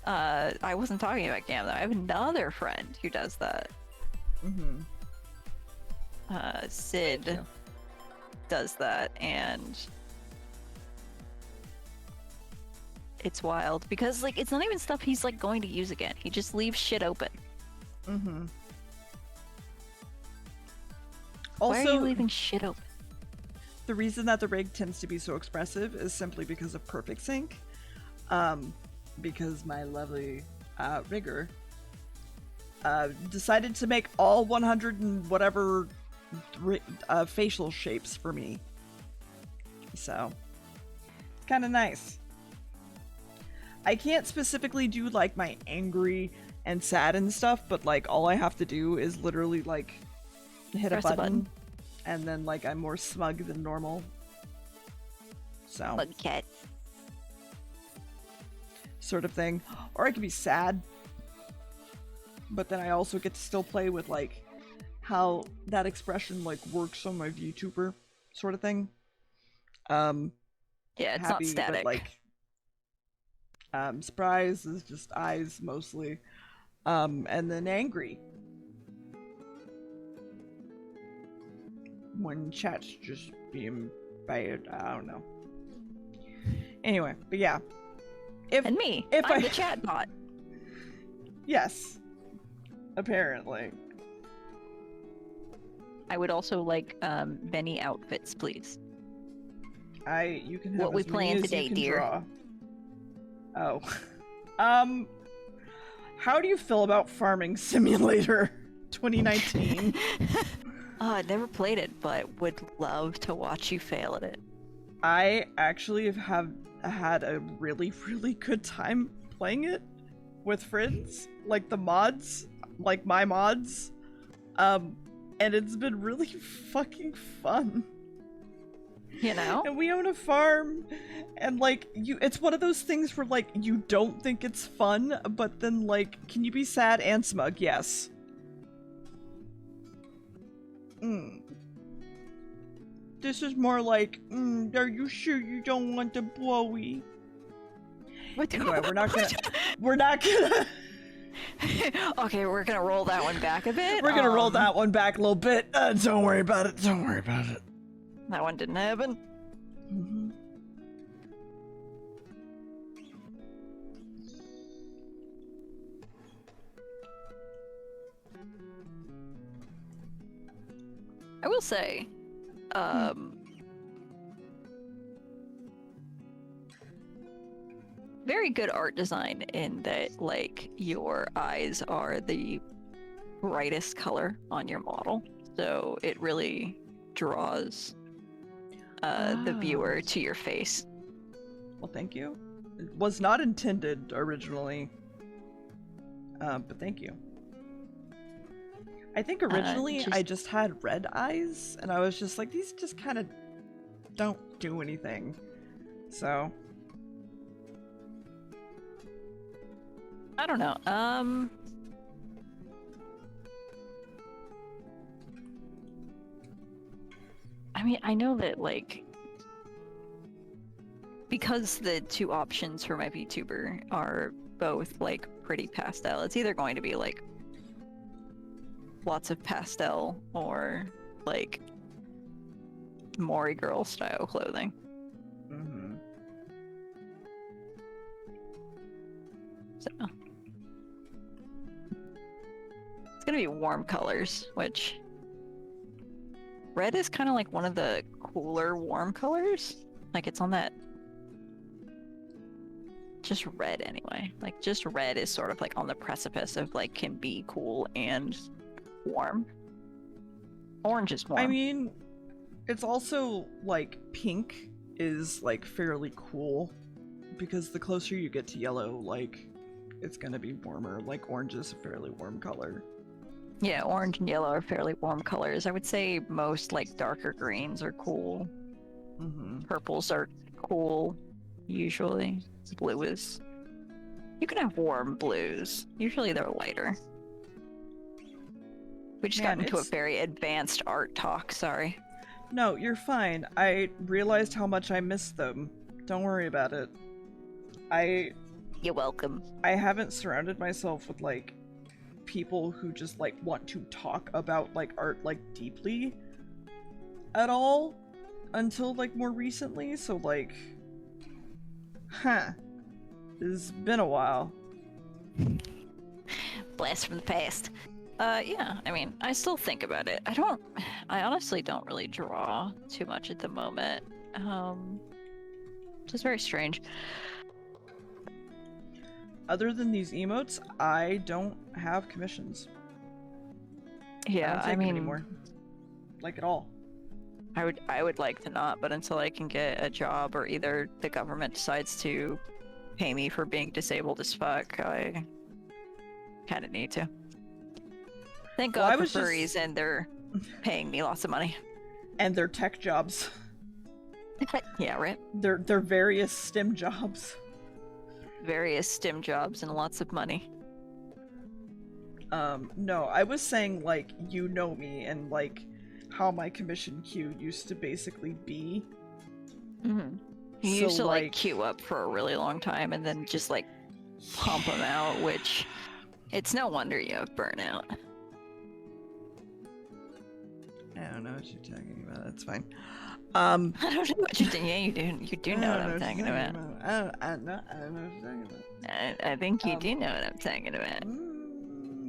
I wasn't talking about Gam though. I have another friend who does that. Mm-hmm. Sid does that, and it's wild because like it's not even stuff he's like going to use again. He just leaves shit open. Mm-hmm. Why are you Also, leaving shit open? the reason that the rig tends to be so expressive is simply because of perfect sync. Because my lovely rigger decided to make all 100 and whatever facial shapes for me. So, it's kind of nice. I can't specifically do like my angry and sad and stuff, but like all I have to do is literally like hit Press a a button, button. and then like I'm more smug than normal. So, Bug cat. sort of thing. Or I could be sad, but then I also get to still play with like how that expression like works on my VTuber sort of thing. Yeah, it's Happy, not static. but like surprise is just eyes mostly. And then angry when chat's just being bad. I don't know. Anyway, but yeah. And me, if I'm I- the chat bot. Yes. Apparently. I would also like many outfits, please. You can have What we as many playing as today, you can dear? draw. Oh. How do you feel about Farming Simulator 2019? I never played it, but would love to watch you fail at it. I actually have had a really, really good time playing it with friends, like the mods, like my mods. And it's been really fucking fun. You know? And we own a farm, and like it's one of those things where like you don't think it's fun, but then like, can you be sad and smug? Yes. This is more like, are you sure you don't want the blowy? Anyway, we're not gonna Okay, we're gonna roll that one back a bit. we're gonna roll that one back a little bit. Don't worry about it. Don't worry about it. That one didn't happen. Mhm. I will say, very good art design in that, like, your eyes are the brightest color on your model, so it really draws the viewer to your face. Well, thank you. It was not intended originally, but thank you. I think originally I just had red eyes, and I was just like, these just kind of don't do anything. So, I don't know. I mean, I know that, like, because the two options for my VTuber are both, like, pretty pastel, it's either going to be, like, lots of pastel or, like, Mori girl style clothing. mhm. So. It's gonna be warm colors, which red is kind of like one of the cooler warm colors. Like it's on that just red anyway. Like just red is sort of like on the precipice of like can be cool and warm. Orange is warm. I mean, it's also like pink is like fairly cool because the closer you get to yellow, like it's gonna be warmer. Like orange is a fairly warm color. Yeah, orange and yellow are fairly warm colors. I would say most like darker greens are cool. Mm-hmm. Purples are cool, usually. Blue is... You can have warm blues. Usually they're lighter. We just got Man, into a it's- very advanced art talk, sorry. No, you're fine. I realized how much I missed them. Don't worry about it. You're welcome. I haven't surrounded myself with like people who just like want to talk about like art like deeply at all until like more recently, so like it's been a while. Blast from the past. Yeah, I mean, I still think about it. I honestly don't really draw too much at the moment. Which is very strange. Other than these emotes, I don't have commissions. Yeah, I don't take them anymore. Like at all. I would like to not, but until I can get a job or either the government decides to pay me for being disabled as fuck, I kind of need to. Thank God for furries, and they're paying me lots of money. And they're tech jobs. Yeah, right. They're various STEM jobs. Various STEM jobs and lots of money. No, I was saying like you know me and like how my commission queue used to basically be. Mm-hmm. You used to like queue up for a really long time and then just like pump them out, which it's no wonder you have burnout. I don't know what you're talking about. That's fine. I don't know what you're doing. Yeah, you do. You do know what I'm talking about. I don't know what you're talking about. I think you do know what I'm talking about.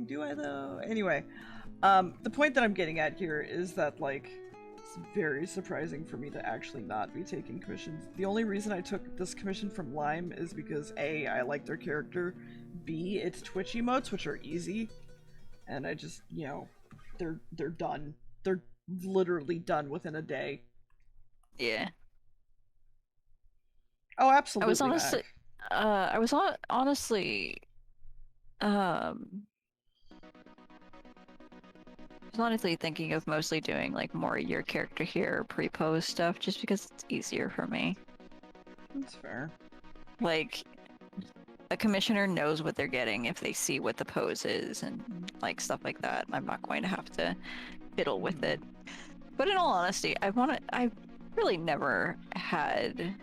Do I though? Anyway, the point that I'm getting at here is that like it's very surprising for me to actually not be taking commissions. The only reason I took this commission from Lime is because A, I like their character, B, it's Twitch emotes, which are easy, and I just, you know, they're done. They're literally done within a day. Yeah. Oh, absolutely. I was honestly, I was honestly thinking of mostly doing like more your character here pre-post stuff, just because it's easier for me. That's fair. Like, a commissioner knows what they're getting if they see what the pose is and like stuff like that. I'm not going to have to fiddle with it. But in all honesty, I've really never had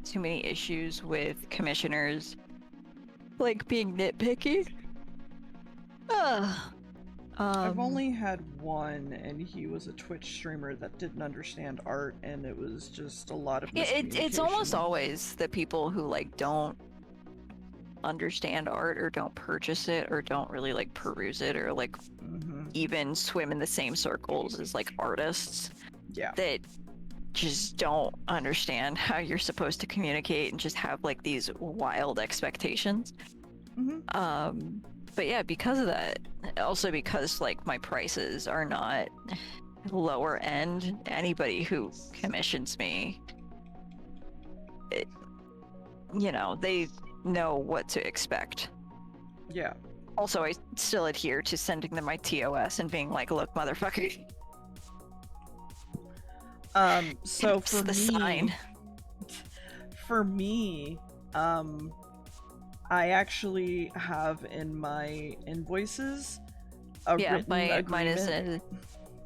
too many issues with commissioners like being nitpicky. I've only had one, and he was a Twitch streamer that didn't understand art, and it was just a lot of miscommunication. It's almost always the people who like don't understand art or don't purchase it or don't really like peruse it or like even swim in the same circles as like artists. Yeah. That just don't understand how you're supposed to communicate and just have like these wild expectations. But yeah, because of that, also because like my prices are not lower end, anybody who commissions me, you know, they know what to expect. Yeah. Also, I still adhere to sending them my TOS and being like, look, motherfucker. So it's for the me, sign. For me, I actually have in my invoices a written agreement. Mine is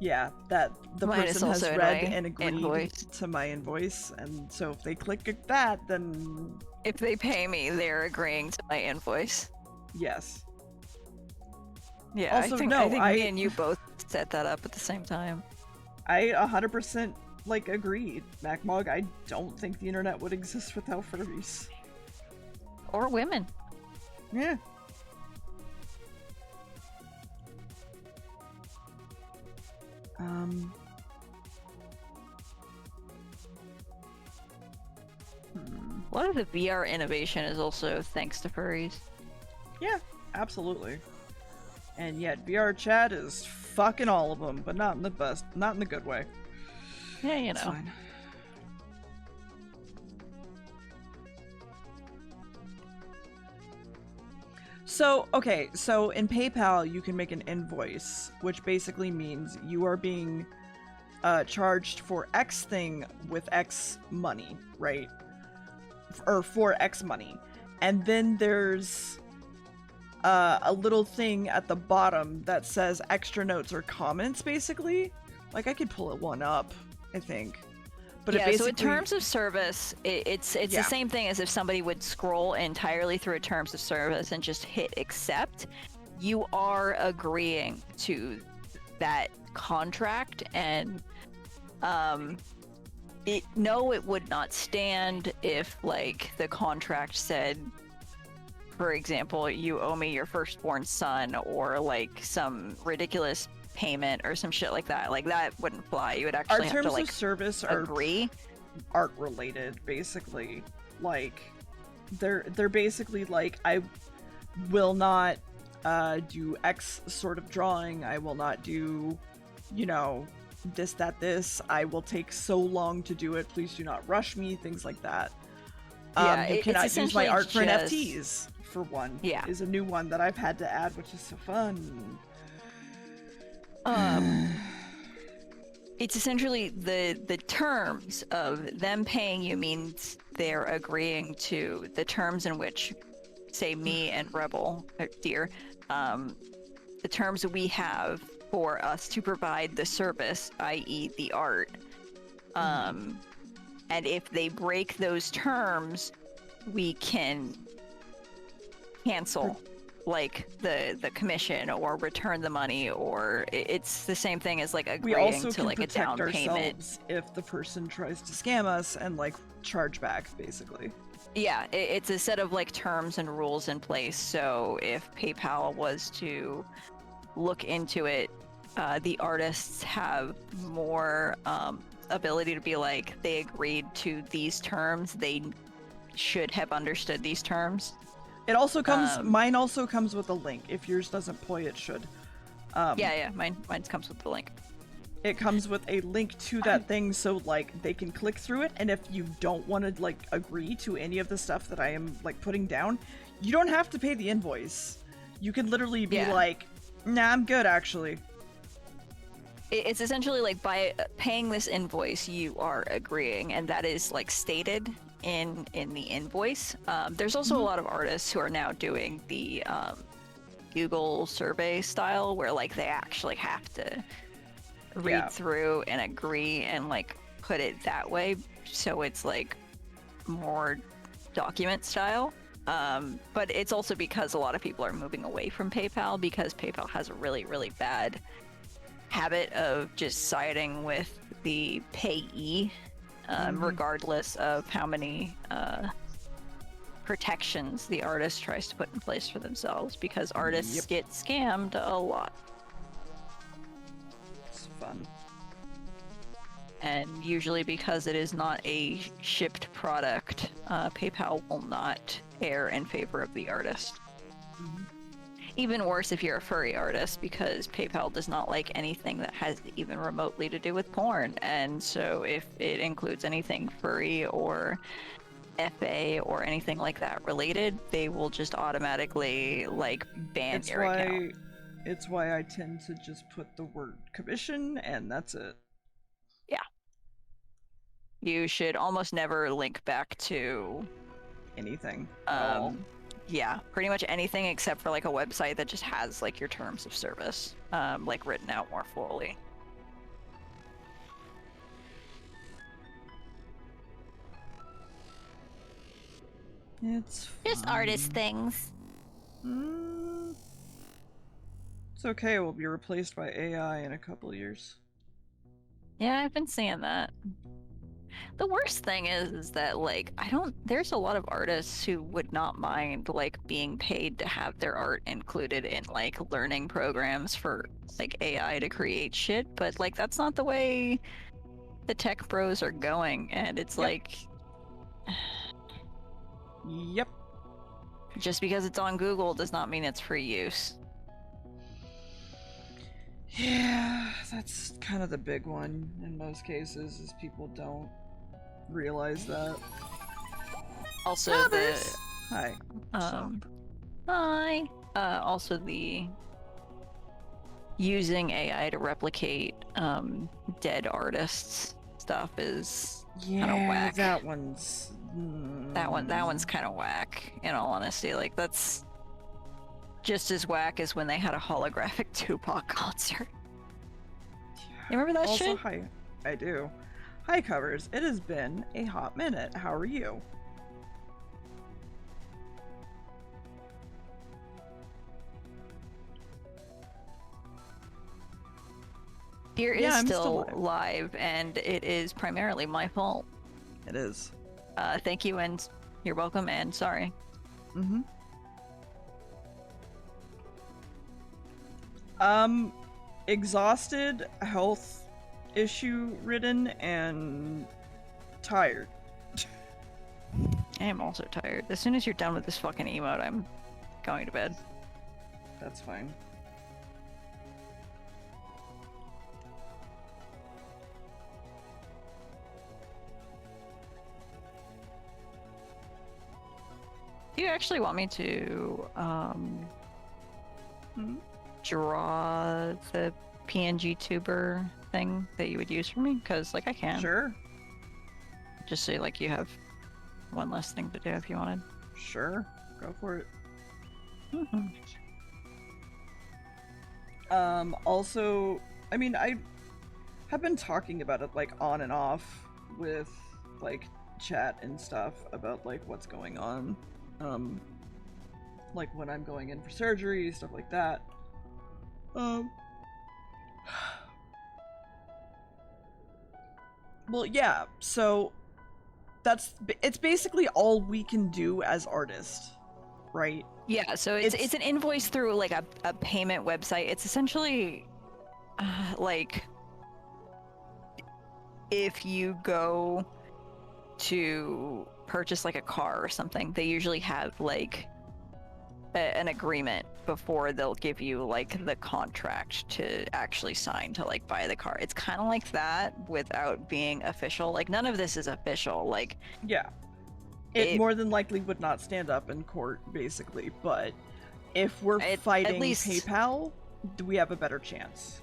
yeah, that the person has read and agreed invoice. to my invoice, and so if they click that, then if they pay me, they're agreeing to my invoice. Yes. Yeah, also, I think me and you both set that up at the same time. I 100% like agreed. MacMog, I don't think the internet would exist without furries. Or women. Yeah. A lot of the VR innovation is also thanks to furries. Yeah, absolutely. And yet VR chat is fucking all of them, but not in the good way. Yeah, you know. It's fine. So, okay, so in PayPal you can make an invoice, which basically means you are being charged for X thing with X money, right? Or for X money. And then there's a little thing at the bottom that says extra notes or comments, basically. Like, I could pull one up, I think. But it yeah, basically, so in terms of service, it's Yeah. the same thing as if somebody would scroll entirely through a terms of service and just hit accept. You are agreeing to that contract, and it would not stand if like the contract said, for example, you owe me your firstborn son, or like some ridiculous payment or some shit like that. Like that wouldn't fly. You would our actually have terms to like of service are agree. art related, basically. Like, they're basically like, I will not do X sort of drawing. I will not do, you know, this, that, this. I will take so long to do it. Please do not rush me. Things like that. Yeah, you it's cannot use my essentially art for just- NFTs, for one. Yeah. Is a new one that I've had to add, which is so fun. It's essentially the terms of them paying you means they're agreeing to the terms in which, say, me and Rebel, or Deer, the terms that we have for us to provide the service, i.e. the art. And if they break those terms, we can cancel like the commission or return the money, or it's the same thing as like We agreeing also to can like a protect down payment. ourselves if the person tries to scam us and like charge back, basically. Yeah, it's a set of like terms and rules in place. So if PayPal was to look into it, the artists have more ability to be like, they agreed to these terms. They should have understood these terms. It also comes. Mine also comes with a link. If yours doesn't, Poi, it should. Yeah, mine comes with the link. It comes with a link to that thing, so like they can click through it. And if you don't want to like agree to any of the stuff that I am like putting down, you don't have to pay the invoice. You can literally be like, "Nah, I'm good, actually." It's essentially like by paying this invoice, you are agreeing, and that is like stated in the invoice. There's also a lot of artists who are now doing the Google survey style, where like they actually have to read through and agree and like put it that way, so it's like more document style. But it's also because a lot of people are moving away from PayPal, because PayPal has a really, really bad habit of just siding with the payee, regardless of how many protections the artist tries to put in place for themselves, because artists get scammed a lot. It's fun. And usually because it is not a shipped product, PayPal will not err in favor of the artist. Even worse if you're a furry artist, because PayPal does not like anything that has even remotely to do with porn. And so if it includes anything furry or FA or anything like that related, they will just automatically like ban your account. It's why I tend to just put the word commission and that's it. Yeah. You should almost never link back to anything at all. Yeah, pretty much anything except for like a website that just has like your terms of service, like written out more fully. It's Just artist things. It's okay, we'll be replaced by AI in a couple of years. Yeah, I've been seeing that. The worst thing is that like there's a lot of artists who would not mind like being paid to have their art included in like learning programs for like AI to create shit, but like that's not the way the tech bros are going, and it's like Yep. just because it's on Google does not mean it's free use. Yeah, that's kind of the big one in most cases, is people don't realize that. Also Hi. hi. Also the using AI to replicate dead artists stuff is kind of whack. That one's That one's kind of whack, in all honesty. Like that's just as whack as when they had a holographic Tupac concert. You remember that also, shit? Hi. I do. Hi, Covers. It has been a hot minute. How are you? Deer Yeah, is I'm still still live. live, and it is primarily my fault. It is. Thank you, and you're welcome, and sorry. Mm-hmm. Exhausted, health issue ridden, and tired. I am also tired. As soon as you're done with this fucking emote, I'm going to bed. That's fine. Do you actually want me to Hmm? draw the PNG tuber thing that you would use for me? Because like I can. Sure. Just so like you have one less thing to do if you wanted. Sure. Go for it. Mhm. Also, I mean, I have been talking about it like on and off with like chat and stuff about like what's going on. Like when I'm going in for surgery, stuff like that. Well, yeah, so it's basically all we can do as artists, right? Yeah, so it's an invoice through like a payment website. It's essentially like if you go to purchase like a car or something, they usually have like an agreement before they'll give you like the contract to actually sign to like buy the car. It's kind of like that without being official. Like none of this is official. Like Yeah. It more than likely would not stand up in court, basically, but if we're fighting at least, PayPal, we have a better chance.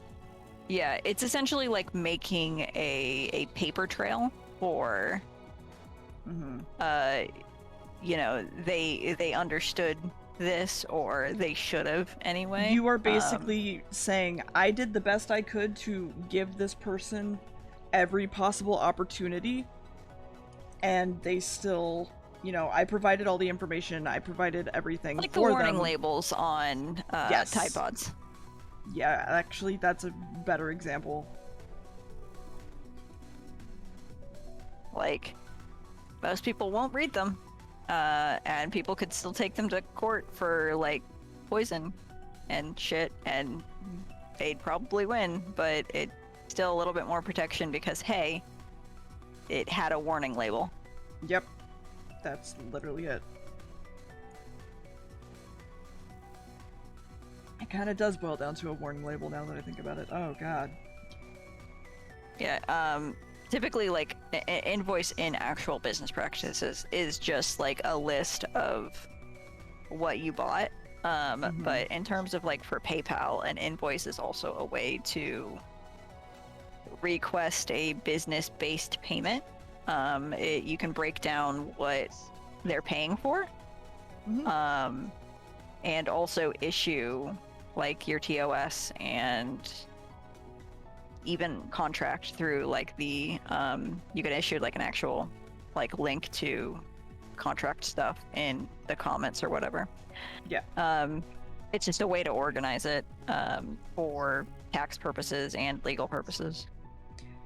Yeah, it's essentially like making a paper trail for you know, they understood this, or they should have anyway. You are basically saying, I did the best I could to give this person every possible opportunity, and they still, you know, I provided all the information, I provided everything like for the warning them. labels on Yes. Tide Pods. Yeah, actually, that's a better example. Like, most people won't read them, and people could still take them to court for like poison and shit, and they'd probably win, but it's still a little bit more protection because hey, it had a warning label. Yep, that's literally it. It kind of does boil down to a warning label now that I think about it. Oh god. Yeah, typically like an invoice in actual business practices is just like a list of what you bought. But in terms of like for PayPal, an invoice is also a way to request a business-based payment. You can break down what they're paying for, and also issue like your TOS and even contract through like the you can issue like an actual like link to contract stuff in the comments or whatever. Yeah. It's just a way to organize it for tax purposes and legal purposes.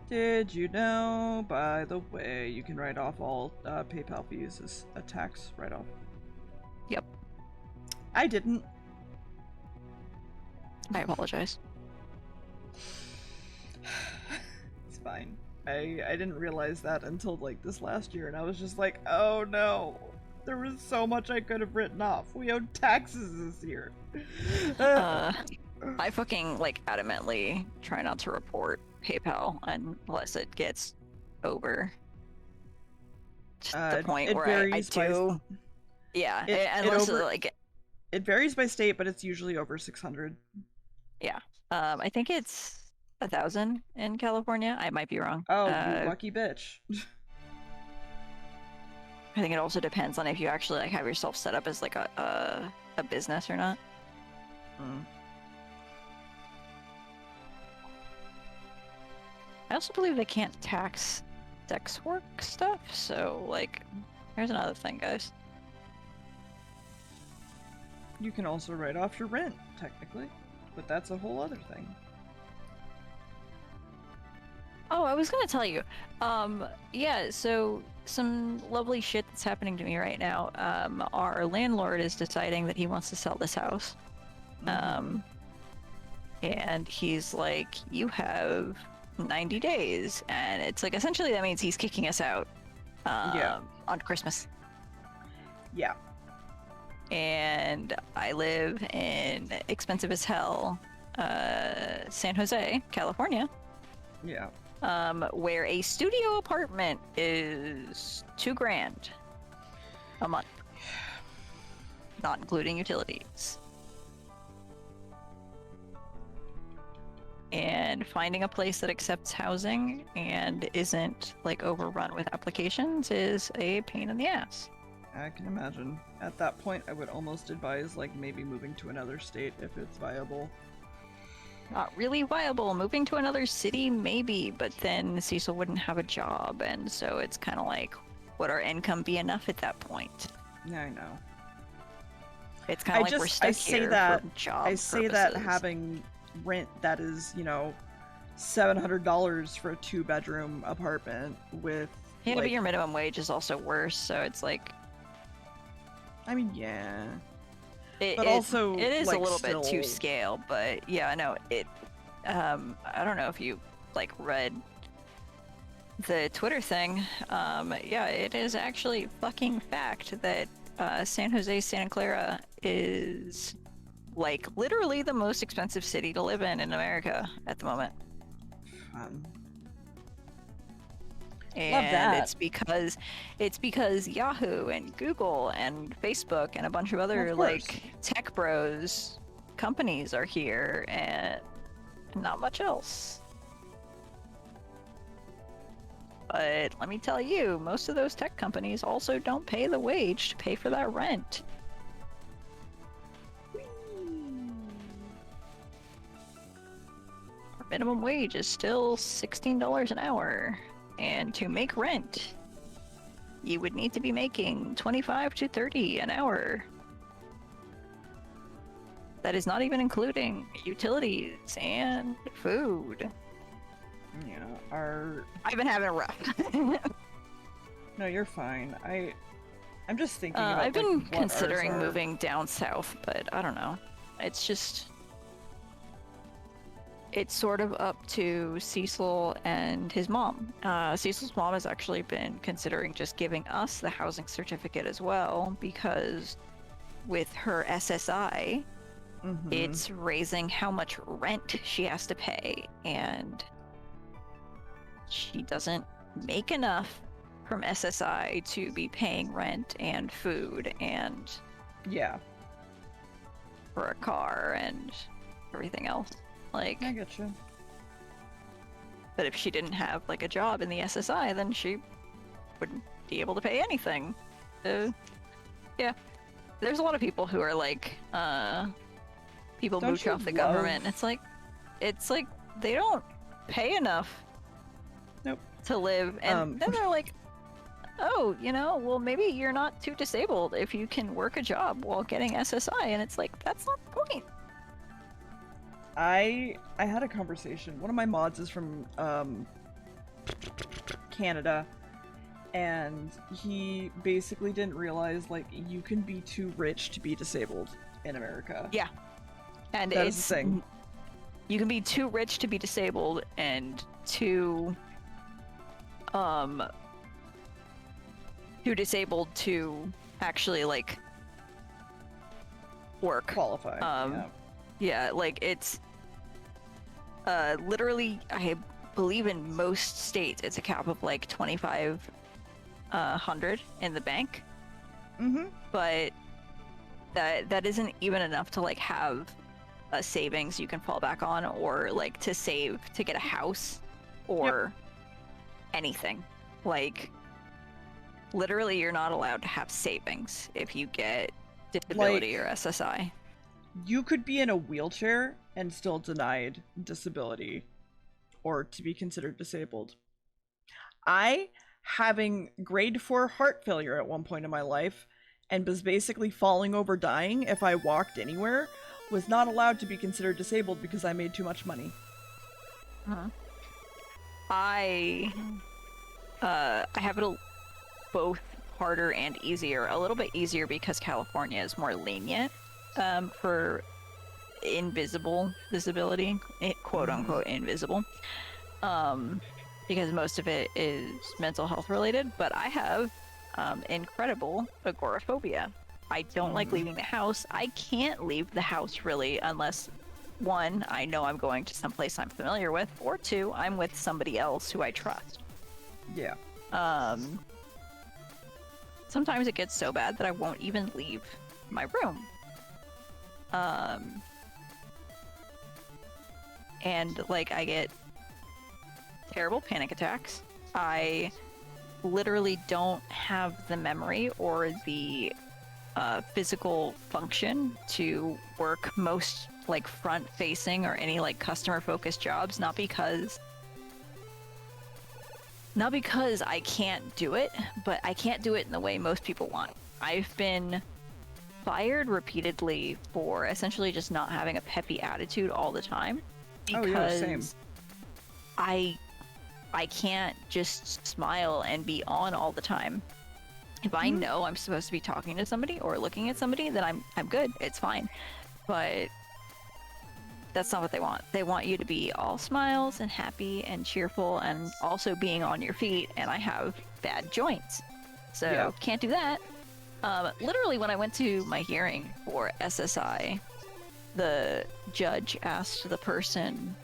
Did you know, by the way, you can write off all PayPal fees as a tax write-off? Yep. I didn't. I apologize. It's fine. I didn't realize that until like this last year, and I was just like, oh no, there was so much I could have written off. We owed taxes this year. I fucking like adamantly try not to report PayPal unless it gets over the point where I do. Yeah, unless it varies by state, but it's usually over 600. Yeah, I think it's 1,000 in California. I might be wrong. Oh, you lucky bitch. I think it also depends on if you actually like have yourself set up as like a business or not. I also believe they can't tax sex work stuff. So, like, here's another thing, guys. You can also write off your rent, technically, but that's a whole other thing. Oh, I was gonna tell you. Yeah, so some lovely shit that's happening to me right now. Our landlord is deciding that he wants to sell this house. And he's like, you have 90 days. And it's like, essentially that means he's kicking us out on Christmas. Yeah. And I live in expensive as hell San Jose, California. Yeah. Where a studio apartment is $2,000 a month, not including utilities. And finding a place that accepts housing and isn't like overrun with applications is a pain in the ass. I can imagine. At that point, I would almost advise like maybe moving to another state if it's viable. Not really viable. Moving to another city, maybe, but then Cecil wouldn't have a job, and so it's kind of like, would our income be enough at that point? Yeah, I know. It's kind of like we're stuck here for job I say purposes. that having rent that is, you know, $700 for a 2-bedroom apartment with. Yeah, like, but your minimum wage is also worse, so it's like. I mean, yeah. But also, it is like, a little bit to still- scale, but yeah, I know it. I don't know if you like read the Twitter thing. Yeah, it is actually fucking fact that San Jose, Santa Clara is like literally the most expensive city to live in America at the moment. Fun. And that. it's because Yahoo and Google and Facebook and a bunch of other Of course. like tech bros companies are here and not much else. But let me tell you, most of those tech companies also don't pay the wage to pay for that rent. Our minimum wage is still $16 an hour. And to make rent, you would need to be making 25 to 30 an hour. That is not even including utilities and food. Yeah, I've been having a rough. No, you're fine. I'm just thinking about. I've been like, what considering ours are. moving down south, but I don't know. It's just. It's sort of up to Cecil and his mom. Cecil's mom has actually been considering just giving us the housing certificate as well, because with her SSI, Mhm. it's raising how much rent she has to pay, and she doesn't make enough from SSI to be paying rent and food and Yeah, for a car and everything else. Like, I get you. but if she didn't have like a job in the SSI, then she wouldn't be able to pay anything. Yeah, there's a lot of people who are like, people Don't mooch you off the love- government. It's like they don't pay enough. Nope. To live, and then they're like, oh, well, maybe you're not too disabled if you can work a job while getting SSI, and it's like, that's not the point. I had a conversation. One of my mods is from Canada, and he basically didn't realize like you can be too rich to be disabled in America. Yeah, and That is it's the thing. You can be too rich to be disabled and too disabled to actually like work. Qualify. Yeah. Yeah, like it's literally, I believe in most states it's a cap of like 2,500 in the bank. Mm-hmm. But that isn't even enough to like have a savings you can fall back on, or like to save to get a house or anything. Like literally you're not allowed to have savings if you get disability or SSI. You could be in a wheelchair and still denied disability or to be considered disabled. I, having grade 4 heart failure at one point in my life, and was basically falling over dying if I walked anywhere, was not allowed to be considered disabled because I made too much money. I have it both harder and easier. A little bit easier because California is more lenient for visibility, quote unquote invisible, because most of it is mental health related. But I have incredible agoraphobia. I don't like leaving the house. I can't leave the house really unless, one, I know I'm going to someplace I'm familiar with, or two, I'm with somebody else who I trust. Yeah. Sometimes it gets so bad that I won't even leave my room. And like I get terrible panic attacks. I literally don't have the memory or the physical function to work most like front facing or any like customer focused jobs, not because I can't do it, but I can't do it in the way most people want. I've been fired repeatedly for essentially just not having a peppy attitude all the time because same. I can't just smile and be on all the time. If I know I'm supposed to be talking to somebody or looking at somebody, then I'm good. It's fine. But that's not what they want. They want you to be all smiles and happy and cheerful and also being on your feet, and I have bad joints. So can't do that. Literally when I went to my hearing for SSI, the judge asked the person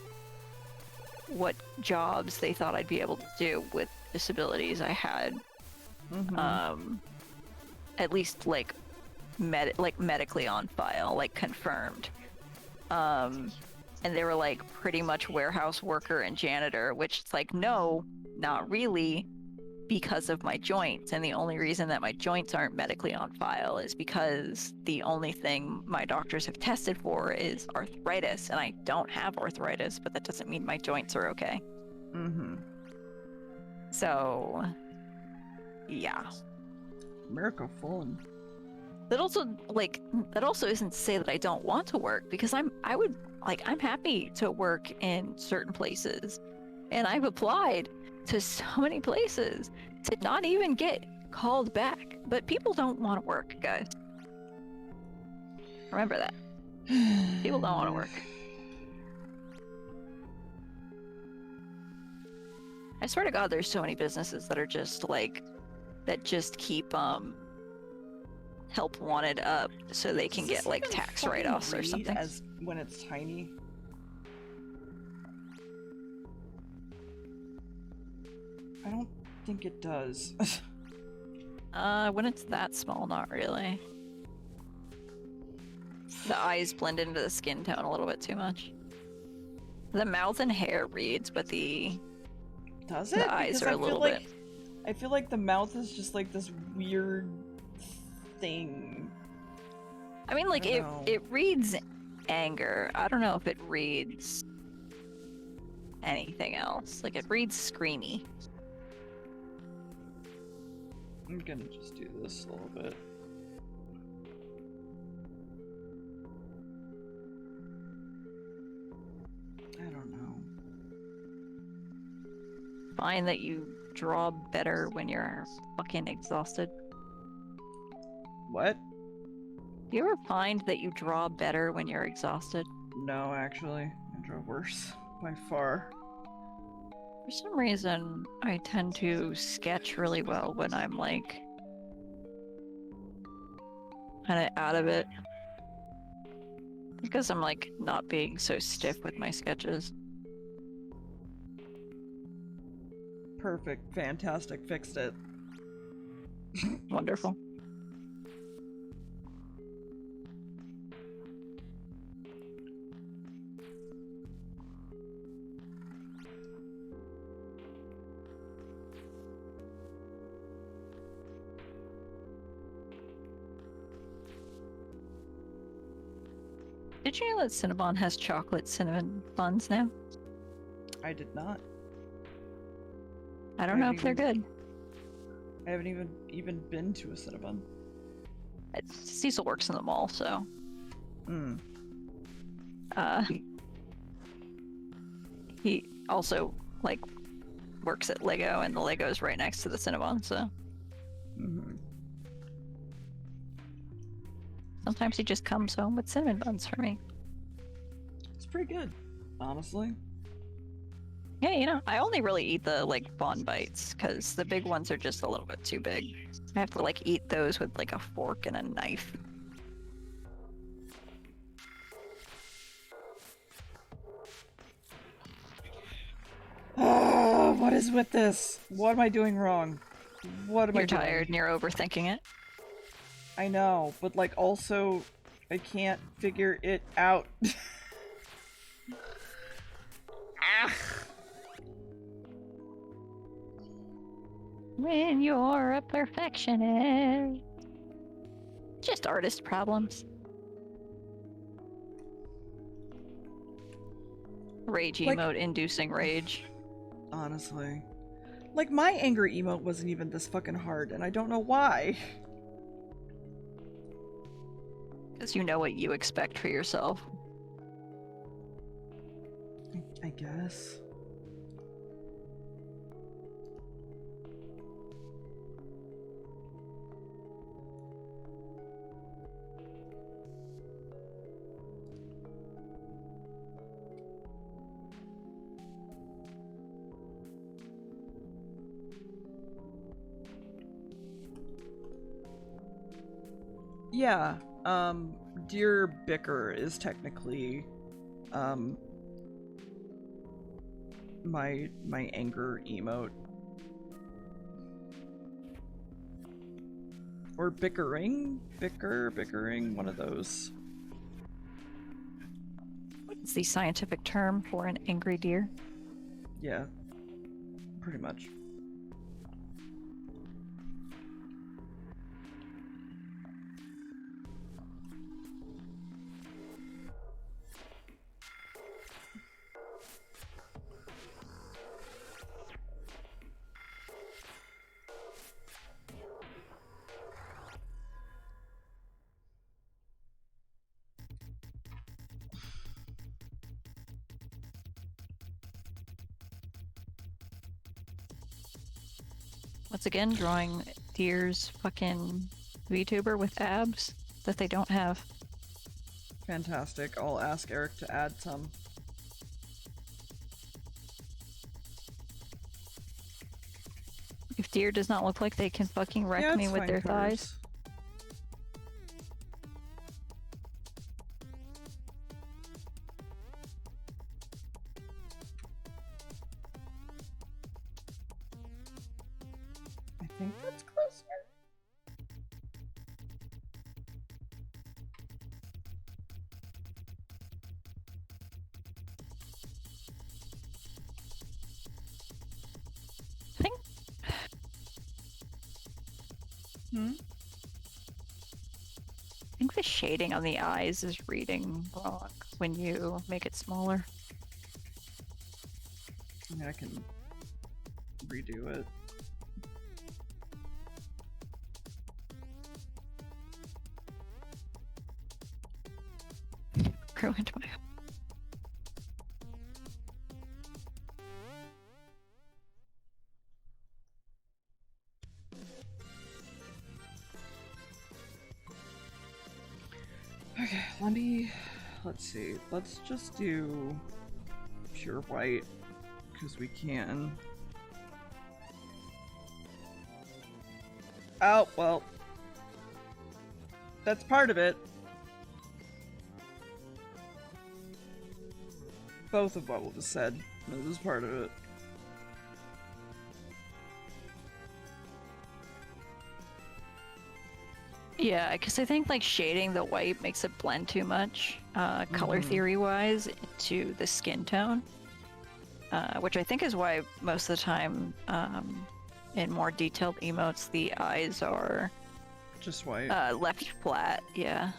what jobs they thought I'd be able to do with disabilities I had. At least like medically on file, like confirmed. And they were like pretty much warehouse worker and janitor, which it's like, no, not really, because of my joints. And the only reason that my joints aren't medically on file is because the only thing my doctors have tested for is arthritis, and I don't have arthritis, but that doesn't mean my joints are okay. So yeah. America fun. That also isn't to say that I don't want to work, because I'm happy to work in certain places, and I've applied to so many places to not even get called back. But people don't want to work, guys. Remember that. People don't want to work. I swear to God, there's so many businesses that are just like, that just keep help wanted up so they can get like tax write-offs or something. As when it's tiny. I don't think it does. When it's that small, not really. The eyes blend into the skin tone a little bit too much. The mouth and hair reads, but the eyes are a little bit. I feel like the mouth is just like this weird thing. I mean, like it reads anger. I don't know if it reads anything else. Like it reads screamy. I'm gonna just do this a little bit. I don't know. Find that you draw better when you're fucking exhausted. What? Do you ever find that you draw better when you're exhausted? No, actually. I draw worse. By far. For some reason, I tend to sketch really well when I'm like kind of out of it. Because I'm like not being so stiff with my sketches. Perfect. Fantastic. Fixed it. Wonderful. Did you know that Cinnabon has chocolate cinnamon buns now? I did not. I don't know if they're good. I haven't even been to a Cinnabon. Cecil works in the mall, so. Hmm. He also like works at Lego, and the Lego's right next to the Cinnabon, so. Mm-hmm. Sometimes he just comes home with cinnamon buns for me. It's pretty good, honestly. Yeah, you know, I only really eat the like Bon Bites because the big ones are just a little bit too big. I have to like eat those with like a fork and a knife. What is with this? What am I doing wrong? What am I You're doing? tired and you're overthinking it. I know, but like also, I can't figure it out. When you're a perfectionist. Just artist problems. Rage Like- emote inducing rage. Honestly. Like, my anger emote wasn't even this fucking hard, and I don't know why. Because you know what you expect for yourself. I guess. Yeah, Dear Bicker is technically, my anger emote. Or bickering? Bickering, one of those. What's the scientific term for an angry deer? Yeah, pretty much. Once again, drawing deer's fucking VTuber with abs that they don't have. Fantastic. I'll ask Eric to add some. If deer does not look like they can fucking wreck Yeah, me it's with fine their colors. thighs. I think that's closer. I think Hmm? I think the shading on the eyes is reading wrong when you make it smaller. I mean, I can redo it. Ruined my. Okay, let's see. Let's just do pure white, because we can. Oh, well. That's part of it. Both of what was said. This is part of it. Yeah, because I think like shading the white makes it blend too much, color theory wise, to the skin tone. Which I think is why most of the time, in more detailed emotes, the eyes are Just white. left flat. Yeah.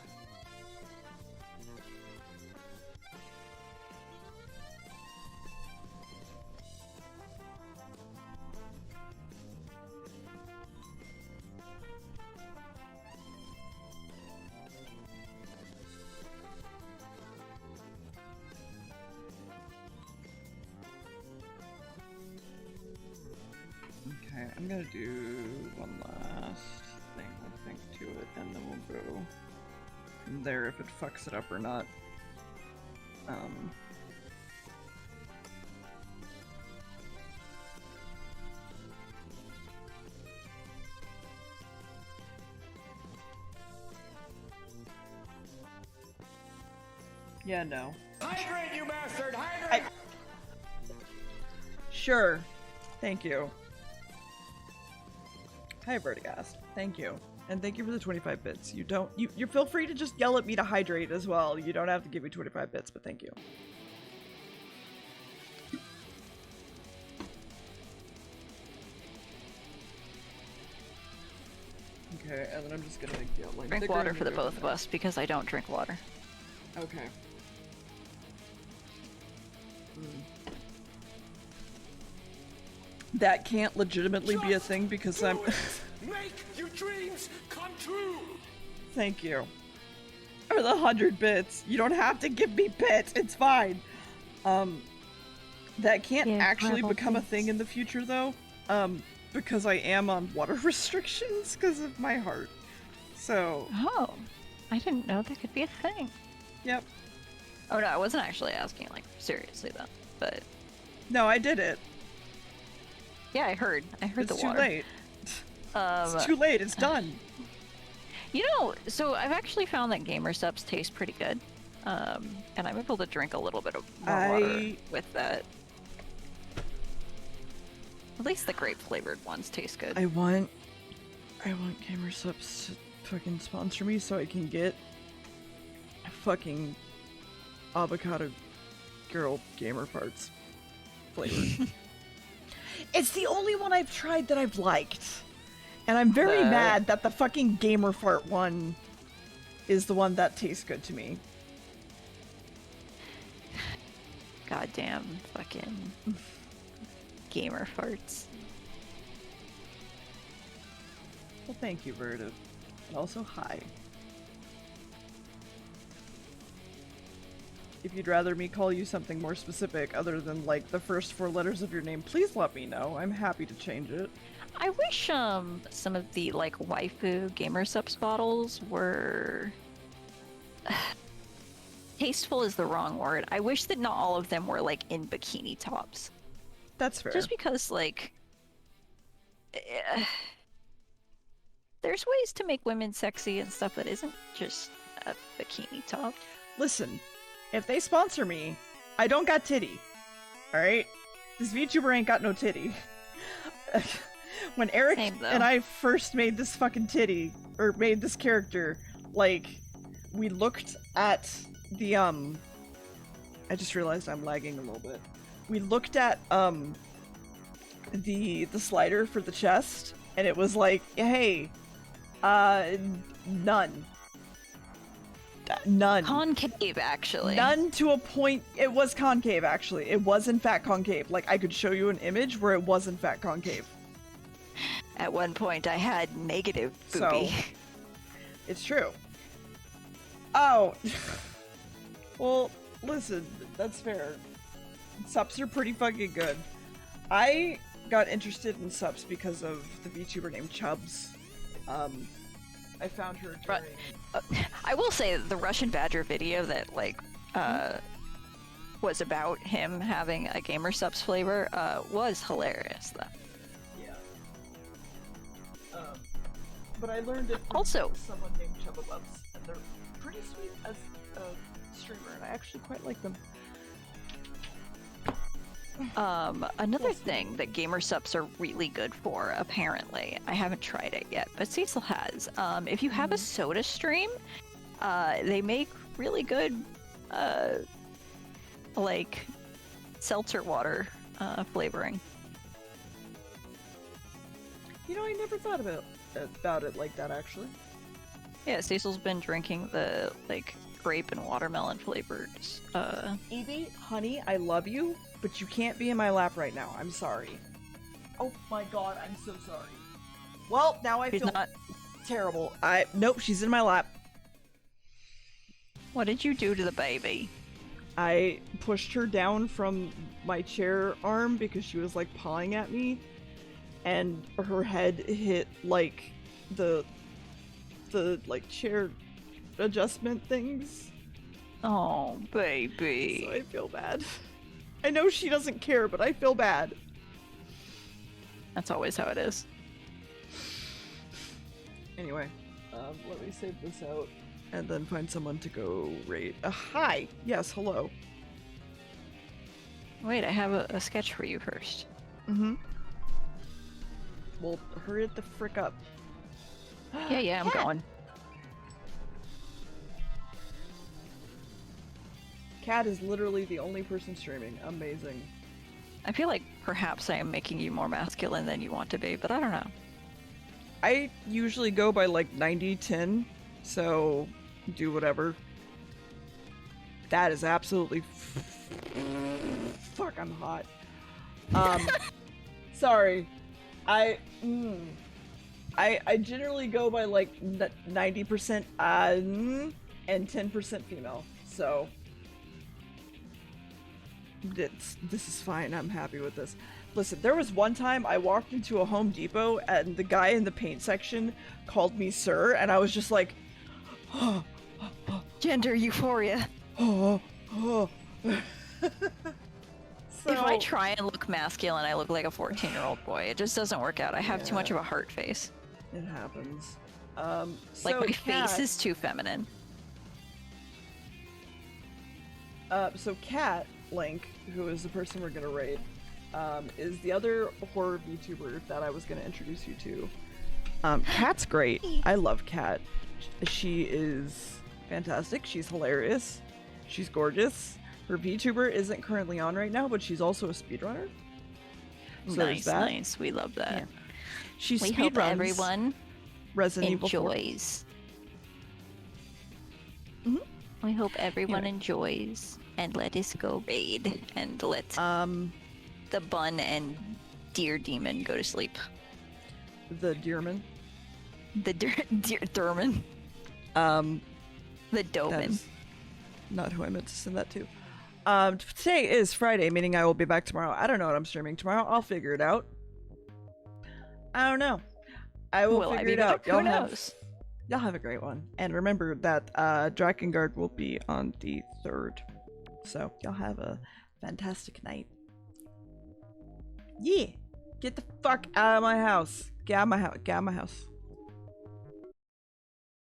I'm gonna do one last thing, I think, to it, and then we'll go from there if it fucks it up or not. Yeah, no. Hydrate, you bastard! Hydrate! Sure. Thank you. Hi, Vertigast. Thank you. And thank you for the 25 bits. You feel free to just yell at me to hydrate as well. You don't have to give me 25 bits, but thank you. Okay, and then I'm just gonna get like Drink water for the both of us because I don't drink water. Okay. That can't legitimately be a thing because I'm. Make your dreams come true! Thank you. Or the 100 bits. You don't have to give me bits. It's fine. That can't actually become a thing in the future though. Because I am on water restrictions because of my heart. So. Oh, I didn't know that could be a thing. Yep. Oh no, I wasn't actually asking like seriously though. But. No, I did it. Yeah, I heard. I heard the water. It's too late. It's too late. It's done. You know, so I've actually found that gamer subs taste pretty good, and I'm able to drink a little bit of more water with that. At least the grape flavored ones taste good. I want gamer subs to fucking sponsor me so I can get a fucking avocado girl gamer farts flavor. It's the only one I've tried that I've liked. And I'm very mad that the fucking gamer fart one is the one that tastes good to me. Goddamn fucking gamer farts. Well, thank you, Vertiv. And also, hi. If you'd rather me call you something more specific other than, like, the first 4 letters of your name, please let me know. I'm happy to change it. I wish some of the like waifu gamer subs bottles were tasteful is the wrong word. I wish that not all of them were like in bikini tops. That's fair. Just because like there's ways to make women sexy and stuff that isn't just a bikini top. Listen, if they sponsor me, I don't got titty. Alright? This VTuber ain't got no titty. When Eric and I first made this fucking titty, or made this character, like, we looked at the, I just realized I'm lagging a little bit. We looked at, the slider for the chest, and it was like, hey, none. None. Concave, actually. None to a point. It was concave, actually. It was, in fact, concave. Like, I could show you an image where it was, in fact, concave. At one point, I had negative booby. So, it's true. Oh. Well, listen, that's fair. Subs are pretty fucking good. I got interested in subs because of the VTuber named Chubbs. I found her during... I will say that the Russian Badger video that, like, was about him having a gamer subs flavor, was hilarious, though. But I learned it from someone named Chubba Bubs, and they're pretty sweet as a streamer, and I actually quite like them. Another thing that gamer subs are really good for, apparently, I haven't tried it yet, but Cecil has. If you have a soda stream, they make really good, like, seltzer water flavoring. You know, I never thought about it like that, actually. Yeah, Cecil's been drinking the, like, grape and watermelon flavors. Evie, honey, I love you, but you can't be in my lap right now. I'm sorry. Oh my god, I'm so sorry. Well, now I feel terrible. Nope, she's in my lap. What did you do to the baby? I pushed her down from my chair arm because she was, like, pawing at me. and her head hit like the like chair adjustment things. Oh, baby. So I feel bad. I know she doesn't care, but I feel bad. That's always how it is. Anyway, let me save this out and then find someone to go raid. Hi! Yes, hello. Wait, I have a sketch for you first. Mm-hmm. Well, hurry it the frick up. Yeah, I'm going. Cat is literally the only person streaming. Amazing. I feel like perhaps I am making you more masculine than you want to be, but I don't know. I usually go by like 90-10, so do whatever. That is absolutely fuck, I'm hot. Sorry. I generally go by like 90% and 10% female. So this is fine. I'm happy with this. Listen, there was one time I walked into a Home Depot and the guy in the paint section called me sir, and I was just like, Gender euphoria. So, If I try and look masculine, I look like a 14-year-old boy. It just doesn't work out. I have too much of a heart face. It happens. Like, So my Kat, face is too feminine. so Cat Link, who is the person we're gonna raid, is the other horror VTuber that I was gonna introduce you to. Cat's great. I love Cat. She is fantastic. She's hilarious. She's gorgeous. Her VTuber isn't currently on right now, but she's also a speedrunner. So there's Nice, that. nice. We love that. Yeah. She We hope speedruns everyone Resident Evil 4. enjoys. Mhm. We hope everyone Yeah. enjoys. And let us go raid. And let the bun and deer demon go to sleep. The Deerman. The deer Thurman. The The Doman. Not who I meant to send that to. Today is Friday, meaning I will be back tomorrow. I don't know what I'm streaming tomorrow. I'll figure it out. I don't know. I will figure it out. Who knows? Y'all have a great one. And remember that Drakengard will be on the 3rd. So y'all have a fantastic night. Yeah. Get the fuck out of my house. Get out of my house. Get out of my house.